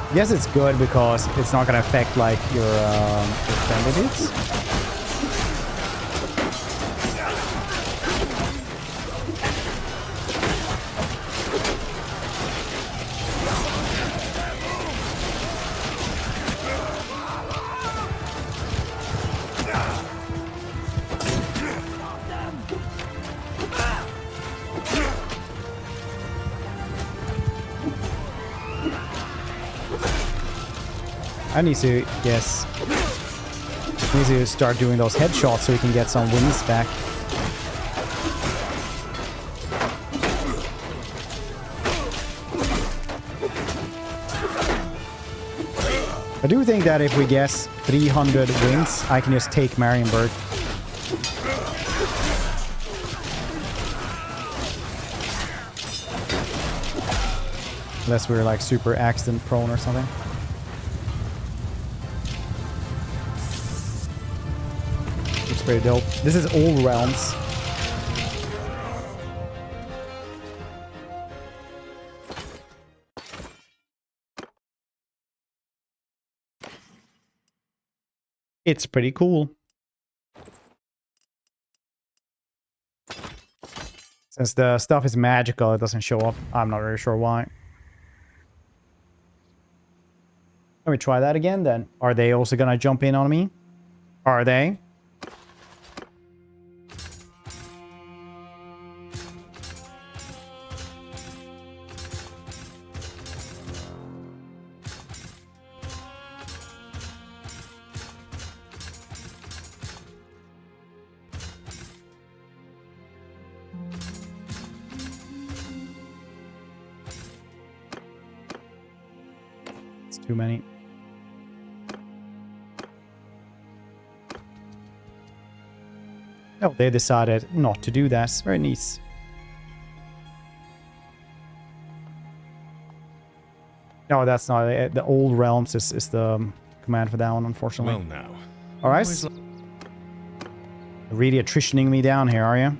I guess it's good because it's not gonna affect like your friendly dudes. I need to, yes. Need to start doing those headshots so we can get some wins back. I do think that if we guess 300 wins, I can just take Marienburg. Unless we're like super accident prone or something. Looks pretty dope. This is all realms. It's pretty cool. Since the stuff is magical, it doesn't show up. I'm not really sure why. Let me try that again then. Are they also gonna jump in on me? Are they? Too many. Oh, they decided not to do that. Very nice. No, that's not it. The old realms is the command for that one, unfortunately. Well now. All right. Really attritioning me down here, are you?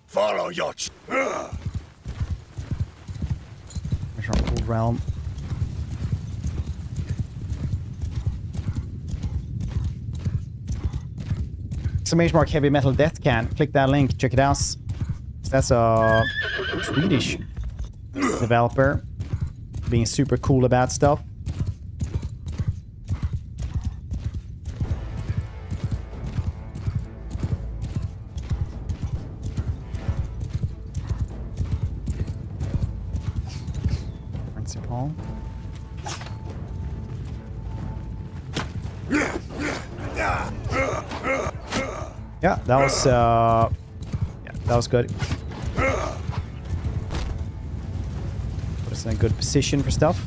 Follow your There's our old realm. Exclamation mark heavy metal death can. Click that link. Check it out. That's a Swedish developer being super cool about stuff. Principal. Yeah, that was good. Put us in a good position for stuff.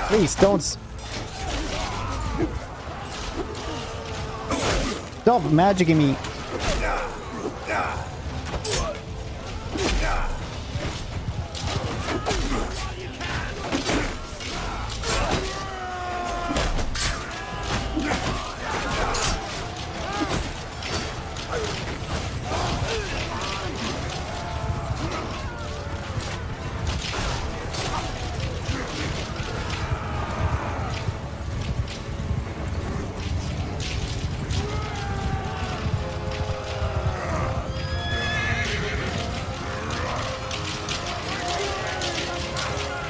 Please don't stop magicking me.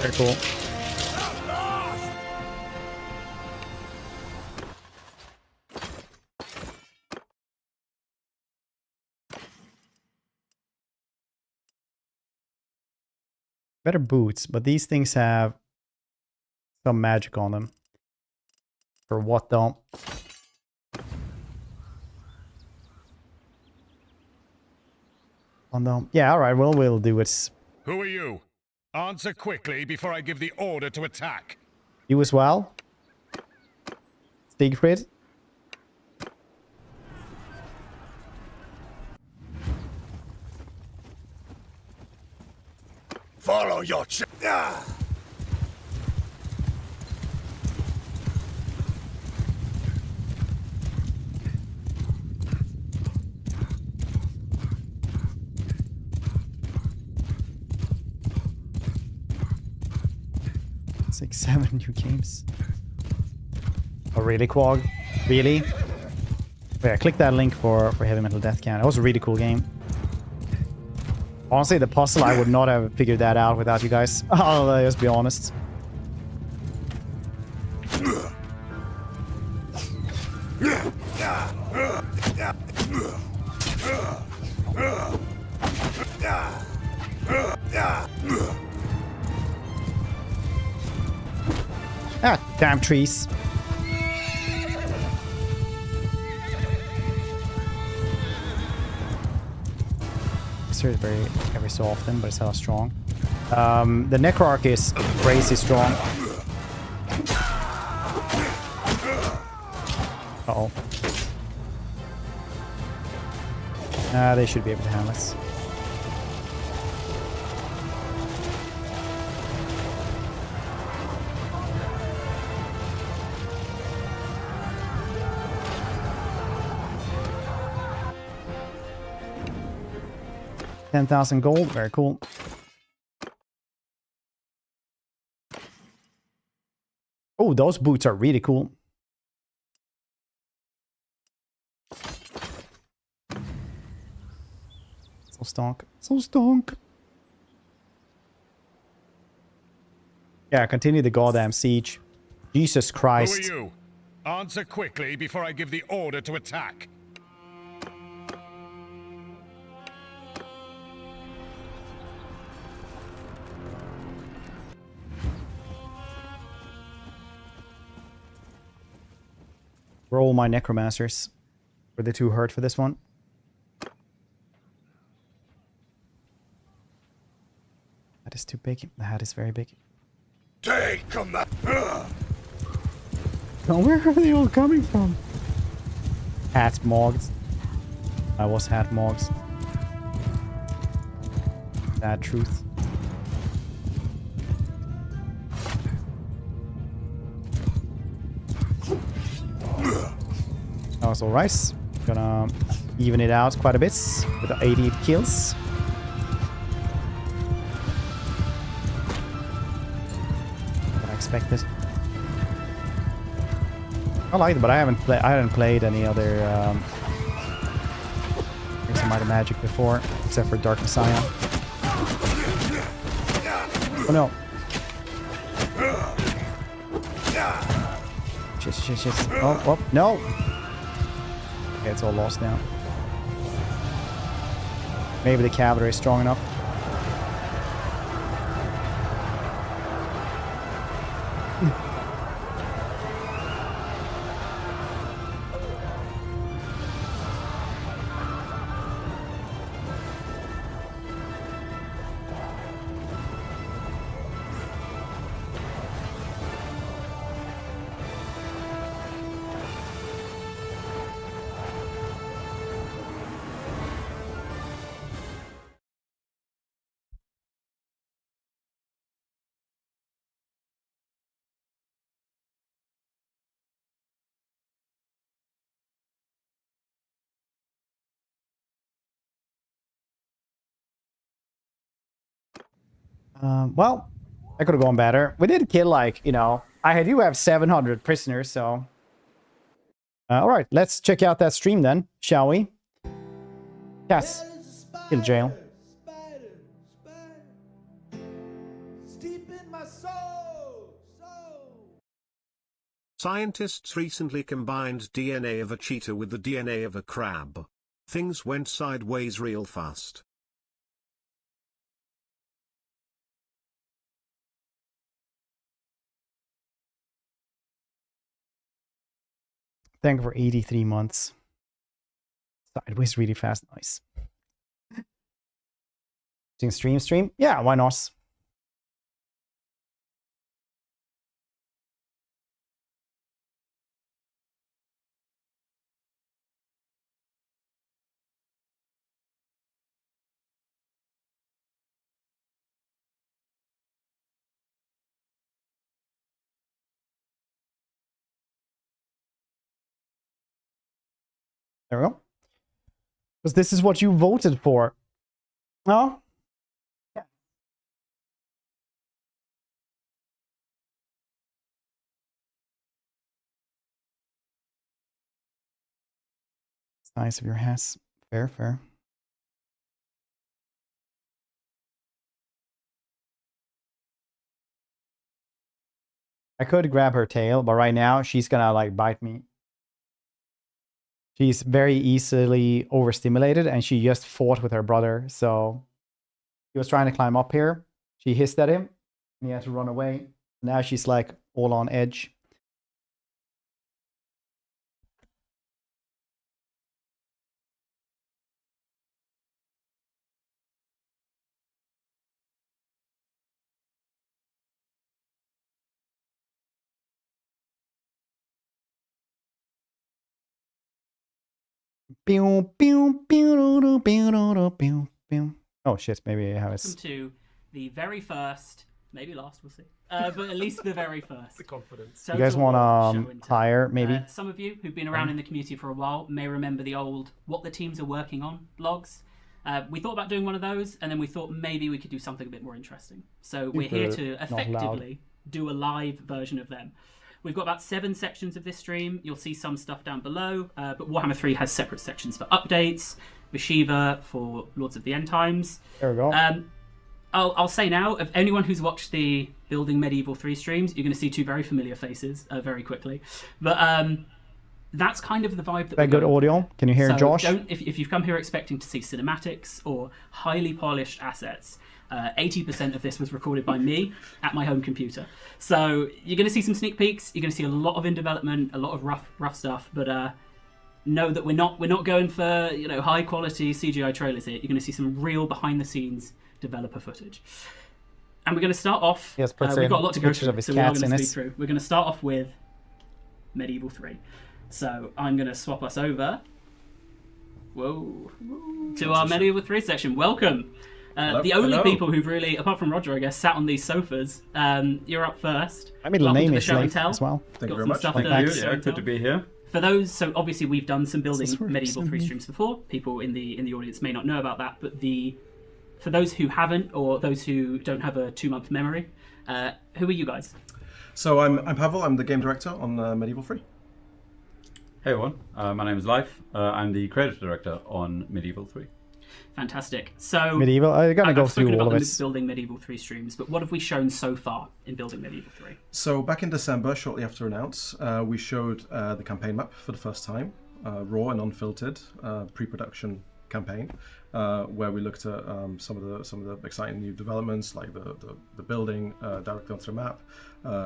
Very cool. Better boots, but these things have some magic on them. For what though? Oh no. Yeah, alright, well we'll do it. Who are you? Answer quickly before I give the order to attack. You as well? Siegfried? Follow your It's like 7 new games. Oh really, Quag? Really? Yeah, click that link for Heavy Metal Death Can. It was a really cool game. Honestly, the puzzle, I would not have figured that out without you guys. I'll just be honest. Ah, damn trees. It's here very every so often, but it's how strong. The Necroarch is crazy strong. Uh-oh. They should be able to handle this. $10,000 gold, very cool. Oh, those boots are really cool. So stonk. So stonk. Yeah, continue the goddamn siege. Jesus Christ. Who are you? Answer quickly before I give the order to attack. Roll my necromancers. Were they too hurt for this one? That is too big. The hat is very big. Take them. Oh, where are they all coming from? Hat mogs. I was hat mogs. Sad truth. Also rice. Gonna even it out quite a bit with the 80 kills. What I expected. I like it, but I hadn't played any other Might of Magic before, except for Dark Messiah. Oh no. Shit. Oh, no! Okay, it's all lost now. Maybe the cavalry is strong enough. Well, I could have gone better. We did kill, like, you know, I do have 700 prisoners, so... all right, let's check out that stream then, shall we? Yes. Kill jail. Scientists recently combined DNA of a cheetah with the DNA of a crab. Things went sideways real fast. Thank you for 83 months. Sideways really fast. Nice. Stream? Yeah, why not? There we go. Because this is what you voted for. No? Yeah. It's nice of your Hess. Fair. I could grab her tail, but right now she's gonna like bite me. She's very easily overstimulated, and she just fought with her brother. So he was trying to climb up here. She hissed at him, and he had to run away. Now she's like all on edge. Oh shit, maybe I have it. Welcome to the very first, maybe last, we'll see. But at least the very first. The confidence. You guys want to hire, maybe? Some of you who've been around in the community for a while may remember the old What the Teams Are Working On blogs. We thought about doing one of those, and then we thought maybe we could do something a bit more interesting. So we're here to effectively do a live version of them. We've got about 7 sections of this stream. You'll see some stuff down below, but Warhammer 3 has separate sections for updates, Vishiva for Lords of the End Times. There we go. I'll say now, of anyone who's watched the Building Medieval 3 streams, you're going to see 2 very familiar faces very quickly. But that's kind of the vibe that Very good audio. Can you hear Josh? If you've come here expecting to see cinematics or highly polished assets, 80% of this was recorded by me at my home computer. So you're going to see some sneak peeks. You're going to see a lot of in development, a lot of rough stuff. But know that we're not going for high quality CGI trailers here. You're going to see some real behind the scenes developer footage. And we're going to start off. Yes, we've got a lot to go through, so we are going to speed it. through. We're going to start off with Medieval 3. So I'm going to swap us over. Whoa. To our Medieval 3 section. Welcome. The only people who've really, apart from Roger, I guess, sat on these sofas. You're up first. My middle name is Show and Leif Tell. as well. Thank you very much. Thank you. Yeah, good to be here. For those, so obviously we've done some Building Medieval 3 streams before. People in the audience may not know about that, but for those who haven't, or those who don't have a 2-month memory, who are you guys? So I'm Pavel. I'm the game director on Medieval 3. Hey everyone, my name is Leif. I'm the creative director on Medieval 3. Fantastic. So Medieval, I'm gonna go through all of it. Building Medieval 3 streams, but what have we shown so far in Building Medieval 3? So back in December, shortly after announce, we showed the campaign map for the first time, raw and unfiltered pre-production campaign, where we looked at some of the exciting new developments, like the building directly onto the map,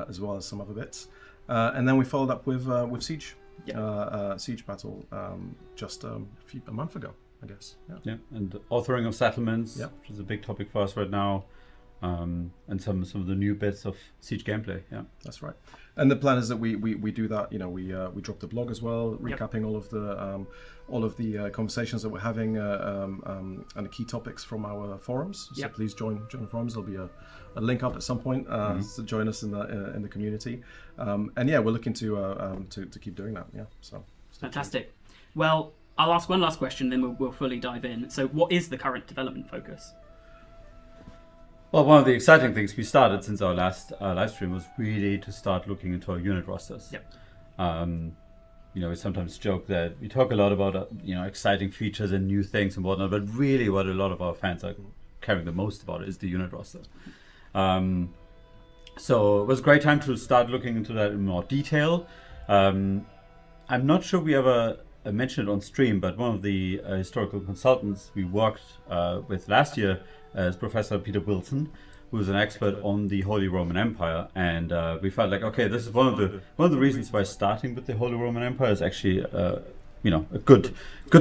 as well as some other bits, and then we followed up with Siege. Siege battle just a month ago, I guess. Yeah, and authoring of settlements, which is a big topic for us right now, and some of the new bits of Siege gameplay. Yeah, that's right. And the plan is that we do that. We drop the blog as well, recapping all of the conversations that we're having and the key topics from our forums. So please join the forums. There'll be a link up at some point to join us in the community. And yeah, we're looking to keep doing that. Yeah, so fantastic. Well, I'll ask one last question, then we'll fully dive in. So, what is the current development focus? Well, one of the exciting things we started since our last live stream was really to start looking into our unit rosters. We sometimes joke that we talk a lot about exciting features and new things and whatnot, but really what a lot of our fans are caring the most about is the unit roster. So it was a great time to start looking into that in more detail. I'm not sure we ever mentioned it on stream, but one of the historical consultants we worked with last year is Professor Peter Wilson, who is an expert on the Holy Roman Empire, and we felt like, okay, this is one of the reasons why starting with the Holy Roman Empire is actually a good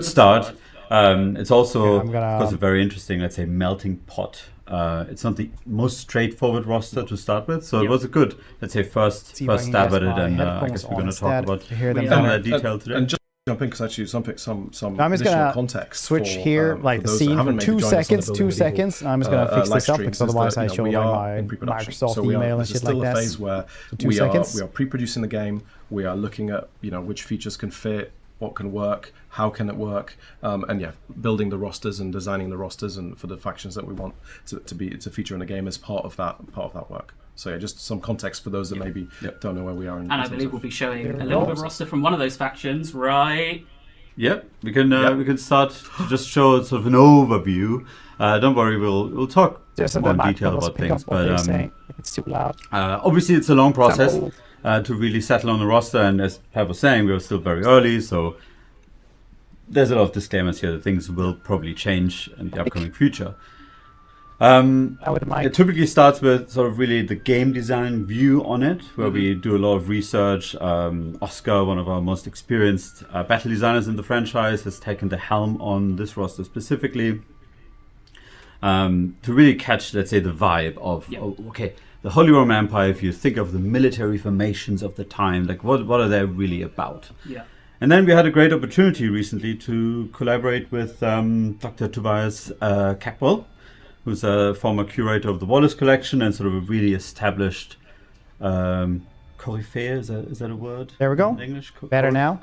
start. It's also, of course, a very interesting, let's say, melting pot. It's not the most straightforward roster to start with, so it was a good, let's say, first stab at it, and I guess we're going to talk about some of that detail today. And just jump in because actually some I'm just additional gonna context switch for, here, like for the those that scene haven't for maybe 2 joined us on the seconds. Building 2 seconds. I'm just gonna fix live this up streams, because is otherwise that, I show we like are my in pre-production. Microsoft So email and this is shit still like a that. phase where For 2 we seconds. are pre-producing the game. We are looking at which features can fit, what can work, how can it work, and building the rosters and designing the rosters and for the factions that we want to feature in the game as part of that work. So just some context for those that maybe don't know where we are. And I believe we'll be showing a little bit of roster from one of those factions, right? Yep, we can start to just show sort of an overview. Don't worry, we'll talk more in detail about things, but it's too loud. Obviously it's a long process to really settle on the roster, and as Pat was saying, we are still very early, so there's a lot of disclaimers here that things will probably change in the upcoming future. It typically starts with sort of really the game design view on it, where we do a lot of research. Oscar, one of our most experienced battle designers in the franchise, has taken the helm on this roster specifically to really catch, let's say, the vibe of, okay, the Holy Roman Empire, if you think of the military formations of the time, like what are they really about? Yeah. And then we had a great opportunity recently to collaborate with Dr. Tobias Cackwell, who's a former curator of the Wallace collection and sort of a really established coryphée, is that a word? There we go. In English? Better now?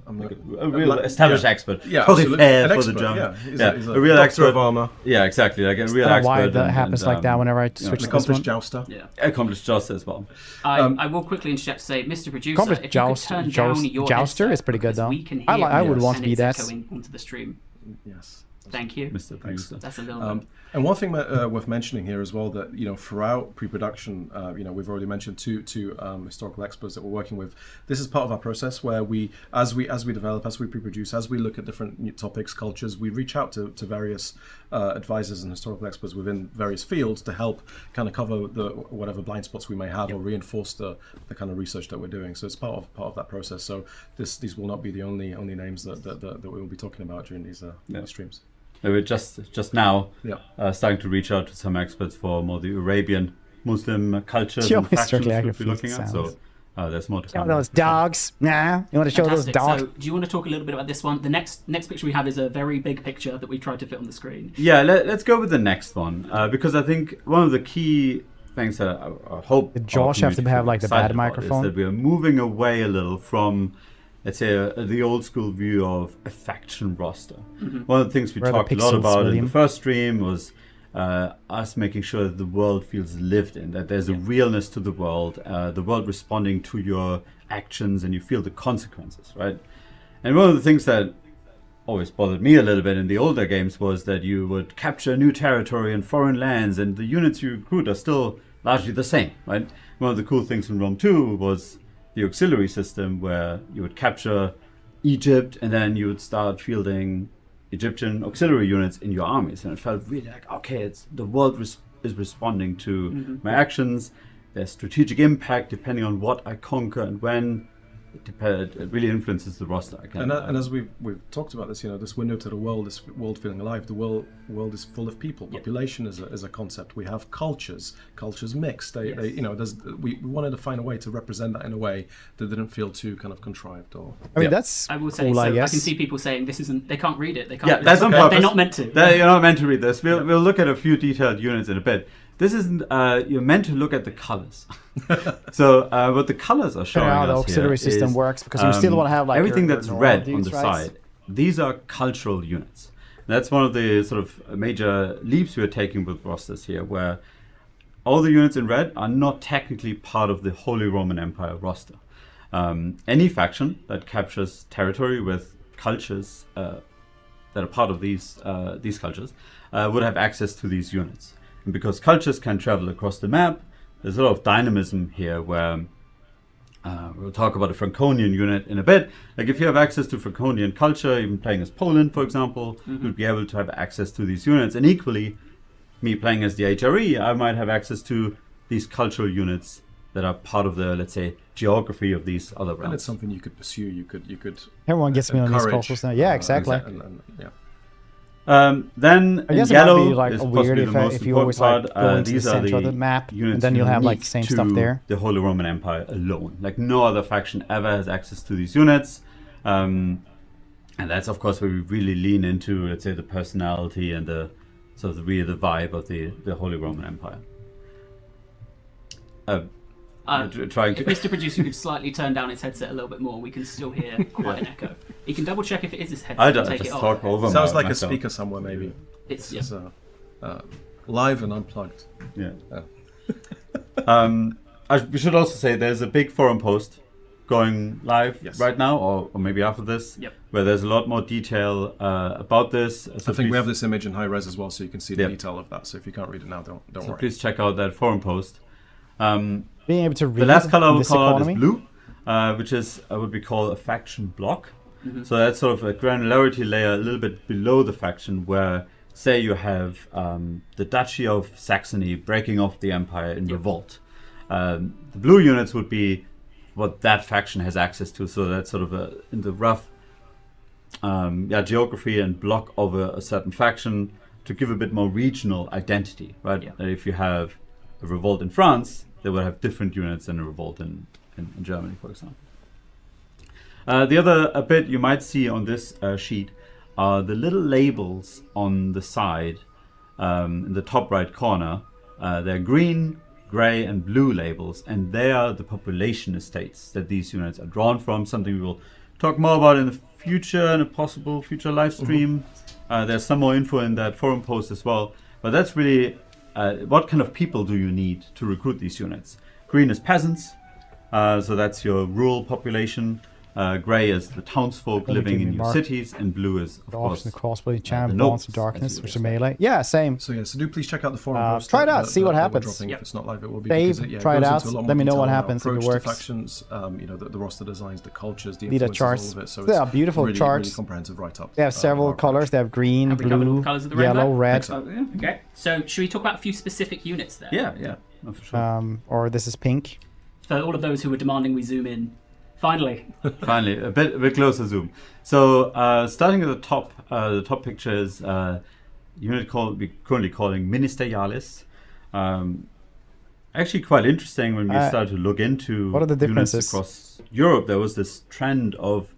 A real established expert. Yeah, coryphée for the German. Yeah, he's a real doctor expert of armor. Yeah, exactly. Like a real expert. Why that happens like that whenever I switch an to this accomplished one. jouster. Yeah. Accomplished jouster as well. I will quickly interject to say, Mr. Producer, Accomplished if you could turn down your jouster headset, is pretty good because though. we can hear I would you want to and be it's that. echoing onto the stream. Yes. Thank you. Mr. Producer. That's a little bit. And one thing worth mentioning here as well, that throughout pre-production, we've already mentioned two historical experts that we're working with. This is part of our process where we, as we develop, as we pre-produce, as we look at different new topics, cultures, we reach out to various advisors and historical experts within various fields to help kind of cover whatever blind spots we may have or reinforce the kind of research that we're doing. So it's part of that process. So these will not be the only names that we will be talking about during these streams. We're just now starting to reach out to some experts for more the Arabian Muslim cultures and factions we'll be looking at. So there's more to come. Those dogs. Nah, you want to show those dogs? So, do you want to talk a little bit about this one? The next picture we have is a very big picture that we tried to fit on the screen. Yeah, let's go with the next one because I think one of the key things that I hope Did Josh have to have like the bad microphone? is that we are moving away a little from, let's say, the old school view of a faction roster. One of the things we talked a lot about in the first stream was us making sure that the world feels lived in, that there's a realness to the world responding to your actions, and you feel the consequences, right? And one of the things that always bothered me a little bit in the older games was that you would capture new territory in foreign lands, and the units you recruit are still largely the same, right? One of the cool things in Rome 2 was the auxiliary system, where you would capture Egypt and then you would start fielding Egyptian auxiliary units in your armies, and it felt really like, okay, it's the world is responding to my actions. There's strategic impact depending on what I conquer and when. It really influences the roster. And as we've talked about this, this window to the world, this world feeling alive. The world is full of people. Population is a concept. We have cultures mixed. We wanted to find a way to represent that in a way that didn't feel too kind of contrived. Or that's I will say. cool, so I can guess. see people saying this isn't. They can't read it. They can't. Yeah, that's on purpose. They're not meant to. You're not meant to read this. We'll look at a few detailed units in a bit. This isn't. You're meant to look at the colors. So what the colors are showing how the us auxiliary here system is, works, because you still want to have like everything your that's normal red on dudes, the right? side. These are cultural units. That's one of the sort of major leaps we're taking with rosters here, where all the units in red are not technically part of the Holy Roman Empire roster. Any faction that captures territory with cultures that are part of these cultures would have access to these units. And because cultures can travel across the map, there's a lot of dynamism here where we'll talk about a Franconian unit in a bit. Like if you have access to Franconian culture, even playing as Poland, for example, you'd be able to have access to these units. And equally, me playing as the HRE, I might have access to these cultural units that are part of the, let's say, geography of these other realms. And it's something you could pursue. You could. Everyone gets me on these cultures now. Yeah, exactly. Then I guess in it yellow might be like is weird possibly if you always part. like go into the These are center of the map, and then you'll have like same stuff there. The Holy Roman Empire alone, like no other faction ever has access to these units, and that's of course where we really lean into, let's say, the personality and the sort of the vibe of the Holy Roman Empire. Trying to. If Mr. Producer could slightly turn down his headset a little bit more, we can still hear quite an echo. He can double check if it is his headset. I don't take just it off. talk over. Sounds like myself. a speaker somewhere, maybe. It's live and unplugged. Yeah. We should also say there's a big forum post going live right now, or maybe after this, where there's a lot more detail about this. So I think we have this image in high res as well, so you can see the detail of that. So if you can't read it now, don't worry. Please check out that forum post. Being able to read the last color I will call out is economy? blue, which is what we call a faction block. So that's sort of a granularity layer a little bit below the faction, where say you have the Duchy of Saxony breaking off the empire in revolt. The blue units would be what that faction has access to, so that's sort of in the rough geography and block of a certain faction to give a bit more regional identity, right? That if you have a revolt in France, they would have different units than a revolt in Germany, for example. The other bit you might see on this sheet are the little labels on the side in the top right corner. They're green, grey and blue labels, and they are the population estates that these units are drawn from, something we will talk more about in the future, in a possible future live stream. There's some more info in that forum post as well, but that's really what kind of people do you need to recruit these units. Green is peasants, so that's your rural population. Grey is the townsfolk living in your cities, and blue is, of course, the crossbody, charm, the bonds of darkness, which are melee. Yeah, same. So do please check out the forum post. Try it out, see what happens. If it's not live, it will be. Try it out. Let me know what happens if it works. Factions, the roster designs, the cultures, the Leader charts. charts. All of it. So they are it's beautiful really, charts. Really comprehensive write-up. They have several colors. They have green, blue, yellow, red. Okay. So should we talk about a few specific units there? Yeah, no, for sure. Or this is pink. For all of those who were demanding we zoom in. Finally, a bit closer zoom. So starting at the top picture is a unit we're currently calling Ministerialis. Actually, quite interesting when we started to look into what are the differences across Europe. There was this trend of,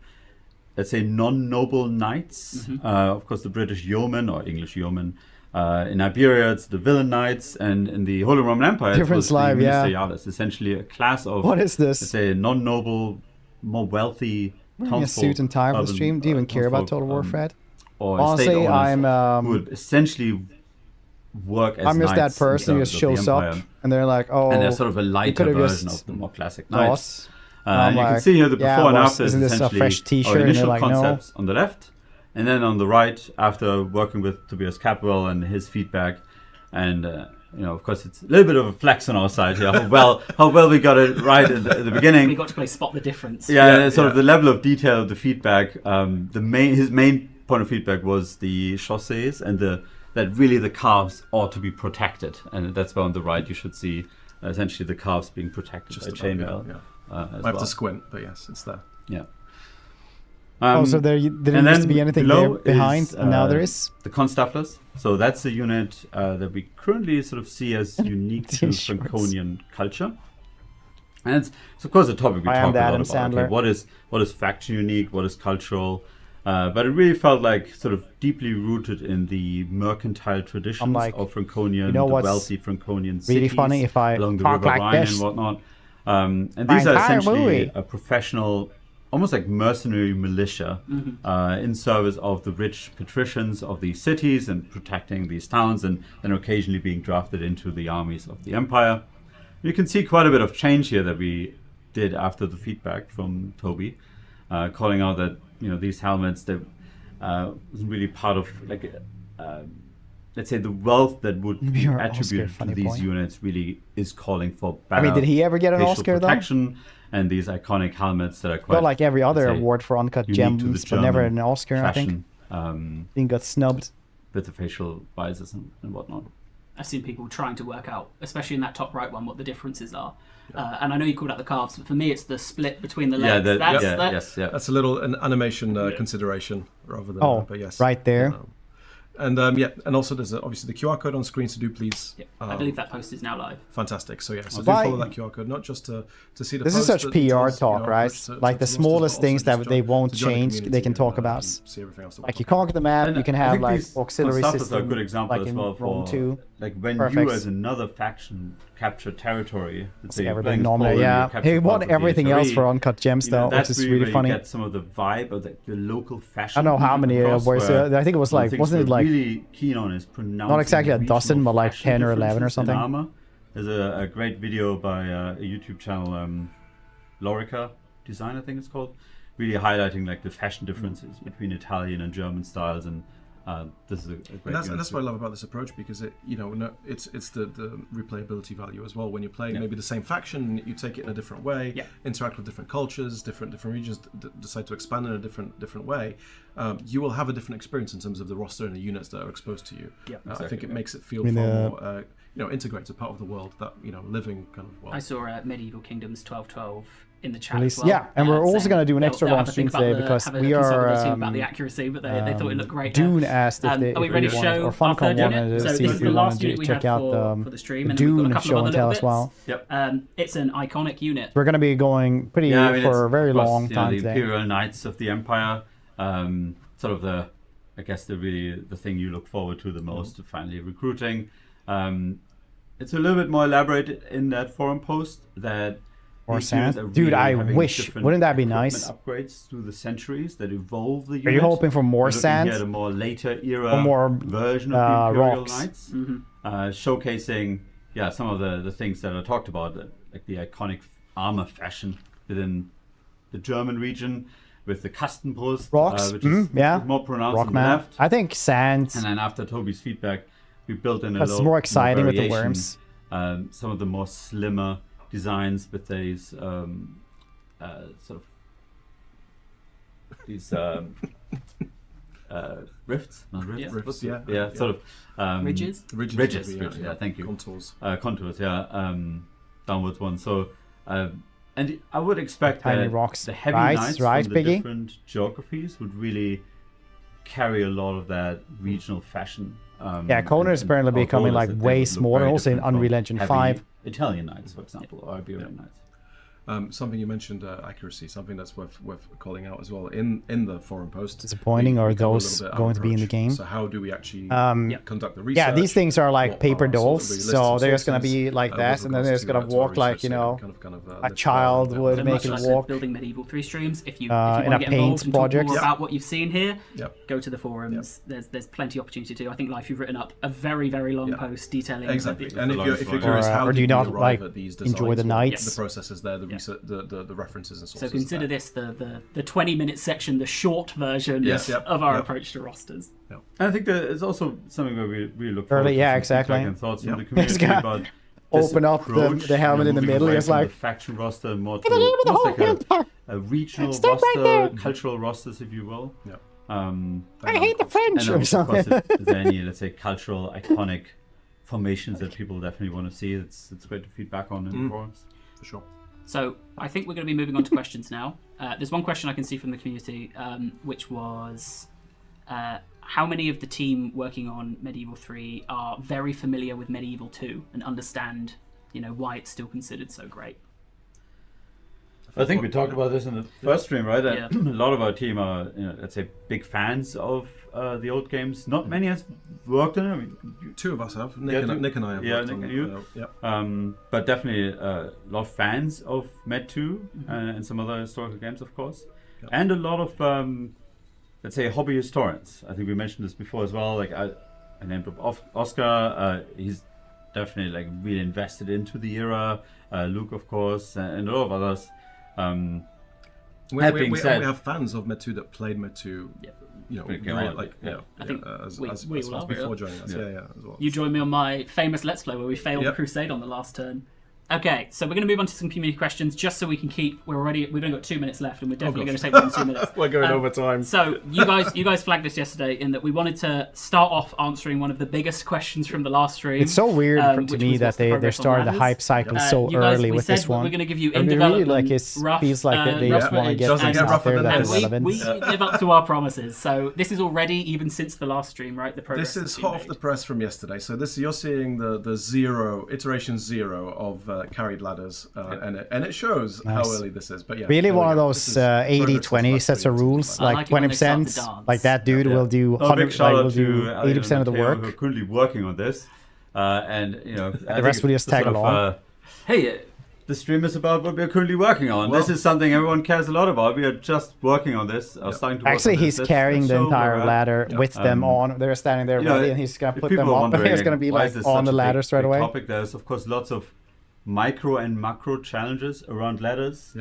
let's say, non-noble knights. Of course, the British yeoman or English yeoman. In Iberia, it's the villain knights, and in the Holy Roman Empire, it was the Ministerialis, essentially a class of, what is this? Let's say, non-noble, more wealthy townsfolk. A suit and tie for the stream. Do you even care about Total War, Fred? Or honestly, who would essentially work as I'm just knights that person who just shows up, and they're like, "Oh," and they're sort of a lighter version of the more classic knights. And you can see here the before and after is essentially fresh t-shirt, our initial like, concepts on the left, and then on the right, after working with Tobias Capwell and his feedback, and of course, it's a little bit of a flex on our side here. How well we got it right at the beginning. We got to play spot the difference. Sort of the level of detail of the feedback. His main point of feedback was the chaussées and that really the calves ought to be protected, and that's why on the right you should see essentially the calves being protected by chainmail. I have to squint, but yes, it's there. Yeah. So there didn't used to be anything there behind, and now there is. The Constafflers. So that's the unit that we currently sort of see as unique to Franconian culture. And it's of course a topic we talk a lot about. Okay, what is faction unique? What is cultural? But it really felt like sort of deeply rooted in the mercantile traditions of Franconian, the wealthy Franconian cities really funny if I along the River Rhine and whatnot. And these are essentially a professional, almost like mercenary militia in service of the rich patricians of these cities and protecting these towns, and then occasionally being drafted into the armies of the empire. You can see quite a bit of change here that we did after the feedback from Toby, calling out that these helmets that wasn't really part of let's say the wealth that would be attributed to these units really is calling for better did he ever get an Oscar protection and these iconic helmets that are quite like every other award for uncut gems, but never an Oscar, fashion, I think. He got snubbed with the facial visors and whatnot. I've seen people trying to work out, especially in that top right one, what the differences are. And I know you called out the calves, but for me it's the split between the legs. That's a little an animation consideration rather than but yes, right there. And and also there's obviously the QR code on screen, so do please. I believe that post is now live. Fantastic. So so do follow that QR code, not just to see the. This is such PR talk, right? Like the smallest things that they won't change, they can talk about. Like you conquer the map, you can have like auxiliary systems. Are a good example like as well for like when you as another faction capture territory. It's ever been nominated. He won everything else for uncut gems though, which is really funny. Get some of the vibe of the local fashion. I don't know how many awards. I think it was like, wasn't it like really keen on is pronouncing not exactly a dozen, but like 10 or 11 or something. There's a great video by a YouTube channel, Lorica Design, I think it's called, really highlighting like the fashion differences between Italian and German styles, and this is a great and that's what I love about this approach, because it's the replayability value as well. When you're playing maybe the same faction, you take it in a different way, interact with different cultures, different regions, decide to expand in a different way. You will have a different experience in terms of the roster and the units that are exposed to you. I think it makes it feel far more integrated, part of the world, that living kind of world. I saw Medieval Kingdoms 1212 in the chat as well. Yeah, and we're also going to do an extra live stream today because we are about the accuracy, but they thought it looked great. Dune asked if are we ready to show or Funcom wanted to see if we wanted to check out for the stream, and Dune show and tell as well. Yep. It's an iconic unit. We're going to be going pretty for a very long time the today. Imperial Knights of the Empire, sort of the thing you look forward to the most, finally recruiting. It's a little bit more elaborate in that forum post that. Or sand. Dude, I wish. Wouldn't that be nice? Upgrades through the centuries that evolve the unit. Are you hoping for more sand? At a more later era or more version of the Imperial rocks. Knights, showcasing some of the things that are talked about, like the iconic armor fashion within the German region with the Kastenbrust, rocks, which is more pronounced on the left. I think sand. And then after Toby's feedback, we built in a little more exciting with the worms. Some of the more slimmer designs with these sort of these rifts, not rifts, rifts, sort of ridges. Ridges, yeah, thank you. Contours, downwards one. So, and I would expect tiny that rocks. The heavy knights from the different geographies would really carry a lot of that regional fashion. Conan is apparently becoming like way smaller, also in Unreal Engine 5. Italian knights, for example, or Iberian knights. Something you mentioned, accuracy, something that's worth calling out as well in the forum post. Disappointing, or those going to be in the game? So how do we actually conduct the research? Yeah, these things are like paper dolls, so they're just going to be like that, and then they're just going to walk like, a child would make it walk. Building Medieval 3 streams. If you in want to a get paint involved and talk project. more about what you've seen here, go to the forums. There's plenty of opportunity to do. I think, Life, you've written up a very, very long post detailing exactly. And if you're curious, how do you not arrive at these designs, enjoy the knights? The processes there, the research, the references and sources. So consider this the 20-minute section, the short version of our approach to rosters. And I think that it's also something where we really look forward to exactly. and thoughts from the community about open up the helmet in the middle. It's like faction roster, more to like a regional roster, cultural rosters, if you will. I hate the French. And of course, if there's any, let's say, cultural iconic formations that people definitely want to see, it's great to feedback on in the forums. For sure. So I think we're going to be moving on to questions now. There's one question I can see from the community, which was how many of the team working on Medieval 3 are very familiar with Medieval 2 and understand, why it's still considered so great? I think we talked about this in the first stream, right? A lot of our team are, let's say, big fans of the old games. Not many has worked on it. Two of us have. Nick and I have worked on it. But definitely a lot of fans of Med 2 and some other historical games, of course. And a lot of, let's say, hobby historians. I think we mentioned this before as well. Like I named up Oscar. He's definitely like really invested into the era. Luke, of course, and a lot of others. We have fans of Med 2 that played Med 2. I think as we all before joining us. As well. You joined me on my famous Let's Play where we failed the Crusade on the last turn. Okay, so we're going to move on to some community questions just so we can keep. We've only got 2 minutes left, and we're definitely going to take more than 2 minutes. We're going over time. So you guys flagged this yesterday in that we wanted to start off answering one of the biggest questions from the last stream. It's so weird to me that they started the hype cycle so early with this one. We're going to give you in development really feels like they just want to get things out there that is relevant. We live up to our promises. So this is already, even since the last stream, right? The progress. This is hot off the press from yesterday. So you're seeing the iteration 0 of carried ladders. And it shows how early this is. But really one of those 80-20 sets of rules, like 20%, like that dude will do 100, will do 80% of the work. We're currently working on this, and the rest will just tag along. Hey, the stream is about what we're currently working on. This is something everyone cares a lot about. We are just working on this. Starting to actually, work on he's this. carrying the entire ladder with them on. They're standing there ready, and he's gonna put them up, and he's gonna be like on the ladder straight away. There's of course lots of micro and macro challenges around ladders.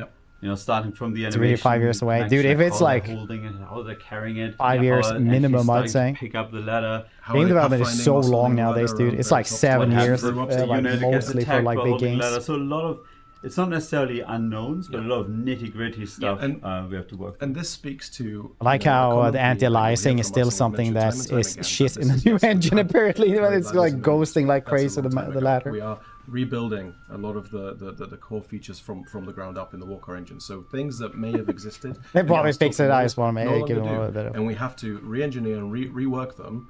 starting from the It's animation. really 5 years away. Dude, if it's how like they're holding it, how they're carrying it, 5 years how minimum, I'd starting say. to pick up the ladder. Game development is so long nowadays, dude. It's like 7 years, like mostly for like big games. So a lot of, it's not necessarily unknowns, but a lot of nitty-gritty stuff we have to work through. And this speaks to... I like how the anti-aliasing is still something that is shit in the new engine, apparently. It's like ghosting like crazy the ladder. We are rebuilding a lot of the core features from the ground up in the Walker engine. So things that may have existed... They probably fix it. I just want to no give them a little bit of... And we have to re-engineer and rework them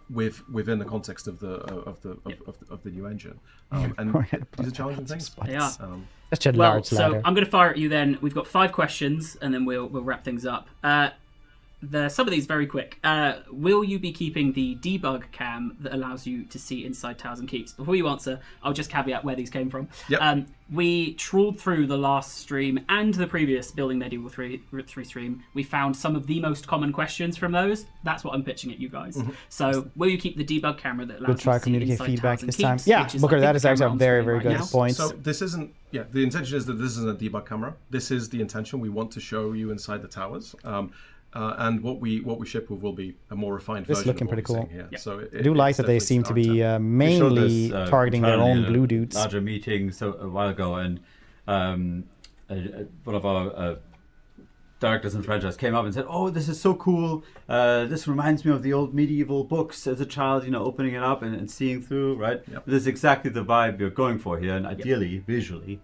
within the context of the new engine. And these are challenging things. They are. Such a large so ladder. I'm going to fire at you then. We've got 5 questions, and then we'll wrap things up. Some of these very quick. Will you be keeping the debug cam that allows you to see inside towers and keeps? Before you answer, I'll just caveat where these came from. Yep. We trawled through the last stream and the previous Building Medieval 3 stream. We found some of the most common questions from those. That's what I'm pitching at you guys. So, will you keep the debug camera that allows We'll try you to see communicate inside feedback towers and this time. keeps, Yeah, which is, Booker, I that think, is the actually a camera on very, screen very right good now. point. So this isn't... Yeah, the intention is that this isn't a debug camera. This is the intention. We want to show you inside the towers. And what we ship with will be a more refined version. It's looking of what pretty we're cool. seeing here. Yeah. So I do like that they seem to be mainly targeting their own blue dudes. Larger meeting a while ago, and one of our directors and franchise came up and said, "Oh, this is so cool! This reminds me of the old medieval books as a child. Opening it up and seeing through. Right? Yep. This is exactly the vibe we're going for here, and ideally, visually,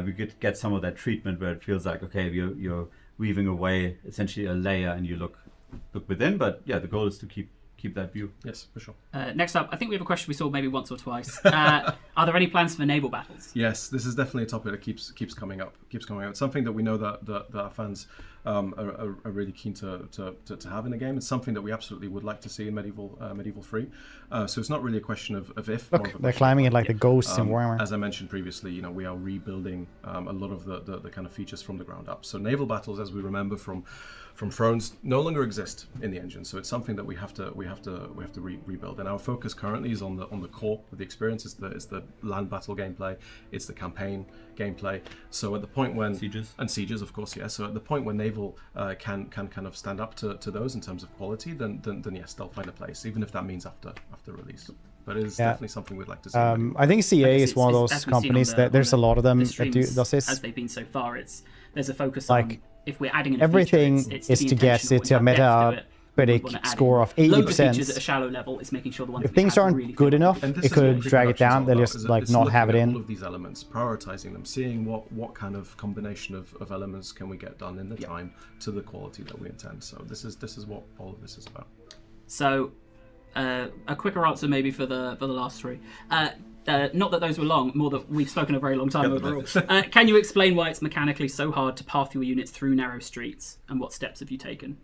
we could get some of that treatment where it feels like, okay, you're weaving away essentially a layer and you look within, but yeah, the goal is to keep that view. Yes, for sure. Next up, I think we have a question we saw maybe once or twice. Are there any plans for naval battles? Yes, this is definitely a topic that keeps coming up. It's something that we know that our fans are really keen to have in the game. It's something that we absolutely would like to see in Medieval 3. So it's not really a question of if. Look, they're climbing it like the ghosts in Warhammer. As I mentioned previously, we are rebuilding a lot of the kind of features from the ground up. So naval battles, as we remember from Thrones, no longer exist in the engine. So it's something that we have to rebuild. And our focus currently is on the core of the experience. It's the land battle gameplay. It's the campaign gameplay. So at the point when sieges, of course, yeah. So at the point when naval can kind of stand up to those in terms of quality, then yes, they'll find a place, even if that means after release. But it is definitely something we'd like to see. I think CA is one of those companies that there's a lot of them that do does this. As they've been so far, there's a focus on if we're adding in everything it's is to get it to a Metacritic score of 80%. Loads of features at a shallow level. It's making sure the ones if things aren't really good enough, it could drag it down. They'll just like not have it in. All of these elements, prioritizing them, seeing what kind of combination of elements can we get done in the time to the quality that we intend. So this is what all of this is about. So a quicker answer maybe for the last 3. Not that those were long, more that we've spoken a very long time overall. Can you explain why it's mechanically so hard to path your units through narrow streets, and what steps have you taken?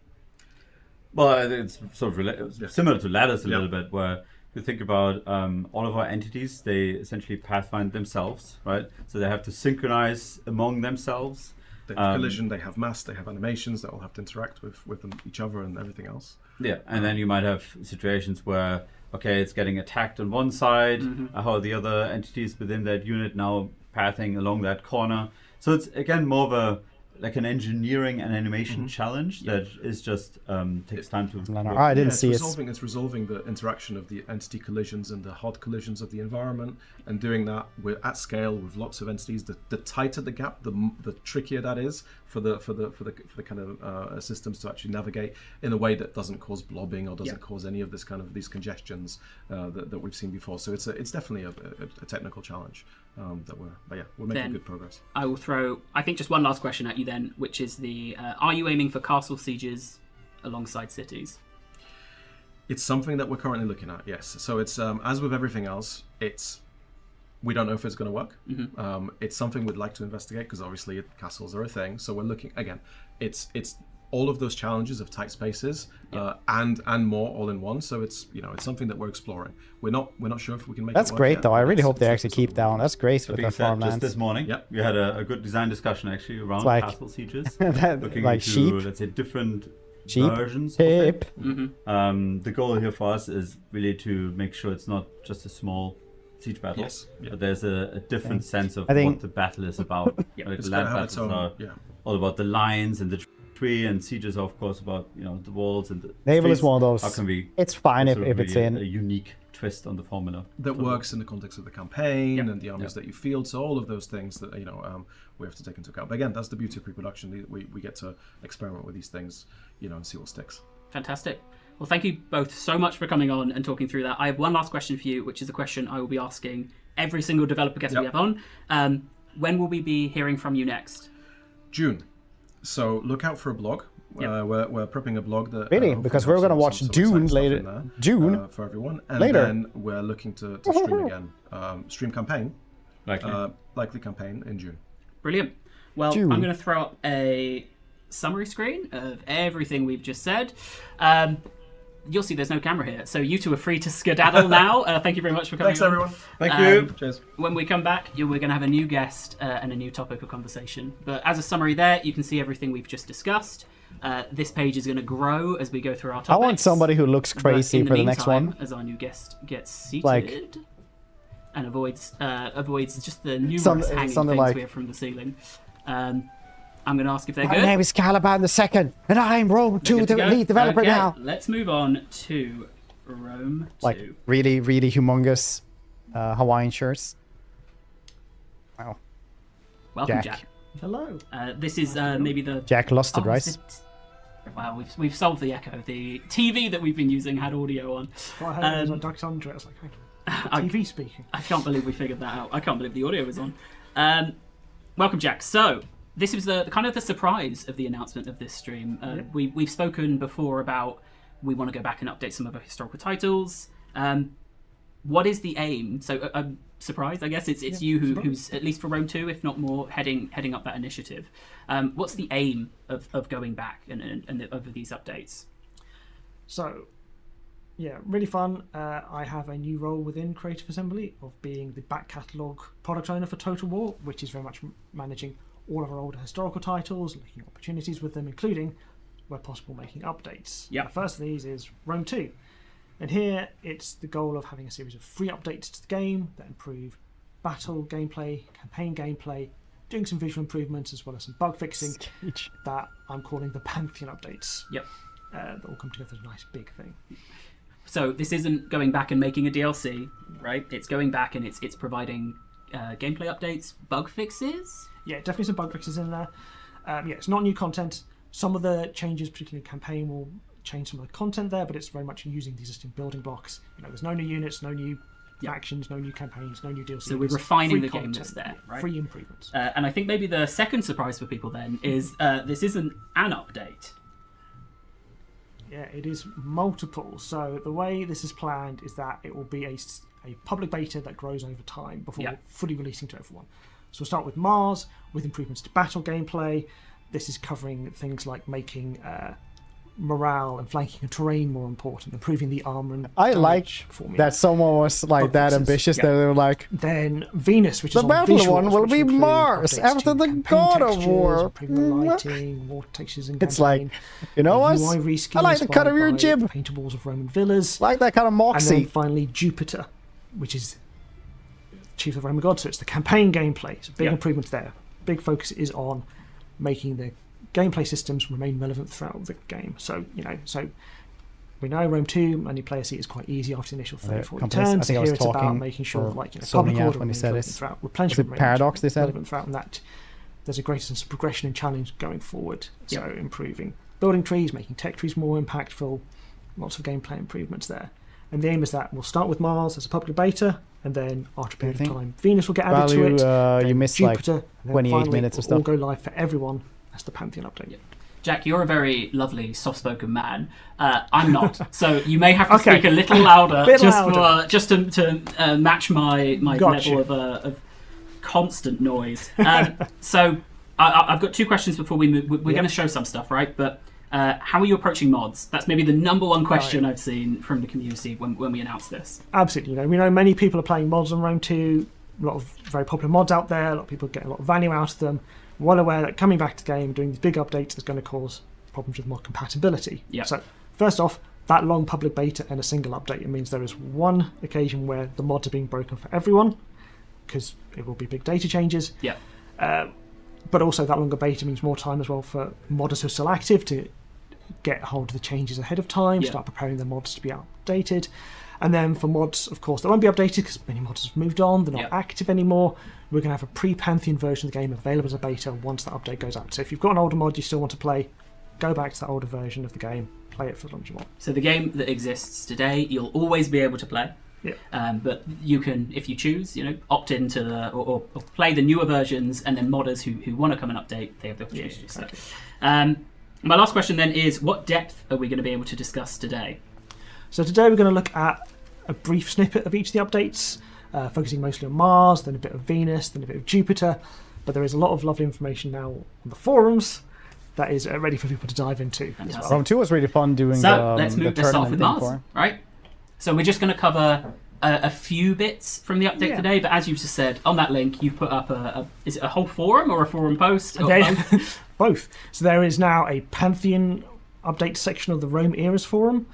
Well, it's sort of similar to ladders a little bit, where if you think about all of our entities, they essentially pathfind themselves, right? So they have to synchronize among themselves. They have collision, they have mass, they have animations that all have to interact with each other and everything else. Yeah, and then you might have situations where, okay, it's getting attacked on one side, how are the other entities within that unit now pathing along that corner. So it's, again, more of an engineering and animation challenge that is just takes time to... I didn't see it. It's resolving the interaction of the entity collisions and the hard collisions of the environment, and doing that at scale with lots of entities. The tighter the gap, the trickier that is for the kind of systems to actually navigate in a way that doesn't cause blobbing or doesn't cause any of these congestions that we've seen before. So it's definitely a technical challenge that we're making good progress. I will throw, I think, just one last question at you then, which is are you aiming for castle sieges alongside cities? It's something that we're currently looking at, yes. So it's as with everything else, we don't know if it's going to work. It's something we'd like to investigate, because obviously castles are a thing. So we're looking, again, it's all of those challenges of tight spaces and more all in one. So it's it's something that we're exploring. We're not sure if we can make. That's it work great yet, though. I really hope they actually keep down. That's great with the farmlands. Just this morning, we had a good design discussion actually around castle sieges, looking like into, sheep. let's say, different sheep versions hip. of it. The goal here for us is really to make sure it's not just a small siege battle. Yes, yeah. But there's a different sense of I think- what the battle is about. Like It's the gonna land have its battles own- are yeah. all about the lines and the tree, and sieges are of course about the walls and the Naval is streets. one of those. How can we? It's fine if sort of it's really in. a unique twist on the formula that for the- works in the context of the campaign Yep. and the armies Yep. that you field. So all of those things that we have to take into account. But again, that's the beauty of pre-production. We get to experiment with these things, and see what sticks. Fantastic. Well, thank you both so much for coming on and talking through that. I have one last question for you, which is a question I will be asking every single developer guest we have on. When will we be hearing from you next? June. So look out for a blog. Yep. We're prepping a blog that Really? hopefully Because has we're going to some watch exciting Dune stuff later. in there, Dune for everyone, and later. then we're looking to stream again. Stream campaign, likely campaign in June. Brilliant. Well, June. I'm going to throw up a summary screen of everything we've just said. You'll see there's no camera here, so you two are free to skedaddle now. Thank you very much for coming. Thanks, on. everyone. Thank you. Cheers. When we come back, we're going to have a new guest and a new topic of conversation. But as a summary there, you can see everything we've just discussed. This page is going to grow as we go through our topics. I want somebody who looks But crazy in for the next meantime, one. as our new guest gets seated Like- and avoids just the numerous Something hanging like- things we have from the ceiling, I'm going to ask if they're My good. name is Caliban II, and I'm Rome 2, the lead developer Okay, now. Let's move on to Rome 2. Like, really, really humongous Hawaiian shirts. Wow. Welcome, Jack. Jack. Hello. This is maybe the... Jack Lusted, Oh, right? is it- Wow, we've solved the echo. The TV that we've been using had audio on. Well, I heard it was like Ducks Under it. I was like, okay. TV speaking. I can't believe we figured that out. I can't believe the audio was on. Welcome, Jack. So, this is the kind of the surprise of the announcement of this stream. We've spoken before about we want to go back and update some of our historical titles. What is the aim? So, I'm surprised. I guess it's you who's at least for Rome 2, if not more, heading up that initiative. What's the aim of going back and over these updates? So, yeah, really fun. I have a new role within Creative Assembly of being the back catalogue product owner for Total War, which is very much managing all of our older historical titles, looking at opportunities with them, including, where possible, making updates. Yeah. The first of these is Rome 2. And here, it's the goal of having a series of free updates to the game that improve battle gameplay, campaign gameplay, doing some visual improvements as well as some bug fixing that I'm calling the Pantheon updates. Yep. That will come together as a nice big thing. So this isn't going back and making a DLC, right? It's going back and it's providing gameplay updates, bug fixes. Yeah, definitely some bug fixes in there. It's not new content. Some of the changes, particularly in campaign, will change some of the content there, but it's very much using the existing building blocks. There's no new units, no new factions, no new campaigns, no new DLC. So we're It's refining free the game content, that's there, right? Free improvements. And I think maybe the second surprise for people then is this isn't an update. Yeah, it is multiple. So the way this is planned is that it will be a public beta that grows over time before fully releasing to everyone. So we'll start with Mars, with improvements to battle gameplay. This is covering things like making morale and flanking and terrain more important, improving the armor and I like formula. that someone was like that ambitious that they were like, then Venus, which the is on battle visuals, one will which be include Mars updates after to the campaign God of textures, War. improving the lighting, water textures in It's campaign, like, you know what? UI reskin I like the cut of your inspired by jib. paintables of Roman villas. Like that kind of And moxie. then finally Jupiter, which is chief of Roman gods, so it's the campaign gameplay. So big improvements there. Big focus is on making the gameplay systems remain relevant throughout the game. So, so we know Rome 2, multiplayer seat is quite easy after the initial 30-40 turns. I think I Here was it's about talking making sure for public Sony order when he remains said relevant it. throughout. Was Replenishment it remains Paradox they said? relevant throughout, and that there's a greater sense of progression and challenge going forward. So improving building trees, making tech trees more impactful, lots of gameplay improvements there. And the aim is that we'll start with Mars as a public beta, and then after a period of time, Venus will get added to it. You missed Jupiter, like and then 28 finally minutes of it'll all stuff. go live for everyone as the Pantheon update. Jack, you're a very lovely, soft-spoken man. I'm not, so you may have to speak a little louder, just to match my level of constant noise. So I've got two questions before we move. We're going to show some stuff, right? But how are you approaching mods? That's maybe the number one question I've seen from the community when we announced this. Absolutely. We know many people are playing mods on Rome 2. A lot of very popular mods out there. A lot of people get a lot of value out of them. Well aware that coming back to the game, doing these big updates is going to cause problems with mod compatibility. Yeah. So first off, that long public beta and a single update, it means there is one occasion where the mods are being broken for everyone, because it will be big data changes. Yeah. But also that longer beta means more time as well for modders who are still active to get hold of the changes ahead of time, start preparing their mods to be updated. And then for mods, of course, that won't be updated because many mods have moved on, they're not active anymore. We're going to have a pre-Pantheon version of the game available as a beta once that update goes out. So if you've got an older mod you still want to play, go back to that older version of the game, play it for as long as you want. So the game that exists today, you'll always be able to play. Yeah. But you can, if you choose, opt into the or play the newer versions, and then modders who want to come and update, they have the opportunity to do so. My last question then is, what depth are we going to be able to discuss today? So today we're going to look at a brief snippet of each of the updates, focusing mostly on Mars, then a bit of Venus, then a bit of Jupiter. But there is a lot of lovely information now on the forums that is ready for people to dive into as well. Rome 2 was really fun doing let's the start with tournament Mars, right? So we're just going to cover a few bits from the update today, but as you've just said, on that link you've put up is it a whole forum or a forum post? Or both? Both. So there is now a Pantheon update section of the Rome Eras forum,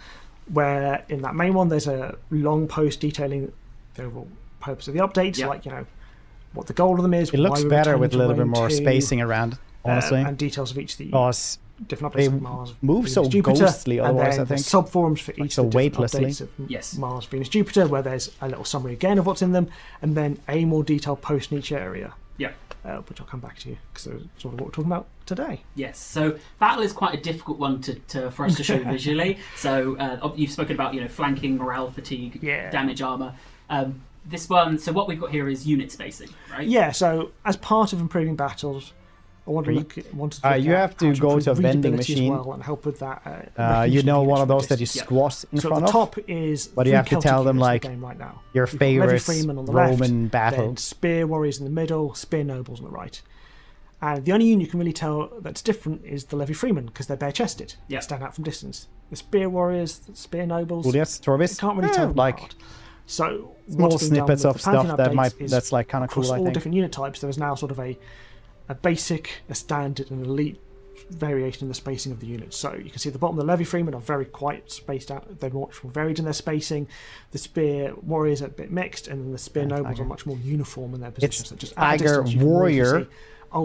where in that main one there's a long post detailing the overall purpose of the updates, like what the goal of them is. It looks better with a little bit more spacing around, honestly, and details of each of the different updates. They of Mars, move Venus, so Jupiter, ghostly otherwise, and then I think. sub forums for each so of the different weightlessly. updates of Mars, Venus, Jupiter, where there's a little summary again of what's in them, and then a more detailed post in each area. Yeah. Which I'll come back to, because that's sort of what we're talking about today. Yes, so battle is quite a difficult one for us to show visually. So you've spoken about flanking, morale, fatigue, damage, armor. This one, so what we've got here is unit spacing, right? Yeah. So as part of improving battles, I want to look at you have to go to a vending machine as well and help with that. one of those that you squat in front of. So the top is, but you have to tell them like right now. your favorite Roman left, battle. Then spear warriors in the middle, spear nobles on the right. And the only unit you can really tell that's different is the Levy Freemen, because they're bare-chested. They stand out from distance. The spear warriors, the spear nobles, Torvis, can't really tell them apart. So small snippets of stuff that's like kind of cool. I think all different unit types, there is now sort of a basic, a standard, and elite variation in the spacing of the units. So you can see at the bottom, the Levy Freemen are very quite spaced out. They're much more varied in their spacing. The spear warriors are a bit mixed, and then the spear nobles are much more uniform in their positions. It's Tiger Warrior.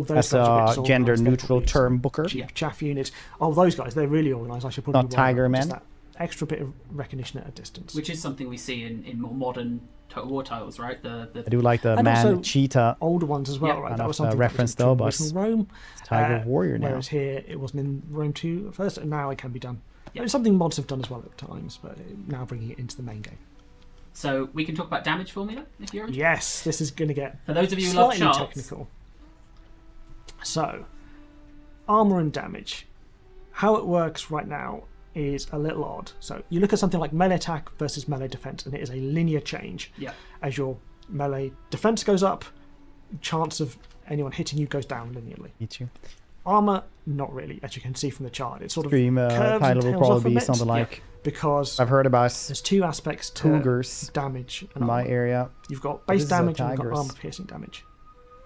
That's a gender-neutral term, Booker. Chaff unit. Those guys, they're really organised. I should probably not Tiger Men. That extra bit of recognition at a distance, which is something we see in more modern Total War titles, right? I do like the cheetah, older ones as well, right? That was something reference that was though, but Rome. It's Tiger Warrior now. Whereas here it wasn't in Rome 2 at first, and now it can be done. It's something mods have done as well at times, but now bringing it into the main game. So we can talk about damage formula if you're interested. Yes, this is going to get for those of you who love charts. Technical. So, armor and damage. How it works right now is a little odd. So you look at something like melee attack versus melee defense, and it is a linear change. Yeah. As your melee defense goes up, chance of anyone hitting you goes down linearly. Hit you. Armor, not really, as you can see from the chart. It's sort of Stream title will probably be bit, something like because I've heard about. There's two aspects to cougars damage in my area. You've got base damage and you've got armor piercing damage.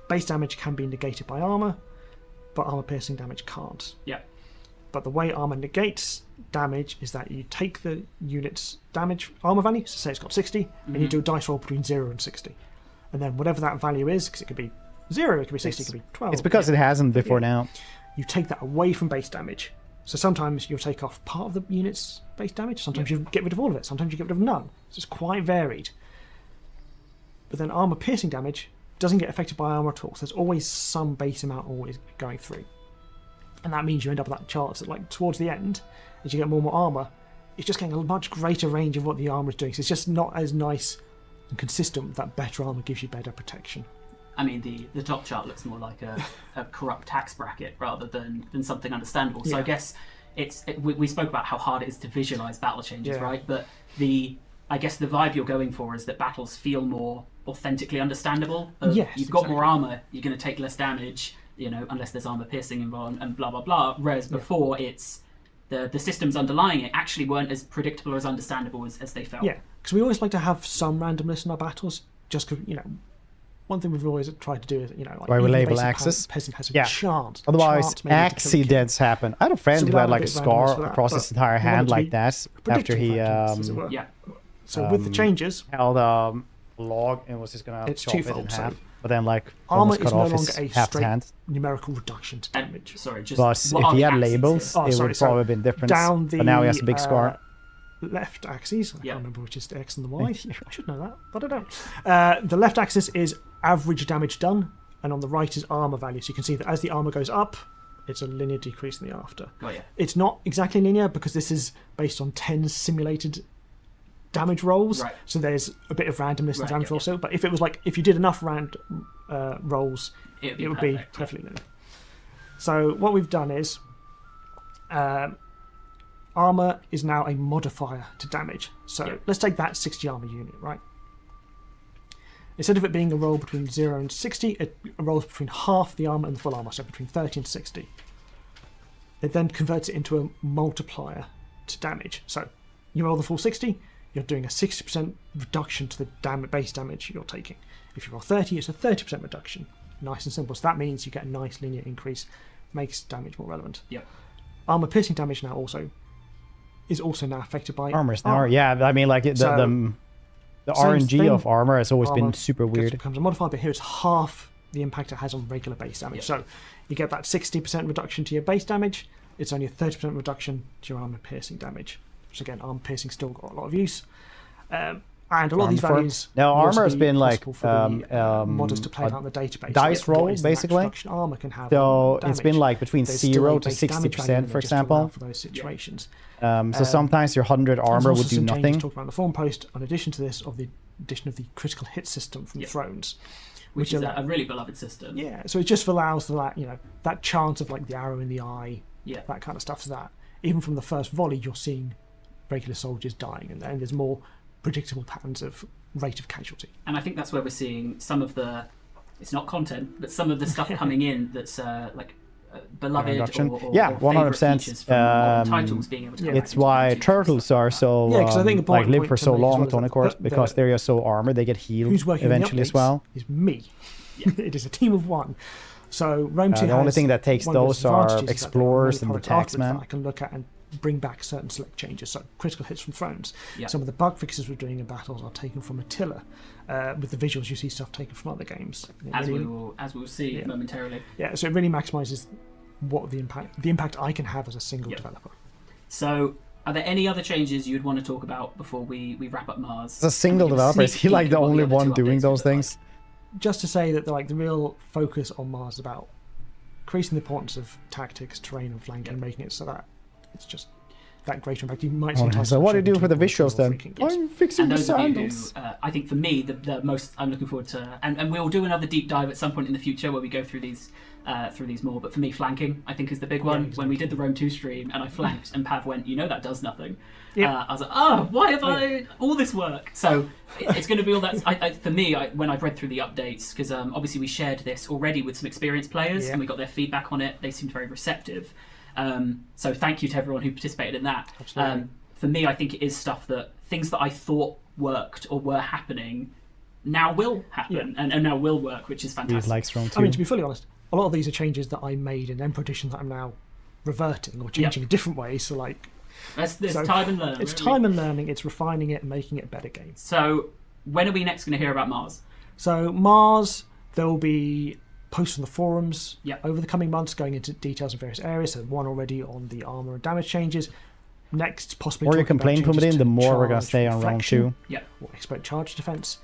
Base damage can be negated by armor, but armor piercing damage can't. Yeah. But the way armor negates damage is that you take the unit's damage armor value, so say it's got 60, and you do a dice roll between 0 and 60. And then whatever that value is, because it could be 0, it could be 60, it could be 12. It's because it hasn't before now. You take that away from base damage. So sometimes you'll take off part of the unit's base damage, sometimes you get rid of all of it, sometimes you get rid of none. So it's quite varied. But then armor piercing damage doesn't get affected by armor at all, so there's always some base amount always going through. And that means you end up with that chart that, like, towards the end, as you get more and more armor, it's just getting a much greater range of what the armor is doing. So it's just not as nice and consistent that better armor gives you better protection. I mean, the top chart looks more like a corrupt tax bracket rather than something understandable. So I guess we spoke about how hard it is to visualize battle changes, right? But I guess the vibe you're going for is that battles feel more authentically understandable. You've got more armor, you're going to take less damage, unless there's armor piercing involved and blah blah blah. Whereas before, it's the systems underlying it actually weren't as predictable or as understandable as they felt. Yeah, because we always like to have some randomness in our battles, just because one thing we've always tried to do is, like, why we even the label basic axes. peasant has a Yeah. chance. Otherwise, maybe to kill a kid. accidents happen. I had a friend So who we'll had have a like a bit of randomness for scar that, across but his entire we want hand it to like be that after predictable he factors, as it were. So with the changes, held log and was just gonna it's chop it in twofold. half. So But then like armor almost is cut no off longer his a half straight hand. numerical reduction to damage. Sorry, just But if he had labels, it would so probably have been different. down the But now he has a big scar. Left axis. I can't remember which is the X and the Y. I should know that, but I don't. The left axis is average damage done, and on the right is armor value. So you can see that as the armor goes up, it's a linear decrease in the after. Oh, yeah. It's not exactly linear because this is based on 10 simulated damage rolls. Right. So there's a bit of randomness in Right, damage yeah, rolls. So, but if it was like, if you did enough rolls, it would be perfectly linear. So what we've done is armor is now a modifier to damage. So let's take that 60 armor unit, right? Instead of it being a roll between 0 and 60, it rolls between half the armor and the full armor, so between 30 and 60. It then converts it into a multiplier to damage. So you roll the full 60, you're doing a 60% reduction to the base damage you're taking. If you roll 30, it's a 30% reduction. Nice and simple. So that means you get a nice linear increase, makes damage more relevant. Yep. Armor piercing damage now is also now affected by Armor's now, yeah. I mean, like the RNG of armor has always been super weird. Becomes a modifier, but here it's half the impact it has on regular base damage. So you get that 60% reduction to your base damage. It's only a 30% reduction to your armor piercing damage. Which again, armor piercing still got a lot of use. And a lot of these values. Now, armor has been like modders to play out in the database. Dice roll, basically. Armor can have so damage. it's been like between There's 0 to still a base damage value 60%, for just to allow example. for those situations. So sometimes your 100 armor would do nothing. Talked about in the forum post, in addition to this, of the addition of the critical hit system from Thrones, which is a really beloved system. Yeah, so it just allows that chance of like the arrow in the eye, that kind of stuff. So that even from the first volley, you're seeing regular soldiers dying, and then there's more predictable patterns of rate of casualty. And I think that's where we're seeing some of the, it's not content, but some of the stuff coming in that's beloved or 100%. Titles being able to it's why turtles are so I think like live for so long, Tony Court, because they are so armored, they get healed eventually as well. Is me. It is a team of one. So Rome 2 the only thing that takes those are explorers and the taxmen. I can look at and bring back certain select changes, so critical hits from Thrones. Yep. Some of the bug fixes we're doing in battles are taken from Attila. With the visuals, you see stuff taken from other games. As we will see momentarily. Yeah, so it really maximises what the impact I can have as a single developer. So, are there any other changes you'd want to talk about before we wrap up Mars? As a single developer, is he like the only one doing those things? Just to say that the real focus on Mars is about increasing the importance of tactics, terrain, and flanking, and making it so that it's just that greater impact. You might see so what do you do for the visuals then? I'm fixing the sandals. I think for me, the most I'm looking forward to, and we'll do another deep dive at some point in the future where we go through these more. But for me, flanking I think is the big one. Exactly. When we did the Rome 2 stream and I flanked and Pav went, that does nothing. Yep. I was like, why have I all this work? So it's going to be all that. For me, when I've read through the updates, because obviously we shared this already with some experienced players and we got their feedback on it. They seemed very receptive. So thank you to everyone who participated in that. For me, I think it is stuff that things that I thought worked or were happening now will happen and now will work, which is fantastic. I mean, to be fully honest, a lot of these are changes that I made in Emperor Edition that I'm now reverting or changing in different ways. So there's time and learning. It's time and learning. It's refining it and making it a better game. So when are we next going to hear about Mars? So Mars, there will be posts on the forums over the coming months going into details in various areas. So one already on the armor and damage changes. Next, possibly. The more you complain from it, the more we're going to stay on round 2. Yeah, or expert charge defense.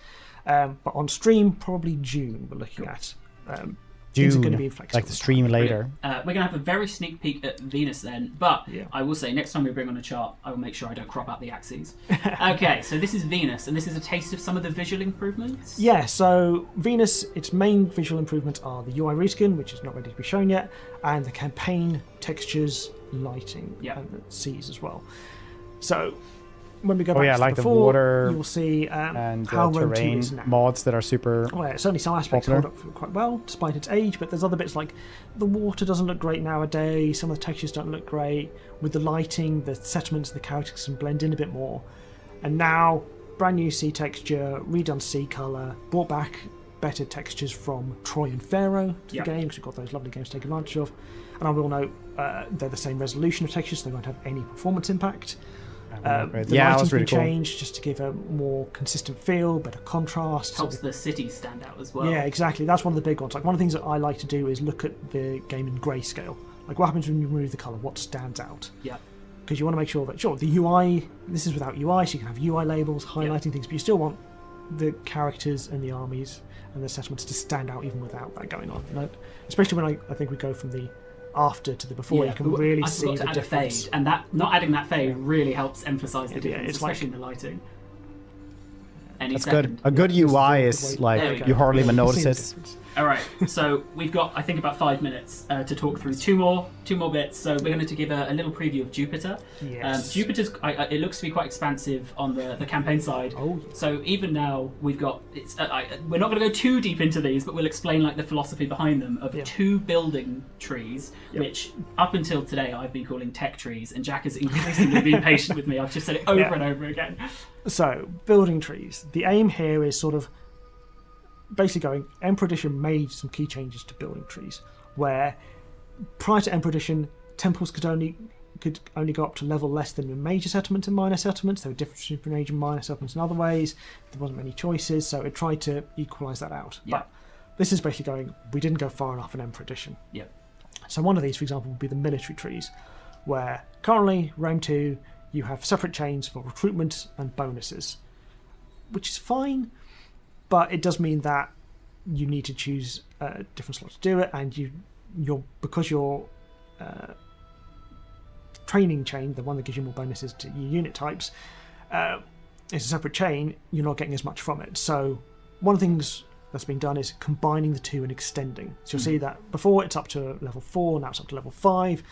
But on stream, probably June. We're looking at. June, going to be like the stream later. We're going to have a very sneak peek at Venus then, but I will say next time we bring on a chart, I will make sure I don't crop out the axes. Okay, so this is Venus, and this is a taste of some of the visual improvements? Yeah, so Venus, its main visual improvements are the UI reskin, which is not ready to be shown yet, and the campaign textures, lighting, and the seas as well. So when we go back to like before, the water you will see and how terrain mods that are super certainly some aspects hold up quite well despite its age, but there's other bits like the water doesn't look great nowadays, some of the textures don't look great. With the lighting, the settlements, the characters can blend in a bit more. And now brand new sea texture, redone sea colour, brought back better textures from Troy and Pharaoh to the game, because we've got those lovely games to take advantage of. And I will note they're the same resolution of textures, so they won't have any performance impact. The lighting's been changed just to give a more consistent feel, better contrast. Helps the cities stand out as well. Yeah, exactly. That's one of the big ones. Like, one of the things that I like to do is look at the game in grayscale. Like, what happens when you remove the colour? What stands out? Yeah. Because you want to make sure that, sure, the UI, this is without UI, so you can have UI labels highlighting things, but you still want the characters and the armies and the settlements to stand out even without that going on. You know? Especially when I think we go from the after to the before, you can really see the difference. A fade, and that not adding that fade really helps emphasise the difference, especially in the lighting. That's good. A good UI is like you hardly even notice it. All right, so we've got, I think, about 5 minutes to talk through two more bits. So we're going to give a little preview of Jupiter. Yes. Jupiter's, it looks to be quite expansive on the campaign side. Oh. So even now we've got, we're not going to go too deep into these, but we'll explain like the philosophy behind them of two building trees, which up until today I've been calling tech trees, and Jack has increasingly been patient with me. I've just said it over and over again. So building trees. The aim here is sort of basically going, Emperor Edition made some key changes to building trees, where prior to Emperor Edition, temples could only go up to level less than in major settlements and minor settlements. There were differences between major and minor settlements in other ways. There wasn't many choices, so it tried to equalise that out. Yeah. But this is basically going, we didn't go far enough in Emperor Edition. Yeah. So one of these, for example, would be the military trees, where currently, Rome 2, you have separate chains for recruitment and bonuses, which is fine, but it does mean that you need to choose a different slot to do it, and because your training chain, the one that gives you more bonuses to your unit types, is a separate chain, you're not getting as much from it. So one of the things that's been done is combining the two and extending. So you'll see that before it's up to level 4, now it's up to level 5.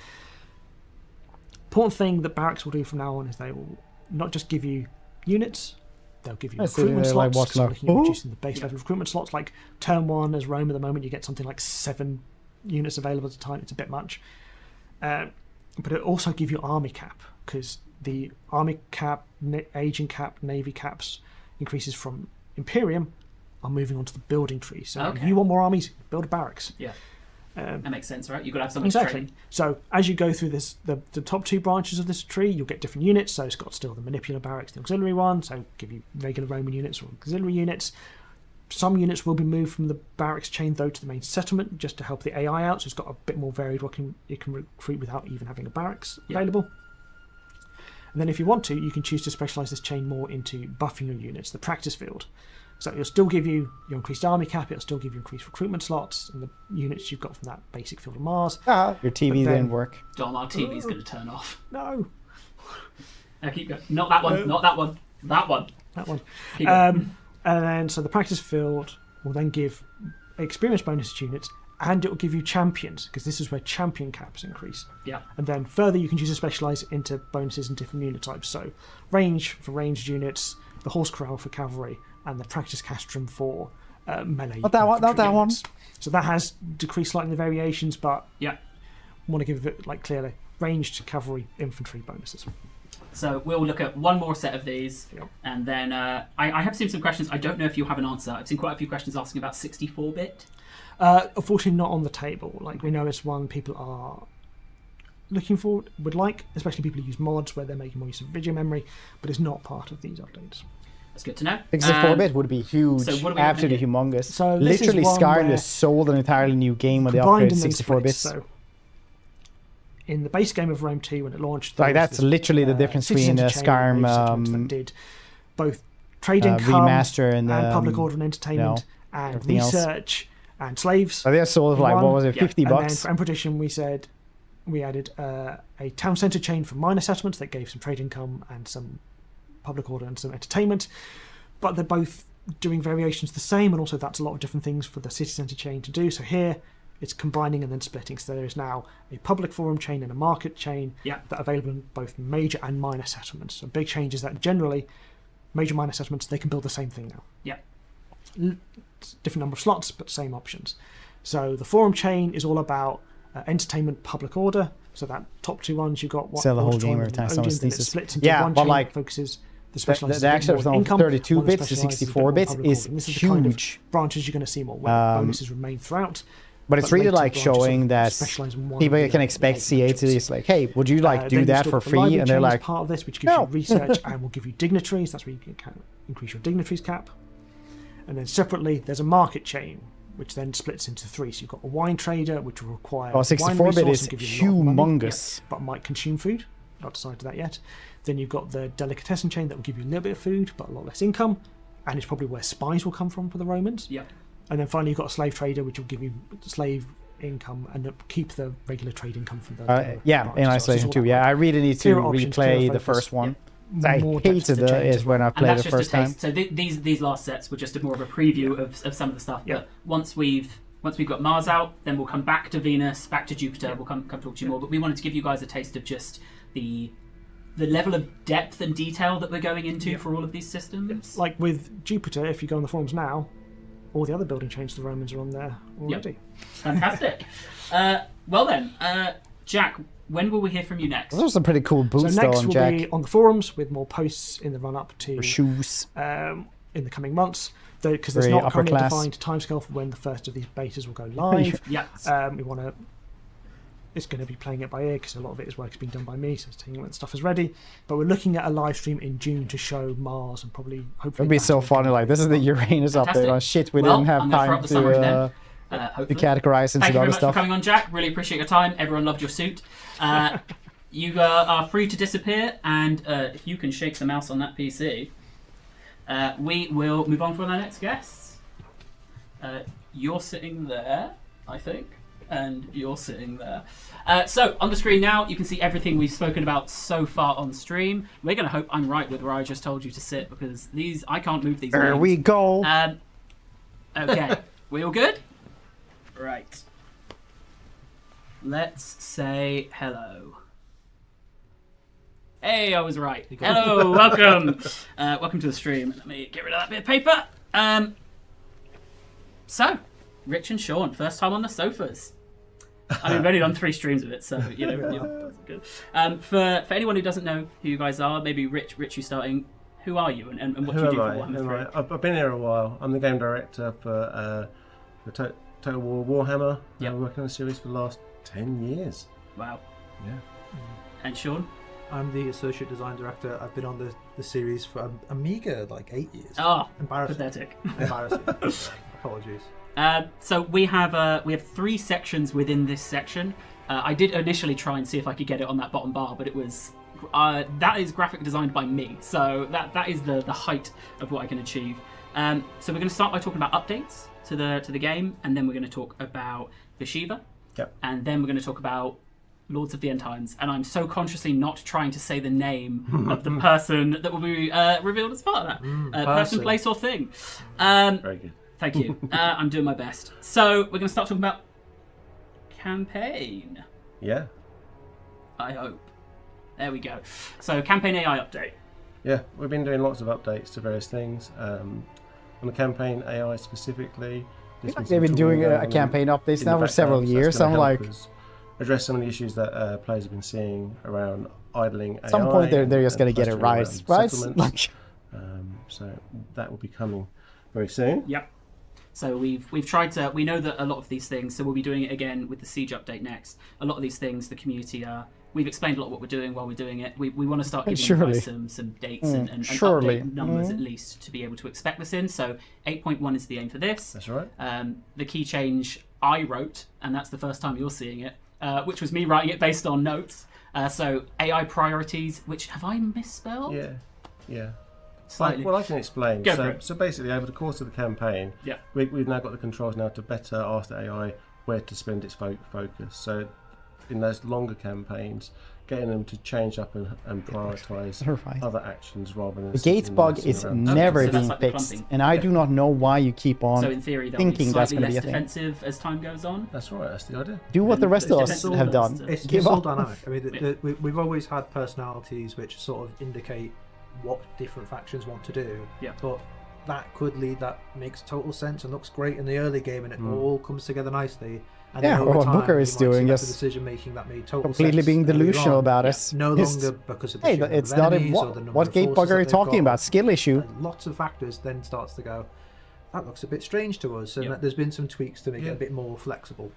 Important thing that barracks will do from now on is they will not just give you units, they'll give you recruitment slots. So looking at reducing the base level of recruitment slots. Like turn 1 as Rome at the moment, you get something like 7 units available at a time. It's a bit much. But it also give you army cap, because the army cap, aging cap, navy caps increases from Imperium are moving on to the building tree. So if you want more armies, build a barracks. Yeah. That makes sense, right? You've got to have something to train. So as you go through this, the top 2 branches of this tree, you'll get different units. So it's got still the manipular barracks, the auxiliary one, so give you regular Roman units or auxiliary units. Some units will be moved from the barracks chain, though, to the main settlement, just to help the AI out. So it's got a bit more varied what you can recruit without even having a barracks available. And then if you want to, you can choose to specialise this chain more into buffing your units, the practice field. So it'll still give you your increased army cap, it'll still give you increased recruitment slots and the units you've got from that basic field of Mars. Your TV didn't work. Dom, our TV's going to turn off. No. Now keep going. Not that one, no. Not that one. That one. That one. Keep going. And then, so the practice field will then give experience bonus to units, and it will give you champions, because this is where champion caps increase. Yeah. And then further, you can choose to specialise into bonuses and different unit types. So range for ranged units, the horse corral for cavalry, and the practice castrum for melee. Not that one. Not that one. So that has decreased slightly the variations, but yeah, I want to give it like clearly ranged cavalry infantry bonuses. So we'll look at one more set of these, and then I have seen some questions. I don't know if you have an answer. I've seen quite a few questions asking about 64-bit. Unfortunately, not on the table. Like, we know it's one people are looking for, would like, especially people who use mods where they're making more use of video memory, but it's not part of these updates. That's good to know. 64-bit would be huge, so absolutely humongous. So literally, Skyrim has sold an entirely new game when they upgraded 64-bits. So in the base game of Rome 2 when it launched, like that's literally the difference between Skyrim that did both trade income remaster and public order and entertainment and research and slaves. So they sold like what was it, $50? And then for Emperor Edition, we said we added a town centre chain for minor settlements that gave some trade income and some public order and some entertainment, but they're both doing variations the same, and also that's a lot of different things for the city centre chain to do. So here it's combining and then splitting. So there is now a public forum chain and a market chain that are available in both major and minor settlements. So big change is that generally major minor settlements, they can build the same thing now. Yeah. Different number of slots, but same options. So the forum chain is all about entertainment, public order. So that top 2 ones, you've got what sell the whole game every time someone sneezes. Splits into one chain that focuses The actual from 32 bits to 64 bits is the kind of huge. branches you're going to see more. Bonuses remain throughout. But it's really like showing that people can expect CA to is like, hey, would you like do that for free? And they're like, part of this, which gives you research and will give you dignitaries. That's where you can increase your dignitaries cap. And then separately, there's a market chain, which then splits into 3. So you've got a wine trader, which will require 64-bit is humongous, but might consume food. Not decided that yet. Then you've got the delicatessen chain that will give you a little bit of food, but a lot less income, and it's probably where spies will come from for the Romans. Yeah. And then finally, you've got a slave trader, which will give you slave income and keep the regular trade income from the. In isolation too. Yeah, I really need to replay the first one. I hated it when I played the first time. So these last sets were just more of a preview of some of the stuff. But once we've got Mars out, then we'll come back to Venus, back to Jupiter. We'll come talk to you more. But we wanted to give you guys a taste of just the level of depth and detail that we're going into for all of these systems. Like with Jupiter, if you go on the forums now, all the other building chains the Romans are on there already. Fantastic. Well then, Jack, when will we hear from you next? Those are some pretty cool boosts so next on we'll Jack. be on the forums with more posts in the run-up to shoes in the coming months. Because there's not currently a defined timescale for when the first of these betas will go live. We want to. It's going to be playing it by ear because a lot of it is being done by me, so it's taking when stuff is ready. But we're looking at a live stream in June to show Mars and hopefully. It'd be so funny. Like this is the Uranus update. Oh shit, we didn't have time to categorize into Thank you the very other much stuff. for coming on, Jack. Really appreciate your time. Everyone loved your suit. You are free to disappear, and if you can shake the mouse on that PC, we will move on for our next guests. You're sitting there, I think. And you're sitting there. So on the screen now, you can see everything we've spoken about so far on stream. We're going to hope I'm right with where I just told you to sit because I can't move these. There we go. Okay, we all good? Right. Let's say hello. Hey, I was right. Hello, welcome. Welcome to the stream. Let me get rid of that bit of paper. So, Rich and Sean, first time on the sofas. I mean, we've only done 3 streams of it, so that's good. For anyone who doesn't know who you guys are, maybe Rich, you starting. Who are you, and what do you do for Warhammer 3? I've been here a while. I'm the game director for Total War Warhammer. I've been working on the series for the last 10 years. Wow. Yeah. And Sean? I'm the associate design director. I've been on the series for a meager 8 years. Oh, embarrassing. Pathetic. Embarrassing. Apologies. So we have 3 sections within this section. I did initially try and see if I could get it on that bottom bar, but it was that is graphic designed by me, so that is the height of what I can achieve. So we're going to start by talking about updates to the game, and then we're going to talk about Vishiva, and then we're going to talk about Lords of the End Times. And I'm so consciously not trying to say the name of the person that will be revealed as part of that person, place, or thing. Very good. Thank you. I'm doing my best. So we're going to start talking about campaign. Yeah. I hope. There we go. So campaign AI update. Yeah, we've been doing lots of updates to various things. On the campaign AI specifically, they've been doing a campaign updates now for several years. I'm like, address some of the issues that players have been seeing around idling AI. At some point, they're just going to get it right, right? So that will be coming very soon. Yep. So we've tried to. We know that a lot of these things. So we'll be doing it again with the Siege update next. A lot of these things, the community are. We've explained a lot of what we're doing while we're doing it. We want to start giving you guys some dates and update numbers at least to be able to expect this in. So 8.1 is the aim for this. That's right. The key change I wrote, and that's the first time you're seeing it, which was me writing it based on notes. So AI priorities, which have I misspelled? Yeah. Slightly. Well, I can explain. Go for it. So basically, over the course of the campaign, we've now got the controls now to better ask the AI where to spend its focus. So in those longer campaigns, getting them to change up and prioritise other actions rather than... The gates bug is never being fixed, and I do not know why you keep on in theory, thinking that's going to be a thing. Defensive as time goes on. That's right, that's the idea. Do what the rest of us have done. It's all dynamic. I mean, we've always had personalities which sort of indicate what different factions want to do, but that makes total sense and looks great in the early game, and it all comes together nicely. And Yeah, then over what time, Booker you is might see doing better is decision making that made total completely sense being earlier delusional on. about us. No It's- longer because of the Hey, sheer it's number not of a enemies or the number what of gate forces bug are you that they've talking got. about? Skill issue. Lots of factors then starts to go, that looks a bit strange to us, and Yep. there's been some tweaks to make it a bit more flexible.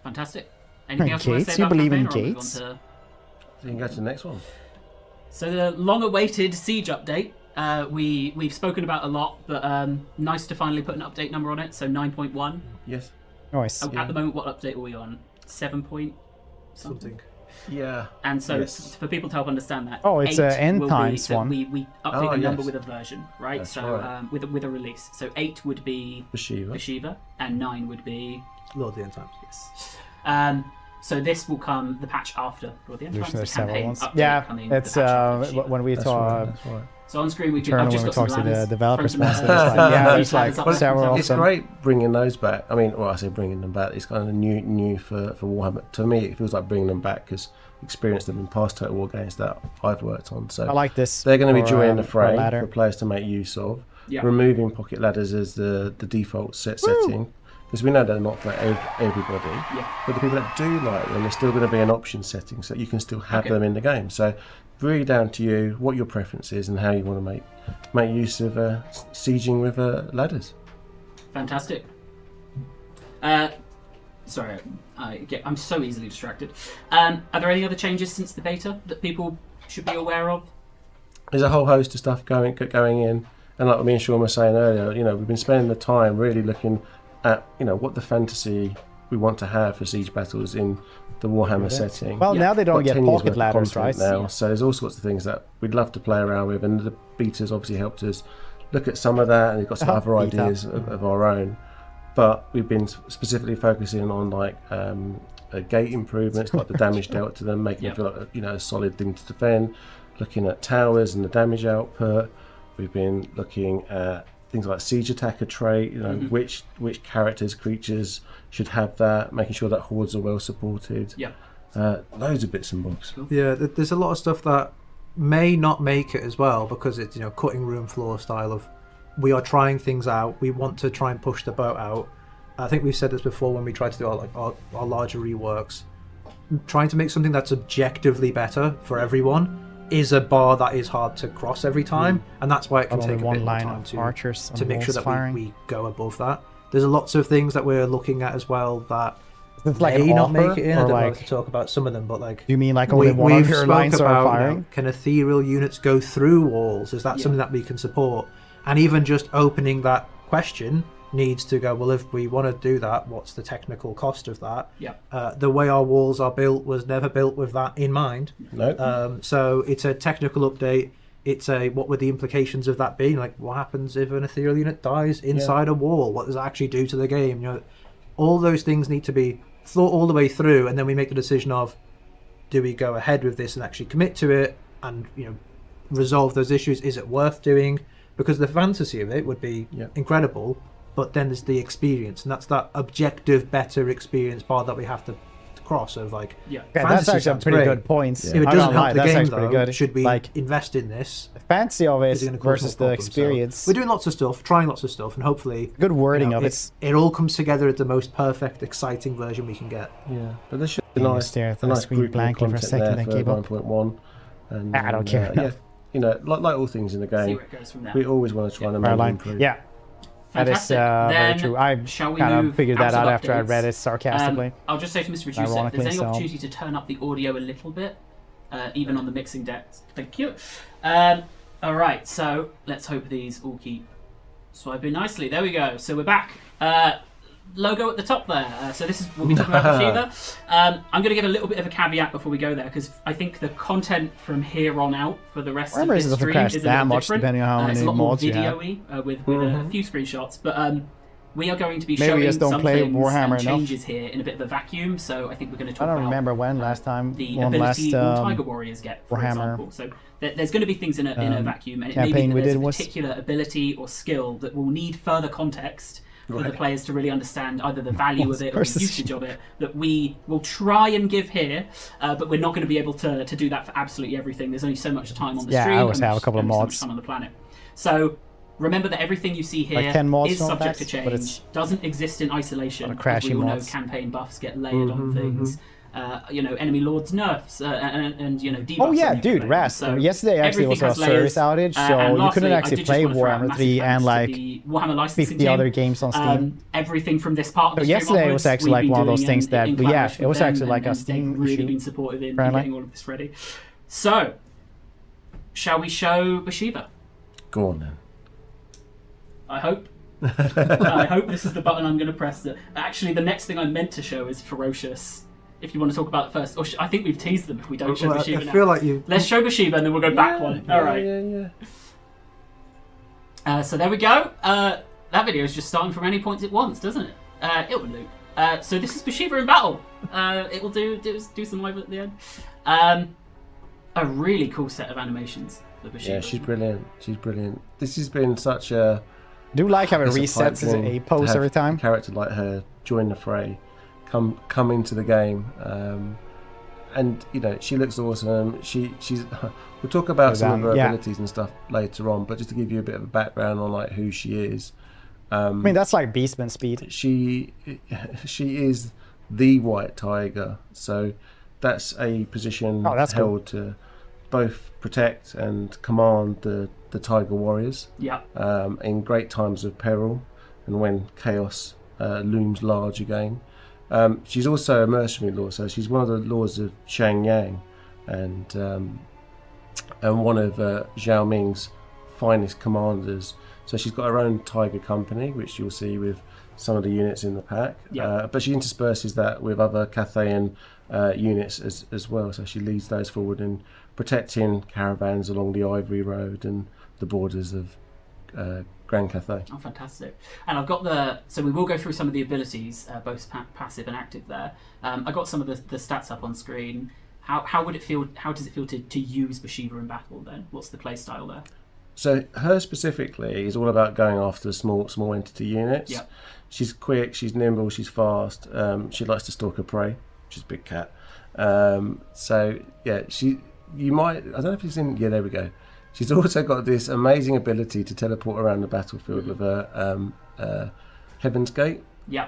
Fantastic. Anything else Gates? you want to say You about believe in campaign, or gates? move on to- You can go to the next one. So the long-awaited Siege update, we've spoken about a lot, but nice to finally put an update number on it. So 9.1. Yes. Nice. At the moment, what update are we on? 7 point something. Yeah. And so Yes. for people to help understand that, Oh, it's a 8 end will times be, so one. We update Oh, the number yes. with a version, right? That's so right. with a release. So 8 would be Bashiva, and 9 would be Lord of the End Times. Yes. So this will come the patch after Lord of the End Times. There's The several campaign ones. update Yeah, coming with it's the patch after Bashiva. when we talk. That's right. So on screen we can. Turn I've when just we got some talk to the ladders. developers Thrown once. some There's like, yeah, there's like ladders up. several of It's them. great bringing those back. I mean, well, I say bringing them back. It's kind of new for Warhammer. To me, it feels like bringing them back because experienced them in past Total War games that I've worked on. So I like this. They're going to be for, joining the for fray ladder. for players to make use of. Yeah. Removing pocket ladders as the default setting. Because we know they're not for everybody, but the people that do like them, they're still going to be an option setting, so you can still have them in the game. So, really down to you, what your preference is, and how you want to make use of sieging with ladders. Fantastic. Sorry, I'm so easily distracted. Are there any other changes since the beta that people should be aware of? There's a whole host of stuff going in, and like me and Sean were saying earlier, we've been spending the time really looking at what the fantasy we want to have for siege battles in the Warhammer setting. Well, now they don't Got get 10 years pocket worth of ladders, content right? now, Yeah. so there's all sorts of things that we'd love to play around with, and the betas obviously helped us look at some of that, and we've got some other Beta. ideas of our own. But we've been specifically focusing on gate improvements, like the damage dealt to them, making them feel like a solid thing to defend. Looking at towers and the damage output. We've been looking at things like siege attacker trait, which characters, creatures should have that, making sure that hordes are well supported. Yeah. Loads of bits and bobs. Yeah, there's a lot of stuff that may not make it as well because it's cutting room floor style of we are trying things out. We want to try and push the boat out. I think we've said this before when we tried to do our larger reworks. Trying to make something that's objectively better for everyone is a bar that is hard to cross every time, and that's why it can Only take a one bit more line time of to archers to on make sure walls that firing. we go above that. There's lots of things that we're looking at as well that It's like may an not offer, make it in. I or don't know like- to talk about some of them, but You mean like only one of your lines are firing? Can ethereal units go through walls? Is that something that we can support? And even just opening that question needs to go, well, if we want to do that, what's the technical cost of that? Yeah. The way our walls are built was never built with that in mind. No. So it's a technical update. It's a what would the implications of that be? Like, what happens if an ethereal unit dies inside a wall? What does that actually do to the game? All those things need to be thought all the way through, and then we make the decision of, do we go ahead with this and actually commit to it and resolve those issues? Is it worth doing? Because the fantasy of it would be incredible, but then there's the experience, and that's that objective better experience bar that we have to cross of that's fantasy actually a sounds pretty great. good point. If it I doesn't don't lie, help the that's game actually pretty though, good. should we Like, invest in this? the fancy of it Is it gonna cause versus more the problems? So experience. we're doing lots of stuff, trying lots of stuff, and hopefully Good wording of it. it all comes together at the most perfect, exciting version we can get. Yeah, but there should be You nice, stare at a the nice screen group of blankly for a content second there and for keep up. 9.1. And I don't care. like all things in the game, where it goes from there. we always want to try and Our make line. improve. Yeah. That is Fantastic. very Then true. I shall we kind of move figured that out out of after I updates? read it sarcastically. I'll just say to Mr. Producer, if Ironically there's any so. opportunity to turn up the audio a little bit, even on the mixing decks, thank you. Alright, so let's hope these all keep swiping nicely. There we go. So we're back. Logo at the top there. So this is we'll be talking about Shiva. I'm going to give a little bit of a caveat before we go there because I think the content from here on out for the rest Warhammer of this doesn't stream crash is a that little much different. depending on how It's a many lot more mods you have. video-y with a few screenshots, but we are going to be Maybe we showing just don't some play things Warhammer and enough. changes here in a bit of a vacuum. So I think we're going to talk I don't about remember when last time the one ability last all Tiger Warriors get, for Warhammer example. So there's going to be things in a vacuum, and it may be campaign that we there's did a was- particular ability or skill that will need further context for the players to really understand either the value of it or the Versus- usage of it that we will try and give here, but we're not going to be able to do that for absolutely everything. There's only so much time on the Yeah, stream. I always and have a couple of only so much mods. time on the planet. So Remember that everything you see here Like 10 mods is on subject that, to but change, it's doesn't exist in isolation. a lot of As we crashy all know, mods. campaign buffs get layered on things. Enemy lords nerfs and debuffs. Oh yeah, on dude, everything. Rast. So yesterday actually was everything a has service layers. outage, so And you couldn't lastly, I actually did play just wanna throw out Warhammer massive 3 thanks and to like the Warhammer licensing 50 team. other games on Steam. Everything from this part of So the stream yesterday was onwards, actually we've like been one of those doing things that, in but yeah, collaboration it was with them, actually like a and Steam they've really issue, been supportive in apparently. getting all of this ready. So, shall we show Bathsheba? Go on then. I hope. I hope this is the button I'm going to press. Actually, the next thing I meant to show is Ferocious. If you want to talk about it first, or I think we've teased them if we don't show Bathsheba now. I feel like you. Let's show Bathsheba and then we'll go back one. All right. So there we go. That video is just starting from any points it wants, doesn't it? It will loop. So this is Bathsheba in battle. It will do some live at the end. A really cool set of animations for Bathsheba. Yeah, she's brilliant. She's brilliant. This has been such a. I do like how it it's resets pipe dream a to pose have every time. A character like her join the fray, come into the game, and she looks awesome. She's. We'll talk about some of her abilities and stuff later on, but just to give you a bit of a background on like who she is. I mean, that's like Beastman speed. She is the White Tiger, so that's a position held to both protect and command the Tiger Warriors. Yeah. In great times of peril and when chaos looms large again. She's also a mercenary lord, so she's one of the lords of Shangyang, and one of Zhao Ming's finest commanders. So she's got her own Tiger Company, which you'll see with some of the units in the pack. Yeah. But she intersperses that with other Cathayan units as well. So she leads those forward in protecting caravans along the Ivory Road and the borders of Grand Cathay. Oh, fantastic. And I've got so we will go through some of the abilities, both passive and active there. I got some of the stats up on screen. How would it feel? How does it feel to use Bathsheba in battle then? What's the play style there? So her specifically is all about going after small entity units. Yep. She's quick, she's nimble, she's fast. She likes to stalk her prey, which is a big cat. So yeah, you might. I don't know if she's in. Yeah, there we go. She's also got this amazing ability to teleport around the battlefield with her Heaven's Gate. Yeah.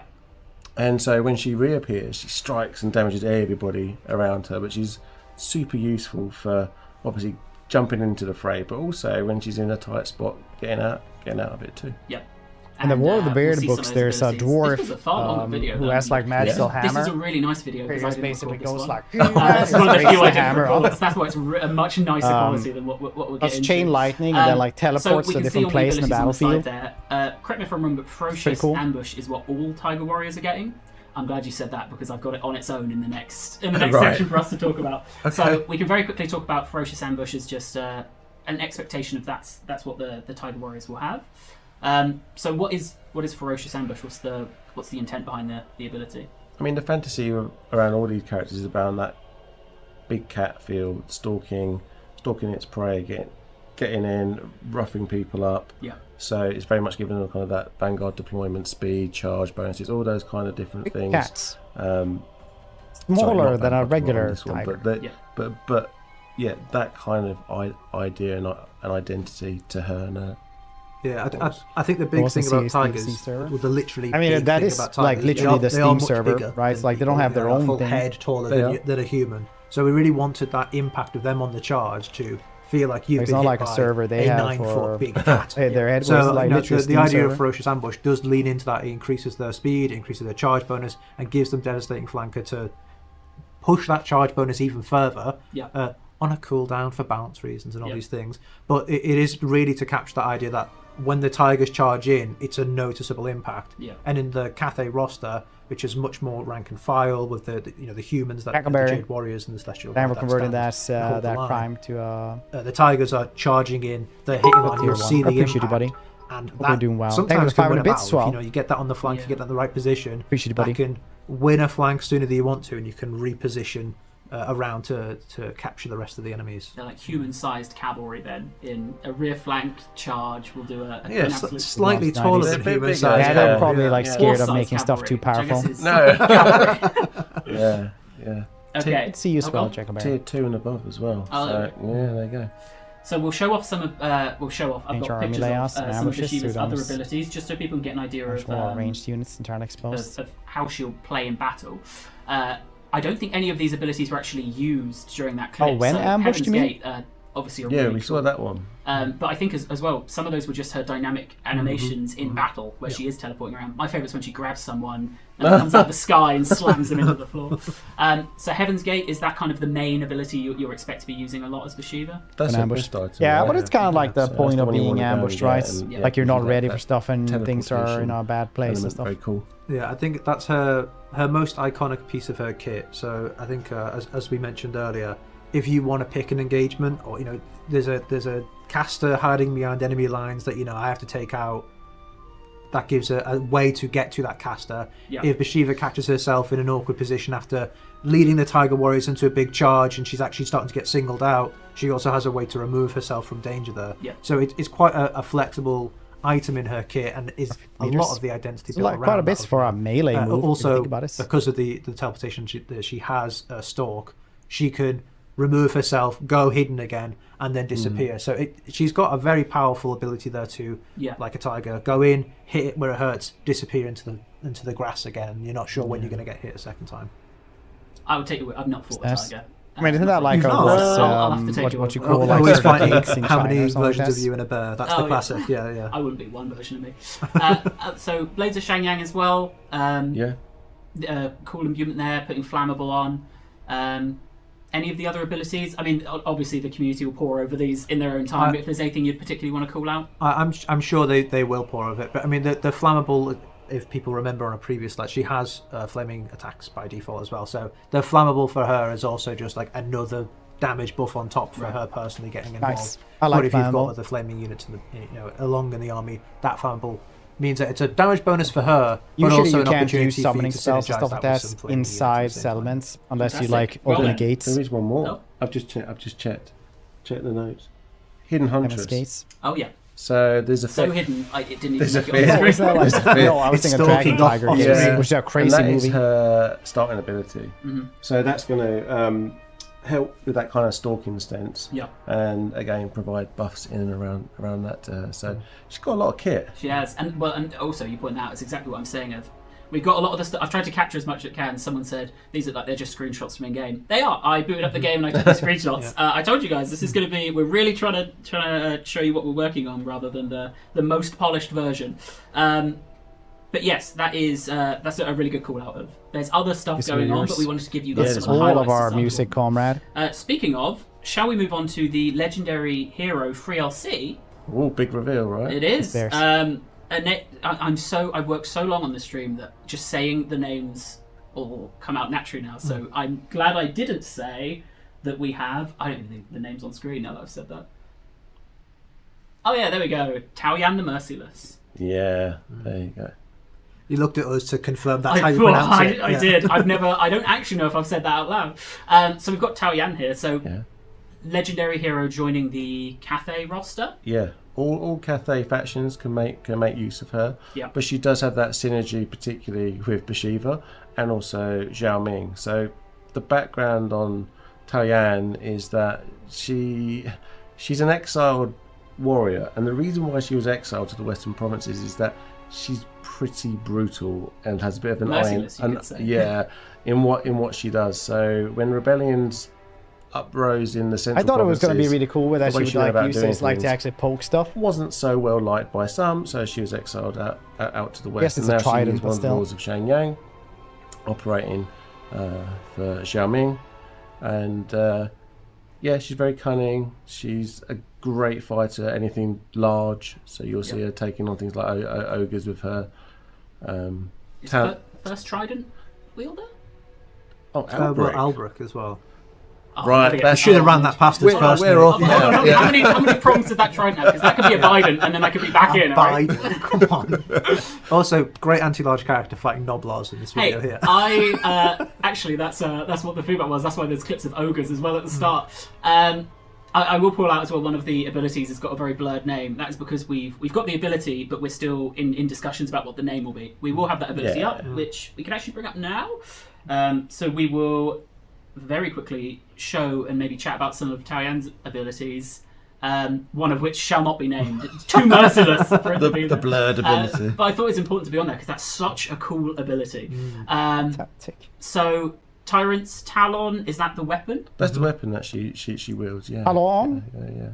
And so when she reappears, she strikes and damages everybody around her, which is super useful for obviously jumping into the fray, but also when she's in a tight spot, getting out of it too. Yep. In the War of the Beard we'll books, there's a dwarf video, who has like magical hammer. This is a really nice video. He just basically goes like, that's one of the few I didn't hammer record. That's why it's a much nicer quality than what we'll get that's into. chain lightning and then like teleports to a different place in the battlefield. Correct me if I'm wrong, but Ferocious Ambush is what all Tiger Warriors are getting. I'm glad you said that because I've got it on its own in the next section for us to talk about. Okay. So we can very quickly talk about Ferocious Ambush as just an expectation of that's what the Tiger Warriors will have. So what is Ferocious Ambush? What's the intent behind the ability? I mean, the fantasy around all these characters is about that big cat field, stalking its prey, getting in, roughing people up. Yeah. So it's very much giving them kind of that vanguard deployment, speed, charge bonuses, all those kind of different big things. Cats. Smaller than a regular tiger. But yeah, that kind of idea and identity to her and her. Yeah, I think the big thing about tigers, well, the literally. I mean, that is like literally the Steam server, right? It's like they don't have their own full thing. head taller than a human. So we really wanted that impact of them on the charge to feel like you've it's been not hit like a by server they a have 9-foot big cat. Their head so was like the idea of Ferocious Ambush does lean into that. It increases their speed, increases their charge bonus, and gives them Devastating Flanker to push that charge bonus even further. Yeah. On a cooldown for balance reasons and all these things. But it is really to capture that idea that when the Tigers charge in, it's a noticeable impact. Yeah. And in the Cathay roster, which is much more rank and file with the humans that the Jade Warriors and the Celestial Guard. We're converting that crime to the Tigers are charging in, they're hitting on, you'll see the impact. Buddy. And we're doing well. Sometimes can win a battle. If, you get that on the flank, you get that in the right position. Appreciate it, buddy. You can win a flank sooner than you want to, and you can reposition around to capture the rest of the enemies. They're like human-sized cavalry then. In a rear flank charge, we'll do an absolute slightly taller than human-sized. Yeah, they're probably scared of making stuff too powerful. No. Yeah. Okay. See you spell check Tier 2 and above as well. Oh, so, yeah, there you go. So we'll show off some of I've Major got army pictures layouts of and some of ambushes, Bashiva's other pseudoms. abilities, just so people can get an idea of ranged units entirely exposed. of how she'll play in battle. I don't think any of these abilities were actually used during that clip. Oh, when so ambushed, Heaven's you mean? Gate, obviously, are Yeah, really we saw that one. but I think as well, some of those were just her dynamic animations in battle, where she is teleporting around. My favourite is when she grabs someone and comes out of the sky and slams them into the floor. So Heaven's Gate, is that kind of the main ability you're expect to be using a lot as Bashiva? That's An an ambush. item. Yeah, but it's kind of like the So point that's of the one you being wanna go and ambushed, get right? and, yeah, Like you're not use ready that for stuff and things are in a bad place and element. stuff. Very cool. Yeah, I think that's her most iconic piece of her kit. So I think, as we mentioned earlier, if you want to pick an engagement, or there's a caster hiding behind enemy lines that I have to take out, that gives a way to get to that caster. Yeah. If Bashiva catches herself in an awkward position after leading the Tiger Warriors into a big charge and she's actually starting to get singled out, she also has a way to remove herself from danger there. Yeah. So it's quite a flexible item in her kit, and is a lot of the identity built around quite a bit that. for a melee move. if you Also, think about it. because of the teleportation that she has, Stalk, she can remove herself, go hidden again, and then disappear. So she's got a very powerful ability there to, like a tiger, go in, hit it where it hurts, disappear into the grass again. You're not sure when you're going to get hit a second time. I would take it. I've not fought a tiger. I mean, isn't that like I'll have to take what you it. call like always certain fighting things in how China many or something like versions of that? you in a bear. That's the classic. Yeah. I wouldn't be one version of me. So Blades of Shangyang as well. Cool imbuement there, putting flammable on. Any of the other abilities? I mean, obviously the community will pour over these in their own time. But if there's anything you'd particularly want to call out, I'm sure they will pour over it. But I mean, the flammable, if people remember on a previous she has flaming attacks by default as well. So the flammable for her is also just like another damage buff on top for her personally getting involved. Nice. I like but if you've flammable. got other flaming units along in the army, that flammable means that it's a damage bonus for her, but Usually also you an can't opportunity use for you summoning to spells and synergize stuff like that with that some flaming inside units at the same time. settlements unless you Fantastic. like open Well the then. gates. There is one more. Oh. I've just checked. Check the notes. Hidden Heaven's Huntress. Gates. oh yeah, So there's a so fifth. hidden. It didn't There's even a make it on fifth. the What was that? screen. There's a fifth. No, I was It's thinking Dragon stalking Tiger off- games, which are a crazy and that movie. is her starting ability. Mhm. So that's going to help with that kind of stalking stance. Yeah. And again, provide buffs in and around that. So she's got a lot of kit. She has, and also you point out, it's exactly what I'm saying. We've got a lot of the stuff. I've tried to capture as much as I can. Someone said these are like they're just screenshots from in game. They are. I booted up the game and I took the screenshots. I told you guys this is going to be. We're really trying to show you what we're working on rather than the most polished version. But yes, that's a really good call out of. There's other stuff It's going on, yours. but we wanted to give you This the is some all highlights of our to start music, with. comrade. Speaking of, shall we move on to the legendary hero Free LC? Oh, big reveal, right? It is. There's- I've worked so long on this stream that just saying the names all come out naturally now. So I'm glad I didn't say that we have. I don't even think the name's on screen now that I've said that. Oh yeah, there we go. Taoyan the Merciless. Yeah, there you go. You looked at us to confirm that's I how you thought pronounce it. I Yeah. did. I don't actually know if I've said that out loud. So we've got Taoyan here. So legendary hero joining the Cathay roster. Yeah, all Cathay factions can make use of her. Yeah. But she does have that synergy, particularly with Bashiva and also Zhao Ming. So the background on Taoyan is that she's an exiled warrior, and the reason why she was exiled to the Western Provinces is that she's pretty brutal and has a bit of an Merciless, you could say. yeah, in what she does. So when rebellions uprose in the central I thought it was going to be provinces, really cool with that the way she went would about like use doing this like to things actually poke stuff. wasn't so well liked by some, so she was exiled out to the west. Guess it's and a now trident, she is but one of the still. lords of Shangyang, operating for Xiaoming, and she's very cunning. She's a great fighter, anything large. So you'll see her taking on things like ogres with her. Is first trident wielder? Oh, Well, Albrecht as well. Right, I should have ran that past us first. We're off now. How many prongs does that trident have? Because that could be a Biden, and then that could be back in. Right? Come on. Also, great anti-large character fighting Noblars in this Hey, video here. actually that's what the feedback was. That's why there's clips of ogres as well at the start. I will pull out as well. One of the abilities has got a very blurred name. That is because we've got the ability, but we're still in discussions about what the name will be. We will have that ability up, which we can actually bring up now. So we will very quickly show and maybe chat about some of Taoyan's abilities. one of which shall not be named. It's too merciless for it to be The there. blurred ability. But I thought it was important to be on there because that's such a cool ability. Tactic. So, Tyrant's Talon, is that the weapon? That's the weapon that she wields. Yeah. Talon. Yeah.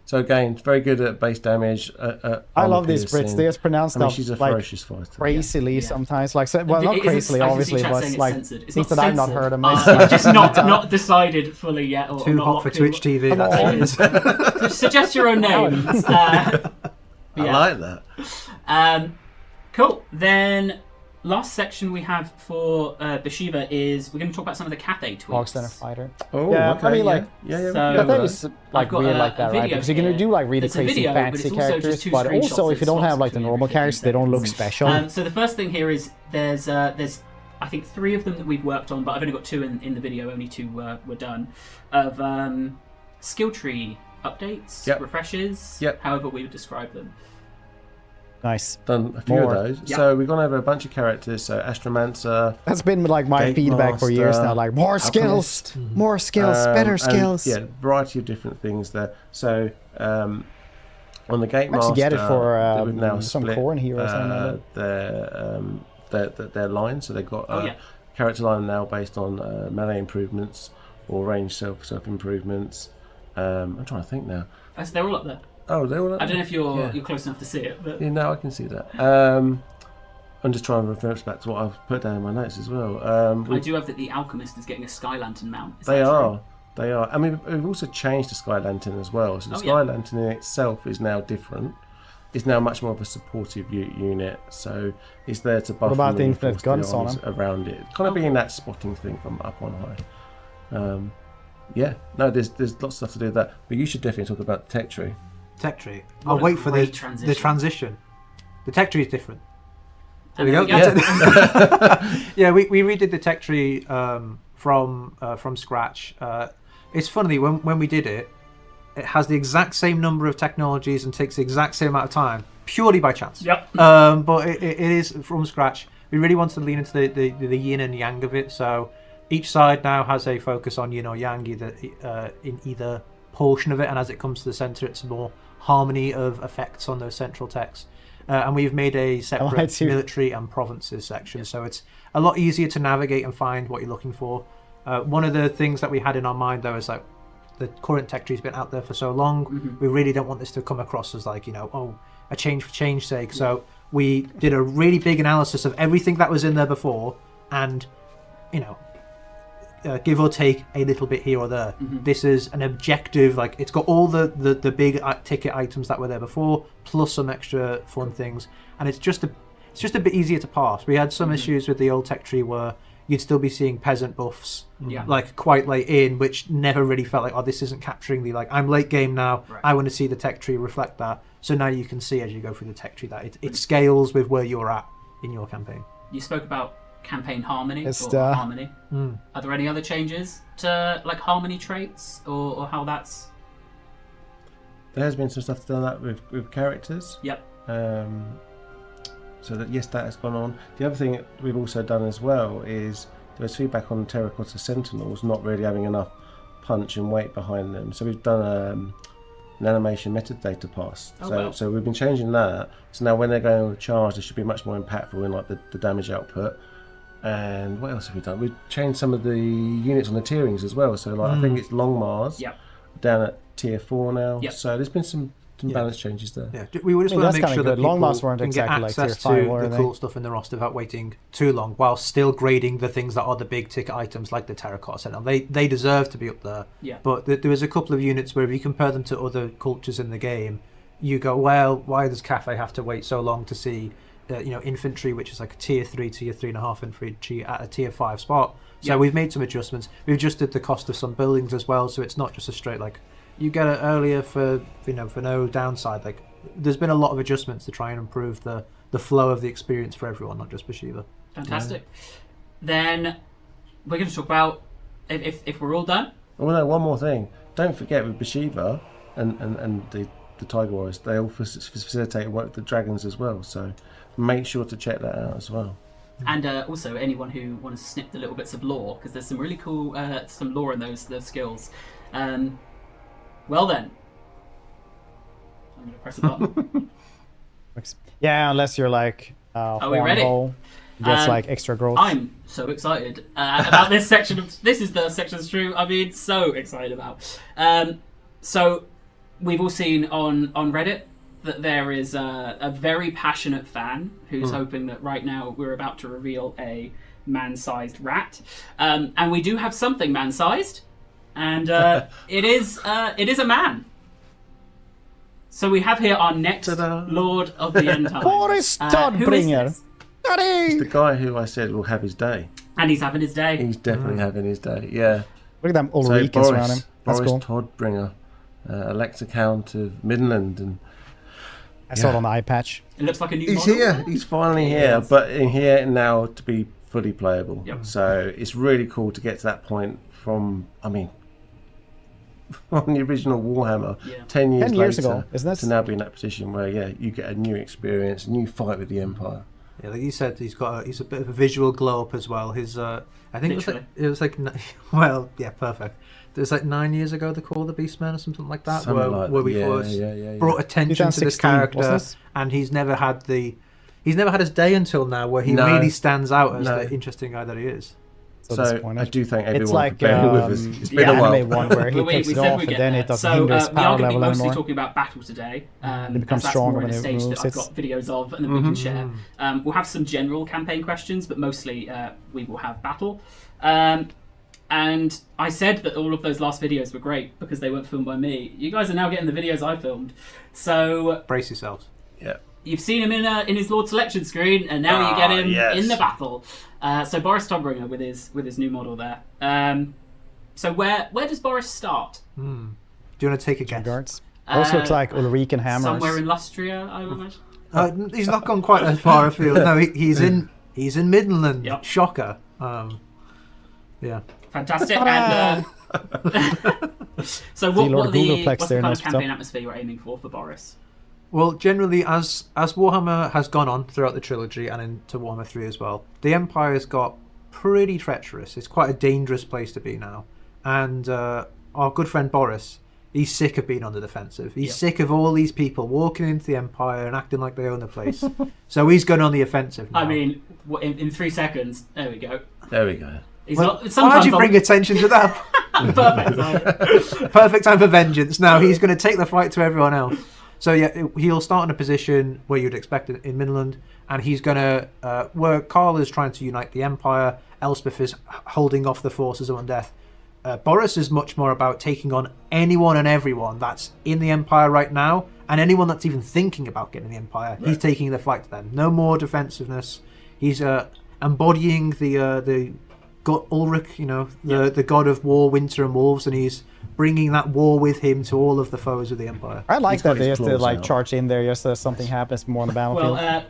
So again, very good at base damage. I love these Brits. They just pronounce I mean, stuff she's a like ferocious fighter. crazily sometimes. Like, well, not It isn't- crazily, I can see obviously, chat but saying it's like censored. It's things not that I've not censored. heard of It's just not decided fully yet. Or Too not hot for locked in. Twitch TV. Come That's on. it is. Suggest your own names. I like that. Cool. Then last section we have for Bashiva is we're going to talk about some of the Cathay tweaks. Hog Center Fighter. Oh, yeah, okay, I mean, like, yeah. Cathay is I've like got weird a like that, right? video Because you're going to here. do like really It's a crazy video, but fancy it's also just characters, two but also screenshots if you don't that have like the swaps normal between characters, they don't look everything. special. So the first thing here is there's I think 3 of them that we've worked on, but I've only got 2 in the video. Only 2 were done of skill tree updates, refreshes, however we would describe them. Nice. Done a few of those. Yep. So we've gone over a bunch of characters. So Astromancer. That's been like my feedback for years now. Like more skills, more skills, better skills. Yeah, variety of different things there. So on the Gate Master, get it for we've now some split corn heroes. their line. So they've got a character line now based on melee improvements or range self improvements. I'm trying to think now. They're all up there. Oh, they're all up I don't know there? if you're close enough to see it, but Yeah, no, I can see that. I'm just trying to reverse back to what I've put down in my notes as well. I do have that the Alchemist is getting a Sky Lantern mount. Is They that true? are. They are. I mean, we've also changed the Sky Lantern as well. So the Sky Lantern in itself is now different. It's now much more of a supportive unit. So it's there to buff What about and the infinite reinforce guns on armies them? around it. Kind of being that spotting thing from up on high. Yeah. No, there's lots of stuff to do with that. But you should definitely talk about the tech tree. Tech tree. What I'll a wait for the great transition. transition. The tech tree is different. There And we go. there we Yeah, yeah. We redid the tech tree from scratch. It's funny when we did it. It has the exact same number of technologies and takes the exact same amount of time, purely by chance. Yep. But it is from scratch. We really wanted to lean into the yin and yang of it. So each side now has a focus on yin or yang, either in either portion of it, and as it comes to the center, it's more harmony of effects on those central techs. And we've made a separate military and provinces section, so it's a lot easier to navigate and find what you're looking for. One of the things that we had in our mind, though, is like the current tech tree's been out there for so long. We really don't want this to come across as like, a change for change's sake. So we did a really big analysis of everything that was in there before, and give or take a little bit here or there. This is an objective, like it's got all the big ticket items that were there before, plus some extra fun things, and it's just a bit easier to pass. We had some issues with the old tech tree where you'd still be seeing peasant buffs like quite late in, which never really felt like, oh, this isn't capturing the, like, I'm late game now, I want to see the tech tree reflect that. So now you can see as you go through the tech tree that it scales with where you're at in your campaign. You spoke about campaign harmony It's, or harmony. Are there any other changes to like harmony traits or how that's? There has been some stuff done that with characters. Yep. So that that has gone on. The other thing we've also done as well is there was feedback on Terracotta Sentinels not really having enough punch and weight behind them. So we've done an animation metadata pass. So we've been changing that. So now when they're going on a charge, they should be much more impactful in like the damage output. And what else have we done? We've changed some of the units on the tierings as well. So like I think it's Long Mars down at tier 4 now. So there's been some balance changes there. Yeah, we just want to make sure that Long Mars people weren't can get exactly like access tier 5, to were the they? cool stuff in the roster without waiting too long, while still grading the things that are the big ticket items like the Terracotta Sentinel. They deserve to be up there. Yeah. But there was a couple of units where if you compare them to other cultures in the game, you go, well, why does Cafe have to wait so long to see infantry, which is like a tier 3, tier 3.5 infantry at a tier 5 spot. So we've made some adjustments. We've adjusted the cost of some buildings as well, so it's not just a straight like you get it earlier for no downside. Like there's been a lot of adjustments to try and improve the flow of the experience for everyone, not just Bashiva. Fantastic. Then we're going to talk about if we're all done. Oh no, one more thing. Don't forget with Bashiva and the Tiger Warriors, they all facilitate work with the dragons as well. So make sure to check that out as well. And also anyone who wants to snip the little bits of lore, because there's some really cool some lore in those skills. Well then, I'm going to press a button. Yeah, unless you're like Are we ready? Gets like extra growth. I'm so excited about this section of. This is the section of stream. I mean, so excited about. So we've all seen on Reddit that there is a very passionate fan who's hoping that right now we're about to reveal a man-sized rat, and we do have something man-sized, and it is a man. So we have here our next Lord of the End Times. Boris Todbringer. It's the guy who I said will have his day. And he's having his day. He's definitely having his day, yeah. Look at them Ulricans around him. That's Boris cool. Todbringer, Elector Count of Midland. And I saw it on the eye patch. It looks like a new He's model. here. He's finally here, but in here now to be fully playable. Yep. So it's really cool to get to that point from, I mean, on the original Warhammer, 10 years later, ago, isn't it? to now be in that position where, yeah, you get a new experience, a new fight with the Empire. Yeah, like you said, he's a bit of a visual glow up as well. His I think it was like well, yeah, perfect. It was like 9 years ago they called the Beastman or something like that, where we first brought attention to this character, and he's never had his day until now where he really stands out as the interesting guy that he is. So I do thank everyone it's like, for bearing with us. It's been a while. Anime one where he takes it off and then it doesn't hinder his power level anymore. We are going to be mostly talking about battle today. It becomes stronger when it it moves. that I've got videos of and that we can share. We'll have some general campaign questions, but mostly we will have battle. And I said that all of those last videos were great because they weren't filmed by me. You guys are now getting the videos I filmed. So brace yourselves. Yeah. You've seen him in his Lord selection screen, and now you get him in the battle. So Boris Todbringer with his new model there. So where does Boris start? Do you want to take a guess? Guards. Also looks like Ulrican hammers. Somewhere in Lustria, I would imagine. He's not gone quite as far afield. No, he's in Midland. Yep. Shocker. Yeah. Fantastic. And so what's the kind of campaign atmosphere you're aiming for Boris? Well, generally, as Warhammer has gone on throughout the trilogy and into Warhammer 3 as well, the Empire's got pretty treacherous. It's quite a dangerous place to be now. And our good friend Boris, he's sick of being on the defensive. He's sick of all these people walking into the Empire and acting like they own the place. So he's going on the offensive now. I mean, in 3 seconds, there we go. There we go. Why'd you bring attention to that? Perfect. Perfect time for vengeance. Now he's going to take the fight to everyone else. So yeah, he'll start in a position where you'd expect it in Midland, and he's going to where Karl is trying to unite the Empire, Elspeth is holding off the forces of undeath. Boris is much more about taking on anyone and everyone that's in the Empire right now, and anyone that's even thinking about getting the Empire. Right. He's taking the fight to them. No more defensiveness. He's embodying the God Ulrich, the god of war, winter, and wolves, and he's bringing that war with him to all of the foes of the Empire. I like that they have to charge in there just so something happens more on the battlefield. Well,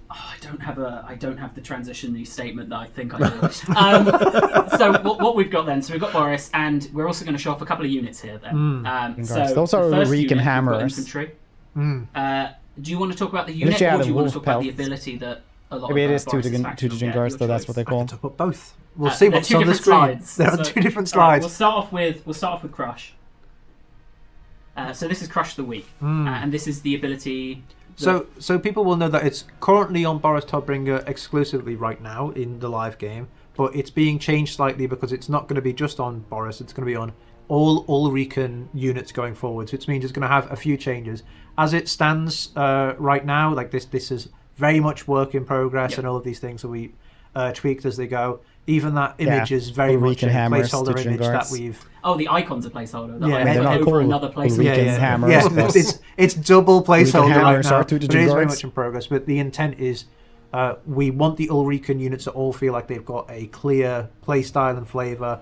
I don't have the transition statement that I think I do. So what we've got then? So we've got Boris, and we're also going to show off a couple of units here. Then, so those are Ulrican hammers. Infantry. Do you want to talk about the unit, or do you want to talk about the ability that a lot maybe of it is two guards, so that's what they call. Talk about both. We'll see what's on the screen. They're on 2 different slides. We'll start off with Crush. So this is Crush the Weak, and this is the ability. So people will know that it's currently on Boris Todbringer exclusively right now in the live game, but it's being changed slightly because it's not going to be just on Boris. It's going to be on all Ulrican units going forward. Which means it's going to have a few changes. As it stands right now, like this is very much work in progress, and all of these things will be tweaked as they go. Even that image is very much a placeholder image that we've. Oh, the icon's a placeholder. They're not called another placeholder. Hammers. It's double placeholder right now. But it is very guards. much in progress. But the intent is, we want the Ulrican units to all feel like they've got a clear play style and flavour.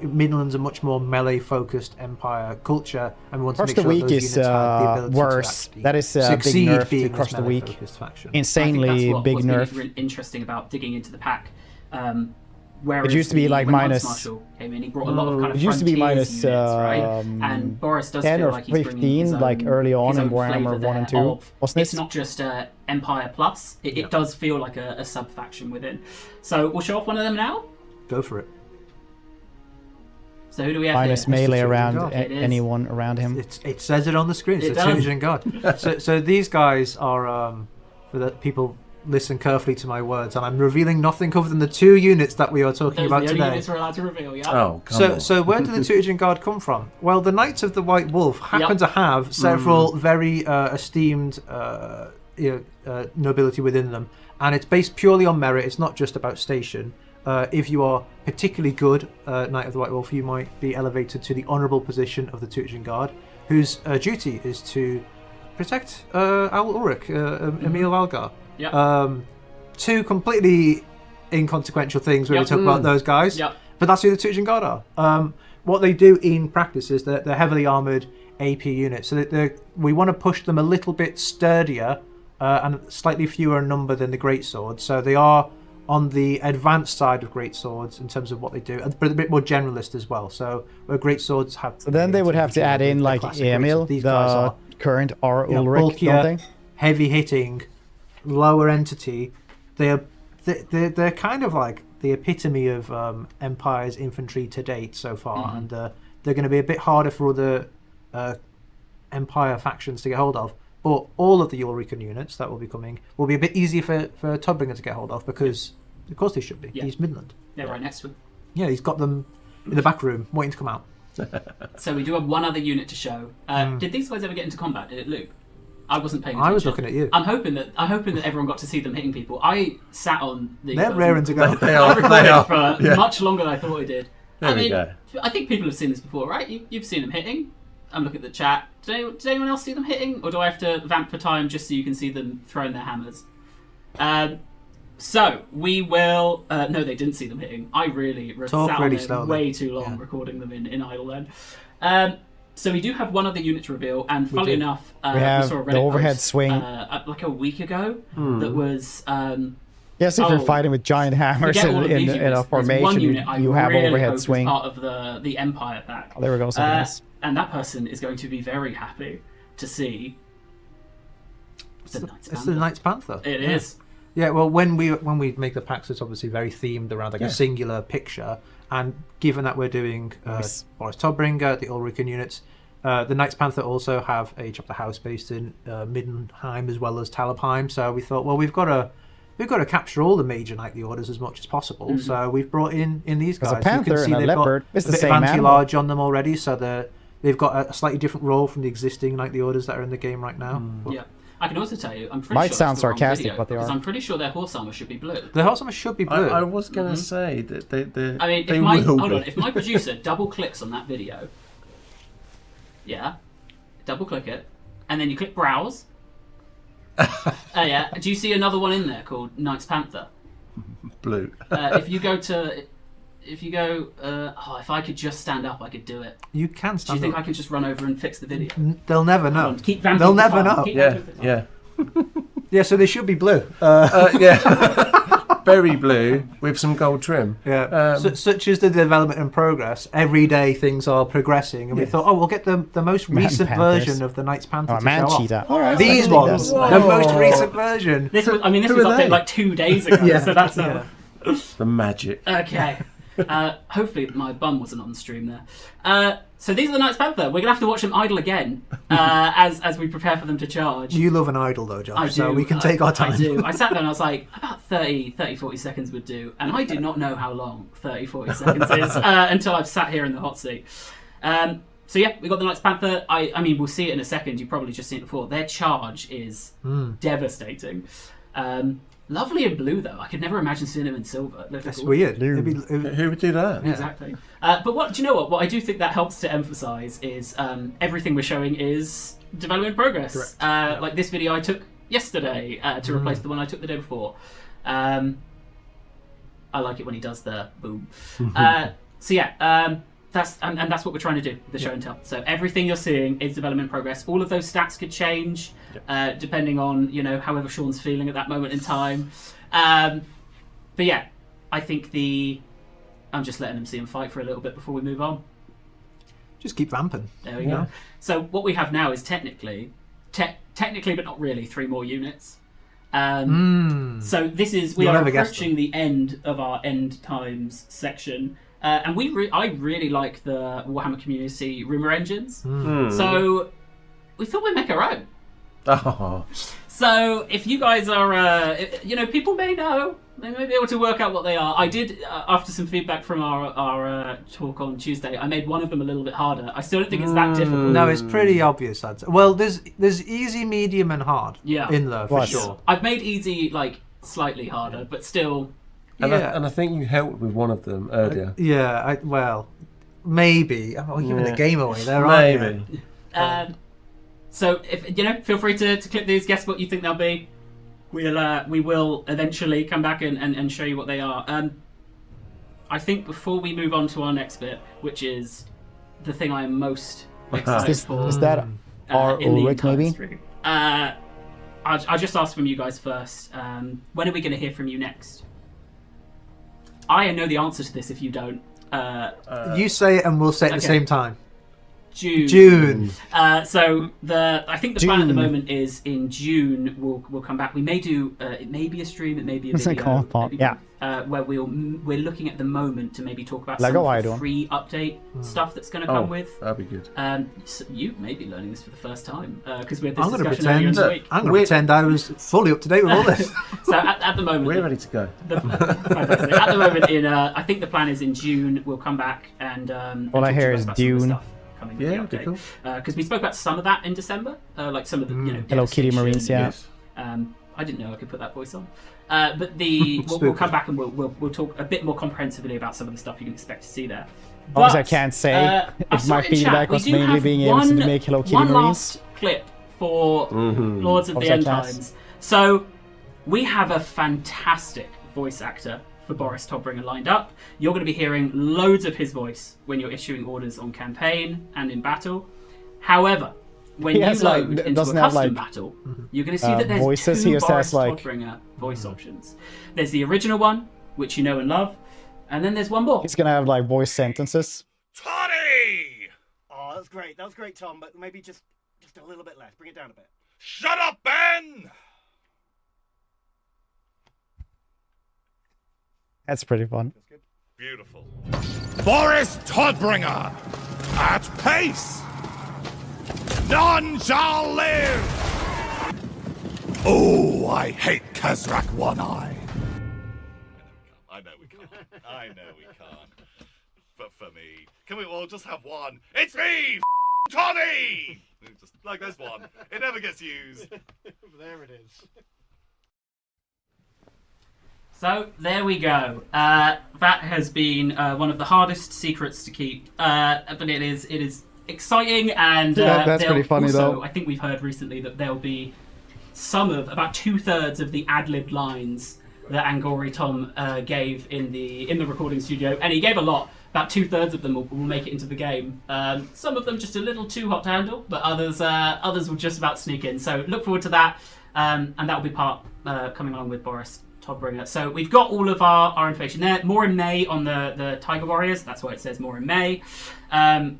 Midland's a much more melee-focused Empire culture, and we want to make sure the Weak those is units have the ability worse. To that is a big nerf to Crush the Weak. Insanely big nerf. Really interesting about digging into the pack. Whereas it used to be like minus. Marshal came in, he brought a lot of kind of it used to be minus units, right? And Boris does 10 feel or like he's 15, like early on in Warhammer 1 and 2. It's not just Empire Plus. It does feel like a sub faction within. So we'll show off one of them now. Go for it. So who do we have Minus here? melee Tuition around Guard. anyone around him. It says it on the screen. It's It the does. Tuition Guard. so these guys are, for the people listen carefully to my words, and I'm revealing nothing other than the 2 units that we are talking Those about are the only today. units we're allowed to reveal, yeah. Oh, come on. So where did the Tuition Guard come from? Well, the Knights of the White Wolf happen to have several very esteemed nobility within them, and it's based purely on merit. It's not just about station. If you are particularly good Knight of the White Wolf, you might be elevated to the honourable position of the Tuition Guard, whose duty is to protect Al Ulrich, Emil Valgar. Yep. 2 completely inconsequential things when we talk about those guys. Yep. But that's who the Tuition Guard are. What they do in practice is that they're heavily armoured AP units. So we want to push them a little bit sturdier and slightly fewer in number than the Greatswords. So they are on the advanced side of Greatswords in terms of what they do, but a bit more generalist as well. So where Greatswords have... So then they would have to add in like Emil, the current R. Ulrich, bulkier, don't they? heavy-hitting, lower entity. They're kind of like the epitome of Empire's infantry to date so far, and they're going to be a bit harder for other Empire factions to get hold of. But all of the Ulrican units that will be coming will be a bit easier for Todbringer to get hold of, because of course they should be. Yeah. He's Midland. Yeah, right next to him. Yeah, he's got them in the back room waiting to come out. So we do have one other unit to show. Did these guys ever get into combat? Did it loop? I wasn't paying attention. I was looking at you. I'm hoping that everyone got to see them hitting people. I sat on the... They're raring to go. They I are. recorded for much longer than I thought I did. There we go. I think people have seen this before, right? You've seen them hitting. I'm looking at the chat. Did anyone else see them hitting? Or do I have to vamp for time just so you can see them throwing their hammers? So, we will... no, they didn't see them hitting. I really sat on there way too long recording them in idle then. So we do have one other unit to reveal, and funnily enough, we have saw a Reddit the overhead post, swing. like a week ago that was... Yes, if you're fighting with giant hammers in a formation, you have overhead swing. Part of the Empire pack. Oh, there we go. Something else. And that person is going to be very happy to see the Knights Panther. It's the Knights Panther. It is. Yeah, well, when we make the packs, it's obviously very themed around like a singular picture. And given that we're doing Boris Todbringer, the Ulrican units, the Knights Panther also have a chapter house based in Middenheim as well as Talabheim. So we thought, well, we've got to capture all the major knightly orders as much as possible. Mm-hmm. So we've brought in these guys. A panther you can see and a they've leopard. got It's a the bit same of animal. anti-large on them already. So they've got a slightly different role from the existing knightly orders that are in the game right now. Yeah. I can also tell you, I'm pretty Might sure sound that's the wrong sarcastic, video, but they because are. I'm pretty sure their horse armor should be blue. The horse armor should be blue. I was going to say that they I mean, if my producer double clicks on that video, double click it, and then you click browse. Do you see another one in there called Knights Panther? Blue. If I could just stand up, I could do it. You can Do stand you think up. I could just run over and fix the video? They'll never know. Keep vamping They'll for never time. know. Keep Yeah, vamping for time. yeah. Yeah, so they should be blue. Berry blue with some gold trim. Yeah. Such is the development and progress. Every day things are progressing, and we thought, we'll get the most recent Panthers. version of the Knights Panther Oh, to man show off. cheetah. All right, These I can dig ones, that. the most recent version. This was Who are updated they? like 2 days ago, so that's The magic. Okay. Hopefully my bum wasn't on the stream there. So these are the Knights Panther. We're going to have to watch them idle again as we prepare for them to charge. You love an idol though, Josh, I do. so we can take our time. I do. I sat there and I was like, about 30, 40 seconds would do. And I did not know how long 30, 40 seconds is until I've sat here in the hot seat. So yeah, we got the Knights Panther. I mean, we'll see it in a second. You've probably just seen it before. Their charge is devastating. Lovely in blue, though. I could never imagine seeing him in silver. That's weird. Who would do that? Yeah. Exactly. But do you know what? What I do think that helps to emphasise is everything we're showing is development progress. Like this video I took yesterday to replace the one I took the day before. I like it when he does the boom. So yeah, that's what we're trying to do with the show and tell. So everything you're seeing is development progress. All of those stats could change depending on however Sean's feeling at that moment in time. But yeah, I think I'm just letting him see him fight for a little bit before we move on. Just keep vamping. There we go. So what we have now is technically, but not really, 3 more units. So we are approaching the end of our end times section. And I really like the Warhammer community rumor engines. Hmm. So we thought we'd make our own. Oh. So if you guys are, people may know, they may be able to work out what they are. I did, after some feedback from our talk on Tuesday, I made one of them a little bit harder. I still don't think it's that difficult. No, it's pretty obvious. I'd say. Well, there's easy, medium, and hard in there for sure. I've made easy slightly harder, but still. And I think you helped with one of them earlier. Maybe. I'm giving the game away there, aren't you? So if feel free to clip these, guess what you think they'll be. We will eventually come back and show you what they are. I think before we move on to our next bit, which is the thing I am most excited for. Is that our Ulrich maybe? Stream. I'll just ask from you guys first. When are we going to hear from you next? I know the answer to this if you don't. You say it and we'll say it at the same time. June. So I think the plan at the moment is in June we'll come back. We may do it may be a stream, it may be a video, where we're looking at the moment to maybe talk about some of the free update stuff that's going to come with. That'd be good. So you may be learning this for the first time because we're I'm going to pretend I was fully up to date with all this. So at the moment we're ready to go. Fantastic. At the moment, I think the plan is in June we'll come back and all I hear is Dune. Coming cool. Because we spoke about some of that in December, like some of the Hello Kitty Marines, I didn't know I could put that voice on, but we'll come back and we'll talk a bit more comprehensively about some of the stuff you can expect to see there. Obviously, I can't say if my feedback was mainly being able to make Hello Kitty Marines. One last clip for Lords of the End Times. So we have a fantastic voice actor for Boris Todbringer lined up. You're going to be hearing loads of his voice when you're issuing orders on campaign and in battle. However, when you load into a custom battle, you're going to see that there's voices. two Boris Todbringer voice options. There's the original one, which you know and love, and then there's one more. He's going to have voice sentences. Toddy! Oh, that was great, Tom, but maybe just a little bit less. Bring it down a bit. Shut up, Ben! That's pretty fun. Beautiful. Boris Todbringer! At pace! None shall live! Oh, I hate Kazrak One-Eye. I know we can't. But for me, can we all just have one? It's me! Toddy! Just like there's one. It never gets used. There it is. So there we go. That has been one of the hardest secrets to keep, but it is exciting and that's pretty funny also, though. I think we've heard recently that there'll be about 2/3 of the ad-libbed lines that Angori Tom gave in the recording studio, and he gave a lot. About 2/3 of them will make it into the game. Some of them just a little too hot to handle, but others will just about sneak in. So look forward to that, and that will be part coming along with Boris Todbringer. So we've got all of our information there. More in May on the Tiger Warriors. That's why it says more in May.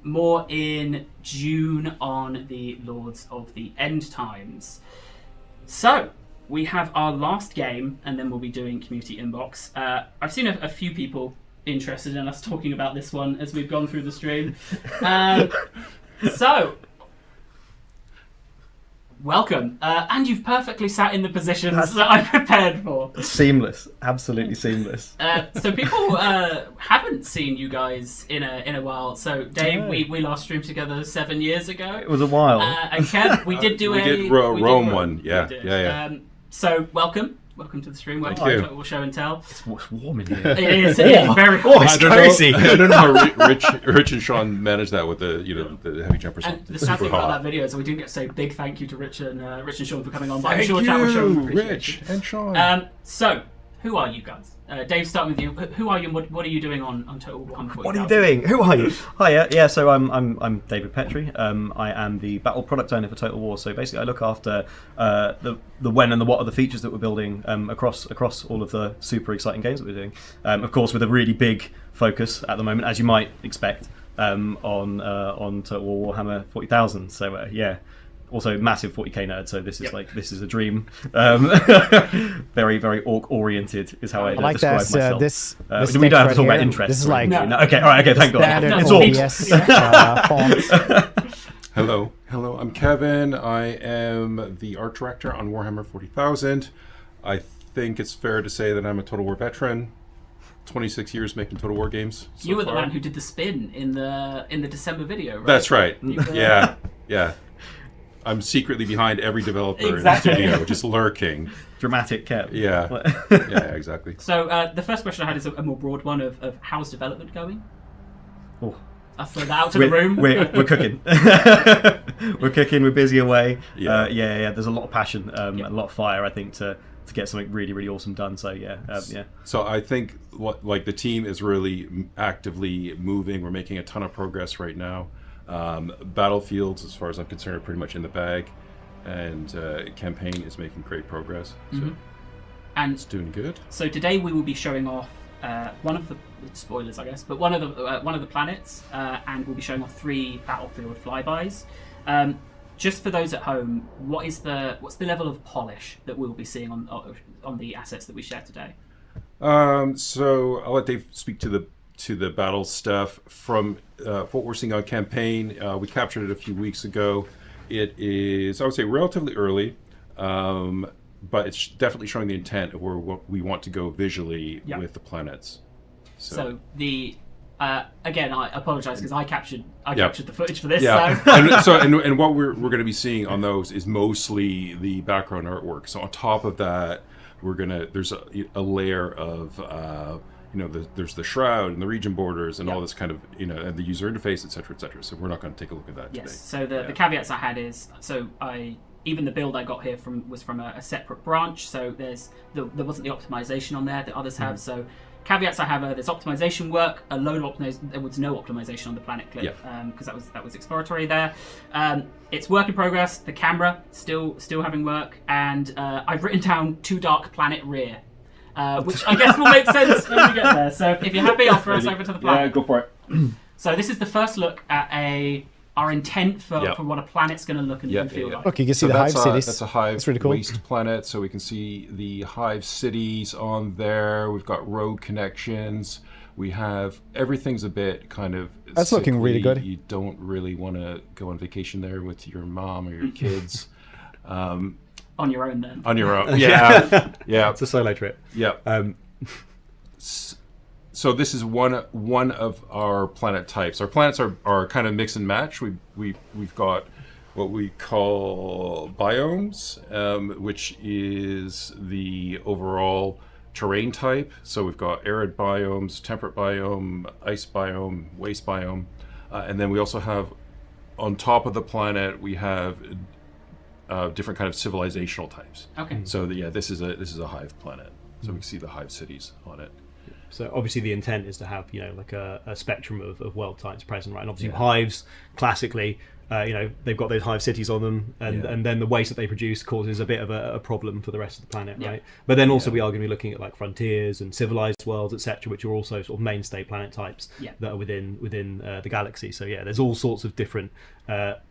More in June on the Lords of the End Times. So we have our last game, and then we'll be doing community inbox. I've seen a few people interested in us talking about this one as we've gone through the stream. So welcome, and you've perfectly sat in the positions that I prepared for. Seamless, absolutely seamless. So people haven't seen you guys in a while. So Dave, we last streamed together 7 years ago. It was a while. And Kev, we did do Rome one. Yeah. So welcome to the stream. Welcome to Total Show and Tell. It's warm in here. It is very hot. Oh, it's crazy. I don't know how Rich and Sean managed that with the heavy jumpers. And the sad thing about that video is we didn't get to say big thank you to Rich and Sean for coming on. But I'm sure chat will show Rich and Sean. So, who are you guys? Dave, starting with you. Who are you and what are you doing on Total Warhammer 40,000? What are you doing? Who are you? Hiya. Yeah, so I'm David Petrie. I am the battle product owner for Total War. So basically I look after the when and the what of the features that we're building across all of the super exciting games that we're doing. Of course with a really big focus at the moment, as you might expect, on Total War Warhammer 40,000. So also massive 40k nerd, so this is this is a dream. Very, very orc oriented is how I like describe this, myself. this we don't have to talk about here, interests. this is like no. Okay, all right, okay, thank God. It's all. Hello, I'm Kevin. I am the art director on Warhammer 40,000. I think it's fair to say that I'm a Total War veteran. 26 years making Total War games. You were the man who did the spin in the December video, right? That's right. Yeah. I'm secretly behind every developer in the studio, just lurking. Dramatic Kev. Yeah. Yeah, exactly. So the first question I had is a more broad one of how's development going? Oh. I'll throw that out to the room. We're cooking. We're cooking. We're busy away. Yeah. There's a lot of passion, a lot of fire, I think, to get something really, really awesome done. So yeah. So I think the team is really actively moving. We're making a ton of progress right now. Battlefields, as far as I'm concerned, are pretty much in the bag, and campaign is making great progress. So and it's doing good. So today we will be showing off one of the spoilers, I guess, but one of the planets, and we'll be showing off 3 battlefield flybys. Just for those at home, what's the level of polish that we'll be seeing on the assets that we share today? So I'll let Dave speak to the battle stuff. From what we're seeing on campaign, we captured it a few weeks ago. It is, I would say, relatively early, but it's definitely showing the intent of where we want to go visually with the planets. So the again, I apologize because I captured the footage for this. Yeah. And what we're going to be seeing on those is mostly the background artwork. So on top of that, there's a layer of there's the shroud and the region borders and all this kind of and the user interface, etc., etc. So we're not going to take a look at that today. So the caveats I had is even the build I got here was from a separate branch. So there wasn't the optimization on there that others have. So caveats I have are there's optimization work, a load of optimization. There was no optimization on the planet clip because that was exploratory there. It's work in progress. The camera still having work, and I've written down too dark planet rear, which I guess will make sense when we get there. So if you're happy, I'll throw us over to the planet. Yeah, go for it. So this is the first look at our intent for what a planet's going to look and feel like. Okay, you can see the hive cities. That's a hive that's really cool. waste planet, so we can see the hive cities on there. We've got road connections. We have everything's a bit kind of that's sickly. Looking really good. You don't really want to go on vacation there with your mom or your kids. On your own then. On your own, yeah. It's a solo trip. Yeah. So this is one of our planet types. Our planets are kind of mix and match. We've got what we call biomes, which is the overall terrain type. So we've got arid biomes, temperate biome, ice biome, waste biome, and then we also have on top of the planet we have different kind of civilizational types. Okay. So this is a hive planet. So we can see the hive cities on it. So obviously the intent is to have like a spectrum of world types present, right? And obviously hives classically, they've got those hive cities on them, and then the waste that they produce causes a bit of a problem for the rest of the planet, right? But then also we are going to be looking at like frontiers and civilized worlds, etc., which are also sort of mainstay planet types that are within the galaxy. So there's all sorts of different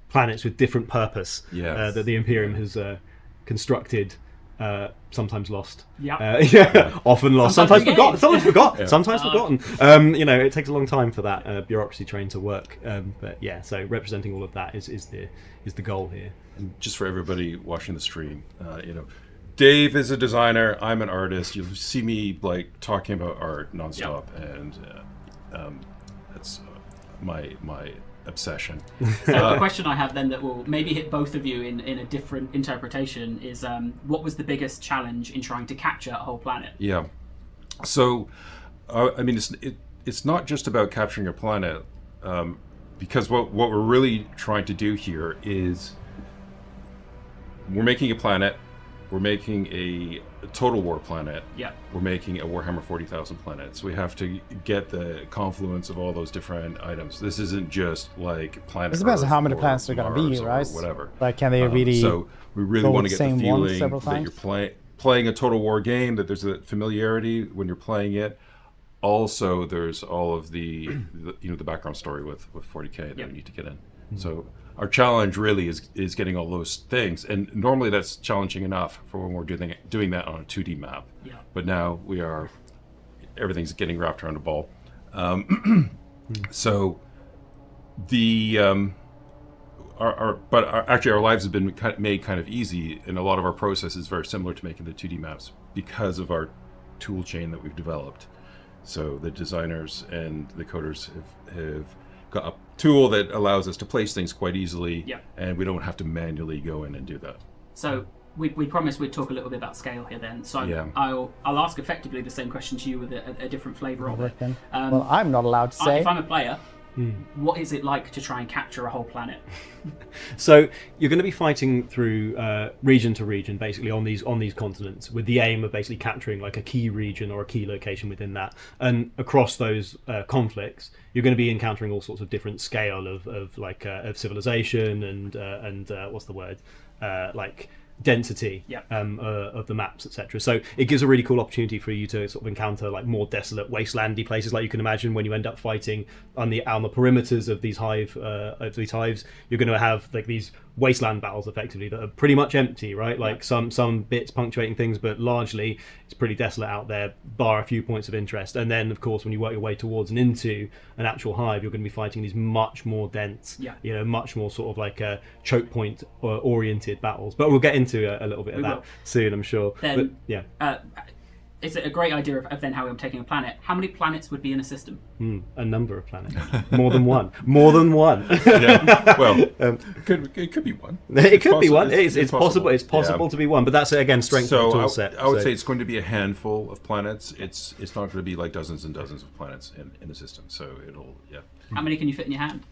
planets with different purpose that the Imperium has constructed. Sometimes lost. Often lost. Sometimes forgotten. Sometimes forgotten. It takes a long time for that bureaucracy train to work. So representing all of that is the goal here. And just for everybody watching the stream, Dave is a designer. I'm an artist. You'll see me like talking about art nonstop, and that's my obsession. So the question I have then that will maybe hit both of you in a different interpretation is what was the biggest challenge in trying to capture a whole planet? Yeah. So, it's not just about capturing a planet, because what we're really trying to do here is we're making a planet, we're making a Total War planet, we're making a Warhammer 40,000 planet. So we have to get the confluence of all those different items. This isn't just like planet. It depends on how many planets they're going to be, right? Whatever. Like, can they really? So we really want to get the feeling that you're playing a Total War game. That there's a familiarity when you're playing it. Also, there's all of the background story with 40K that we need to get in. So our challenge really is getting all those things, and normally that's challenging enough for when we're doing that on a 2D map. Yeah. But now everything's getting wrapped around a ball. So the actually our lives have been made kind of easy, and a lot of our process is very similar to making the 2D maps because of our tool chain that we've developed. So the designers and the coders have got a tool that allows us to place things quite easily, and we don't have to manually go in and do that. So we promised we'd talk a little bit about scale here then. So I'll ask effectively the same question to you with a different flavour of it. Well, I'm not allowed to say. If I'm a player, what is it like to try and capture a whole planet? So you're going to be fighting through region to region, basically on these continents, with the aim of basically capturing like a key region or a key location within that. And across those conflicts, you're going to be encountering all sorts of different scale of civilization and what's the word, like density of the maps, etc. So it gives a really cool opportunity for you to sort of encounter like more desolate, wastelandy places, like you can imagine when you end up fighting on the perimeters of these hives. You're going to have like these wasteland battles effectively that are pretty much empty, right? Like some bits punctuating things, but largely it's pretty desolate out there, bar a few points of interest. And then of course when you work your way towards and into an actual hive, you're going to be fighting these much more dense, much more sort of like choke point oriented battles. But we'll get into a little bit of that soon, I'm sure. Then, but, it's a great idea of then how we're taking a planet. How many planets would be in a system? A number of planets. More than one. More than one. Well, it could be one. It could be one. It's possible. It's possible to be one, but that's again strength of the tool set. I would say it's going to be a handful of planets. It's not going to be like dozens and dozens of planets in the system. So it'll How many can you fit in your hand?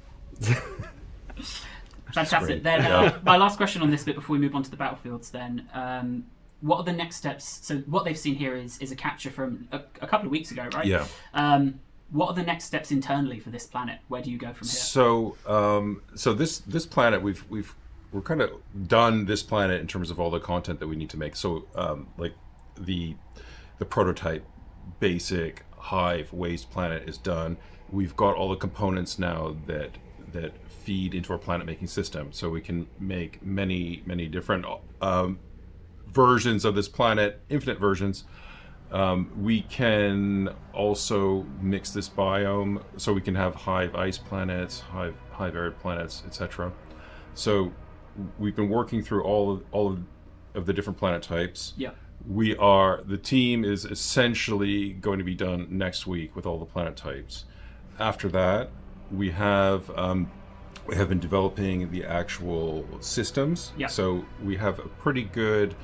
Fantastic. Then my last question on this bit before we move on to the battlefields. Then. What are the next steps? So what they've seen here is a capture from a couple of weeks ago, right? Yeah. What are the next steps internally for this planet? Where do you go from here? So this planet we're kind of done this planet in terms of all the content that we need to make. So like the prototype basic hive waste planet is done. We've got all the components now that feed into our planet making system, so we can make many different versions of this planet, infinite versions. We can also mix this biome, so we can have hive ice planets, hive arid planets, etc. So we've been working through all of the different planet types. Yeah. The team is essentially going to be done next week with all the planet types. After that, we have been developing the actual systems. Yeah. So we have a pretty good.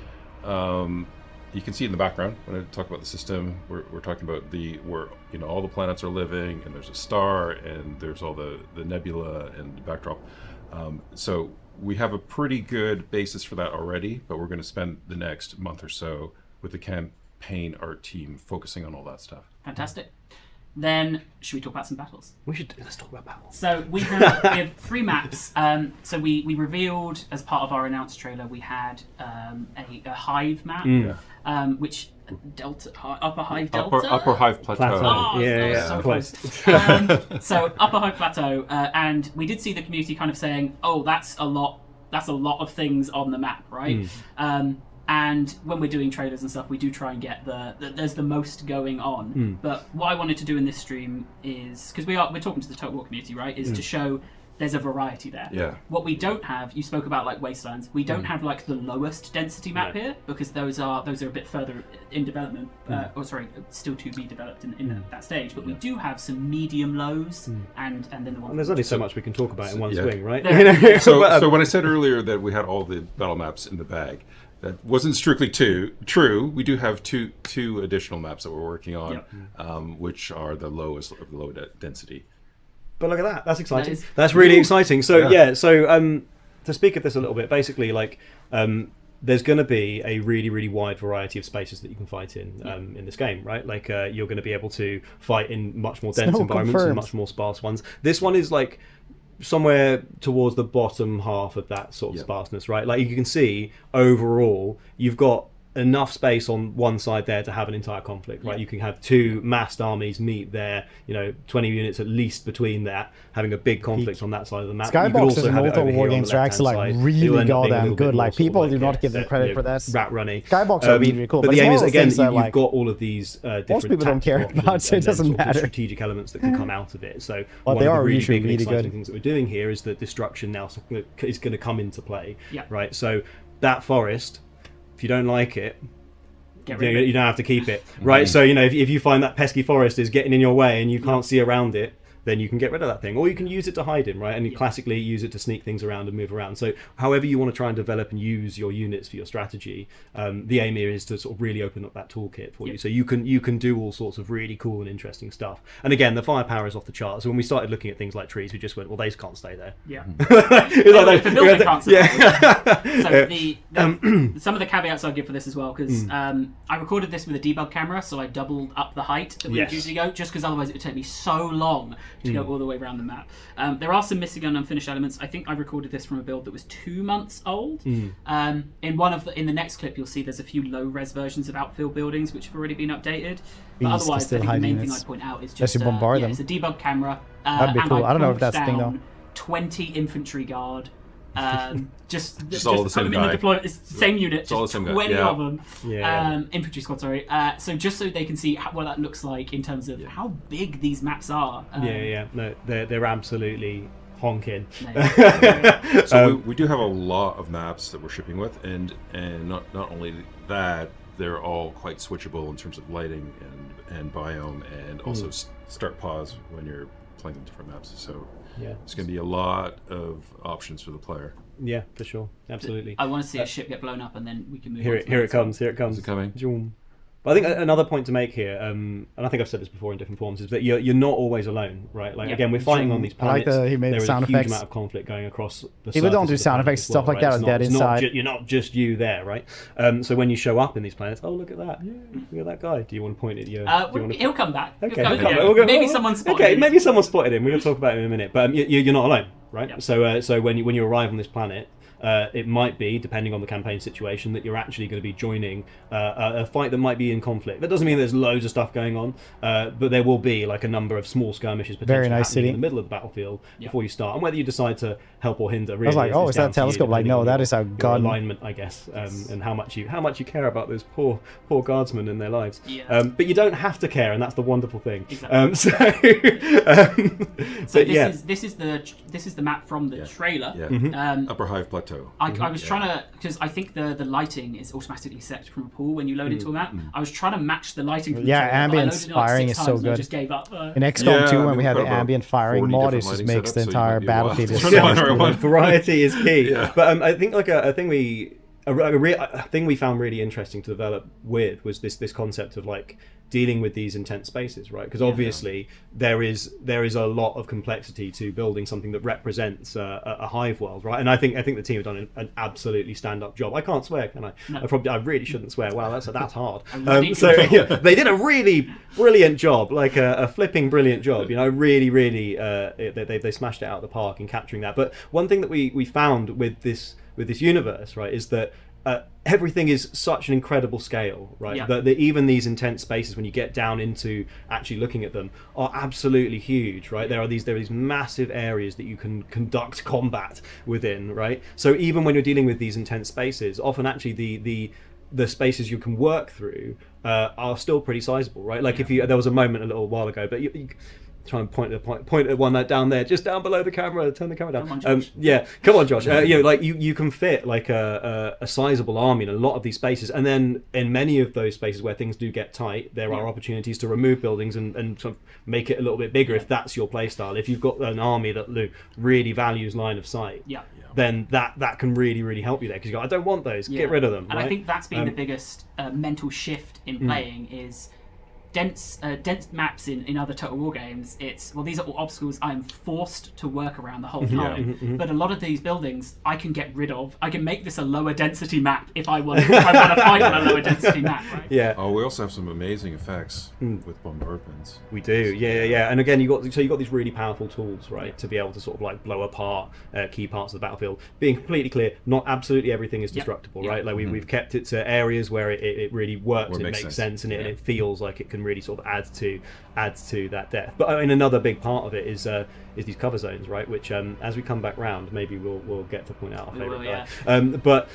You can see in the background when I talk about the system, we're talking about where all the planets are living, and there's a star, and there's all the nebula and the backdrop. So we have a pretty good basis for that already, but we're going to spend the next month or so with the campaign art team focusing on all that stuff. Fantastic. Then, should we talk about some battles? Let's talk about battles. So we have 3 maps. So we revealed as part of our announced trailer we had a hive map, which upper hive delta, upper hive plateau. So close. So upper hive plateau, and we did see the community kind of saying, "Oh, that's a lot of things on the map, right?" And when we're doing trailers and stuff, we do try and get there's the most going on. But what I wanted to do in this stream is, because we're talking to the Total War community, right, is to show there's a variety there. Yeah. What we don't have, you spoke about like wastelands. We don't have like the lowest density map here, because those are a bit further in development. Still to be developed in that stage. But we do have some medium lows and then the one. And there's only so much we can talk about in one swing, right? So when I said earlier that we had all the battle maps in the bag, that wasn't strictly true. We do have two additional maps that we're working on, which are the lowest of low density. But look at that. That's exciting. That's really exciting. So to speak of this a little bit, basically like there's going to be a really, really wide variety of spaces that you can fight in this game, right? Like you're going to be able to fight in much more dense environments and much more sparse ones. This one is like somewhere towards the bottom half of that sort of sparseness, right? Like you can see overall, you've got enough space on one side there to have an entire conflict, right? You can have two massed armies meet there, 20 units at least between that, having a big conflict on that side of the map. Skyboxes in Auto War games are actually like really goddamn good. Like people do not give them credit for that. Rat runny. Skyboxes are really cool. But the aim is, again, you've got all of these different most people don't care about, so it doesn't matter. Strategic elements that can come out of it. So well, one they of the are really usually big and really exciting good things that we're doing here is that destruction now is going to come into play. Yeah. Right. So that forest, if you don't like it, you don't have to keep it, right? So if you find that pesky forest is getting in your way and you can't see around it, then you can get rid of that thing, or you can use it to hide in, right? And you classically use it to sneak things around and move around. So however you want to try and develop and use your units for your strategy, the aim here is to sort of really open up that toolkit for you. So you can do all sorts of really cool and interesting stuff. And again, the firepower is off the charts. So when we started looking at things like trees, we just went, well, these can't stay there. Yeah. Like the building can't survive. Yeah. So some of the caveats I'll give for this as well, because I recorded this with a debug camera, so I doubled up the height that we would usually go, just because otherwise it would take me so long to go all the way around the map. There are some missing and unfinished elements. I think I recorded this from a build that was 2 months old. In the next clip, you'll see there's a few low-res versions of outfield buildings which have already been updated. But otherwise, I think the main thing I'd point out is just you bombard them. it's a debug camera. That'd be and cool. I don't know if that's the thing though. 20 infantry guard. Just all the same in guy. the deployment, it's the same unit, it's all the just same guy. 20 of them. Yeah. Infantry squad, sorry. So just so they can see what that looks like in terms of how big these maps are. No, they're absolutely honking. So we do have a lot of maps that we're shipping with, and not only that, they're all quite switchable in terms of lighting and biome, and also start pause when you're playing them different maps. So it's going to be a lot of options for the player. Yeah, for sure, absolutely. I want to see a ship get blown up, and then we can move. Here it comes. Here it comes. Is it coming? Zoom. But I think another point to make here, and I think I've said this before in different forms, is that you're not always alone, right? Like again, we're fighting on these planets. I like he made there is sound a huge effects. amount of conflict going across the People don't do surface of the sound planet effects as stuff well, like right? that It's on Dead Inside. You're not just you there, right? So when you show up in these planets, oh look at that, look at that guy. Do you want to point at your? He'll come back. Okay, maybe someone spotted him. Maybe someone spotted him. We're going to talk about him in a minute. But you're not alone, right? Yep. So when you arrive on this planet, it might be, depending on the campaign situation, that you're actually going to be joining a fight that might be in conflict. That doesn't mean there's loads of stuff going on, but there will be like a number of small skirmishes potentially happening in the middle of the battlefield before you start. And whether you decide to help or hinder, really, I was like, is that a telescope? Like, no, that is our gun alignment, I guess, and how much you care about those poor guardsmen and their lives. Yeah. But you don't have to care, and that's the wonderful thing. Exactly. This is the map from the trailer. Yeah. Upper Hive Plateau. I was trying to, because I think the lighting is automatically set from a pool when you load into a map. I was trying to match the lighting from the trailer, ambient firing is so good. I just gave up. In XCOM 2, when we had the ambient firing mod, it just makes the entire battlefield variety is key. But I think like a thing we found really interesting to develop with was this concept of like dealing with these intense spaces, right? Because obviously there is a lot of complexity to building something that represents a hive world, right? And I think the team have done an absolutely stand-up job. I can't swear, can I? No. I really shouldn't swear. Wow, that's hard. They did a really brilliant job, like a flipping brilliant job. Really, they smashed it out of the park in capturing that. But one thing that we found with this universe, right, is that everything is such an incredible scale, right? That even these intense spaces, when you get down into actually looking at them, are absolutely huge, right? There are these massive areas that you can conduct combat within, right? So even when you're dealing with these intense spaces, often actually the spaces you can work through are still pretty sizable, right? Like there was a moment a little while ago, but you try and point at one down there, just down below the camera. Turn the camera down. Come on, Josh. You can fit like a sizable army in a lot of these spaces, and then in many of those spaces where things do get tight, there are opportunities to remove buildings and sort of make it a little bit bigger if that's your play style. If you've got an army that really values line of sight, then that can really help you there, because you go, I don't want those. Get rid of them. And I think that's been the biggest mental shift in playing is dense maps in other Total War games, it's, well, these are all obstacles I am forced to work around the whole time. But a lot of these buildings I can get rid of. I can make this a lower density map if I want to fight on a lower density map, right? Yeah. Oh, we also have some amazing effects with bombardments. We do, yeah. And again, you got these really powerful tools, right, to be able to sort of like blow apart key parts of the battlefield. Being completely clear, not absolutely everything is destructible, right? Like we've kept it to areas where it really works, it makes sense, and it feels like it can really sort of add to that depth. But I mean, another big part of it is these cover zones, right? Which as we come back round, maybe we'll get to point out our favourite guy. But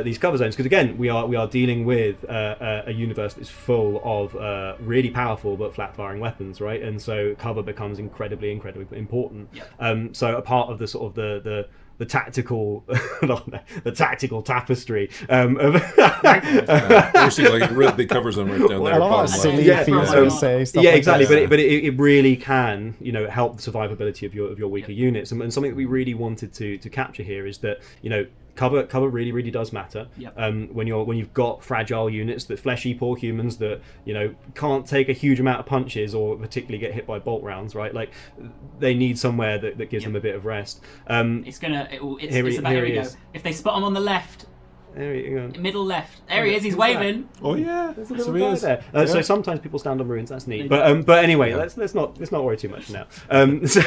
these cover zones, because again, we are dealing with a universe that's full of really powerful but flat firing weapons, right? And so cover becomes incredibly important. So a part of the sort of the tactical the tactical tapestry of like really covers them right down there. Exactly. But it really can, you know, help the survivability of your weaker units. And something that we really wanted to capture here is that, you know, cover really does matter. When you've got fragile units, that fleshy poor humans that, you know, can't take a huge amount of punches or particularly get hit by bolt rounds, right? Like they need somewhere that gives them a bit of rest. It's about, here we go. If they spot him on the left, there you go. Middle left. There he is. He's waving. Oh yeah, there's a little guy there. So sometimes people stand on ruins. That's neat. But anyway, let's not worry too much now. But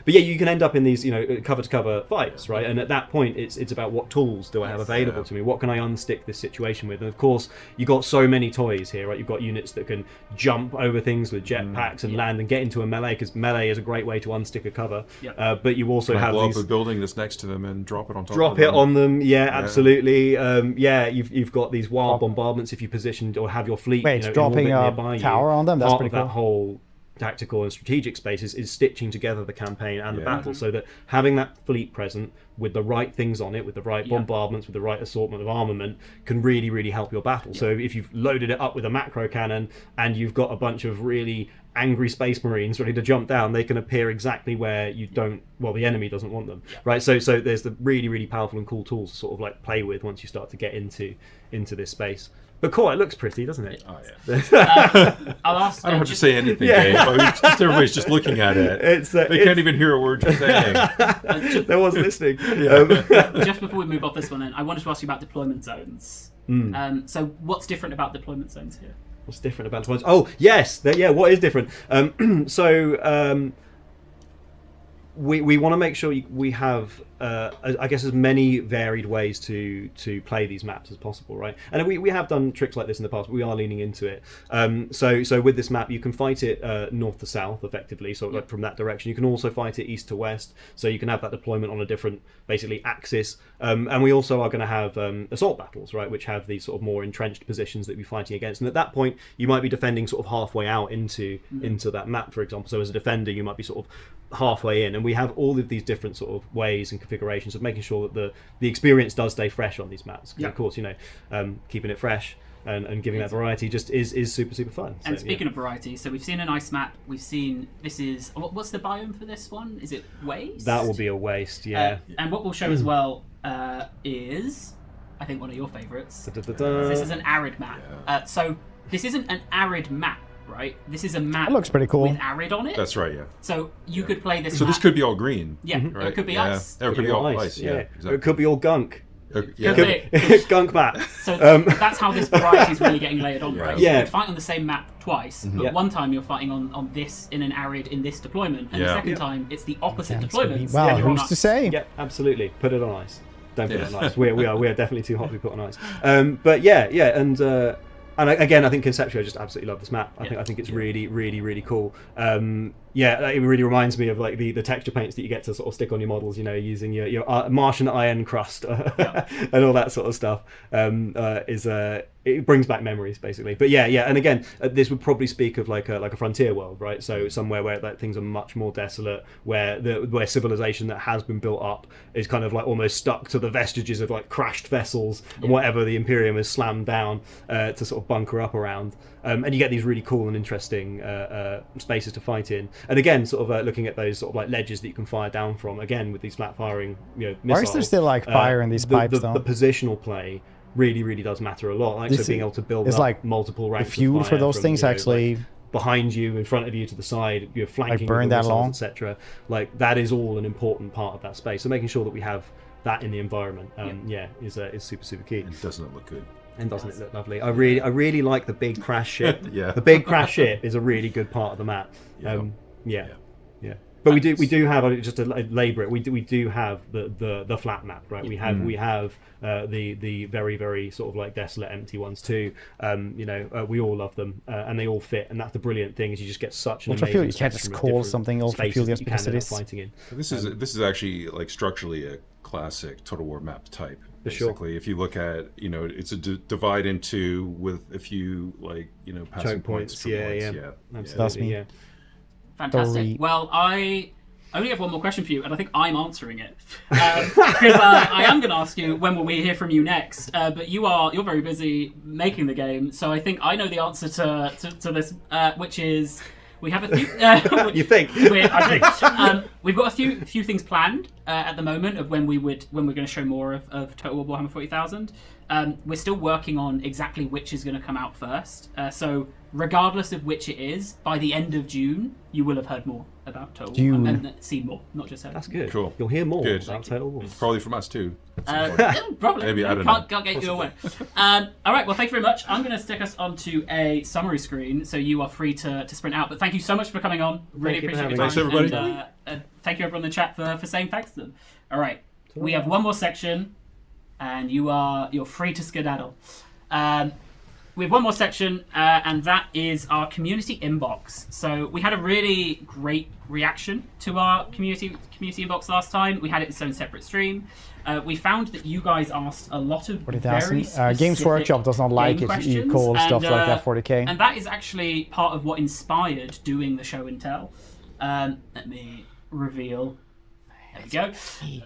yeah, you can end up in these, you know, cover to cover fights, right? And at that point, it's about what tools do I have available to me? What can I unstick this situation with? And of course, you got so many toys here, right? You've got units that can jump over things with jetpacks and land and get into a melee, because melee is a great way to unstick a cover. But you also have blow these... up a building that's next to them and drop it on top. Drop it on them. Yeah, absolutely. You've got these wild bombardments if you positioned or have your fleet. Wait, you know, dropping a a tower on them? That's part pretty of cool. That whole tactical and strategic space is stitching together the campaign and the battle, so that having that fleet present with the right things on it, with the right bombardments, with the right assortment of armament, can really help your battle. So if you've loaded it up with a macro cannon and you've got a bunch of really angry space marines ready to jump down, they can appear exactly where you don't, well, the enemy doesn't want them, right? So there's the really powerful and cool tools to sort of like play with once you start to get into this space. But cool, it looks pretty, doesn't it? Oh yeah. I'll ask. I don't have to say anything, Dave. Everybody's just looking at it. They can't even hear a word you're saying. There was listening. Just before we move off this one, then I wanted to ask you about deployment zones. So what's different about deployment zones here? What's different about deployment? Oh yes, what is different? We want to make sure we have, I guess, as many varied ways to play these maps as possible, right? And we have done tricks like this in the past, but we are leaning into it. So with this map, you can fight it north to south, effectively, so like from that direction. You can also fight it east to west, so you can have that deployment on a different, basically, axis. And we also are going to have assault battles, right, which have these sort of more entrenched positions that we're fighting against. And at that point, you might be defending sort of halfway out into that map, for example. So as a defender, you might be sort of halfway in, and we have all of these different sort of ways and configurations of making sure that the experience does stay fresh on these maps. Because of course, you know, keeping it fresh and giving that variety just is super fun. And speaking of variety, so we've seen a nice map. We've seen, this is, what's the biome for this one? Is it waste? That will be a waste, yeah. And what we'll show as well is, I think, one of your favourites. This is an arid map. So this isn't an arid map, right? This is a map. That looks pretty cool. With arid on it. That's right, yeah. So you could play this. So map. this could be all green. Yeah, right? It could be ice. It could be all ice. Yeah, exactly. It could be all gunk. Yeah. Gunk map. So that's how this variety is really getting layered on, right? Yeah. You fight on the same map twice, but one time you're fighting on this in an arid in this deployment, and the second time it's the opposite deployment. Wow, who's to say? Yeah, absolutely. Put it on ice. Don't put it on ice. We are definitely too hot to be put on ice. But and again, I think conceptually, I just absolutely love this map. I think it's really cool. It really reminds me of like the texture paints that you get to sort of stick on your models. You know, using your Martian iron crust and all that sort of stuff. It brings back memories basically. But and again, this would probably speak of like a frontier world, right? So somewhere where like things are much more desolate, where civilization that has been built up is kind of like almost stuck to the vestiges of like crashed vessels and whatever the Imperium has slammed down to sort of bunker up around. And you get these really cool and interesting spaces to fight in. And again, sort of looking at those sort of like ledges that you can fire down from, again with these flat firing missiles. Why is there still like fire in these pipes though? The positional play really, really does matter a lot. Like, so being able to build it's up like multiple ranks the fuel of for fire those from, things you know, actually like, behind you, in front of you, to the side, you're flanking burn with that missiles, long, etc. Like, that is all an important part of that space. So making sure that we have that in the environment, is super, super key. And doesn't it look good? And doesn't it look lovely? I really like the big crash ship. Yeah. The big crash ship is a really good part of the map. Yeah. But we do have, just to labour it, we do have the flat map, right? We have the very, very sort of like desolate, empty ones too. We all love them, and they all fit. And that's the brilliant thing, is you just get such an amazing you can't just spectrum of call different something ultra fuel spaces just that you because can it end up is. fighting in. This is actually like structurally a classic Total War map type. For sure. Basically, if you look at, it's a divide into with a few passing Choke points. Yeah. Absolutely. Yeah. Fantastic. Well, I only have one more question for you, and I think I'm answering it because I am going to ask you, when will we hear from you next? But you're very busy making the game, so I think I know the answer to this, which is we have a few. You think? I think we've got a few things planned at the moment of when we're going to show more of Total War Warhammer 40,000. We're still working on exactly which is going to come out first. So regardless of which it is, by the end of June, you will have heard more about Total War and seen more, not just heard. That's good. Cool. You'll hear more Good. about Total War. Probably from us too. Probably. Maybe, I don't know. Can't get you away. All right. Well, thank you very much. I'm going to stick us onto a summary screen, so you are free to sprint out. But thank you so much for coming on. Really appreciate your time. Thanks, everybody. And thank you everyone in the chat for saying thanks to them. All right. We have one more section, and you're free to skedaddle. We have one more section, and that is our community inbox. So we had a really great reaction to our community inbox last time. We had it in its own separate stream. We found that you guys asked a lot of very specific Games Workshop does not like it. You call stuff like that 40k. And that is actually part of what inspired doing the show and tell. Let me reveal. There we go.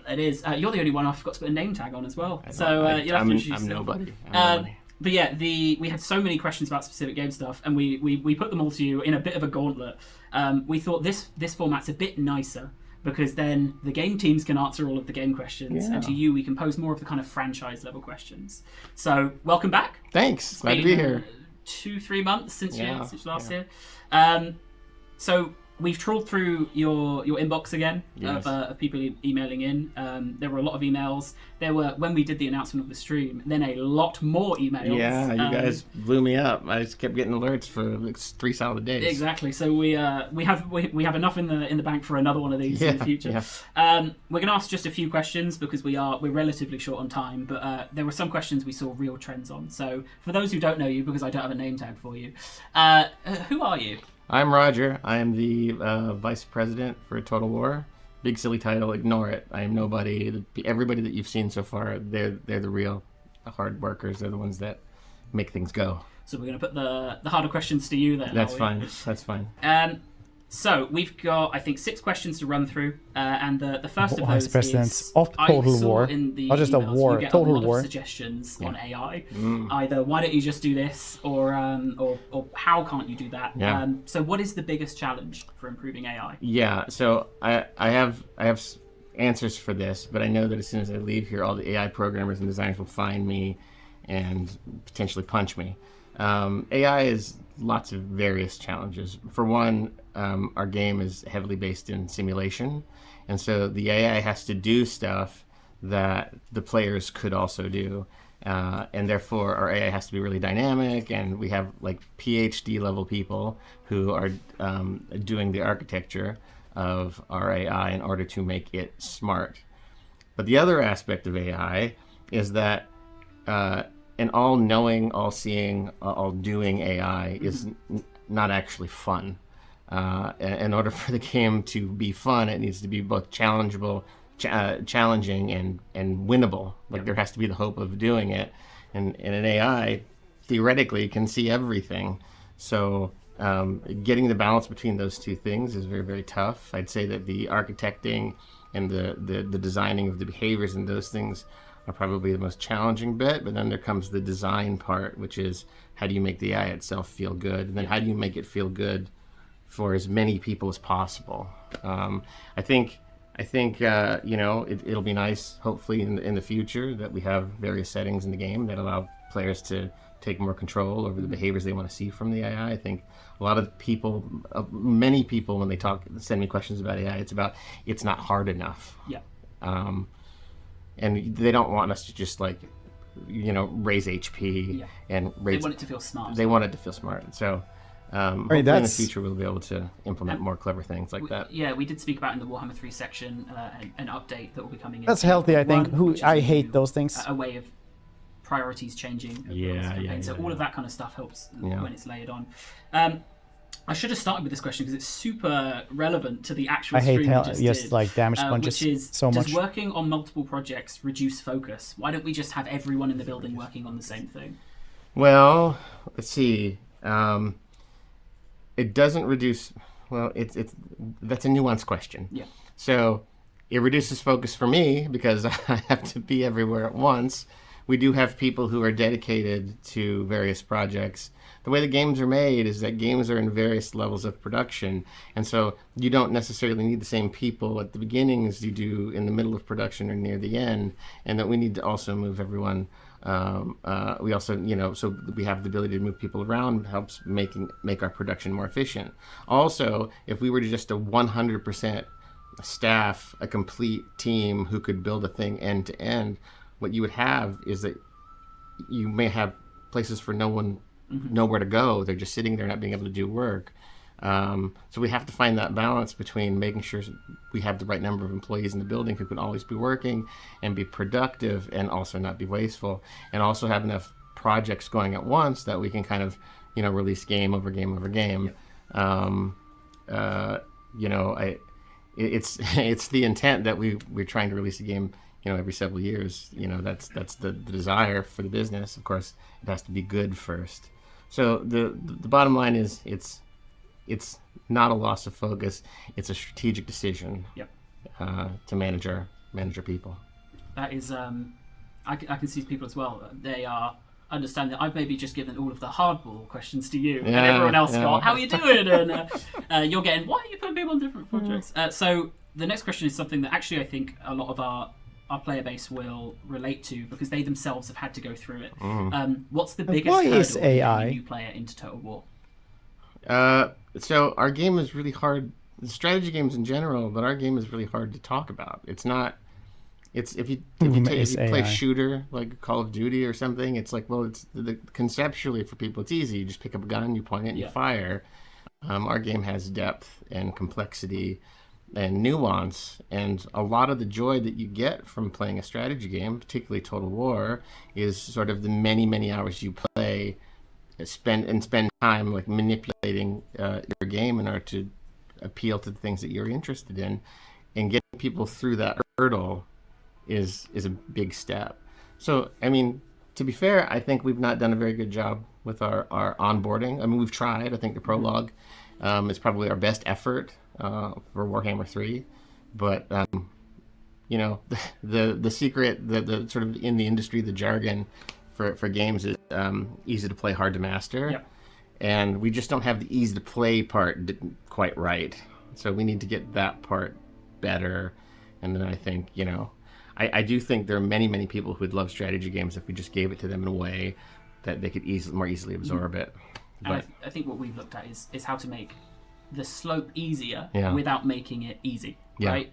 It is. You're the only one I forgot to put a name tag on as well. So you'll have to introduce yourself. I'm nobody. But yeah, we had so many questions about specific game stuff, and we put them all to you in a bit of a gauntlet. We thought this format's a bit nicer, because then the game teams can answer all of the game questions, and to you we can pose more of the kind of franchise level questions. So welcome back. Thanks. Glad to be here. 2-3 months since you last year. So we've trawled through your inbox again of people emailing in. There were a lot of emails. There were, when we did the announcement of the stream, then a lot more emails. Yeah, you guys blew me up. I just kept getting alerts for like 3 solid days. Exactly. So we have enough in the bank for another one of these in the future. Yeah. We're going to ask just a few questions because we're relatively short on time. But there were some questions we saw real trends on. So for those who don't know you, because I don't have a name tag for you, who are you? I'm Roger. I am the vice president for Total War. Big silly title. Ignore it. I am nobody. Everybody that you've seen so far, they're the real hard workers. They're the ones that make things go. So we're going to put the harder questions to you then. That's fine. That's fine. So we've got, I think, 6 questions to run through, and the first of those presidents is of Total War, in the not just a emails, war, you get Total a lot War. of suggestions on AI. Either why don't you just do this, or how can't you do that? Yeah. So what is the biggest challenge for improving AI? Yeah. So I have answers for this, but I know that as soon as I leave here, all the AI programmers and designers will find me and potentially punch me. AI is lots of various challenges. For one, our game is heavily based in simulation, and so the AI has to do stuff that the players could also do, and therefore our AI has to be really dynamic, and we have like PhD level people who are doing the architecture of our AI in order to make it smart. But the other aspect of AI is that an all-knowing, all-seeing, all-doing AI is not actually fun. In order for the game to be fun, it needs to be both challenging and winnable. Like there has to be the hope of doing it. And an AI theoretically can see everything. So getting the balance between those two things is very, very tough. I'd say that the architecting and the designing of the behaviors and those things are probably the most challenging bit, but then there comes the design part, which is how do you make the AI itself feel good, and then how do you make it feel good for as many people as possible. I think I think it'll be nice, hopefully in the future, that we have various settings in the game that allow players to take more control over the behaviors they want to see from the AI. I think a lot of people, many people, when they send me questions about AI, it's not hard enough. Yeah. And they don't want us to just raise HP and raise. They want it to feel smart. They want it to feel smart. So. Hopefully in the future we'll be able to implement more clever things like that. Yeah, we did speak about in the Warhammer 3 section an update that will be coming in. That's healthy, I think. I hate those things. A way of priorities changing. So all of that kind of stuff helps when it's layered on. I should have started with this question because it's super relevant to the actual stream we just did, like damage punches which is, so much. Does working on multiple projects reduce focus? Why don't we just have everyone in the building working on the same thing? Well, let's see. It doesn't reduce. Well, that's a nuanced question. Yeah. So it reduces focus for me because I have to be everywhere at once. We do have people who are dedicated to various projects. The way the games are made is that games are in various levels of production, and so you don't necessarily need the same people at the beginning as you do in the middle of production or near the end, and that we need to also move everyone. We also, so we have the ability to move people around, helps make our production more efficient. Also, if we were just a 100% staff, a complete team who could build a thing end to end, what you would have is that you may have places for no one nowhere to go. They're just sitting there not being able to do work. So we have to find that balance between making sure we have the right number of employees in the building who can always be working and be productive and also not be wasteful, and also have enough projects going at once that we can kind of, release game over game over game. It's the intent that we're trying to release a game, every several years. That's the desire for the business. Of course, it has to be good first. So the bottom line is it's not a loss of focus. It's a strategic decision to manage our people. That is, I can see people as well. They are understanding that I've maybe just given all of the hardball questions to you, and everyone else got, how are you doing? And you're getting, why are you putting people on different projects? So the next question is something that actually I think a lot of our player base will relate to because they themselves have had to go through it. What's the biggest hurdle for a new player into Total War? So our game is really hard. The strategy games in general, but our game is really hard to talk about. It's not. It's if you play a shooter like Call of Duty or something, it's like, well, it's conceptually for people it's easy. You just pick up a gun, you point it, and you fire. Our game has depth and complexity and nuance, and a lot of the joy that you get from playing a strategy game, particularly Total War, is sort of the many hours you play. Spend time like manipulating your game in order to appeal to the things that you're interested in, and getting people through that hurdle is a big step. So, I mean, to be fair, I think we've not done a very good job with our onboarding. I mean, we've tried. I think the prologue is probably our best effort for Warhammer 3, but the secret, the sort of in the industry, the jargon for games is easy to play, hard to master, and we just don't have the easy to play part quite right. So we need to get that part better, and then I think I do think there are many people who would love strategy games if we just gave it to them in a way that they could more easily absorb it. But I think what we've looked at is how to make the slope easier without making it easy. Right?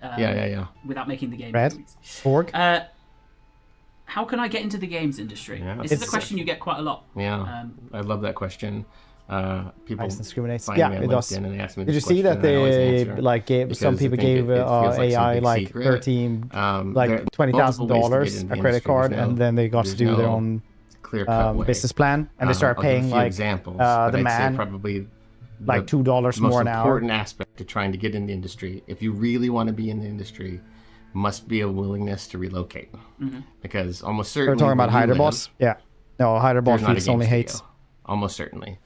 Without making the game easy. Fork. How can I get into the games industry? This is a question you get quite a lot. I love that question. People discriminate. Find me on LinkedIn and they ask me Did you this see that question, they gave some people gave AI like their team $20,000 a credit card, and then they got to do their own business plan, and they start paying like the man probably like $2 more an hour. The most important aspect to trying to get in the industry, if you really want to be in the industry, must be a willingness to relocate, because almost certainly we're talking about Hyderboss. No, Hyderboss Feeds only hates. Almost certainly.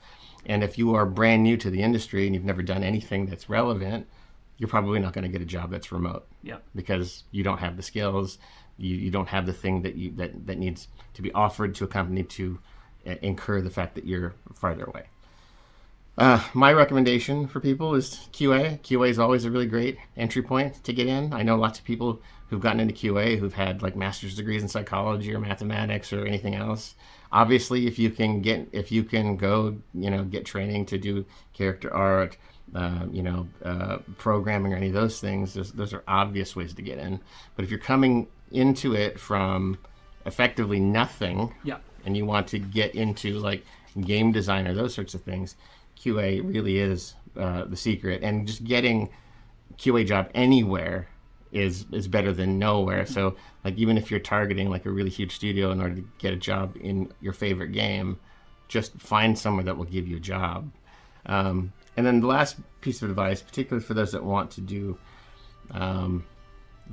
And if you are brand new to the industry and you've never done anything that's relevant, you're probably not going to get a job that's remote. Because you don't have the skills, you don't have the thing that needs to be offered to a company to incur the fact that you're farther away. My recommendation for people is QA. QA is always a really great entry point to get in. I know lots of people who've gotten into QA who've had like master's degrees in psychology or mathematics or anything else. Obviously, if you can go, get training to do character art, programming or any of those things, those are obvious ways to get in. But if you're coming into it from effectively nothing, and you want to get into like game design or those sorts of things, QA really is the secret. And just getting QA job anywhere is better than nowhere. So like even if you're targeting like a really huge studio in order to get a job in your favorite game, just find somewhere that will give you a job. And then the last piece of advice, particularly for those that want to do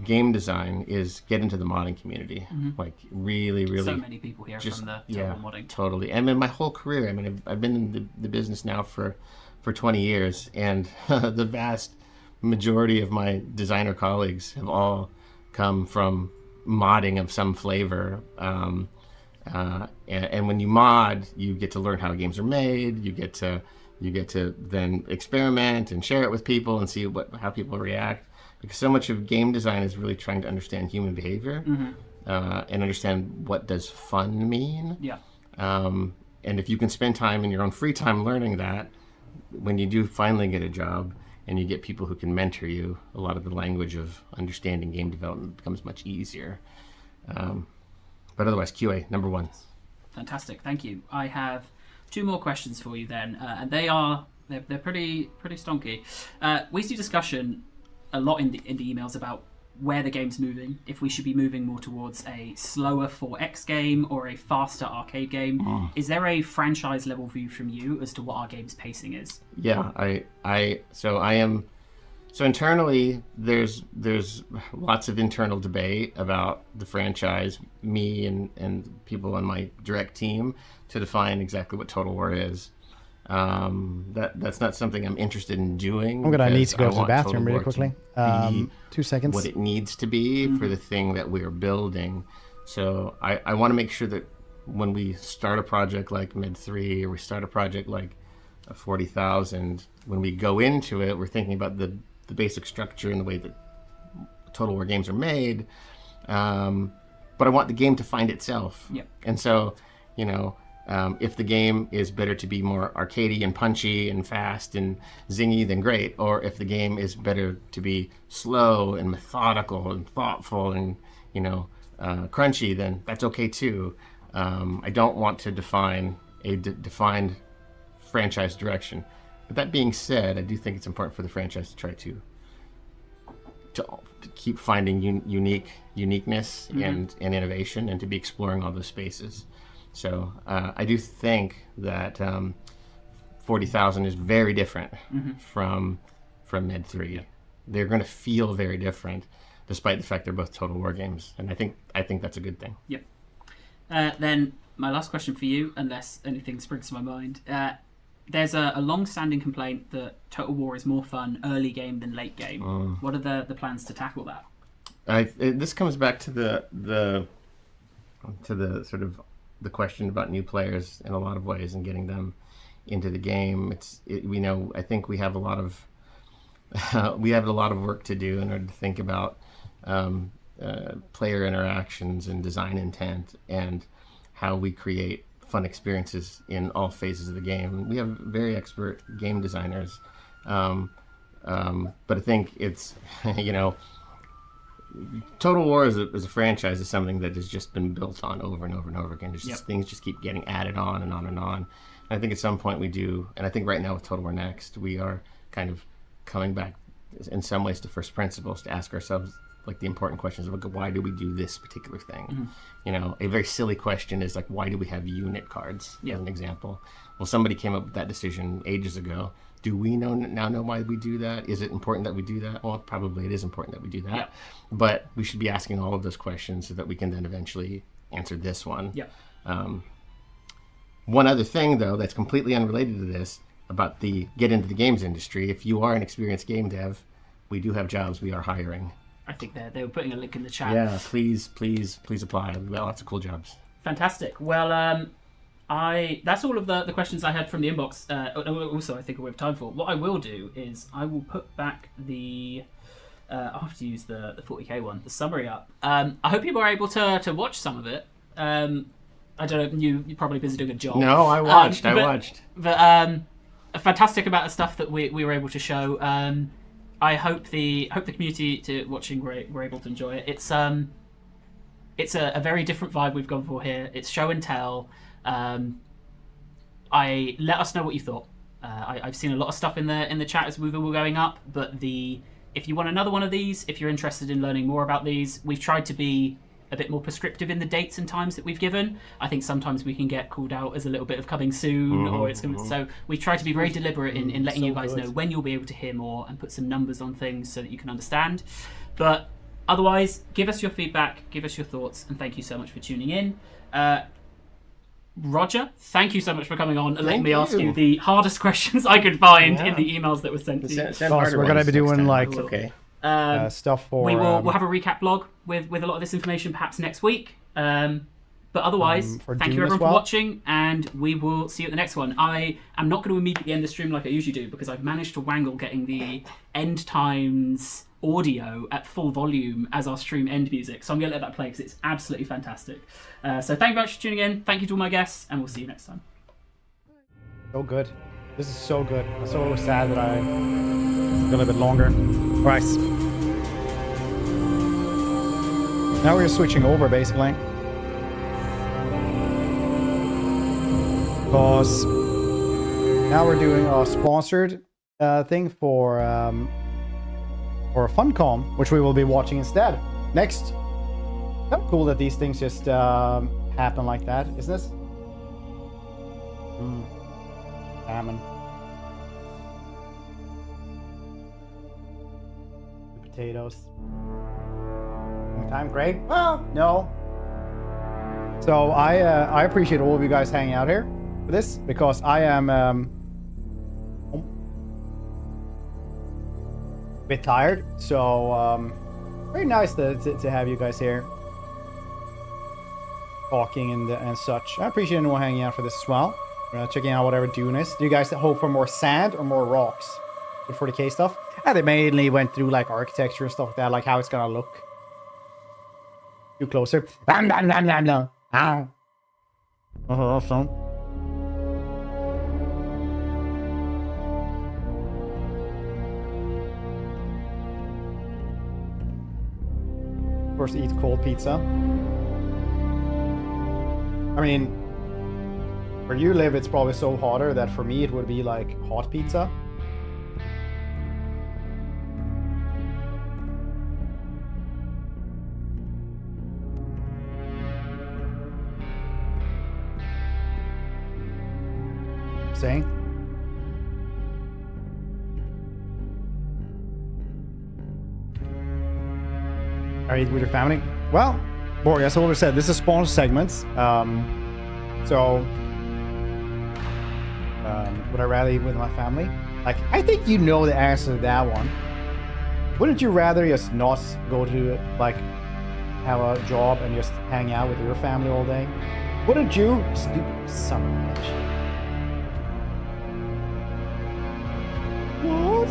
game design, is get into the modding community. Like really So many people here from the total modding. Totally. I mean, my whole career, I've been in the business now for 20 years, and the vast majority of my designer colleagues have all come from modding of some flavor. And when you mod, you get to learn how games are made. You get to then experiment and share it with people and see how people react. Because so much of game design is really trying to understand human behavior and understand what does fun mean. And if you can spend time in your own free time learning that, when you do finally get a job and you get people who can mentor you, a lot of the language of understanding game development becomes much easier. But otherwise, QA, number one. Fantastic, thank you. I have 2 more questions for you then, and they're pretty stonky. We see discussion a lot in the emails about where the game's moving, if we should be moving more towards a slower 4X game or a faster arcade game. Is there a franchise level view from you as to what our game's pacing is? Yeah, so internally there's lots of internal debate about the franchise, me and people on my direct team, to define exactly what Total War is. That's not something I'm interested in doing. I'm gonna need to go to the bathroom really quickly. 2 seconds. What it needs to be for the thing that we're building. So I want to make sure that when we start a project like Med 3 or we start a project like 40,000, when we go into it, we're thinking about the basic structure and the way that Total War games are made. But I want the game to find itself. And so, if the game is better to be more arcadey and punchy and fast and zingy, then great. Or if the game is better to be slow and methodical and thoughtful and crunchy, then that's okay too. I don't want to define a defined franchise direction. But that being said, I do think it's important for the franchise to try to keep finding uniqueness and innovation, and to be exploring all those spaces. So I do think that 40,000 is very different from Med 3. They're going to feel very different, despite the fact they're both Total War games, and I think that's a good thing. Then my last question for you, unless anything springs to my mind. There's a long-standing complaint that Total War is more fun early game than late game. What are the plans to tackle that? This comes back to the sort of the question about new players in a lot of ways and getting them into the game. I think we have a lot of work to do in order to think about player interactions and design intent and how we create fun experiences in all phases of the game. We have very expert game designers, but I think it's Total War as a franchise is something that has just been built on over and over and over again. Things just keep getting added on and on and on. And I think at some point we do, and I think right now with Total War Next, we are kind of coming back in some ways to first principles to ask ourselves like the important questions of why do we do this particular thing? A very silly question is like, why do we have unit cards as an example? Well, somebody came up with that decision ages ago. Do we now know why we do that? Is it important that we do that? Well, probably it is important that we do that. But we should be asking all of those questions so that we can then eventually answer this one. One other thing, though, that's completely unrelated to this, about the get into the games industry. If you are an experienced game dev, we do have jobs. We are hiring. I think they were putting a link in the chat. Yeah, please apply. We've got lots of cool jobs. Fantastic. Well, That's all of the questions I had from the inbox. Also, I think we have time for. What I will do is I will put back the. I'll have to use the 40k one, the summary up. I hope you were able to watch some of it. I don't know, you're probably busy doing a job. No, I watched. But a fantastic amount of stuff that we were able to show. I hope the community watching were able to enjoy it. It's a very different vibe we've gone for here. It's show and tell. Let us know what you thought. I've seen a lot of stuff in the chat as we were going up, but if you want another one of these, if you're interested in learning more about these, we've tried to be a bit more prescriptive in the dates and times that we've given. I think sometimes we can get called out as a little bit of coming soon, or it's so we try to be very deliberate in letting you guys know when you'll be able to hear more and put some numbers on things so that you can understand. But otherwise, give us your feedback, give us your thoughts, and thank you so much for tuning in. Roger, thank you so much for coming on and letting me ask you the hardest questions I could find in the emails that were sent to you. So we're going to be doing like stuff for. We'll have a recap blog with a lot of this information perhaps next week. But otherwise, thank you everyone for watching, and we will see you at the next one. I am not going to immediately end the stream like I usually do because I've managed to wangle getting the end times audio at full volume as our stream end music. So I'm going to let that play because it's absolutely fantastic. So thank you very much for tuning in. Thank you to all my guests, and we'll see you next time. So good. This is so good. I'm so sad that it's a little bit longer. All right. Now we're switching over, basically. Because now we're doing a sponsored thing for FunCom, which we will be watching instead. Next. Kind of cool that these things just happen like that, isn't this? Salmon. The potatoes. Time, Greg? Well, no. So I appreciate all of you guys hanging out here for this because I am a bit tired. So very nice to have you guys here talking and such. I appreciate anyone hanging out for this as well. Checking out whatever Dune is. Do you guys hope for more sand or more rocks with 40k stuff? And they mainly went through like architecture and stuff like that, like how it's gonna look. You closer. Ow. Awesome. Of course, eat cold pizza. I mean, where you live, it's probably so hotter that for me it would be like hot pizza. Saying? Are you with your family? Well, boy, as I said, this is sponsor segments. Would I rather eat with my family? Like, I think you know the answer to that one. Wouldn't you rather just not go to, like, have a job and just hang out with your family all day? Wouldn't you? Stupid son of a bitch. What?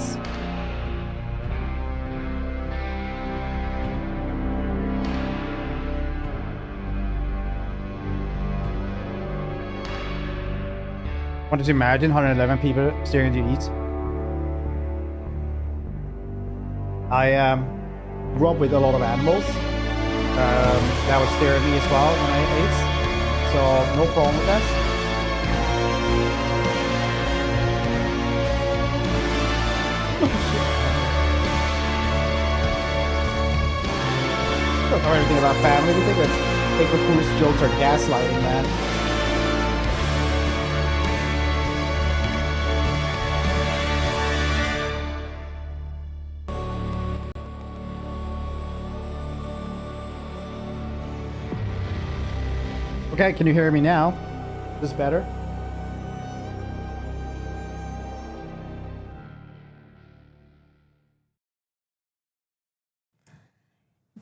Wanted to imagine 111 people staring at you eat. I grew up with a lot of animals that would stare at me as well when I ate, so no problem with that. I don't know anything about family. I think that April Fool's jokes are gaslighting, man. Okay, can you hear me now? Is this better?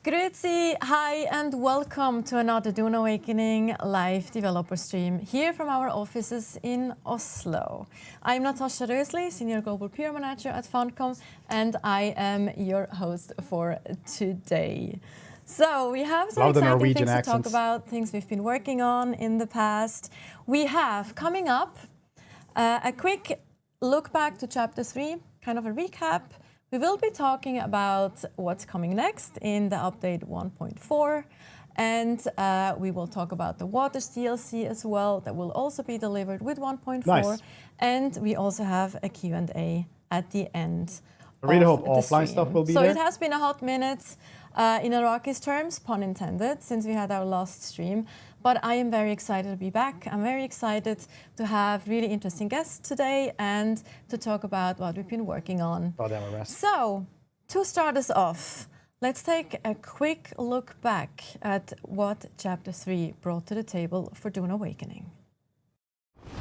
Grüezi, Hi and welcome to another Dune Awakening live developer stream here from our offices in Oslo. I'm Natasha Rösli, Senior Global PR Manager at Funcom, and I am your host for today. So we have some exciting things to talk about, things we've been working on in the past. We have coming up a quick look back to Chapter 3, kind of a recap. We will be talking about what's coming next in the update 1.4, and we will talk about the Waters DLC as well that will also be delivered with 1.4. Nice. And we also have a Q&A at the end. I really hope offline stuff will be there. So it has been a hot minute in Araki's terms, pun intended, since we had our last stream. But I am very excited to be back. I'm very excited to have really interesting guests today and to talk about what we've been working on. So, to start us off, let's take a quick look back at what Chapter 3 brought to the table for Dune Awakening.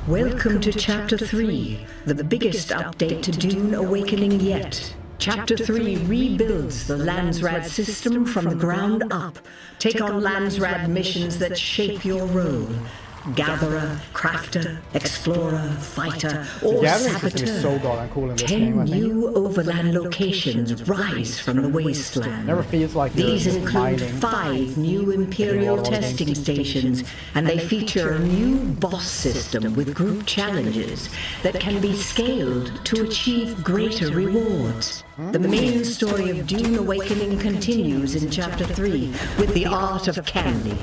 Welcome to Chapter 3, the biggest update to Dune Awakening yet. Chapter 3 rebuilds the Landsrad system from the ground up. Take on Landsrad missions that shape your role. Gatherer, crafter, explorer, fighter, or saboteur. So cool in this 10 game, new overland locations rise from the wasteland. Never feels like These include 5 new Imperial testing stations, and they feature a new boss system with group challenges that can be scaled to achieve greater rewards. The main story of Dune Awakening continues in Chapter 3 with the art of candy.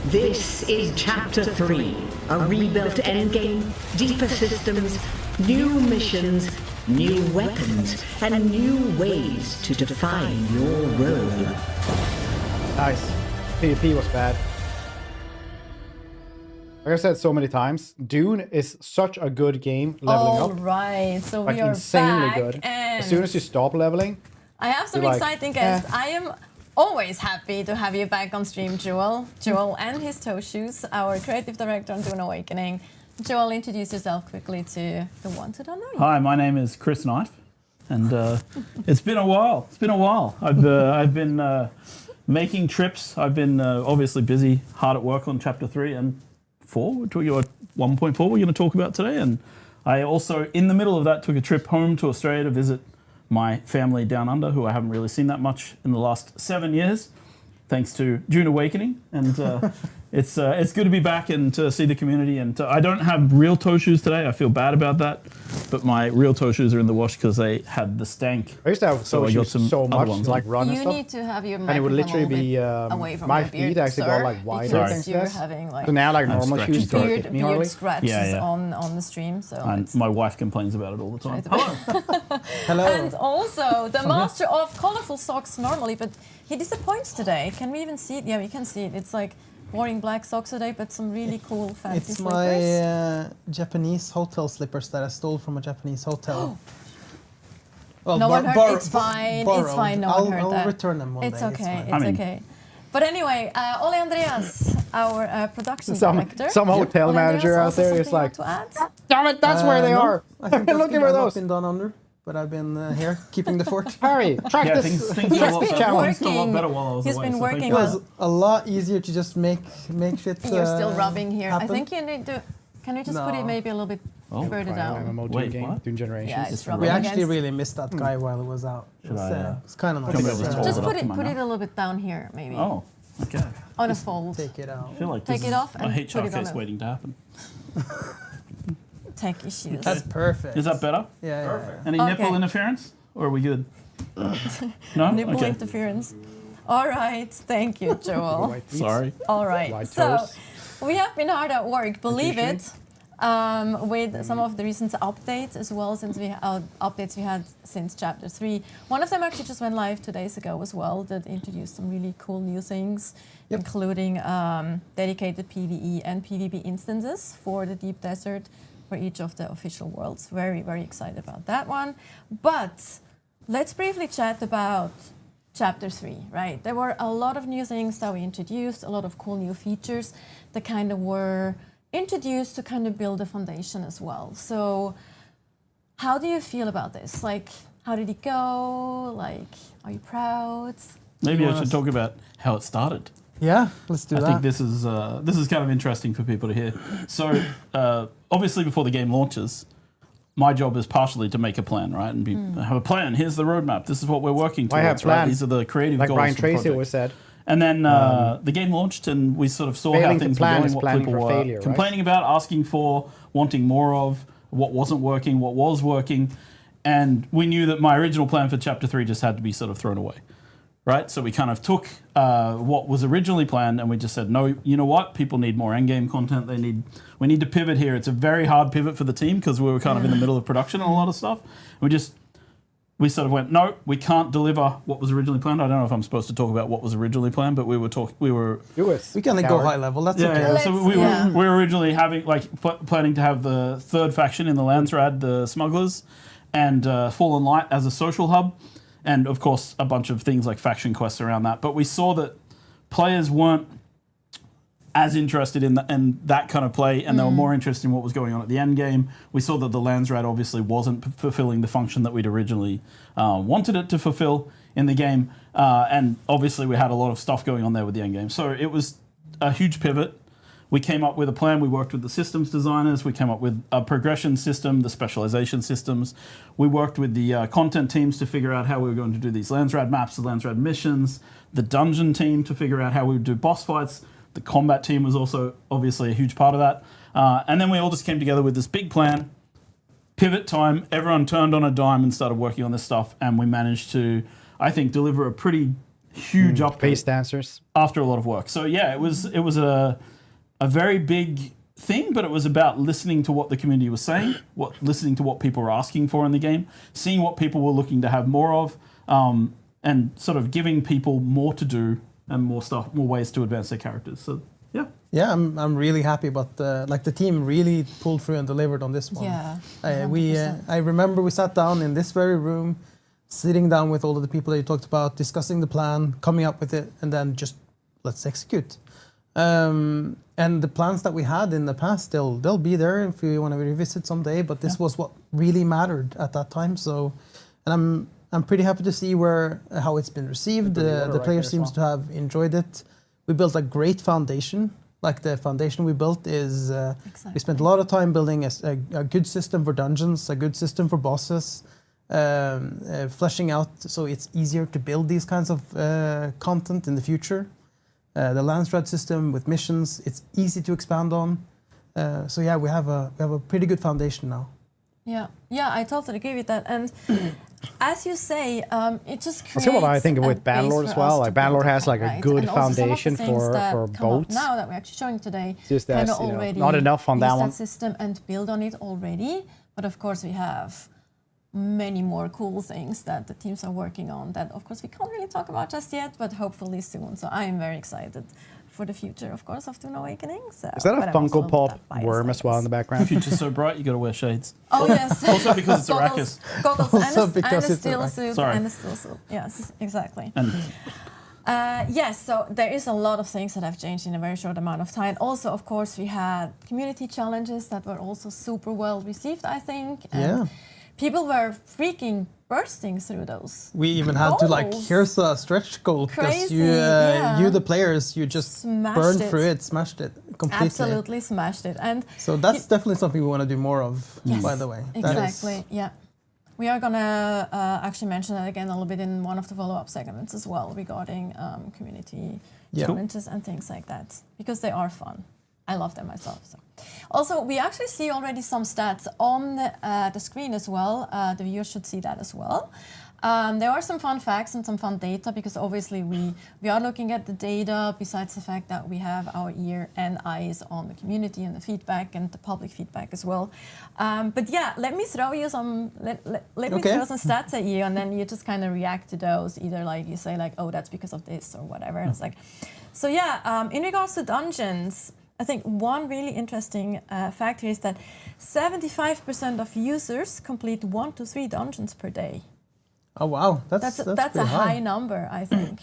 This is Chapter 3, a rebuilt endgame, deeper systems, new missions, new weapons, and new ways to define your role. Nice. PvP was bad. Like I said so many times, Dune is such a good game leveling up. All right, so like we are insanely back. good. And as soon as you stop leveling, I have some exciting guests. I am always happy to have you back on stream, Joel. Joel and his toe shoes, our creative director on Dune Awakening. Joel, introduce yourself quickly to the ones who don't know you. Hi, my name is Chris Knife, and it's been a while. It's been a while. I've been making trips. I've been obviously busy, hard at work on Chapter 3 and 4. We're talking about 1.4 we're going to talk about today, and I also, in the middle of that, took a trip home to Australia to visit my family down under, who I haven't really seen that much in the last 7 years, thanks to Dune Awakening. And it's good to be back and to see the community. And I don't have real toe shoes today. I feel bad about that. But my real toe shoes are in the wash because they had the stank. I used to have toe shoes so much, like run and stuff. You need to have your and it would literally be away from my your beard, feet actually got like wider than you're having like so now like normal shoes don't beard, fit me hardly. scratches on the stream. So and my wife complains about it all the time. Hello. And also the master of colorful socks normally, but he disappoints today. Can we even see it? Yeah, we can see it. It's like boring black socks today, but some really cool fancy slippers. It's my Japanese hotel slippers that I stole from a Japanese hotel. Well, no one heard. It's fine. Borrowed. It's fine. No one heard that. I'll return them one day. It's okay. It's okay. But anyway, Ole Andreas, our production director. Some hotel manager out there is like, damn it, that's where they are. I think that's looking for those. Been done under. But I've been here keeping the fort. Harry, track this. Things got a lot better while I was He's away. been working. It was a lot easier to just make shit. You're still rubbing here. Happen. I think you need to. Can you just put it maybe a little bit further down? Wait, what? Dune Generations. Yeah, it's we actually really missed that guy while he was out. It's kind of nice. Just put it a little bit down here, maybe. Oh, okay. On a fold. Take it out. I feel like take it off and a HR put it on case waiting to happen. Tech issues. That's perfect. Is that better? Yeah. Perfect. Any nipple interference? Or are we good? No? Nipple interference. All right. Thank you, Joel. Sorry. All right. So we have been hard at work, believe it, with some of the recent updates as well, since updates we had since Chapter 3. One of them actually just went live 2 days ago as well, that introduced some really cool new things, including dedicated PvE and PvP instances for the Deep Desert for each of the official worlds. Very, very excited about that one. But let's briefly chat about Chapter 3, right? There were a lot of new things that we introduced, a lot of cool new features that kind of were introduced to kind of build a foundation as well. So how do you feel about this? Like, how did it go? Like, are you proud? Maybe I should talk about how it started. Yeah, let's do that. I think this is kind of interesting for people to hear. So, obviously, before the game launches, my job is partially to make a plan, right? And have a plan. Here's the roadmap. This is what we're working towards. I have plans. Right? These are the creative like goals. Brian for the Tracy project. always said. And then the game launched, and we sort of saw how things were going, what people were failure, complaining about, asking for, wanting more of, what wasn't working, what was working. And we knew that my original plan for Chapter 3 just had to be sort of thrown away, right? So we kind of took what was originally planned, and we just said, no, you know what? People need more endgame content. We need to pivot here. It's a very hard pivot for the team because we were kind of in the middle of production on a lot of stuff. We sort of went, no, we can't deliver what was originally planned. I don't know if I'm supposed to talk about what was originally planned, but we can go high level. That's okay. Yeah. So we were originally having planning to have the third faction in the Landsrad, the Smugglers, and Fallen Light as a social hub, and of course a bunch of things like faction quests around that. But we saw that players weren't as interested in that kind of play, and they were more interested in what was going on at the end game. We saw that the Landsrad obviously wasn't fulfilling the function that we'd originally wanted it to fulfill in the game, and obviously we had a lot of stuff going on there with the end game. So it was a huge pivot. We came up with a plan. We worked with the systems designers. We came up with a progression system, the specialization systems. We worked with the content teams to figure out how we were going to do these Landsrad maps, the Landsrad missions, the dungeon team to figure out how we would do boss fights. The combat team was also obviously a huge part of that. And then we all just came together with this big plan. Pivot time, everyone turned on a dime and started working on this stuff. And we managed to, I think, deliver a pretty huge update. Base dancers. After a lot of work. So yeah, it was a very big thing, but it was about listening to what the community was saying, listening to what people were asking for in the game, seeing what people were looking to have more of, and sort of giving people more to do and more ways to advance their characters. So yeah. Yeah, I'm really happy about the team really pulled through and delivered on this one. Yeah. I remember we sat down in this very room, sitting down with all of the people that you talked about, discussing the plan, coming up with it, and then just let's execute. And the plans that we had in the past, they'll be there if you want to revisit someday. But this was what really mattered at that time. So, and I'm pretty happy to see how it's been received. The players seems to have enjoyed it. We built a great foundation. Like the foundation we built is, we spent a lot of time building a good system for dungeons, a good system for bosses, fleshing out so it's easier to build these kinds of content in the future. The Landsrad system with missions, it's easy to expand on. So yeah, we have a pretty good foundation now. Yeah, I totally agree with that. And as you say, it just creates. That's what I think with Bannerlord as well. Like Bannerlord has like a good foundation for boats. Now that we're actually showing today, just that already not enough on that one. That system and build on it already. But of course, we have many more cool things that the teams are working on that, of course, we can't really talk about just yet, but hopefully soon. So I am very excited for the future, of course, of Dune Awakening. So, is that a Funko Pop worm as well in the background? The future's so bright, you got to wear shades. Oh yes. Also because it's Arrakis. Goggles and a steel suit. And a steel suit. Yes, exactly. Yes, so there is a lot of things that have changed in a very short amount of time. Also, of course, we had community challenges that were also super well received, I think. And people were freaking bursting through those. We even had to here's a stretch goal because you, the players, you just burned through it, smashed it completely. Absolutely smashed it, and so that's definitely something we want to do more of. Yes, by the way, exactly. Yeah, we are gonna actually mention that again a little bit in one of the follow-up segments as well regarding community challenges and things like that because they are fun. I love them myself. So. Also, we actually see already some stats on the screen as well. The viewers should see that as well. There are some fun facts and some fun data because obviously we are looking at the data besides the fact that we have our ear and eyes on the community and the feedback and the public feedback as well. But yeah, let me throw you some, let me throw some stats at you and then you just kind of react to those. Either like you say like, oh, that's because of this or whatever. And it's like, so yeah, in regards to dungeons, I think one really interesting fact here is that 75% of users complete 1 to 3 dungeons per day. Oh wow, that's a high number, I think.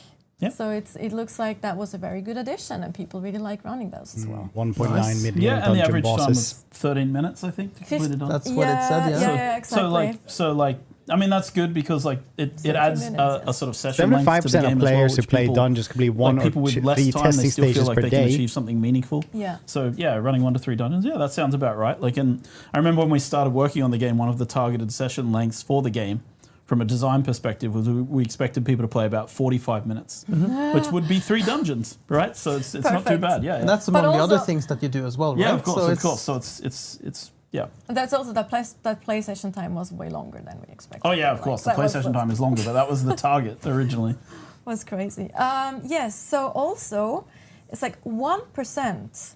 So it looks like that was a very good addition, and people really like running those as well. 1.9 million yeah, and the average bosses. time was 13 minutes, I think. To complete a dungeon. That's what it said. Yeah, exactly. So I mean, that's good because like it adds a sort of session 75% length to the game of players as well, who which play people, dungeons complete one like people or with less three time, they testing still feel stages like per they day. can achieve something meaningful. Yeah. So yeah, running 1 to 3 dungeons, yeah, that sounds about right. Like, and I remember when we started working on the game, one of the targeted session lengths for the game, from a design perspective, was we expected people to play about 45 minutes, which would be 3 dungeons, right? So it's not too bad. Yeah, And that's among the other things that you do as well, right? Yeah, of course, so of course. So it's yeah. And that's also that PlayStation time was way longer than we expected. Oh yeah, of course. The PlayStation time is longer, but that was the target originally. Was crazy. Yes. So also, it's like 1%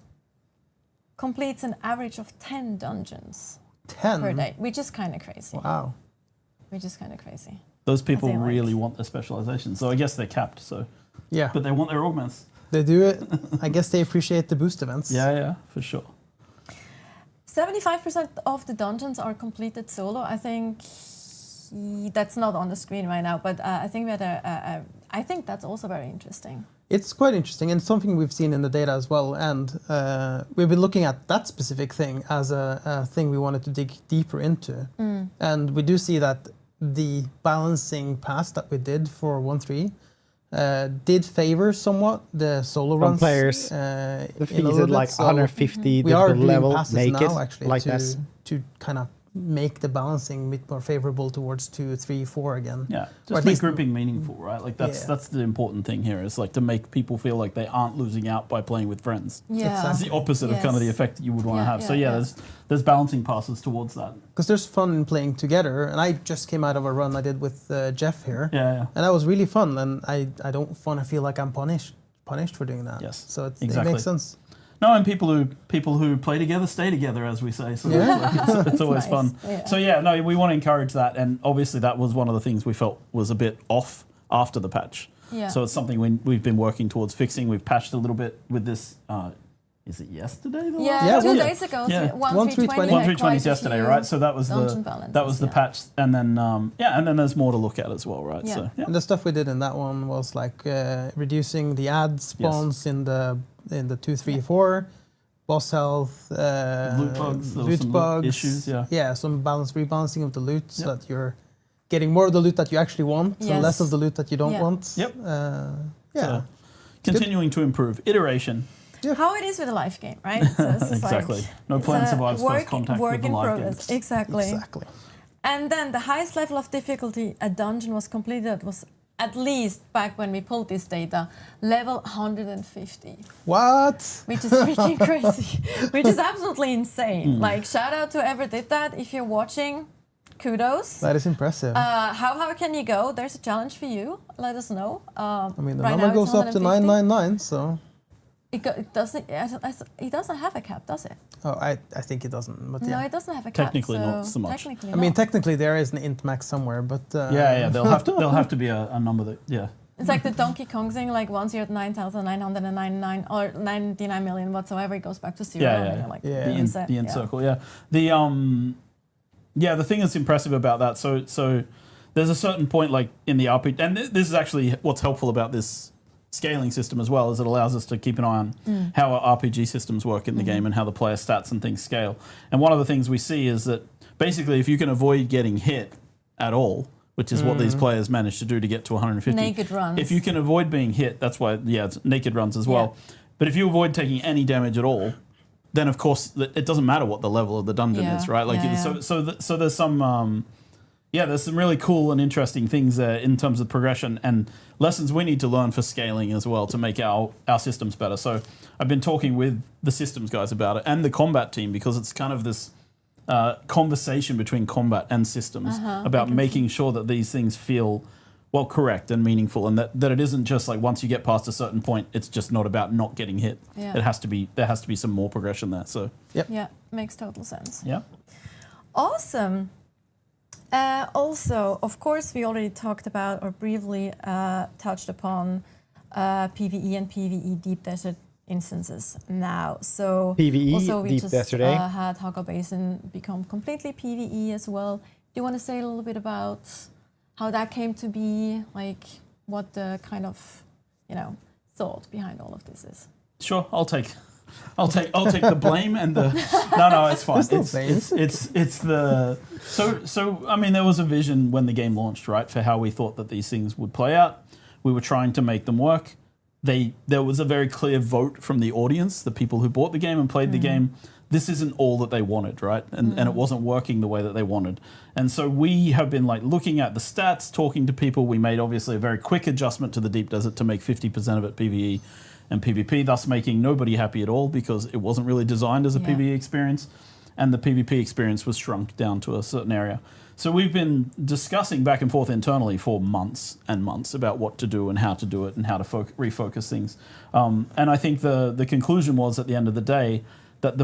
completes an average of 10 dungeons 10 per day, which is kind of crazy. Wow. Which is kind of crazy. Those people really want their specialization, so I guess they're capped. So yeah, but they want their augments. They do it. I guess they appreciate the boost events. Yeah, for sure. 75% of the dungeons are completed solo. I think that's not on the screen right now, but I think we had I think that's also very interesting. It's quite interesting and something we've seen in the data as well. And we've been looking at that specific thing as a thing we wanted to dig deeper into. And we do see that the balancing pass that we did for 1.3 did favor somewhat the solo runs. players. The fees at like 150 we are doing level passes naked, now actually like this. to kind of make the balancing a bit more favorable towards 2, 3, 4 again. Yeah, Or just at make least- grouping meaningful, right? Like that's the important thing here. Is like to make people feel like they aren't losing out by playing with friends. Yeah. It's the opposite of kind of the Yes. effect that you would want to Yeah, have. So yeah, yeah, there's balancing passes towards that. Because there's fun in playing together, and I just came out of a run I did with Jeff here. Yeah. And that was really fun, and I don't want to feel like I'm punished for doing that. Yes, so it exactly. makes sense. No, and people who play together stay together, as we say. So Yeah. it's always Nice. fun. Yeah. So yeah, no, we want to encourage that, and obviously that was one of the things we felt was a bit off after the patch. Yeah. So it's something we've been working towards fixing. We've patched a little bit with this. Is it yesterday? The Yeah, last 2 one? days ago. Yeah. 1.320 1.320 is yesterday, right? So that was dungeon that was the patch, and then and then there's more to look at as well, right? Yeah. So yeah. And the stuff we did in that one was like reducing the ad spawns in the 2, 3, 4. Boss health, Loot bugs, there was loot some loot bugs, issues, yeah. some rebalancing of the loot so that you're getting more of the loot that you actually want, and Yes. less of the loot that you don't Yeah. want. Yep. Yeah. So, continuing to improve, iteration. How it is with a life game, right? So it's just Exactly. Like, No it's plan a survives first work, contact work with the in live progress. games. Exactly. And then the highest level of difficulty a dungeon was completed was at least back when we pulled this data, level 150. What? Which is freaking crazy. Which is absolutely insane. Like, shout out to whoever did that. If you're watching, kudos. That is impressive. How can you go? There's a challenge for you. Let us know. I mean, the right number now it's goes up to 150. 999, so... It doesn't. It doesn't have a cap, does it? Oh, I think it doesn't. But No, yeah. it doesn't have a cap. Technically not so much. Technically I mean, not. technically there is an int max somewhere, but Yeah, there'll have to be a number that It's like the Donkey Kong thing. Like once you're at 9,999 or 99 million whatsoever, it goes back to zero. and you're like, the end circle. Yeah, the thing that's impressive about that. So there's a certain point like in the RPG, and this is actually what's helpful about this scaling system as well, is it allows us to keep an eye on how our RPG systems work in the game and how the player stats and things scale. And one of the things we see is that basically if you can avoid getting hit at all, which is what these players managed to do to get to 150. Naked runs. If you can avoid being hit, that's why, it's naked runs as well. But if you avoid taking any damage at all, then of course it doesn't matter what the level of the dungeon is, right? Like so there's some there's some really cool and interesting things there in terms of progression and lessons we need to learn for scaling as well to make our systems better. So I've been talking with the systems guys about it and the combat team, because it's kind of this conversation between combat and systems about making sure that these things feel correct and meaningful, and that it isn't just like once you get past a certain point, it's just not about not getting hit. Yeah. There has to be some more progression there. So Yeah, makes total sense. Yeah. Awesome. Also, of course, we already talked about or briefly touched upon PvE and PvE Deep Desert instances now. So PvE also we Deep just Desert, eh? had Haga Basin become completely PvE as well. Do you want to say a little bit about how that came to be, like what the kind of thought behind all of this is? Sure, I'll take I'll take the blame and the no, it's fine. It's the so I mean, there was a vision when the game launched, right, for how we thought that these things would play out. We were trying to make them work. There was a very clear vote from the audience, the people who bought the game and played the game. This isn't all that they wanted, right? And it wasn't working the way that they wanted. And so we have been like looking at the stats, talking to people. We made obviously a very quick adjustment to the Deep Desert to make 50% of it PvE and PvP, thus making nobody happy at all because it wasn't really designed as a PvE experience. And the PvP experience was shrunk down to a certain area. So we've been discussing back and forth internally for months and months about what to do and how to do it and how to refocus things. And I think the conclusion was at the end of the day that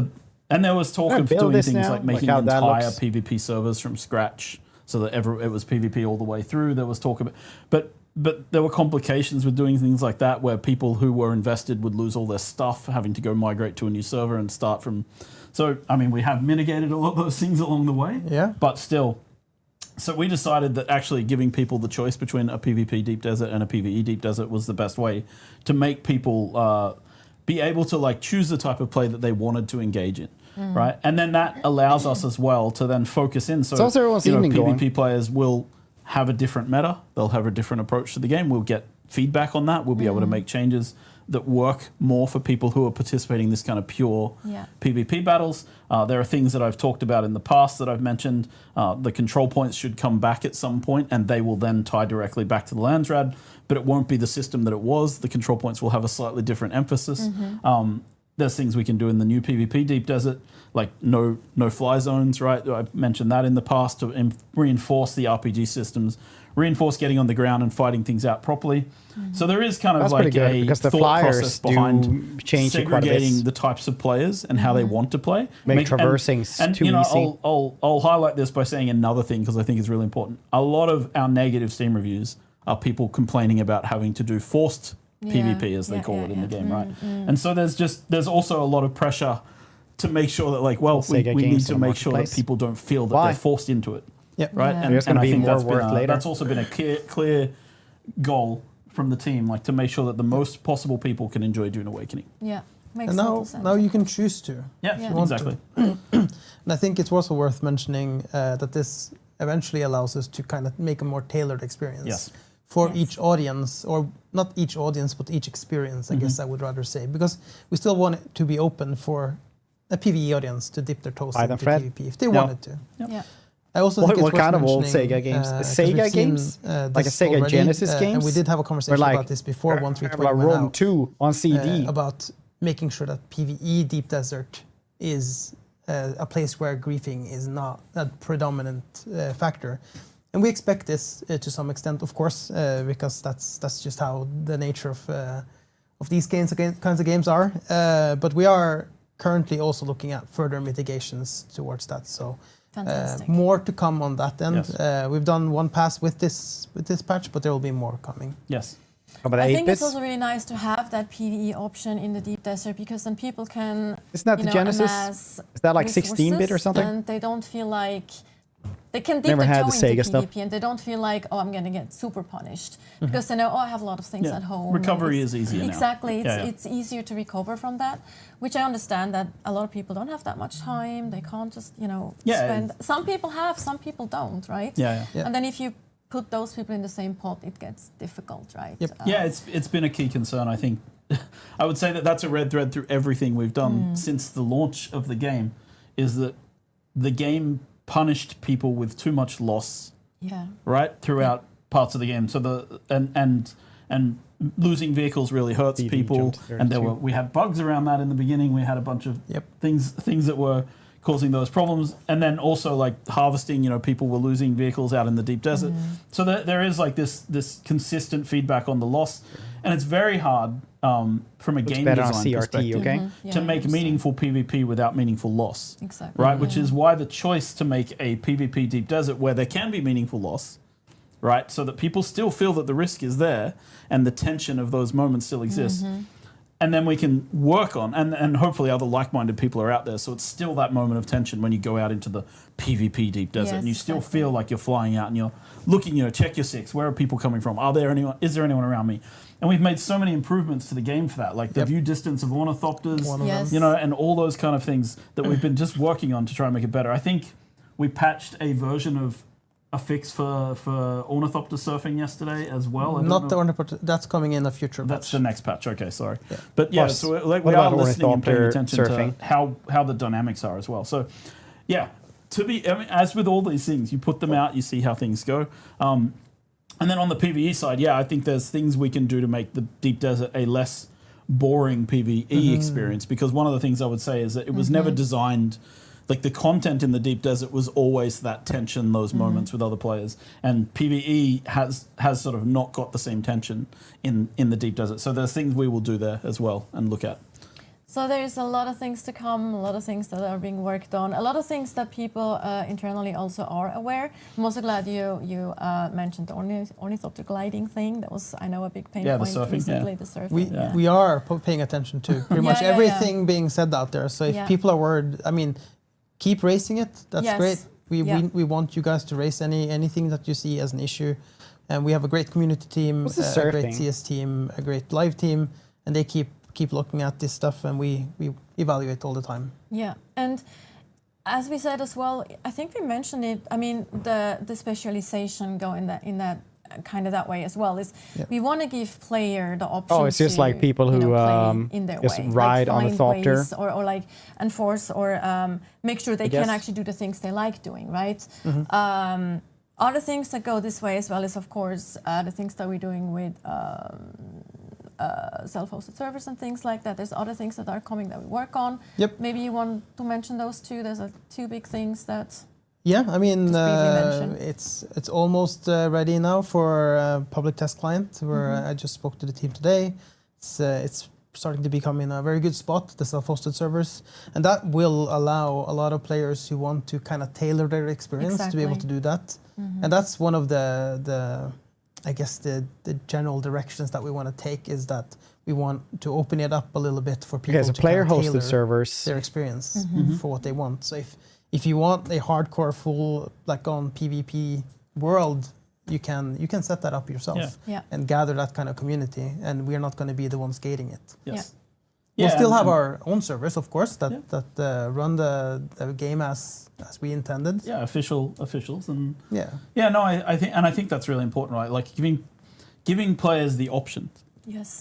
and there was talk of doing things like making entire PvP servers from scratch so that it was PvP all the way through. There was talk of it. But there were complications with doing things like that where people who were invested would lose all their stuff, having to go migrate to a new server and start from... So, I mean, we have mitigated a lot of those things along the way. Yeah. But still... So we decided that actually giving people the choice between a PvP Deep Desert and a PvE Deep Desert was the best way to make people be able to like choose the type of play that they wanted to engage in. Right, and then that allows us as well to then focus in. So also everyone's evening PvP going. players will have a different meta. They'll have a different approach to the game. We'll get feedback on that. We'll be able to make changes that work more for people who are participating in this kind of pure PvP battles. There are things that I've talked about in the past that I've mentioned. The control points should come back at some point, and they will then tie directly back to the Landsrad, but it won't be the system that it was. The control points will have a slightly different emphasis. There's things we can do in the new PvP Deep Desert, like no fly zones, right? I've mentioned that in the past to reinforce the RPG systems, reinforce getting on the ground and fighting things out properly. So there is kind of like a thought process behind segregating the types of players and how they want to play. Make traversing too easy. I'll highlight this by saying another thing because I think it's really important. A lot of our negative Steam reviews are people complaining about having to do forced PvP, as they call it in the game, right? And so there's also a lot of pressure to make sure that, like, well, we need to make sure that people don't feel that they're forced into it, right? And there's going to be more work later. That's also been a clear goal from the team, like to make sure that the most possible people can enjoy Dune Awakening. Yeah, makes sense. Now you can choose to. Yeah, exactly. And I think it's also worth mentioning that this eventually allows us to kind of make a more tailored experience. For each audience, or not each audience, but each experience, I guess I would rather say, because we still want it to be open for a PvE audience to dip their toes into PvP if they wanted to. I also think what kind of old Sega games? Sega games? Like a Sega already, Genesis game? And we did have a conversation about this before 1.3.20 went Rome out. 2 on CD. About making sure that PvE Deep Desert is a place where griefing is not a predominant factor. And we expect this to some extent, of course, because that's just how the nature of these kinds of games are. But we are currently also looking at further mitigations towards that. So more to come on that end. We've done one pass with this patch, but there will be more coming. Yes. I think it's also really nice to have that PvE option in the Deep Desert because then people can. Isn't that the Genesis? Is that like 16-bit or something? And they don't feel like. They can dip Never their had toe the into Sega stuff. PvP and they don't feel like, oh, I'm going to get super punished. Because they know, oh, I have a lot of things at home. Recovery is easier now. Exactly. It's easier to recover from that, which I understand that a lot of people don't have that much time. They can't just, spend... Some people have, some people don't, right? And then if you put those people in the same pot, it gets difficult, right? It's been a key concern, I think. I would say that that's a red thread through everything we've done since the launch of the game, is that the game punished people with too much loss, right, throughout parts of the game. So and losing vehicles really hurts people, and we had bugs around that in the beginning. We had a bunch of things that were causing those problems, and then also like harvesting. People were losing vehicles out in the Deep Desert. So there is like this consistent feedback on the loss, and it's very hard from a game design perspective to make meaningful PvP without meaningful loss. Exactly. Right, which is why the choice to make a PvP Deep Desert where there can be meaningful loss, right, so that people still feel that the risk is there and the tension of those moments still exists, and then we can work on, and hopefully other like-minded people are out there, so it's still that moment of tension when you go out into the PvP deep desert, and you still feel like you're flying out and you're looking, check your six, where are people coming from? Is there anyone around me? And we've made so many improvements to the game for that, like the view distance of ornithopters, and all those kind of things that we've been just working on to try and make it better. I think we patched a version of a fix for ornithopter surfing yesterday as well. Not the ornithopter. That's coming in a future patch. That's the next patch. Okay, sorry. Yeah. But yeah, Plus, so we are listening and paying attention surfing? to how the dynamics are as well. So yeah, as with all these things, you put them out, you see how things go. And then on the PvE side, I think there's things we can do to make the Deep Desert a less boring PvE experience, because one of the things I would say is that it was never designed. Like the content in the Deep Desert was always that tension, those moments with other players, and PvE has sort of not got the same tension in the Deep Desert. So there's things we will do there as well and look at. So there's a lot of things to come, a lot of things that are being worked on, a lot of things that people internally also are aware. I'm also glad you mentioned the ornithopter gliding thing. That was, I know, a big pain point the surfing, recently, the surfing. We are paying attention to pretty much everything being said out there. So if people are worried, I mean, keep raising it. That's great. We want you guys to raise anything that you see as an issue. And we have a great community team, a great CS team, a great live team, and they keep looking at this stuff, and we evaluate all the time. Yeah, and as we said as well, I think we mentioned it. I mean, the specialization go in that kind of that way as well. Is we want to give player the option. Oh, it's just to, like people who in their just way. ride like on a thopter, or like enforce or make sure they can actually do the things they like doing, right? Other things that go this way as well is, of course, the things that we're doing with self-hosted servers and things like that. There's other things that are coming that we work on. Yep. Maybe you want to mention those two. There's two big things that. Yeah, I mean, it's almost ready now for public test client, where I just spoke to the team today. It's starting to become in a very good spot, the self-hosted servers, and that will allow a lot of players who want to kind of tailor their experience to be able to do that. And that's one of the I guess the general directions that we want to take, is that we want to open it up a little bit for people to player-hosted servers, their experience for what they want. So if you want a hardcore full like on PvP world, you can set that up yourself and gather that kind of community, and we're not going to be the ones gating it. Yes. We'll still have our own servers, of course, that run the game as we intended. Yeah, officials and I think that's really important, right? Like giving players the option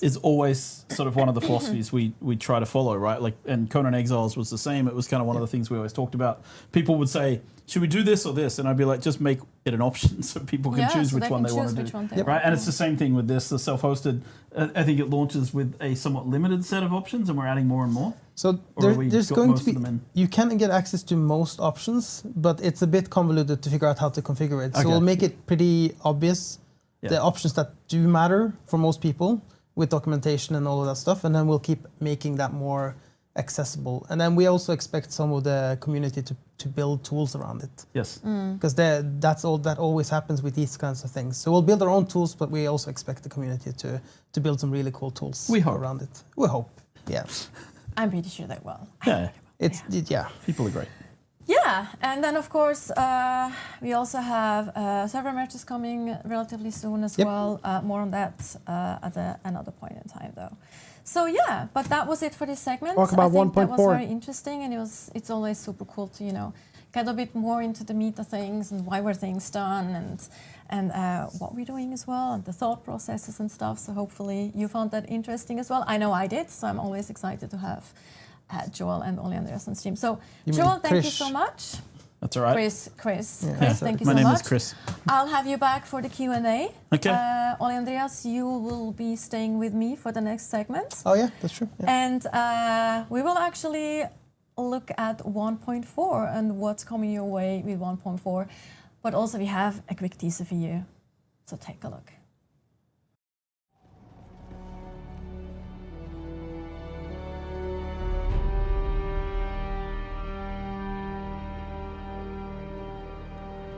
is always sort of one of the philosophies we try to follow, right? Like, and Conan Exiles was the same. It was kind of one of the things we always talked about. People would say, should we do this or this? And I'd be like, just make it an option so people can choose which one they want to do. Right? And it's the same thing with this, the self-hosted. I think it launches with a somewhat limited set of options, and we're adding more and more. So there's going to be, you can get access to most options, but it's a bit convoluted to figure out how to configure it. So we'll make it pretty obvious, the options that do matter for most people, with documentation and all of that stuff, and then we'll keep making that more accessible. And then we also expect some of the community to build tools around it. Yes. Because that always happens with these kinds of things. So we'll build our own tools, but we also expect the community to build some really cool tools around it. We hope. Yeah. I'm pretty sure they will. Yeah. People are great. Yeah, and then of course we also have server matches coming relatively soon as well. More on that at another point in time, though. So yeah, but that was it for this segment. Talk about 1.4. That was very interesting, and it's always super cool to get a bit more into the meat of things and why were things done and what we're doing as well, and the thought processes and stuff. So hopefully you found that interesting as well. I know I did. So I'm always excited to have Joel and Ole Andreas on stream. So Joel, thank you so much. That's all right. Chris, thank you so much. My name is Chris. I'll have you back for the Q&A. Okay. Ole Andreas, you will be staying with me for the next segment. Oh yeah, that's true. Yeah. And we will actually look at 1.4 and what's coming your way with 1.4. But also we have a quick teaser for you. So take a look.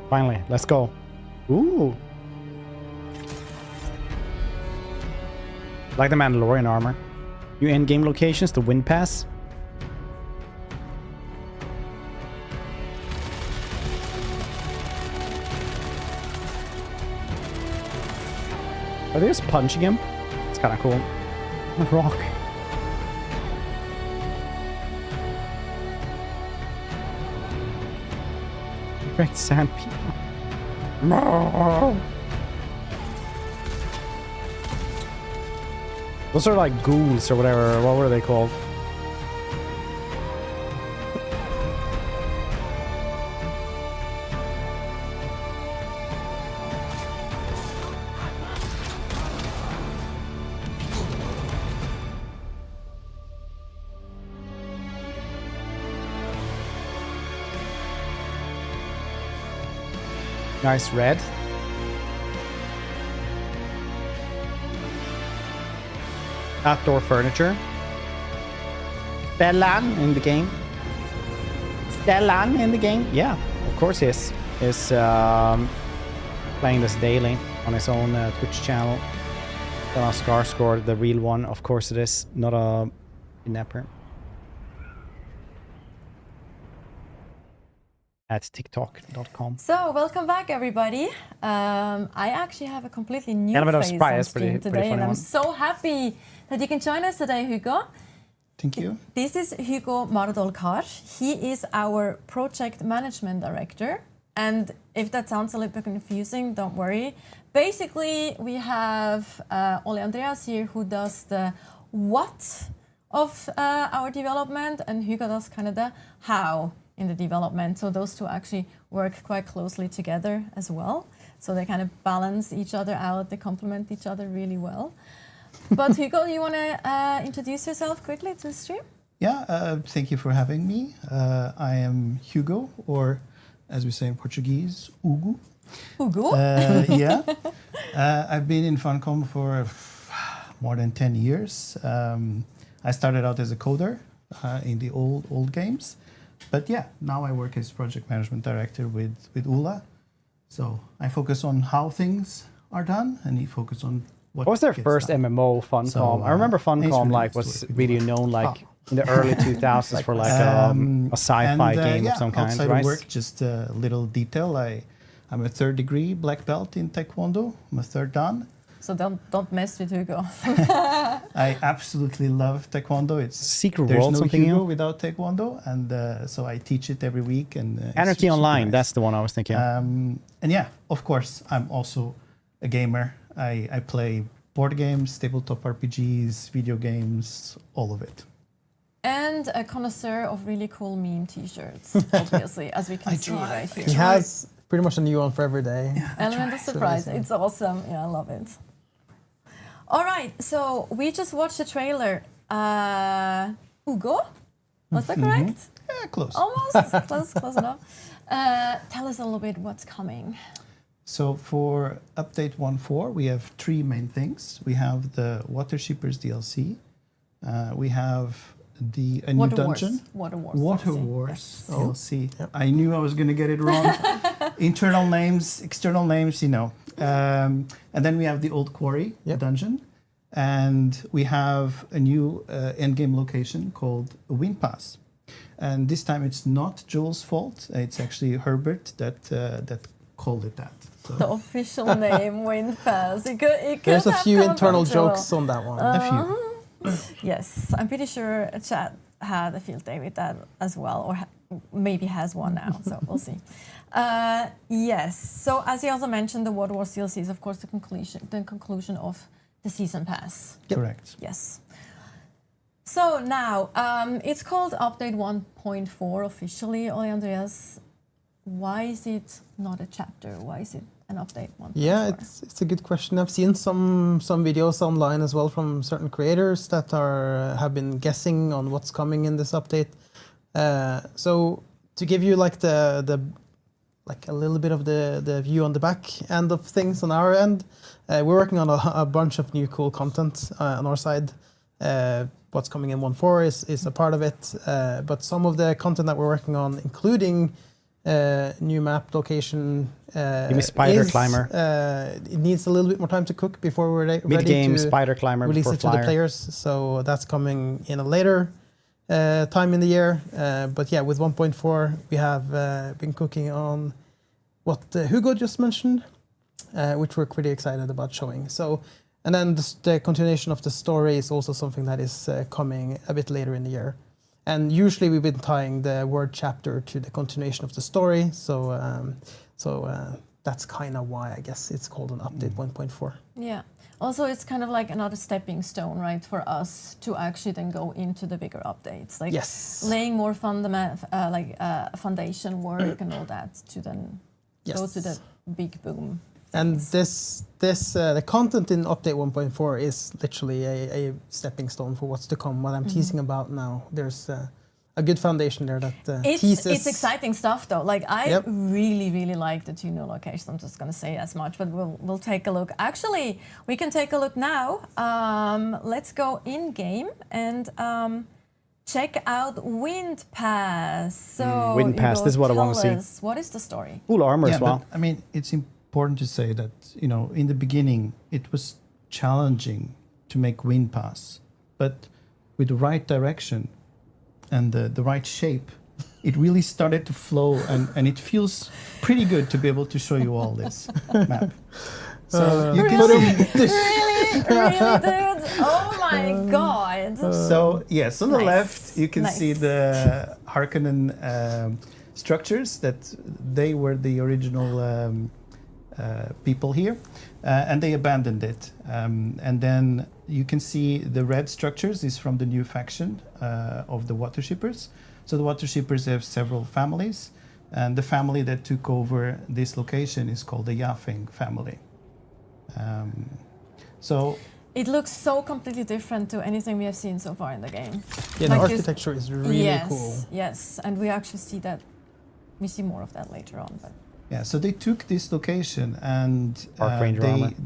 Finally, let's go. Ooh. Like the Mandalorian armor. New end-game locations, the Wind Pass. Are they just punching him? It's kind of cool. Rock. Wrecked sand people. No. Those are like ghouls or whatever. What were they called? Nice red. Outdoor furniture. Stellan in the game. Stellan in the game? Yeah, of course he is. He's playing this daily on his own Twitch channel. Stellan Skarsgård, the real one. Of course it is. Not a kidnapper. At tiktok.com. So, welcome back, everybody. I actually have a completely new Element of face surprise, on stream pretty today, and funny I'm one. so happy that you can join us today, Hugo. Thank you. This is Hugo Mardolkar. He is our project management director. And if that sounds a little bit confusing, don't worry. Basically, we have Ole Andreas here who does the what of our development, and Hugo does kind of the how in the development. So those two actually work quite closely together as well. So they kind of balance each other out, they complement each other really well. But Hugo, you want to introduce yourself quickly to the stream? Yeah, thank you for having me. I am Hugo, or as we say in Portuguese, Hugo. Hugo? Yeah. I've been in Funcom for more than 10 years. I started out as a coder in the old games. But yeah, now I work as project management director with Ula. So I focus on how things are done, and he focuses on what was their gets first done. MMO, Funcom? So, I remember Funcom really like nice to was work with really Ula. known like in the early 2000s for like a sci-fi game of some kind, outside right? of work, just a little detail. I'm a 3rd degree black belt in Taekwondo. I'm a 3rd Dan. So don't mess with Hugo. I absolutely love Taekwondo. It's Secret there's World, no something Hugo new? without Taekwondo, and so I teach it every week. And Anarchy super Online, nice. that's the one I was thinking. And yeah, of course, I'm also a gamer. I play board games, tabletop RPGs, video games, all of it. And a connoisseur of really cool meme t-shirts, obviously, as we can see right here. He has pretty much a new one for every day. Element of surprise. It's awesome. Yeah, I love it. All right, so we just watched the trailer. Hugo, was that correct? Yeah, close. Almost, close enough. Tell us a little bit what's coming. So for update 1.4, we have 3 main things. We have the Water Shippers DLC. We have a new dungeon. Water Wars DLC. DLC. Yep. I knew I was going to get it wrong. Internal names, external names, you know. And then we have the Old Quarry dungeon. And we have a new endgame location called Wind Pass. And this time it's not Joel's fault. It's actually Herbert that called it that. So. The official name, Wind Pass. It could There's a have few come internal from Joel. jokes on that one. A few. Yes, I'm pretty sure chat had a field day with that as well, or maybe has one now, so we'll see. Yes, so as he also mentioned, the World War DLC is of course the conclusion of the season pass. Correct. Yes. So now, it's called Update 1.4 officially, Ole Andreas. Why is it not a chapter? Why is it an update 1.4? Yeah, it's a good question. I've seen some videos online as well from certain creators that have been guessing on what's coming in this update. So to give you like the a little bit of the view on the back end of things on our end, we're working on a bunch of new cool content on our side. What's coming in 1.4 is a part of it, but some of the content that we're working on, including new map location. Give me Spider Climber. It needs a little bit more time to cook before we're ready Mid-game to Spider Climber release for it to Flyer. the players. So that's coming in a later time in the year. But yeah, with 1.4, we have been cooking on what Hugo just mentioned, which we're pretty excited about showing. So, and then the continuation of the story is also something that is coming a bit later in the year. And usually we've been tying the word chapter to the continuation of the story. So, that's kind of why I guess it's called an update 1.4. Yeah. Also, it's kind of like another stepping stone, right, for us to actually then go into the bigger updates, like laying more foundation work and all that to then go to the big boom. And the content in update 1.4 is literally a stepping stone for what's to come. What I'm teasing about now, there's a good foundation there that teases. It's exciting stuff, though. Like I really like the 2 new locations. I'm just going to say as much, but we'll take a look. Actually, we can take a look now. Let's go in game and check out Wind Pass. So Wind Pass. This is what I want to see. What is the story? Cool armor as well. I mean, it's important to say that, you know, in the beginning it was challenging to make Wind Pass, but with the right direction and the right shape, it really started to flow, and it feels pretty good to be able to show you all this map. So you can see really, dude. Oh my god. So yes, on the left you can see the Harkonnen structures that they were the original people here, and they abandoned it. And then you can see the red structures is from the new faction of the Water Shippers. So the Water Shippers have several families, and the family that took over this location is called the Yafeng family. So it looks so completely different to anything we have seen so far in the game. Yeah, the architecture is really cool. Yes, and we actually see that. We see more of that later on, but. Yeah, so they took this location and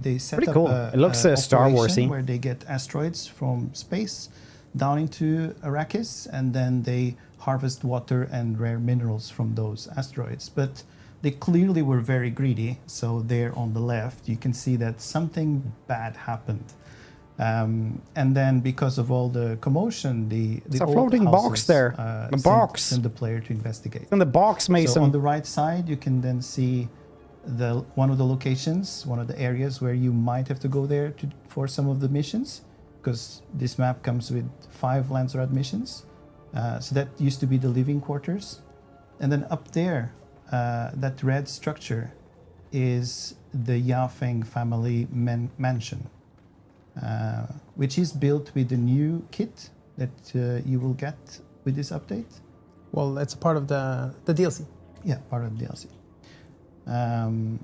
they set pretty up cool. It looks Star Warsy, where they get asteroids from space down into Arrakis, and then they harvest water and rare minerals from those asteroids. But they clearly were very greedy. So there on the left, you can see that something bad happened. And then because of all the commotion, the a floating box there. The box. Send the player to investigate. And the box, Mason. So on the right side, you can then see one of the locations, one of the areas where you might have to go there for some of the missions, because this map comes with 5 Landsrad missions. So that used to be the living quarters. And then up there, that red structure is the Yafeng family mansion. Which is built with the new kit that you will get with this update. Well, it's a part of the DLC. Yeah, part of the DLC. And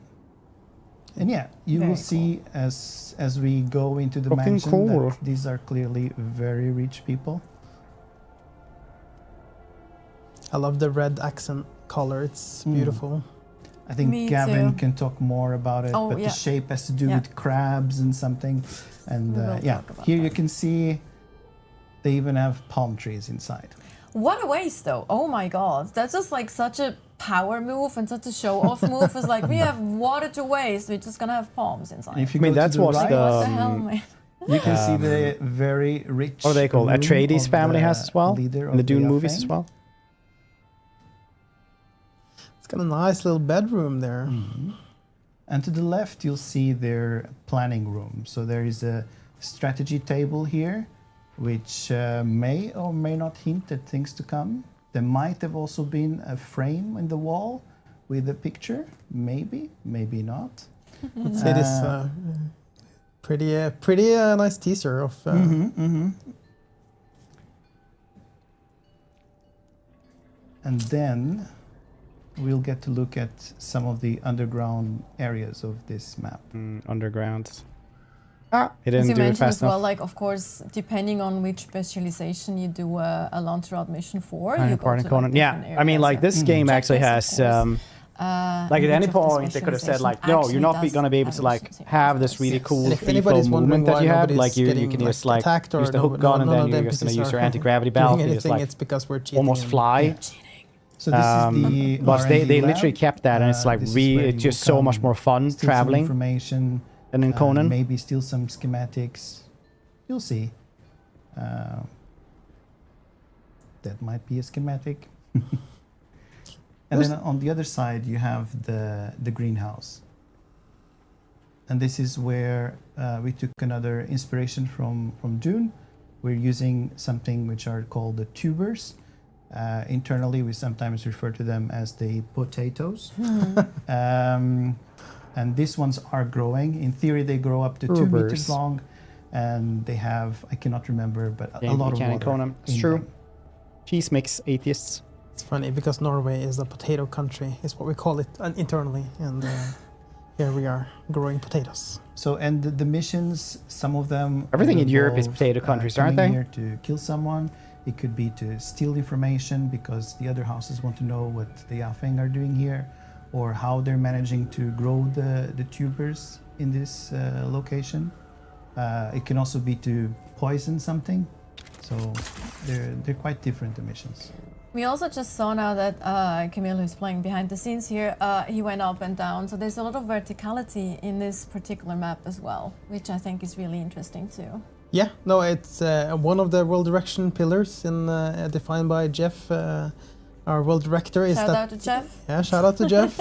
yeah, you will see as we go into the mansion that these are clearly very rich people. I love the red accent color. It's beautiful. I think Gavin can talk more about it, but the shape has to do with crabs and something. And here you can see they even have palm trees inside. What a waste, though. Oh my god. That's just like such a power move and such a show-off move. It's like, we have water to waste, we're just gonna have palms inside. If you that's what the hell, man? You can see the very rich... What are they called? Atreides family has as well? In the Dune movies as well? Got a nice little bedroom there. Mm-hmm. And to the left, you'll see their planning room. So there is a strategy table here, which may or may not hint at things to come. There might have also been a frame in the wall with a picture. Maybe, maybe not. I'd say this pretty nice teaser of... And then we'll get to look at some of the underground areas of this map. Underground. It didn't as you do it mentioned fast as well, enough. like, of course, depending on which specialization you do a Landsrad mission for, you go to like, yeah, I mean, like, this game actually has... like at any point they could have said like, no, you're not going to be able to like have this really cool free flow movement that you have. Like you can just like use the hook gun and then you're just going to use your anti-gravity belt. You just like it's because we're cheating almost fly. So this is the but they R&D literally lab. kept that, and it's like This is where it's you just so come, much more fun steal some traveling information, than in Conan. maybe steal some schematics. You'll see. That might be a schematic. And then on the other side, you have the greenhouse. And this is where we took another inspiration from Dune. We're using something which are called the tubers. Internally, we sometimes refer to them as the potatoes. And these ones are growing. In theory, they grow up to 2 meters long. And they have, I cannot remember, but a lot of water. Conan. It's true. Cheese mix atheists. It's funny because Norway is a potato country, is what we call it internally, and here we are growing potatoes. So, and the missions, some of them... Everything in Europe is potato countries, aren't they? Here to kill someone. It could be to steal information because the other houses want to know what the Yafeng are doing here, or how they're managing to grow the tubers in this location. It can also be to poison something. So they're quite different, the missions. We also just saw now that Camille, who's playing behind the scenes here, he went up and down. So there's a lot of verticality in this particular map as well, which I think is really interesting too. Yeah, no, it's one of the world direction pillars in, defined by Jeff, our world director. Is shout out to Jeff. Yeah, shout out to Jeff.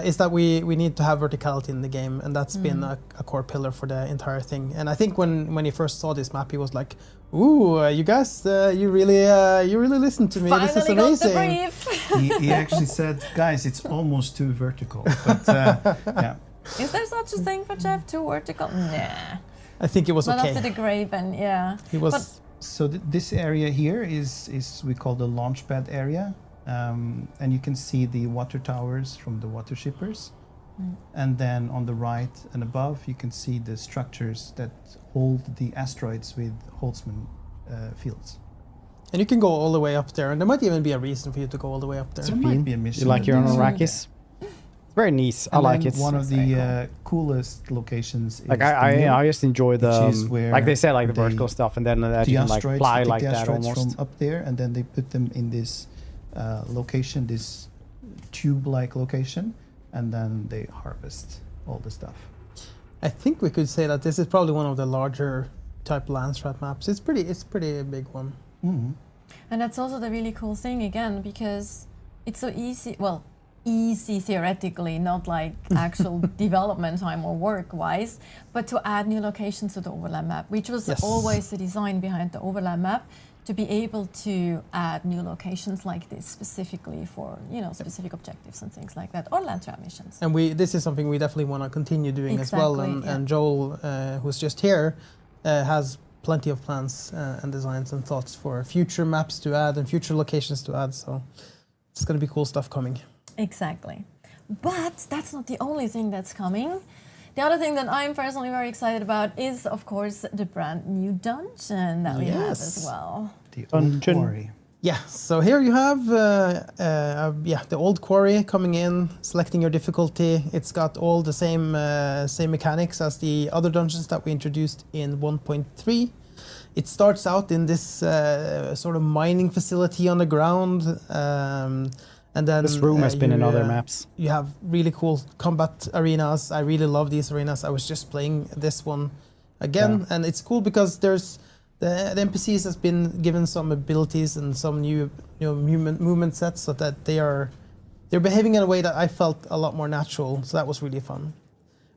Is that we need to have verticality in the game, and that's been a core pillar for the entire thing. And I think when he first saw this map, he was like, "Ooh, you guys, you really listened to me. Finally this is amazing." got the brief. he actually said, "Guys, it's almost too vertical." But yeah. Is there such a thing for Jeff? Too vertical? Nah. I think it was Not okay. after the Graven, yeah. He was. But so this area here is we call the launchpad area, and you can see the water towers from the water shippers, and then on the right and above you can see the structures that hold the asteroids with Holtzman fields. And you can go all the way up there, and there might even be a reason for you to go all the way up there. There might be a mission. You like your own Arrakis? It's very nice. I like it. One of the coolest locations is like I just enjoy the like they said, like the vertical stuff, and then that you can like fly like that almost from up there, and then they put them in this location, this tube-like location, and then they harvest all the stuff. I think we could say that this is probably one of the larger type landstrat maps. It's pretty a big one. Mm-hmm. And that's also the really cool thing again, because it's so easy. Well, easy theoretically, not like actual development time or work-wise, but to add new locations to the overlap map, which was always the design behind the overlap map, to be able to add new locations like this specifically for specific objectives and things like that, or land trap missions. And this is something we definitely want to continue doing as well. And Joel, who's just here, has plenty of plans and designs and thoughts for future maps to add and future locations to add. So it's going to be cool stuff coming. Exactly. But that's not the only thing that's coming. The other thing that I'm personally very excited about is, of course, the brand new dungeon that we have as well. The old quarry. Yeah, so here you have the old quarry coming in, selecting your difficulty. It's got all the same mechanics as the other dungeons that we introduced in 1.3. It starts out in this sort of mining facility on the ground. And then this room has been in other maps. You have really cool combat arenas. I really love these arenas. I was just playing this one again, and it's cool because there's the NPCs has been given some abilities and some new movement sets, so that they're behaving in a way that I felt a lot more natural. So that was really fun.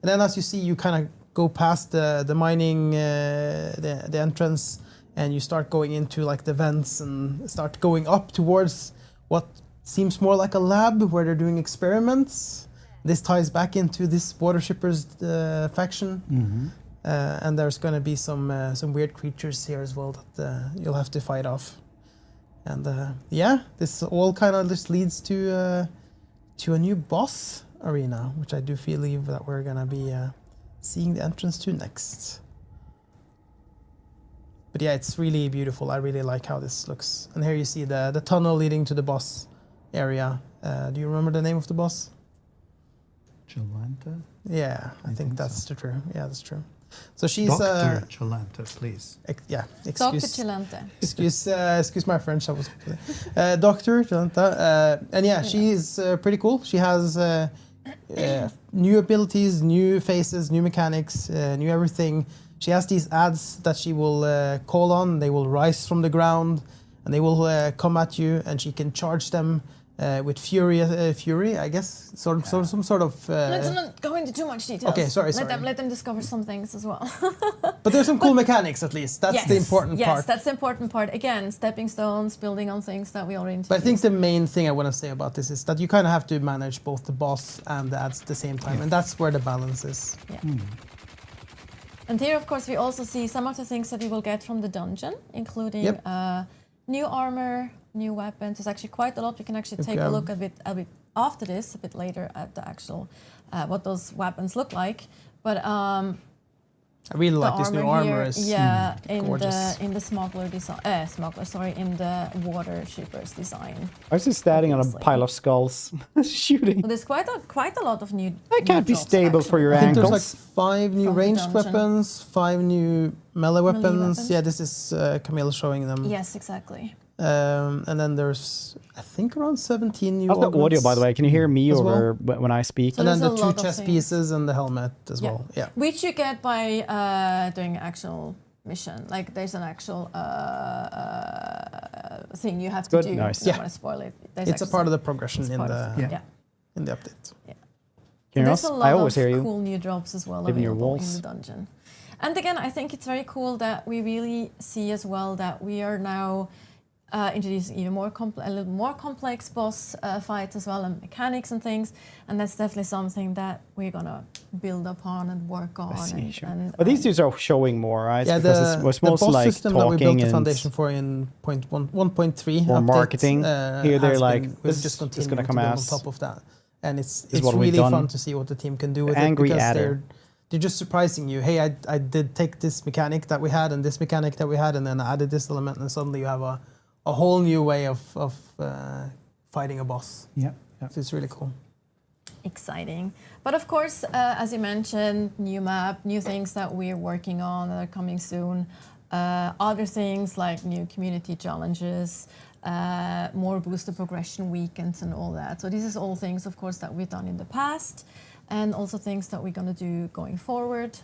And then as you see, you kind of go past the mining, the entrance, and you start going into like the vents and start going up towards what seems more like a lab where they're doing experiments. This ties back into this water shippers faction. Mm-hmm. And there's going to be some weird creatures here as well that you'll have to fight off. And this all kind of just leads to a new boss arena, which I do believe that we're going to be seeing the entrance to next. But yeah, it's really beautiful. I really like how this looks. And here you see the tunnel leading to the boss area. Do you remember the name of the boss? Jolanta? Yeah, I think that's true. Yeah, that's true. So she's Dr. Cholanta, please. Excuse Dr. Cholanta. Excuse my French. I was Dr. Cholanta, and yeah, she is pretty cool. She has new abilities, new faces, new mechanics, new everything. She has these ads that she will call on. They will rise from the ground, and they will come at you, and she can charge them with fury, I guess, some sort of. Let's not go into too much details. Okay, sorry. Let them discover some things as well. But there's some cool mechanics, at least. That's the important part. Yes, that's the important part. Again, stepping stones, building on things that we already introduced. But I think the main thing I want to say about this is that you kind of have to manage both the boss and the ads at the same time, and that's where the balance is. Yeah. And here, of course, we also see some of the things that we will get from the dungeon, including new armor, new weapons. There's actually quite a lot. We can actually take a look a bit after this, a bit later, at the actual what those weapons look like. But I really like this new armor. In the smuggler design, in the water shippers design. I was just standing on a pile of skulls, shooting. So there's quite a lot of new. That can't be stable for your I think ankles. there's like 5 new ranged weapons, 5 new melee weapons. Yeah, this is Camille showing them. Yes, exactly. And then there's, I think, around 17 new. How's the audio, by the way? Can you hear me over when I speak? So and then the 2 chest pieces and the helmet as well. Yeah. Which you get by doing actual mission. Like there's an actual thing you have to do. Nice. I don't want to spoil it. It's a part of the progression in the update. There's a lot always hear you. Cool new drops as well available in the dungeon. And again, I think it's very cool that we really see as well that we are now introducing even more a little more complex boss fights as well, and mechanics and things, and that's definitely something that we're gonna build upon and work on. But these dudes are showing more, right? Yeah, because it was mostly boss like system that we talking built the and foundation for in 1.3 more update, marketing. Here they're like, we've just continued gonna to come build out. on top of that, and it's what we've really done. fun to see what the team can do with Angry it, because adder. they're just surprising you. Hey, I did take this mechanic that we had and this mechanic that we had, and then I added this element, and suddenly you have a whole new way of fighting a boss. Yeah. So it's really cool. Exciting. But of course, as you mentioned, new map, new things that we're working on that are coming soon. Other things like new community challenges, more booster progression weekends and all that. So this is all things, of course, that we've done in the past, and also things that we're going to do going forward,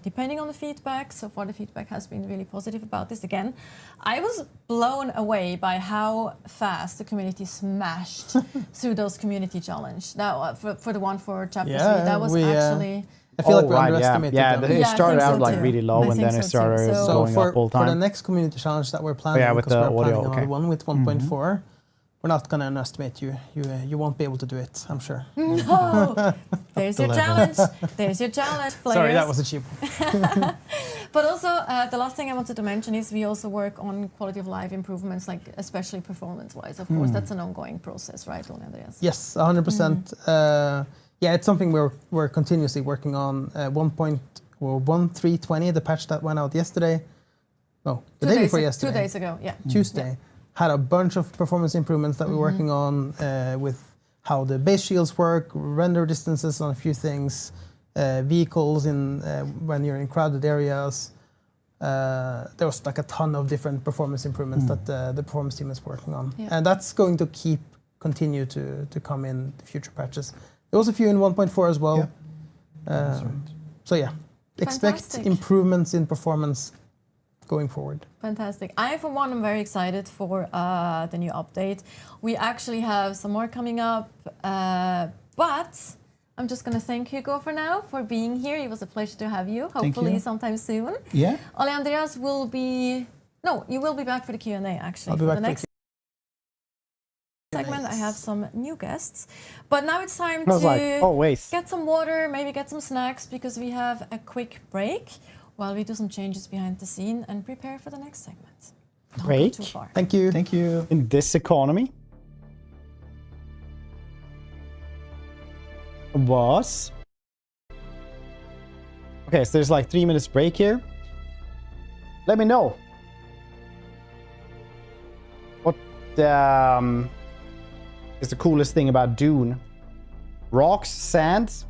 depending on the feedback. So far, the feedback has been really positive about this. Again, I was blown away by how fast the community smashed through those community challenge. Now, for the one for Chapter 3, that was actually... I feel like we underestimated them. It started out like really low, and then it started going up all the time. For the next community challenge that we're planning, with because the we're audio, planning another one with 1.4, we're not going to underestimate you. You won't be able to do it, I'm sure. No! There's your challenge. There's your challenge, players. Sorry, that was a cheap one. But also, the last thing I wanted to mention is we also work on quality of life improvements, like especially performance-wise. Of course, that's an ongoing process, right, Andreas? Yes, 100%. Yeah, it's something we're continuously working on. 1.1320, the patch that went out yesterday. No, the day before yesterday. 2 days ago, yeah. Tuesday. Had a bunch of performance improvements that we're working on with how the base shields work, render distances on a few things, vehicles in when you're in crowded areas. There was like a ton of different performance improvements that the performance team is working on. Yeah. And that's going to continue to come in the future patches. There was a few in 1.4 as well. That's right. So yeah, expect Fantastic. improvements in performance going forward. Fantastic. I, for one, am very excited for the new update. We actually have some more coming up, but I'm just going to thank Hugo for now for being here. It was a pleasure to have you, hopefully sometime soon. Yeah. Ole Andreas will be... No, you will be back for the Q&A, actually. I'll be for back the for next segment, I have some new guests. But now it's time to get some water, maybe get some snacks, because we have a quick break while we do some changes behind the scene and prepare for the next segment. Don't go Break? too far. Thank you. Thank you. In this economy? Was... Okay, so there's like 3 minutes break here. Let me know. What is the coolest thing about Dune? Rocks, sand?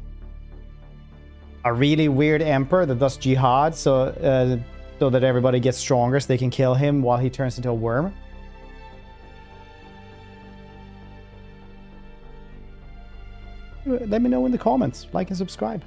a really weird emperor that does jihad, so that everybody gets stronger, so they can kill him while he turns into a worm. Let me know in the comments. Like and subscribe.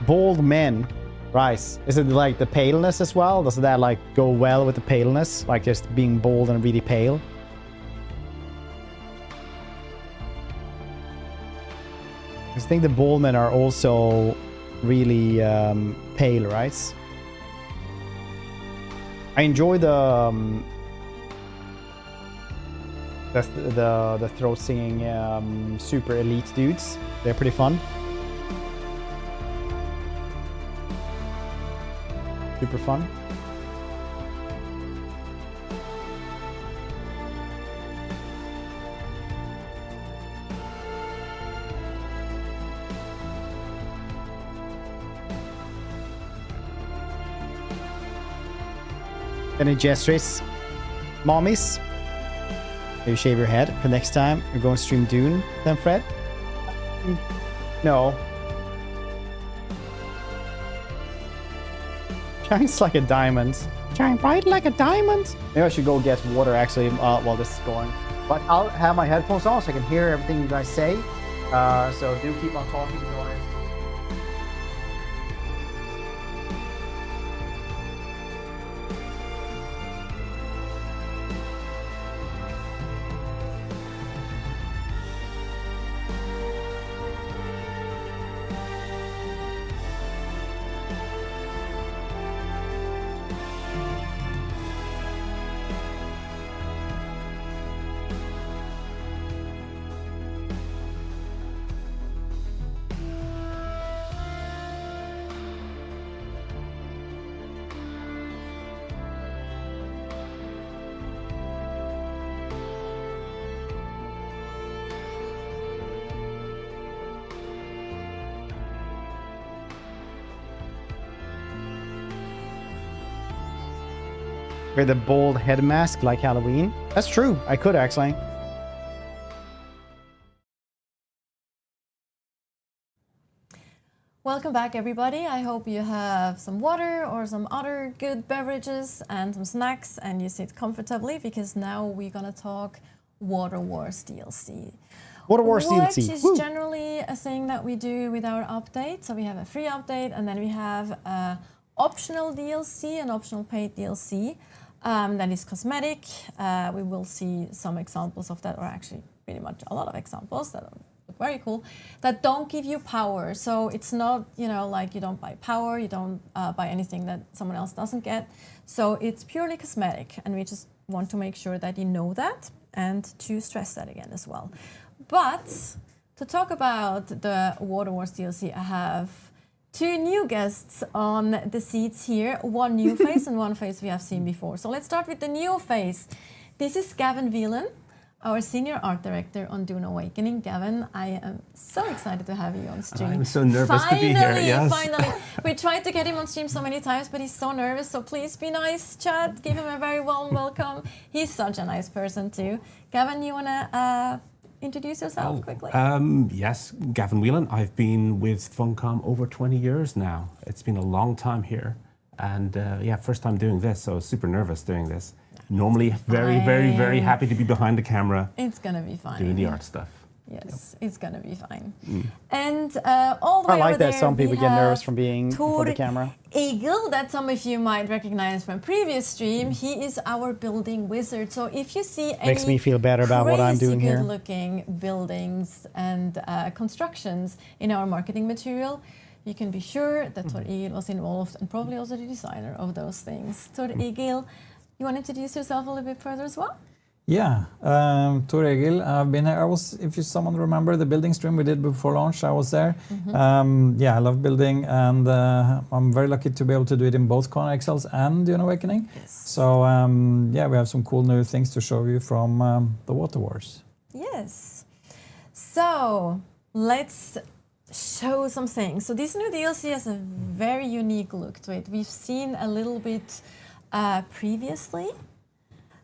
Bold men. Rice. Is it like the paleness as well? Does that like go well with the paleness? Like just being bold and really pale? I think the bold men are also really pale, right? I enjoy the throat singing super elite dudes. They're pretty fun. Super fun. Any gestures, mommies? Maybe shave your head for next time. You're going to stream Dune, then Fred? No. Shines like a diamond. Shine bright like a diamond. Maybe I should go get water actually while this is going. But I'll have my headphones on so I can hear everything you guys say. So do keep on talking, guys. Wear the bold head mask like Halloween. That's true. I could actually. Welcome back, everybody. I hope you have some water or some other good beverages and some snacks and you sit comfortably because now we're gonna talk Water Wars DLC. Water Wars DLC. Which is generally a thing that we do with our update. So we have a free update and then we have optional DLC and optional paid DLC. That is cosmetic. We will see some examples of that, or actually pretty much a lot of examples that look very cool, that don't give you power. So it's not, you know, like you don't buy power, you don't buy anything that someone else doesn't get. So it's purely cosmetic, and we just want to make sure that you know that and to stress that again as well. But to talk about the Water Wars DLC, I have two new guests on the seats here, one new face and one face we have seen before. So let's start with the new face. This is Gavin Whelan, our senior art director on Dune Awakening. Gavin, I am so excited to have you on stream. I'm so nervous to be here, yes. Finally. We tried to get him on stream so many times, but he's so nervous, so please be nice, chat. Give him a very warm welcome. He's such a nice person too. Gavin, you want to introduce yourself quickly? Yes, Gavin Whelan. I've been with Funcom over 20 years now. It's been a long time here. And yeah, first time doing this, so super nervous doing this. Normally very, very, very happy to be behind the camera. It's going to be fine. Doing the art stuff. Yes, it's going to be fine. And all the way I like over that there, some people we get nervous have from being before the camera. Eagle, that some of you might recognize from previous stream. He is our building wizard. So if you see any Makes me feel better about what I'm doing here. good-looking buildings and constructions in our marketing material, you can be sure that Tor Eagle was involved and probably also the designer of those things. Tor Eagle, you want to introduce yourself a little bit further as well? Yeah, Tor Egil, I've been here. I was, if you someone remember the building stream we did before launch, I was there. Yeah, I love building, and I'm very lucky to be able to do it in both Corner XLs and Dune Awakening. Yes. So yeah, we have some cool new things to show you from the Water Wars. Yes. So let's show some things. So this new DLC has a very unique look to it. We've seen a little bit previously.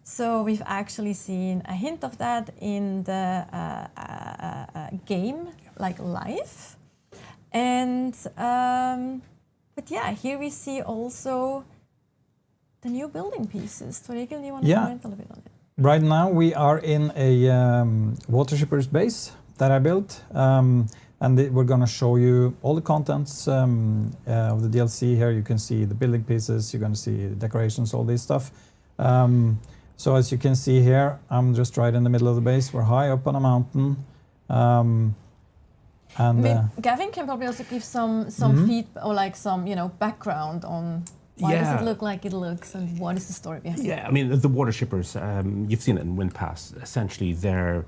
So we've actually seen a hint of that in the game, like live. And, but yeah, here we see also the new building pieces. Torigel, do you want to comment a little bit on it? Right now we are in a water shipper's base that I built. We're going to show you all the contents of the DLC here. You can see the building pieces, you're going to see the decorations, all this stuff. So as you can see here, I'm just right in the middle of the base. We're high up on a mountain. Gavin can probably also give some feedback or like some background on why does it look like it looks and what is the story behind it. Yeah, I mean the water shippers. You've seen it in Windpass. Essentially, they're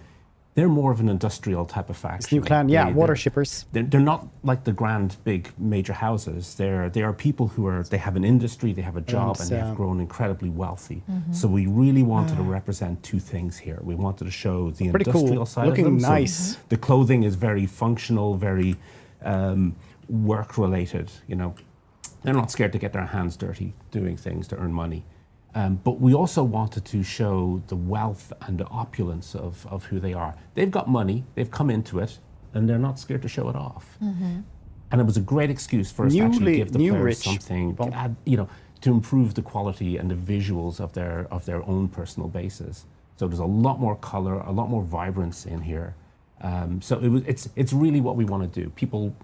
more of an industrial type of faction. It's new clan, water shippers. They're not like the grand, big, major houses. They are people they have an industry, they have a job, and they have grown incredibly wealthy. So we really wanted to represent two things here. We wanted to show the industrial side looking of them. Nice. So the clothing is very functional, very work-related. They're not scared to get their hands dirty doing things to earn money. But we also wanted to show the wealth and the opulence of who they are. They've got money, they've come into it, and they're not scared to show it off. And it was a great excuse for us to actually give the players something to add, to improve the quality and the visuals of their own personal bases. So there's a lot more color, a lot more vibrance in here. So it's really what we want to do. People,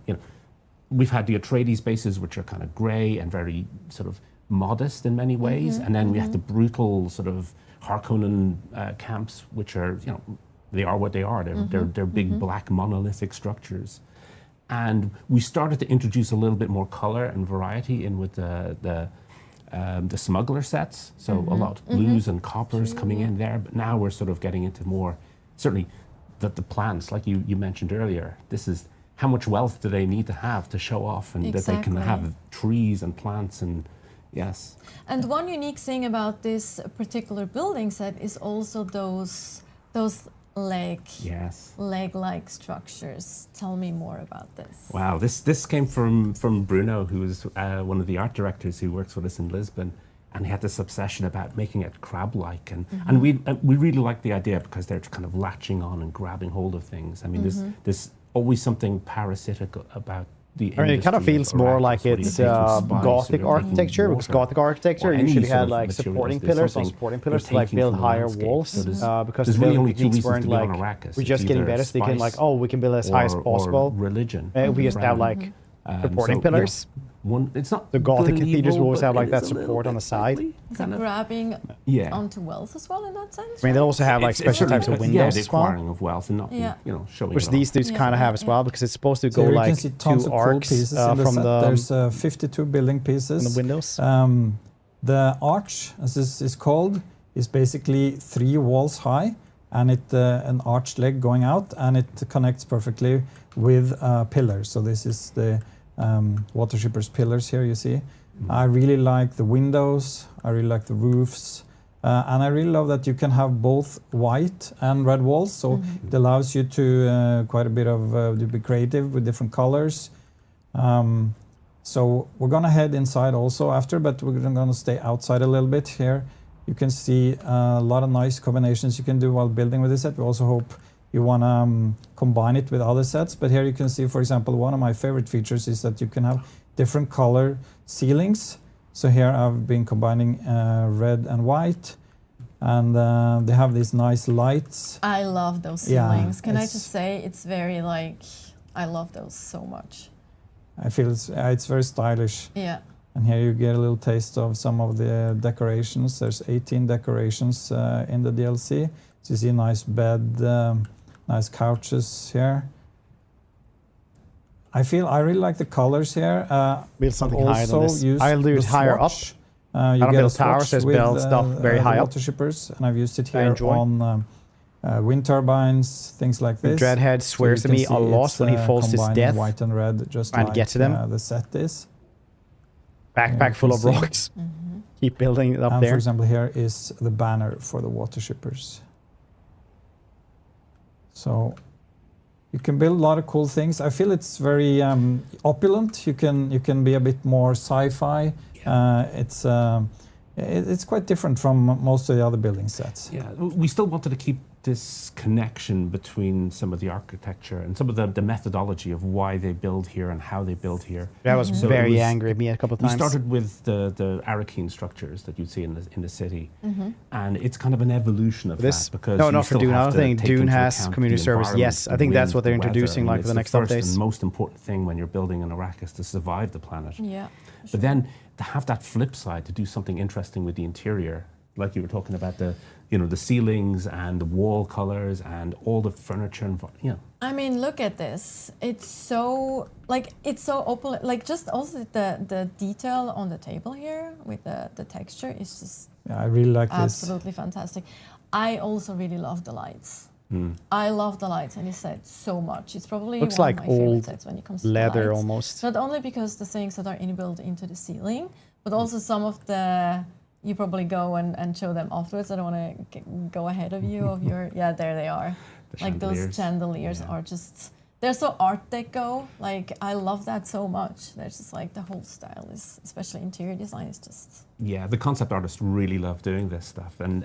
we've had the Atreides bases, which are kind of grey and very sort of modest in many ways, and then we have the brutal sort of Harkonnen camps, which are, they are what they are. They're big black monolithic structures. And we started to introduce a little bit more color and variety in with the smuggler sets. So a lot of blues and coppers coming in there. But now we're sort of getting into more, certainly the plants, like you mentioned earlier. This is how much wealth do they need to have to show off, and that they can have trees and plants and yes. And one unique thing about this particular building set is also those leg-like structures. Tell me more about this. Wow, this came from Bruno, who is one of the art directors who works with us in Lisbon, and he had this obsession about making it crab-like, and we really like the idea because they're kind of latching on and grabbing hold of things. I mean, there's always something parasitic about the it kind of feels more like it's Gothic architecture, because Gothic architecture usually had like supporting pillars on supporting pillars to like build higher walls, because the building techniques weren't like, we're just getting better, so they can like, we can build as high as possible. Religion. We just have like supporting pillars. It's not the Gothic cathedrals will always have like that support on the side. Is it grabbing onto wealth as well in that sense? I mean, they also have like special types of windows as well. Acquiring of wealth and not showing which these dudes kind of have as well, because it's supposed to go you like can see tons 2 of arcs cool pieces in the from set. the. There's 52 building pieces. From the windows. The arch, as this is called, is basically 3 walls high, and an arched leg going out, and it connects perfectly with pillars. So this is the water shippers pillars here, you see. I really like the windows, I really like the roofs, and I really love that you can have both white and red walls, so it allows you to quite a bit of to be creative with different colors. So we're gonna head inside also after, but we're gonna stay outside a little bit here. You can see a lot of nice combinations you can do while building with this set. We also hope you want to combine it with other sets, but here you can see, for example, one of my favorite features is that you can have different color ceilings. So here I've been combining red and white, and they have these nice lights. I love those ceilings. Can I just say, it's very like, I love those so much. I feel it's very stylish. Yeah. And here you get a little taste of some of the decorations. There's 18 decorations in the DLC. So you see a nice bed, nice couches here. I really like the colors here. Build something higher than this. I'll do it higher up. You get build towers, there's build stuff very high up. Water shippers, and I've used it here on wind turbines, things like this. Dreadhead swears to me a lot when he falls to his death. White and red, just and like get to them. The set is. Backpack full of rocks. Keep building it up there. For example, here is the banner for the water shippers. So You can build a lot of cool things. I feel it's very opulent. You can be a bit more sci-fi. It's quite different from most of the other building sets. Yeah, we still wanted to keep this connection between some of the architecture and some of the methodology of why they build here and how they build here. That was very angry at me a couple of times. We started with the Arakeen structures that you'd see in the city, Mhm. and it's kind of an evolution of This, that because no, you not for still Dune. I have don't to think take Dune into has account community the service. environment, Yes, I the think that's wind, what they're the weather. introducing, I mean, like, for the it's next first updates. and most important thing when you're building an Arrakis to survive the planet. Yeah. But then to have that flip side, to do something interesting with the interior, like you were talking about the ceilings and the wall colors and all the furniture and I mean, look at this. It's so open. Like just also the detail on the table here with the texture is just Yeah, I really like this. absolutely fantastic. I also really love the lights. I love the lights and this set so much. It's probably Looks one like of my favorite old sets when it comes to leather lights. almost. Not only because the things that are inbuilt into the ceiling, but also some of the. You probably go and show them afterwards. I don't want to go ahead of you of your. Yeah, there they are. Like those chandeliers are just. They're so Art Deco. Like I love that so much. There's just like the whole style is, especially interior design, is just. Yeah, the concept artists really love doing this stuff, and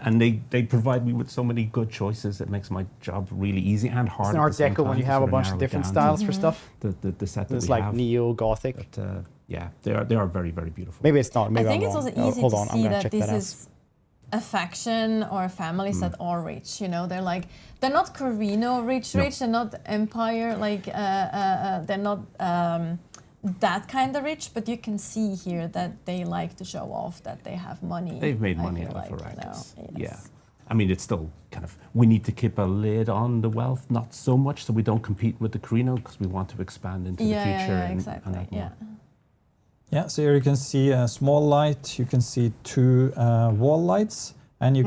they provide me with so many good choices. It makes my job really easy and hard. It's an at Art the same Deco when time you to have a sort bunch narrow of it different down styles to for stuff. The set that It's we like have. neo-Gothic. But, yeah, they are very, very beautiful. Maybe it's not. Maybe I think I'm it's wrong. also easy Hold to on, I'm see gonna that check this that out. is a faction or families that are rich. You know, they're not Corino rich. They're not Empire they're not that kind of rich. But you can see here that they like to show off that they have money. They've made I money feel out of like, Arrakis. you know, Yeah. yes. I mean, it's still kind of, we need to keep a lid on the wealth, not so much so we don't compete with the Corino because we want to expand into the future. Yeah, and exactly. add more. Yeah, so here you can see a small light. You can see two wall lights, and you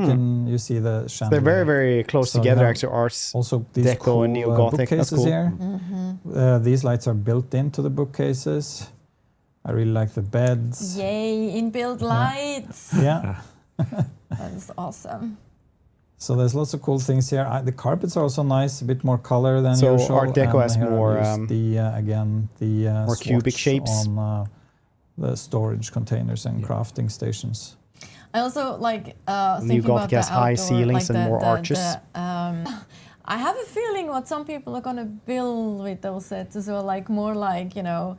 see the chandelier. They're very, very close So together. now Actually, Arts also these Deco cool and Neo-Gothic. That's bookcases cool. here. Mm-hmm. These lights are built into the bookcases. I really like the beds. Yay! Inbuilt lights. Yeah. That's awesome. So there's lots of cool things here. The carpets are also nice, a bit more color than So usual. Art Deco and has here I've more, used the more cubic swatch shapes. on the storage containers and crafting stations. I also like thinking Neo-Gothic about the has high outdoor, ceilings like and more arches. I have a feeling what some people are gonna build with those sets as well, like more like, you know,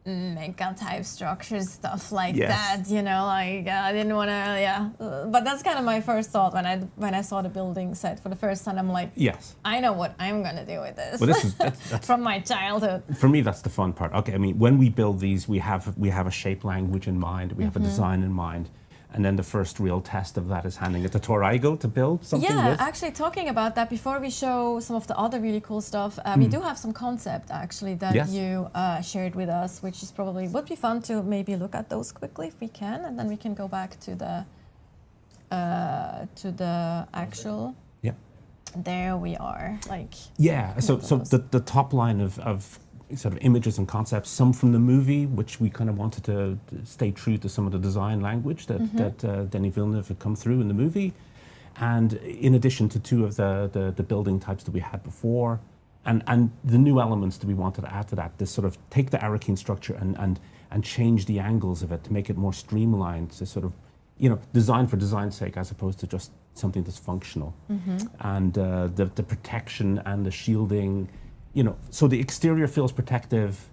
mega type structures, stuff like that. You know, like I didn't want to, but that's kind of my first thought when I saw the building set for the first time. I'm like, Yes. I know what I'm gonna do with this. Well, this is that's from my childhood. For me, that's the fun part. Okay, I mean, when we build these, we have a shape language in mind, we have a design in mind, and then the first real test of that is handing it to Toraigo to build something with. Actually, talking about that, before we show some of the other really cool stuff, we do have some concept actually that you shared with us, which is probably would be fun to maybe look at those quickly if we can, and then we can go back to the actual. Yeah. There we are. Like. Yeah. So the top line of sort of images and concepts, some from the movie, which we kind of wanted to stay true to some of the design language that Denis Villeneuve had come through in the movie, and in addition to two of the building types that we had before, and the new elements that we wanted to add to that, this sort of take the Arakeen structure and change the angles of it to make it more streamlined, to sort of, you know, design for design's sake as opposed to just something that's functional, and the protection and the shielding. You know, so the exterior feels protective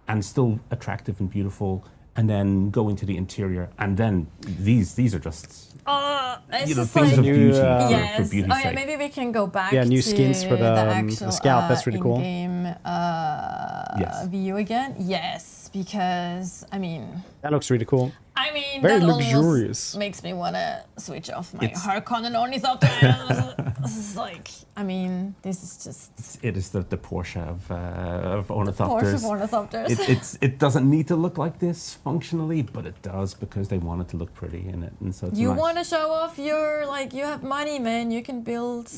and still attractive and beautiful, and then go into the interior, and then these are just It's just things like, of beauty yes. for beauty's sake. Maybe we can go back. Yeah, new to skins for the actual, scalp. That's really cool. In-game view again. Yes, because I mean. That looks really cool. I mean, very that luxurious. Almost makes me want to switch off my Harkonnen Ornithopter. This is like, I mean, this is just. It is the Porsche of ornithopters. Porsche of ornithopters. It doesn't need to look like this functionally, but it does because they want it to look pretty in it, and so it's you nice. want to show off your you have money, man. You can build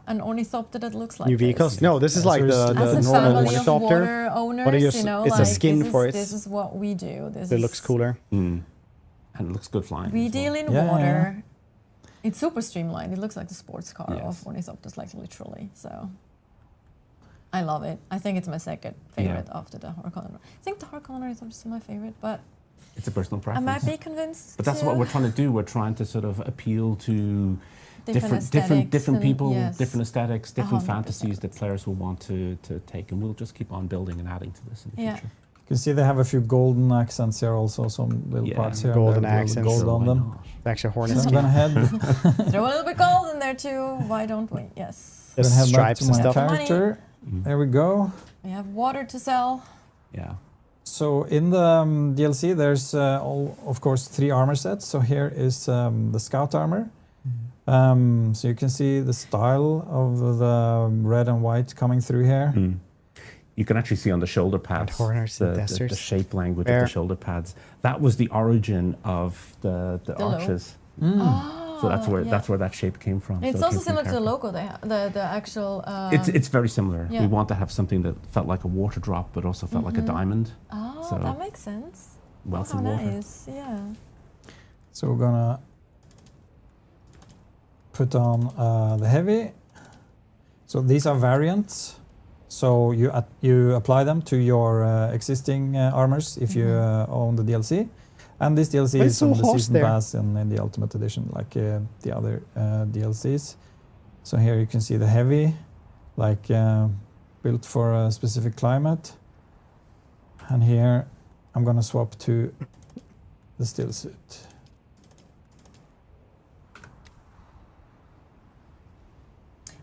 an ornithopter that looks like new vehicles. This. No, this is like the As a normal family of ornithopter. water owners, What are you, you know, it's like, a skin for it. This is what we do. It looks cooler. And it looks good flying. We deal in water. It's super streamlined. It looks like the sports car of ornithopters, like literally. So. I love it. I think it's my second favorite after the Harkonnen. I think the Harkonnen is also my favorite, but It's a personal I preference. might be convinced. But that's to what we're trying to do. We're trying to sort of appeal to different aesthetics and- people, yes. different aesthetics, different 100%. fantasies that players will want to take, and we'll just keep on building and adding to this in the Yeah. future. You can see they have a few golden accents here also, some little Yeah, parts here. golden and they have accents. Gold Sure, on why them. not? Actually, So Hornets. I'm gonna head, Throw a little bit gold in there too. Why don't we? Yes. gonna head back stripes to and my stuff. character. There we go. We have water to sell. Yeah. So in the DLC, there's of course 3 armor sets. So here is the scout armor. So you can see the style of the red and white coming through here. You can actually see on the shoulder pads Horners and the Deserts. shape language Fair. of the shoulder pads. That was the origin of the logo. arches. Oh, So yeah. that's where that shape came from. It's So it also came from similar to the character. logo they have, the actual. It's very similar. yeah. We want to have something that felt like a water drop, but also felt like a diamond. Oh, So that makes sense. wealth Oh, of water. nice. Yeah. So we're gonna put on the heavy. So these are variants. So you apply them to your existing armors if you own the DLC. And this DLC Why is is so some of the harsh season there? pass in the Ultimate Edition, like the other DLCs. So here you can see the heavy, like built for a specific climate. And here I'm gonna swap to the still suit.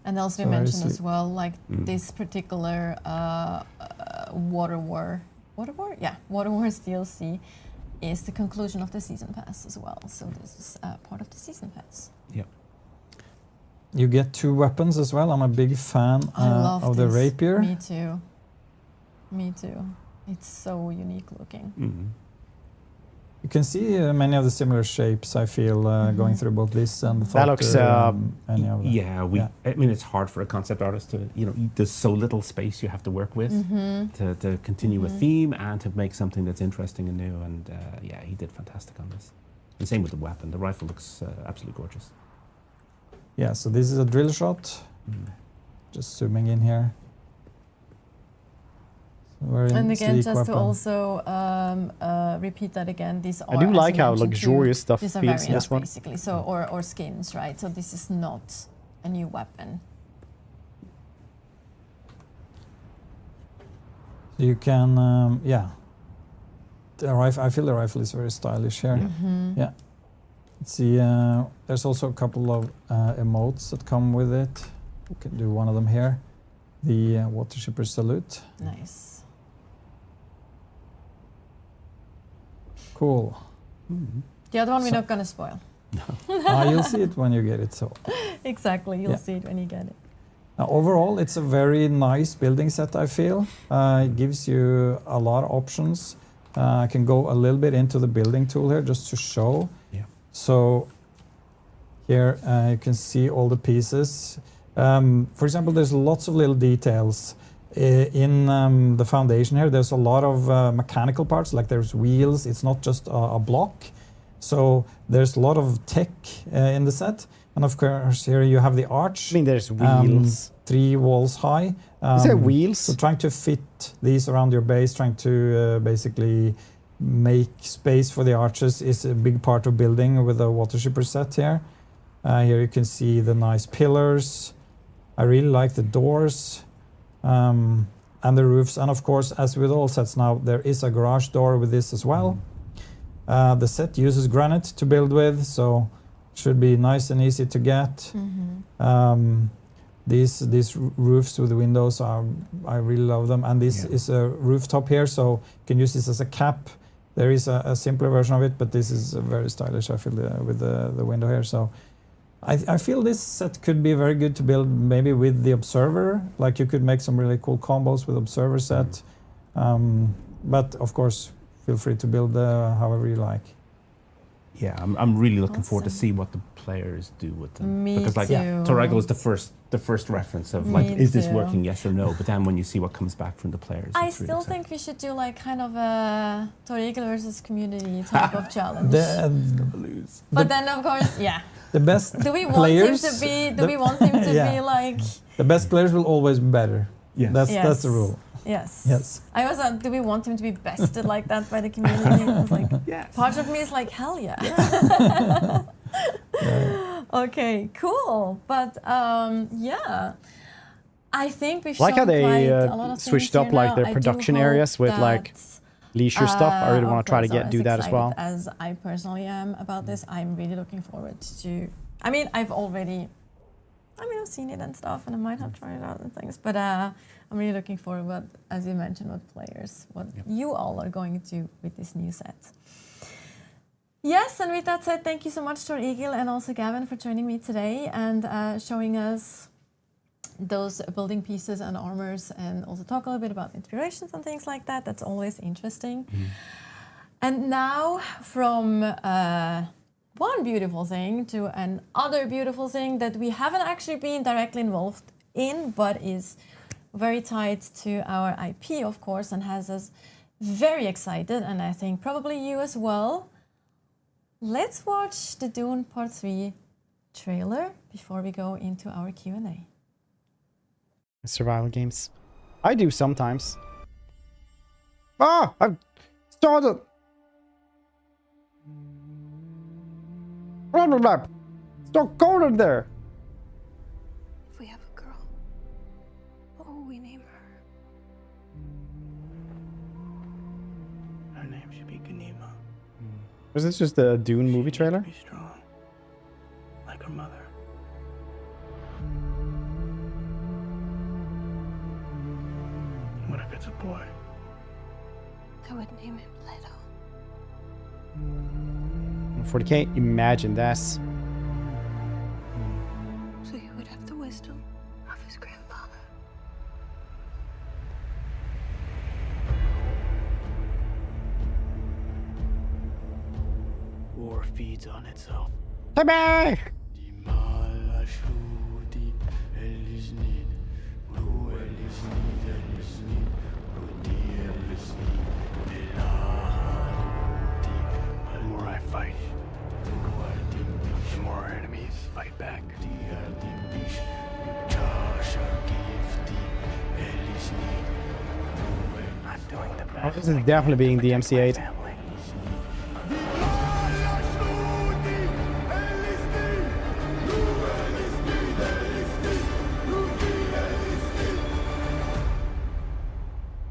And also you So mentioned very as well, like this particular Water Wars DLC is the conclusion of the season pass as well. So this is part of the season pass. Yeah. You get 2 weapons as well. I'm a big fan I love of the this. rapier. Me too. Me too. It's so unique looking. You can see many of the similar shapes, I feel, going through both this and the That looks, any of them. Yeah, I mean, it's hard for a concept artist to, there's so little space you have to work with to continue a theme and to make something that's interesting and new. And yeah, he did fantastic on this. And same with the weapon. The rifle looks absolutely gorgeous. Yeah, so this is a drill shot. Just zooming in here. Very And again, sleek just to weapon. also repeat that again, these are. I do as like you how mentioned, luxurious stuff these are feels in variants, this one. basically. So or skins, right? So this is not a new weapon. You can, yeah. The rifle, I feel the rifle is very stylish here. Yeah. Let's see, there's also a couple of emotes that come with it. We can do one of them here. The water shipper salute. Nice. Cool. The other one we're not gonna spoil. You'll see it when you get it. So Exactly, you'll Yeah. see it when you get it. now, overall, it's a very nice building set, I feel. It gives you a lot of options. I can go a little bit into the building tool here just to show. Yeah. So here you can see all the pieces. For example, there's lots of little details in the foundation here. There's a lot of mechanical parts, like there's wheels. It's not just a block. So there's a lot of tech in the set. And of course, here you have the arch. I mean, there's wheels. 3 walls high. Is there wheels? So trying to fit these around your base, trying to basically make space for the arches is a big part of building with the water shipper set here. Here you can see the nice pillars. I really like the doors and the roofs. And of course, as with all sets now, there is a garage door with this as well. The set uses granite to build with, so it should be nice and easy to get. These roofs with the windows I really love them, and this is a rooftop here, so you can use this as a cap. There is a simpler version of it, but this is very stylish. I feel with the window here. So I feel this set could be very good to build maybe with the observer. Like you could make some really cool combos with observer set, but of course feel free to build however you like. Yeah, I'm really looking forward to see what the players do with them. Me because like too. Torregal is the first reference of like, is this working, yes or no? But then when you see what comes back from the players, I it's really still exciting. think we should do like kind of a Torregal versus community type of challenge. But then of course, yeah. The best Do we want players, him to be? Do we want him to Yeah. be like? The best players will always be better. Yes. That's the rule. Yes. Yes. I was do we want him to be bested like that by the community? I was like, part of me is like, hell yeah. Okay, cool. But yeah, I think we've Like how shown quite they a lot of switched things up here like now. their I do production hope areas with that, like leisure stuff. I really want to try to course, do that as well. As I personally am about this, I'm really looking forward to. I mean, I've seen it and stuff, and I might have tried it out and things. But I'm really looking forward, as you mentioned, what you all are going to do with this new set. Yes, and with that said, thank you so much to Egil and also Gavin for joining me today and showing us those building pieces and armors, and also talk a little bit about inspirations and things like that. That's always interesting. And now from one beautiful thing to another beautiful thing that we haven't actually been directly involved in, but is very tied to our IP, of course, and has us very excited, and I think probably you as well. Let's watch the Dune Part 3 trailer before we go into our Q&A. Survival games. I do sometimes. Ah! I've started! Stop going in there! If we have a girl, what will we name her? Her name should be Ganima. Was this just a Dune movie trailer? Be strong, like her mother. What if it's a boy? I would name him Leto. 40k? Imagine this. So he would have the wisdom of his grandfather. War feeds on itself. Timmy! The more I fight, the more our enemies fight back. I'm doing the best. Oh, this is definitely being DMCA'd.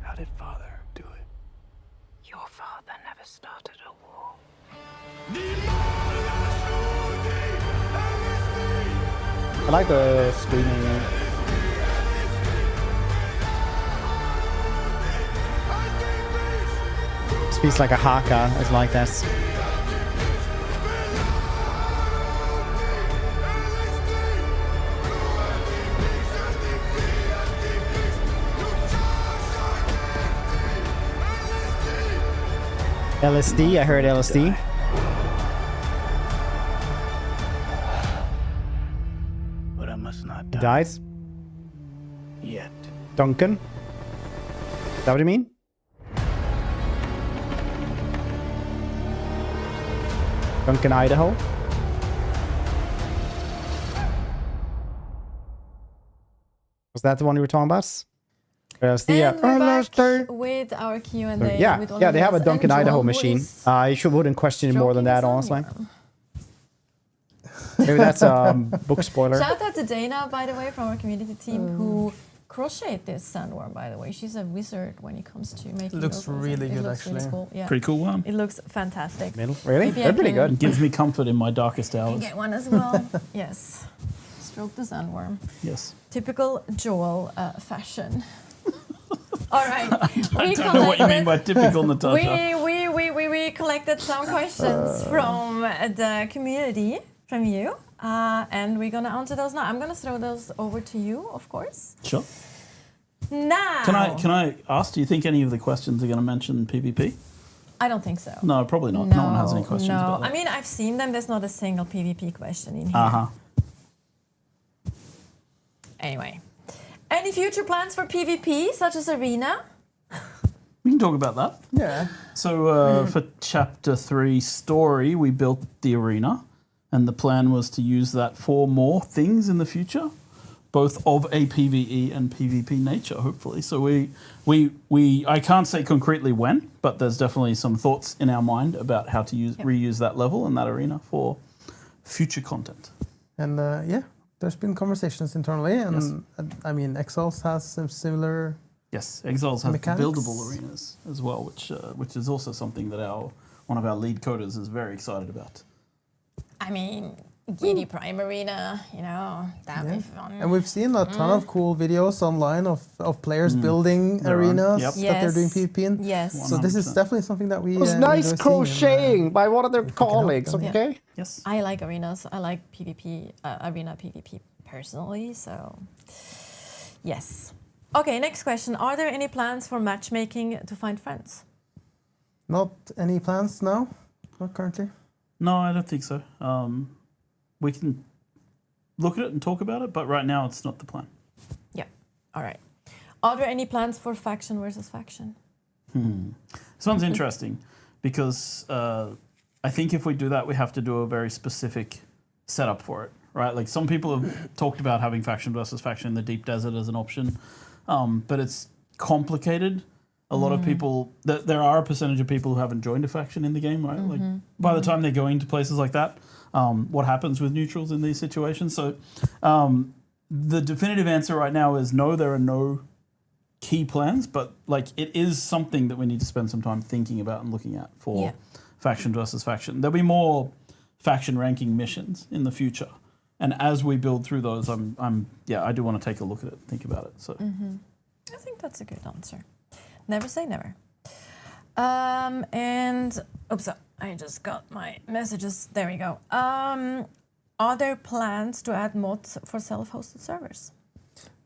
How did Father do it? Your father never started a war. I like the screaming. Speaks like a haka. It's like this. LSD, I heard LSD. But I must not He die. dies. Yet. Duncan. Is that what you mean? Duncan, Idaho. Was that the one you were talking about? LSD, And we're back LSD. with our Q&A. Yeah, with all yeah, of they have a us. Duncan, And Idaho Joel, who machine. is I wouldn't question it more than that, stroking honestly. the sandworm. Maybe that's a book spoiler. Shout out to Dana, by the way, from our community team, who crocheted this sandworm, by the way. She's a wizard when it comes to making Looks those. really It good, looks really actually. cool. Yeah. Pretty cool one. It looks fantastic. Really? Maybe They're I pretty can- good. Gives me comfort in my darkest Can hours. get one as well. Yes. Stroke the sandworm. Yes. Typical Joel fashion. All right. I don't know what you mean by typical, Natasha. We collected some questions from the community, from you, and we're gonna answer those now. I'm gonna throw those over to you, of course. Sure. Now. Can I ask? Do you think any of the questions are going to mention PvP? I don't think so. No, probably not. No one has any questions No, about that. I mean I've seen them. There's not a single PvP question in here. Uh huh. Anyway, any future plans for PvP, such as Arena? We can talk about that. Yeah. So for Chapter 3 story, we built the arena, and the plan was to use that for more things in the future. both of a PvE and PvP nature, hopefully. So we I can't say concretely when, but there's definitely some thoughts in our mind about how to reuse that level and that arena for future content. And yeah, there's been conversations internally, and I mean, Exiles has some similar. Yes, Exiles has mechanics. buildable arenas as well, which is also something that one of our lead coders is very excited about. I mean, Giddy Prime Arena, you know, that'd be fun. And we've seen a ton of cool videos online of players building arenas that they're doing PvP in. Yes. So this is definitely something that we. It was nice enjoy crocheting by one of their colleagues. them. Okay. Yes. I like arenas. I like PvP, arena PvP personally. So, yes. Okay, next question. Are there any plans for matchmaking to find friends? Not any plans now, not currently. No, I don't think so. We can look at it and talk about it, but right now it's not the plan. Yeah. All right. Are there any plans for faction versus faction? This one's interesting because I think if we do that, we have to do a very specific setup for it, right? Like some people have talked about having faction versus faction in the deep desert as an option, but it's complicated. A lot of people, there are a percentage of people who haven't joined a faction in the game, right? Like by the time they're going to places like that, what happens with neutrals in these situations? So the definitive answer right now is no, there are no key plans, but like it is something that we need to spend some time thinking about and looking at for faction versus faction. There'll be more faction ranking missions in the future. And as we build through those, I do want to take a look at it and think about it. So I think that's a good answer. Never say never. And oops, I just got my messages. There we go. Are there plans to add mods for self-hosted servers?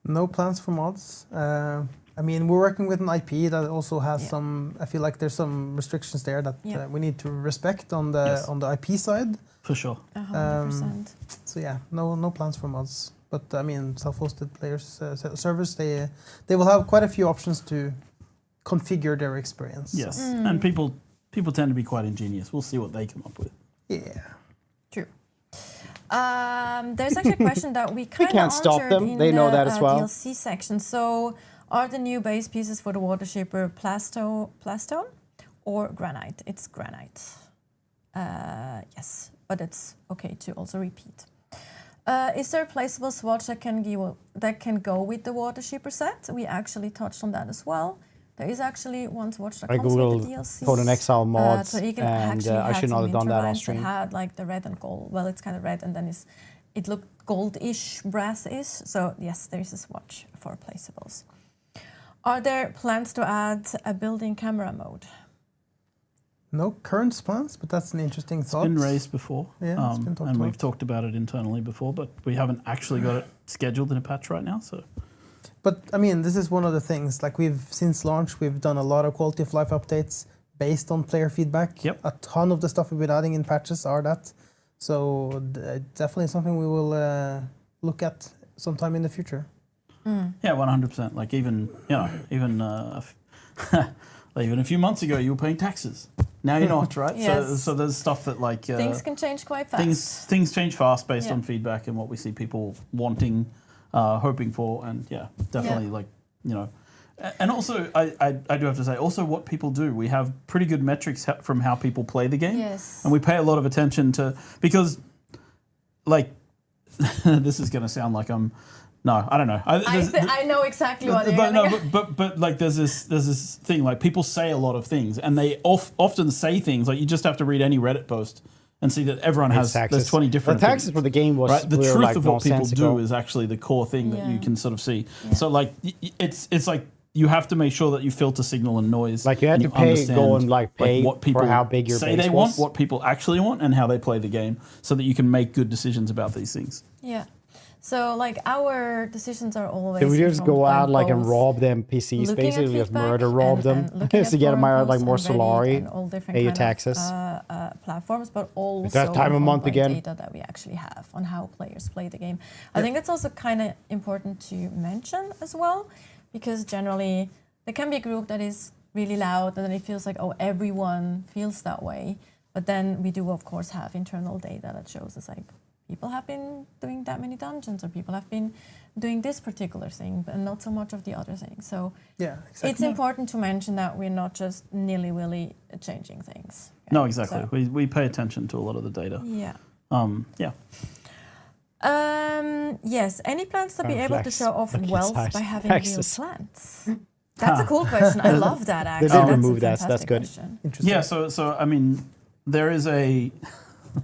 No plans for mods. I mean, we're working with an IP that also has some. I feel like there's some restrictions there that we need to respect on the IP side. For sure. 100%. So yeah, no plans for mods. But I mean, self-hosted players servers, they will have quite a few options to configure their experience. yes, So. and people tend to be quite ingenious. We'll see what they come up with. Yeah. True. There's actually a question that we kind of can't stop answered them. in They know the that as well. DLC section. So, are the new base pieces for the water shipper plastone or granite? It's granite. Yes, but it's okay to also repeat. Is there a placeable swatch that can go with the water shipper set? We actually touched on that as well. There is actually one swatch that I comes with googled the DLC. Conan Exile mods, So you can and actually I should not have done that on that stream. had like the red and gold. Well, it's kind of red, and then it looked goldish, brassish. So yes, there is a swatch for placeables. Are there plans to add a building camera mode? No current plans, but that's an interesting thought. It's been raised before, Yeah, it's been talked and about. we've talked about it internally before, but we haven't actually got it scheduled in a patch right now. So, But I mean, this is one of the things. Like since launch, we've done a lot of quality of life updates based on player feedback. Yep. A ton of the stuff we've been adding in patches are that. So definitely something we will look at sometime in the future. yeah, 100%. Like even even a few months ago, you were paying taxes. Now you're not, right? Yes. So there's stuff that like Things can change quite fast. Things change fast based on feedback and what we see people wanting, hoping for, and definitely like and also I do have to say also what people do. We have pretty good metrics from how people play the game, Yes. and we pay a lot of attention to because like this is going to sound like I'm. No, I don't know. I know exactly what you're gonna but like there's this thing like people say a lot of things and they often say things like you just have to read any Reddit post and see that everyone has there's 20 different the taxes for the game was right. The truth like of what people nonsensical. do is actually the core thing that you can sort of see. So like it's like you have to make sure that you filter signal and noise. Like you had and to go and pay what people for how big your say base they was. want, what people actually want, and how they play the game, so that you can make good decisions about these things. Yeah. So like our decisions are always. Did we just informed go by out like and both rob them PCs, looking at basically just feedback murder rob them looking to get forum like more posts and Reddit Solari, and all different pay your kind of, taxes. platforms, but also that time of informed month by again. data that we actually have on how players play the game. I think it's also kind of important to mention as well, because generally there can be a group that is really loud and then it feels like, oh, everyone feels that way. But then we do, of course, have internal data that shows us like people have been doing that many dungeons, or people have been doing this particular thing, and not so much of the other thing. So yeah, exactly. it's important to mention that we're not just nilly-willy changing things. No, exactly. So, We pay attention to a lot of the data. Yeah. Yeah. Yes. Any plans to be able to show off wealth by having real plants? Hmm. That's a cool question. I love that. Actually, They did that's remove a that. That's fantastic good. question. Interesting. Yeah. So I mean, there is a.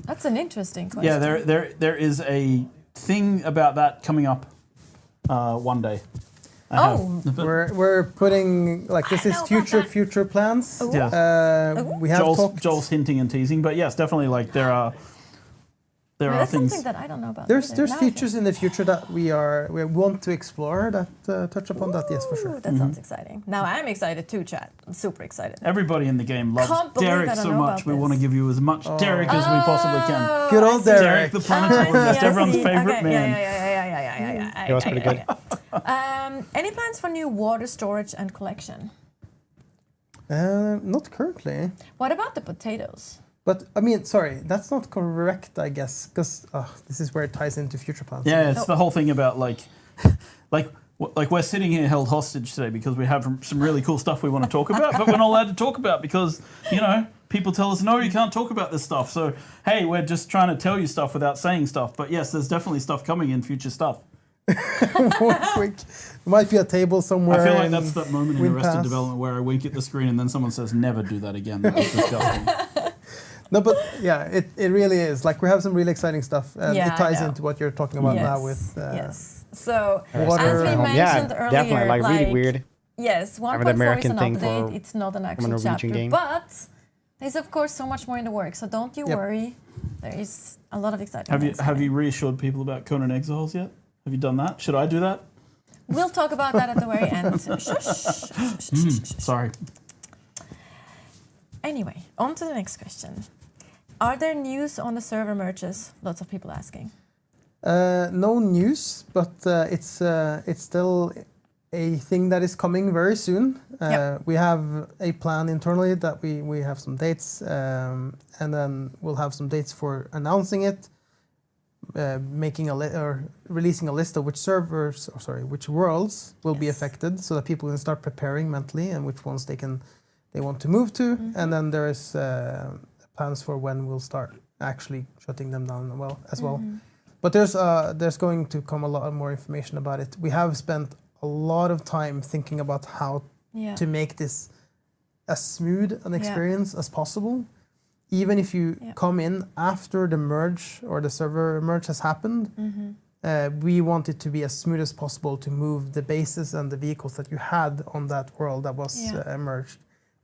That's an interesting question. Yeah. There is a thing about that coming up one day. We're putting like this is future plans. Yeah. We have Joel's hinting and teasing, but yes, definitely like there are that's things. something that I don't know about. There's features in the future that we want to explore that touch upon that. Yes, for sure. That sounds exciting. Now I'm excited too, chat. I'm super excited. Everybody in the game loves Can't believe Derek I don't so know much. about We this. want to give you as much Derek as we possibly can. Good old Derek. The planetarist, everyone's favorite man. Yeah. That was pretty good. Any plans for new water storage and collection? Not currently. What about the potatoes? But I mean, sorry, that's not correct, I guess, because this is where it ties into future plans. Yeah, it's the whole thing about like we're sitting here held hostage today because we have some really cool stuff we want to talk about, but we're not allowed to talk about because people tell us no, you can't talk about this stuff. So hey, we're just trying to tell you stuff without saying stuff. But yes, there's definitely stuff coming in future stuff. There might be a table somewhere. I feel like that's that moment in Arrested Development where I wink at the screen and then someone says, "Never do that again." That was disgusting. No, but yeah, it really is. Like we have some really exciting stuff, and it ties into what you're talking about now with yes. So water. as we mentioned earlier, definitely like really weird. Yes, 1.4 is American an thing update. for It's not an a actual Norwegian chapter, game. but there's of course so much more in the works. So don't you worry. There is a lot of exciting. Have you reassured people about Conan Exiles yet? Have you done that? Should I do that? We'll talk about that at the very end. Sorry. Anyway, on to the next question. Are there news on the server merges? Lots of people asking. No news, but it's still a thing that is coming very soon. We have a plan internally that we have some dates, and then we'll have some dates for announcing it, making or releasing a list of which servers, which worlds will be affected, so that people can start preparing mentally and which ones they want to move to, and then there is plans for when we'll start actually shutting them down as well. But there's going to come a lot more information about it. We have spent a lot of time thinking about how to make this as smooth an experience as possible. Even if you come in after the merge or the server merge has happened, we want it to be as smooth as possible to move the bases and the vehicles that you had on that world that was merged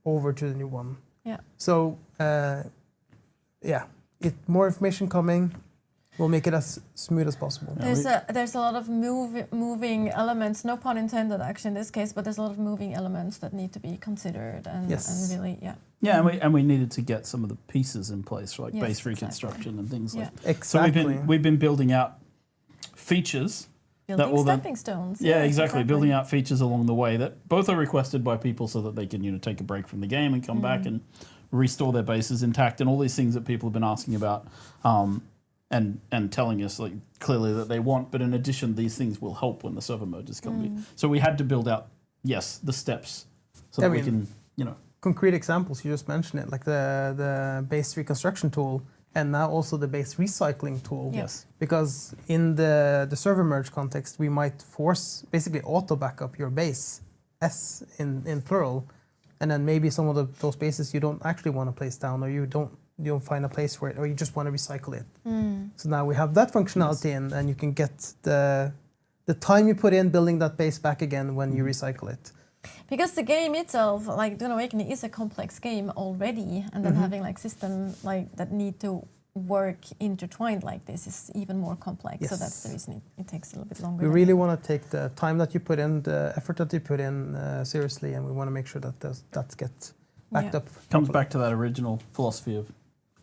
over to the new one. Yeah. So, more information coming. We'll make it as smooth as possible. There's a lot of moving elements, no pun intended actually in this case, but there's a lot of moving elements that need to be considered and really, Yeah, and we needed to get some of the pieces in place, like base reconstruction and things like that. Exactly. So we've been building out features. Building stepping stones. Yeah, exactly. Building out features along the way that both are requested by people so that they can take a break from the game and come back and restore their bases intact and all these things that people have been asking about. And telling us like clearly that they want, but in addition, these things will help when the server merges come. So we had to build out, the steps so that we can, concrete examples. You just mentioned it, like the base reconstruction tool, and now also the base recycling tool. Yes. Because in the server merge context, we might force basically auto backup your base, S in plural, and then maybe some of those bases you don't actually want to place down, or you don't find a place for it, or you just want to recycle it. So now we have that functionality in, and you can get the time you put in building that base back again when you recycle it. Because the game itself, like Dune Awakening, is a complex game already, and then having like system that need to work intertwined like this is even more complex. Yes. So that's the reason it takes a little bit longer. We really want to take the time that you put in, the effort that you put in seriously, and we want to make sure that that gets backed up. Comes back to that original philosophy of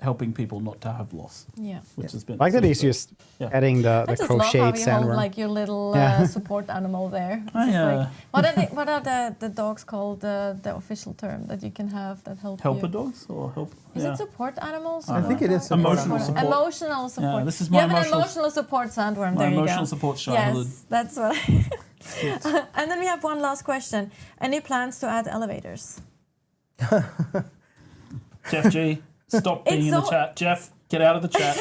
helping people not to have loss. Yeah. Which has been Like that sort of he's just adding the I just crocheted love how you hold sandworm. like your little Yeah. support animal there. It's I, just like, what are the dogs called? The official term that you can have that help helper you? dogs or help? Is it support animals? I think it is emotional support. Emotional support. Yeah, this is you my have an emotional- emotional support sandworm. my There you go. emotional support childhood. Yes, that's what. And then we have one last question. Any plans to add elevators? Jeff G, stop being in the chat. Jeff, get out of the chat.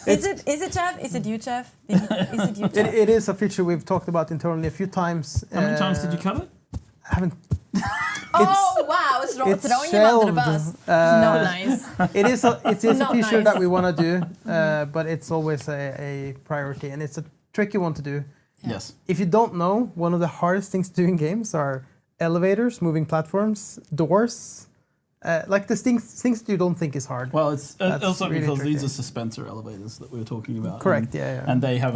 Is it Jeff? Is it you, Jeff? Is it you, Jeff? It is a feature we've talked about internally a few times. How many times did you cut it? I haven't. Oh wow! It's throwing you under the bus. Not nice. It is a Not feature nice. that we want to do, but it's always a priority, and it's a tricky one to do. Yes. If you don't know, one of the hardest things to do in games are elevators, moving platforms, doors. Like the things that you don't think is hard. Well, it's That's also really because tricky. these are suspensor elevators that we were talking about. Correct, And, yeah. And they have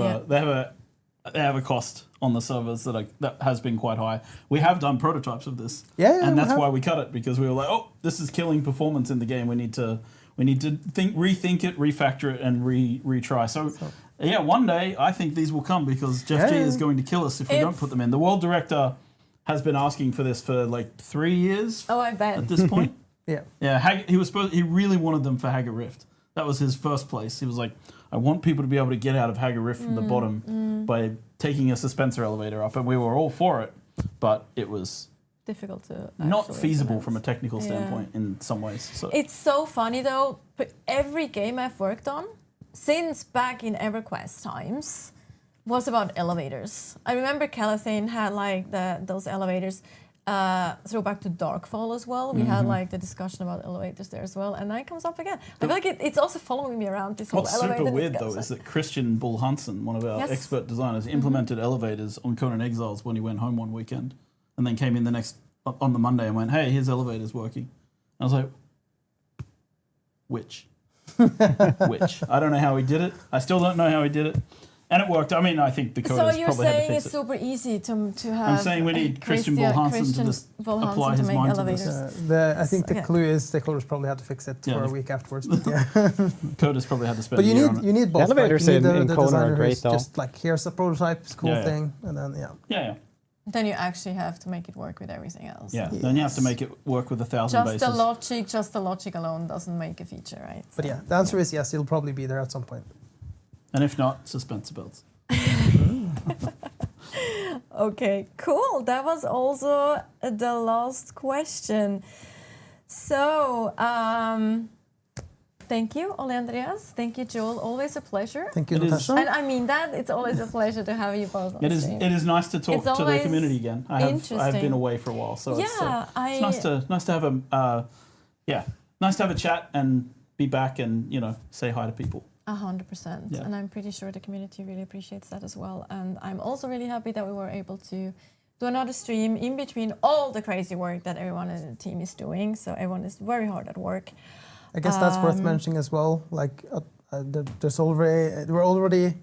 a cost on the servers that has been quite high. We have done prototypes of this. Yeah, and we that's have. why we cut it, because we were like, oh, this is killing performance in the game. We need to rethink it, refactor it, and retry. So yeah, one day I think these will come because Jeff G is going to kill us if we don't put them in. The world director has been asking for this for like 3 years. Oh, I bet. At this point. Yeah. He really wanted them for Haggard Rift. That was his first place. He was like, I want people to be able to get out of Haggard Rift from the bottom by taking a suspensor elevator up, and we were all for it, but it was difficult to not actually feasible implement. from a technical Yeah. standpoint in some ways. So It's so funny though, but every game I've worked on since back in EverQuest times was about elevators. I remember Calathane had like those elevators. Throwback to Darkfall as well. We had like the discussion about elevators there as well, and then it comes up again. I feel like it's also following me around this whole what's elevator super weird discussion. though is that Christian Bull Hansen, one of our Yes. expert designers, implemented elevators on Conan Exiles when he went home one weekend, and then came in on the Monday and went, "Hey, his elevator's working." I was like, "Which? Which? I don't know how he did it. I still don't know how he did it." And it worked. I mean, I think the coders So you're probably had to saying fix it's it. super easy to have. I'm saying we need Christian Bull Hansen to just apply his make mind elevators. to this. I think the Yeah. clue is the coders probably had to fix it Yeah, for a the- week afterwards. But yeah. Coders probably had to spend But a you year need on it. you need both. Elevators right? You need in the Conan are designer great who's though. just like here's a prototype, it's a cool Yeah. thing, and then Yeah. Then you actually have to make it work with everything else. Yeah. Then you have to make it work with 1,000 bases. Just the logic alone doesn't make a feature, right? But yeah, the answer is yes. It'll probably be there at some point. And if not, suspensor belts. Okay, cool. That was also the last question. So, thank you, Ole Andreas. Thank you, Joel. Always a pleasure. Thank you, It is- Natasha. And I mean that. It's always a pleasure to have you both on It is. stream. It is nice to talk It's to the always community again. I have interesting. been away for a while, so it's Yeah, nice to have a nice to have a chat and be back and say hi to people. 100%. Yeah. And I'm pretty sure the community really appreciates that as well. And I'm also really happy that we were able to do another stream in between all the crazy work that everyone in the team is doing. So everyone is very hard at work. I guess that's worth mentioning as well. Like there's already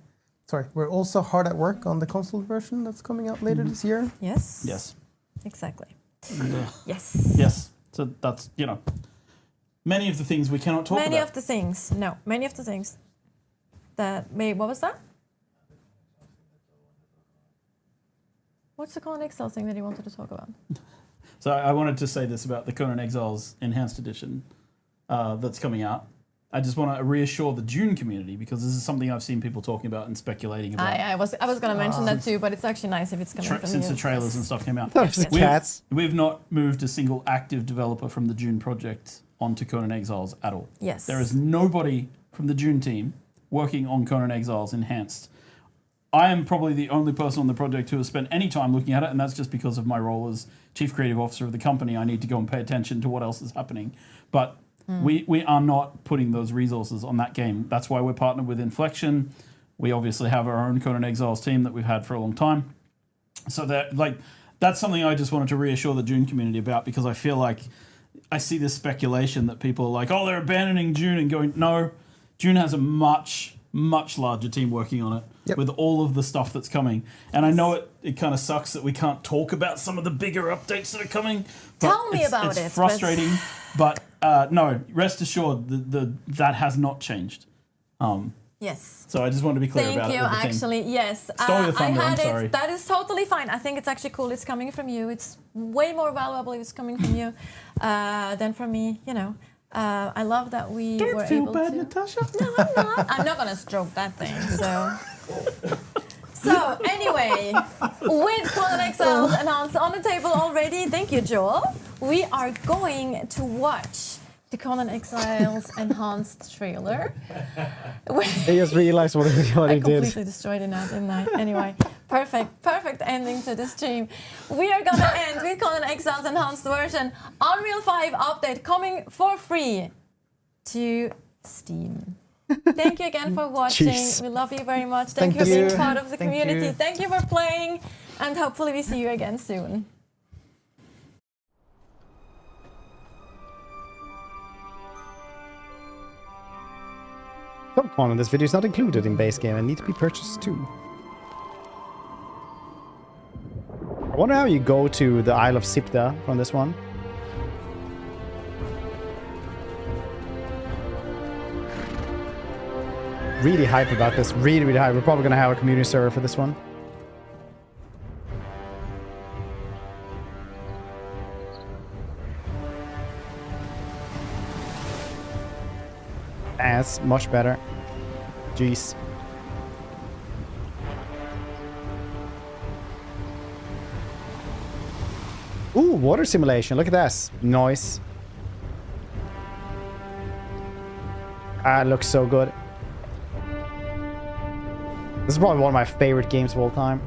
we're also hard at work on the console version that's coming out later this year. Yes. Yes. Exactly. Yes. Yes. Yes. So that's many of the things we cannot talk Many about. of the things. No, many of the things. What was that? What's the Conan Exile thing that you wanted to talk about? So I wanted to say this about the Conan Exiles Enhanced Edition that's coming out. I just want to reassure the Dune community because this is something I've seen people talking about and speculating about. I was going to mention that too, but it's actually nice if it's coming from Since you. the trailers and stuff came out. We've not moved a single active developer from the Dune project onto Conan Exiles at all. Yes. There is nobody from the Dune team working on Conan Exiles Enhanced. I am probably the only person on the project who has spent any time looking at it, and that's just because of my role as Chief Creative Officer of the company. I need to go and pay attention to what else is happening. But we are not putting those resources on that game. That's why we're partnered with Inflection. We obviously have our own Conan Exiles team that we've had for a long time. So that's something I just wanted to reassure the Dune community about because I feel like I see this speculation that people are like, oh, they're abandoning Dune and going, no, Dune has a much, much larger team working on it with all of the stuff that's coming. And I know it kind of sucks that we can't talk about some of the bigger updates that are coming. But Tell me about it's it, frustrating, but No, rest assured, that has not changed. Yes. So I just wanted to be clear Thank about you, it. With the team. actually, yes. Stole your thunder, I had I'm sorry. That is totally fine. I think it's actually cool. It's coming from you. It's way more valuable if it's coming from you than from me, you know. I love that we were able to... Natasha. No, I'm not. I'm not going to stroke that thing, so... So, anyway, with Conan Exiles announced on the table already, thank you, Joel, we are going to watch the Conan Exiles enhanced trailer. I just realized what he I did. completely destroyed it now, didn't I? Anyway, perfect ending to the stream. We are gonna end with Conan Exiles enhanced version, Unreal 5 update coming for free to Steam. Thank you again for watching. Jeez. We love you very much. Thank you for being part of the community. Thank you for playing, and hopefully we see you again soon. Some content in this video is not included in base game and need to be purchased too. I wonder how you go to the Isle of Sipta from this one. Really hype about this. Really hype. We're probably going to have a community server for this one. That's much better. Jeez. Ooh, water simulation. Look at this. Nice. Ah, it looks so good. This is probably one of my favorite games of all time.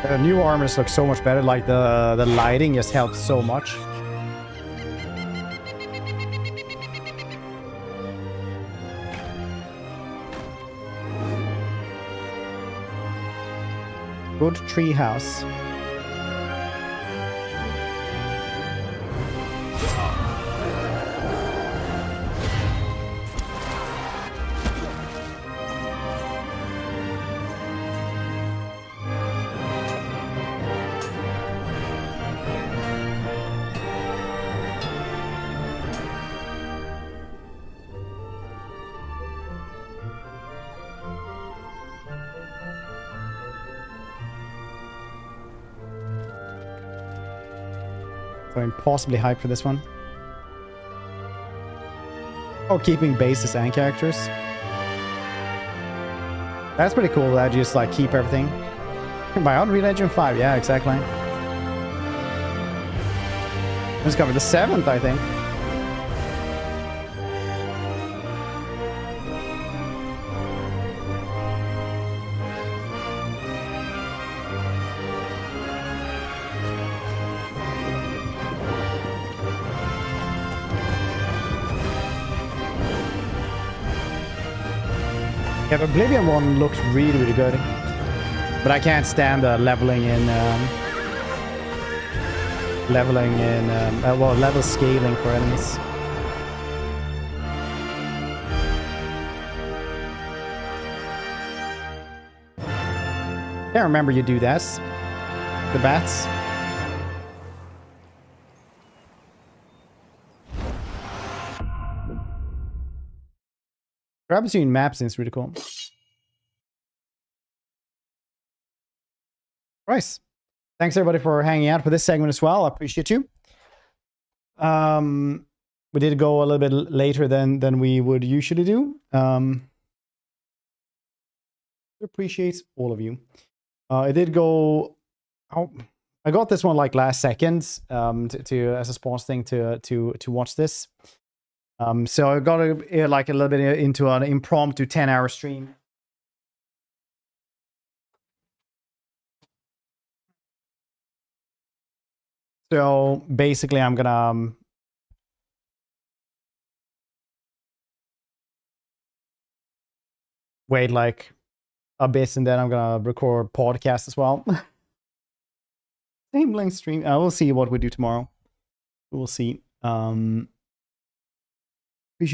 The new armors look so much better, like the lighting just helps so much. Good tree house. So impossibly hyped for this one. Oh, keeping bases and characters. That's pretty cool that you just like keep everything. By Unreal Engine 5, yeah, exactly. It's coming the 7th, I think. Yeah, the Oblivion one looks really good. But I can't stand leveling in... well, level scaling for enemies. Can't remember you do that. The bats. Grab between maps is really cool. Right. Thanks everybody for hanging out for this segment as well. I appreciate you. We did go a little bit later than we would usually do. Appreciate all of you. I did go. Oh, I got this one like last second to as a sponsor thing to watch this. So I got like a little bit into an impromptu 10-hour stream. So basically, I'm gonna wait like a bit, and then I'm gonna record podcast as well. Same length stream. I will see what we do tomorrow. We'll see. Appreciate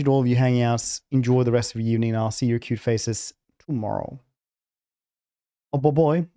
all of you hanging out. Enjoy the rest of your evening. I'll see your cute faces tomorrow. Oh boy.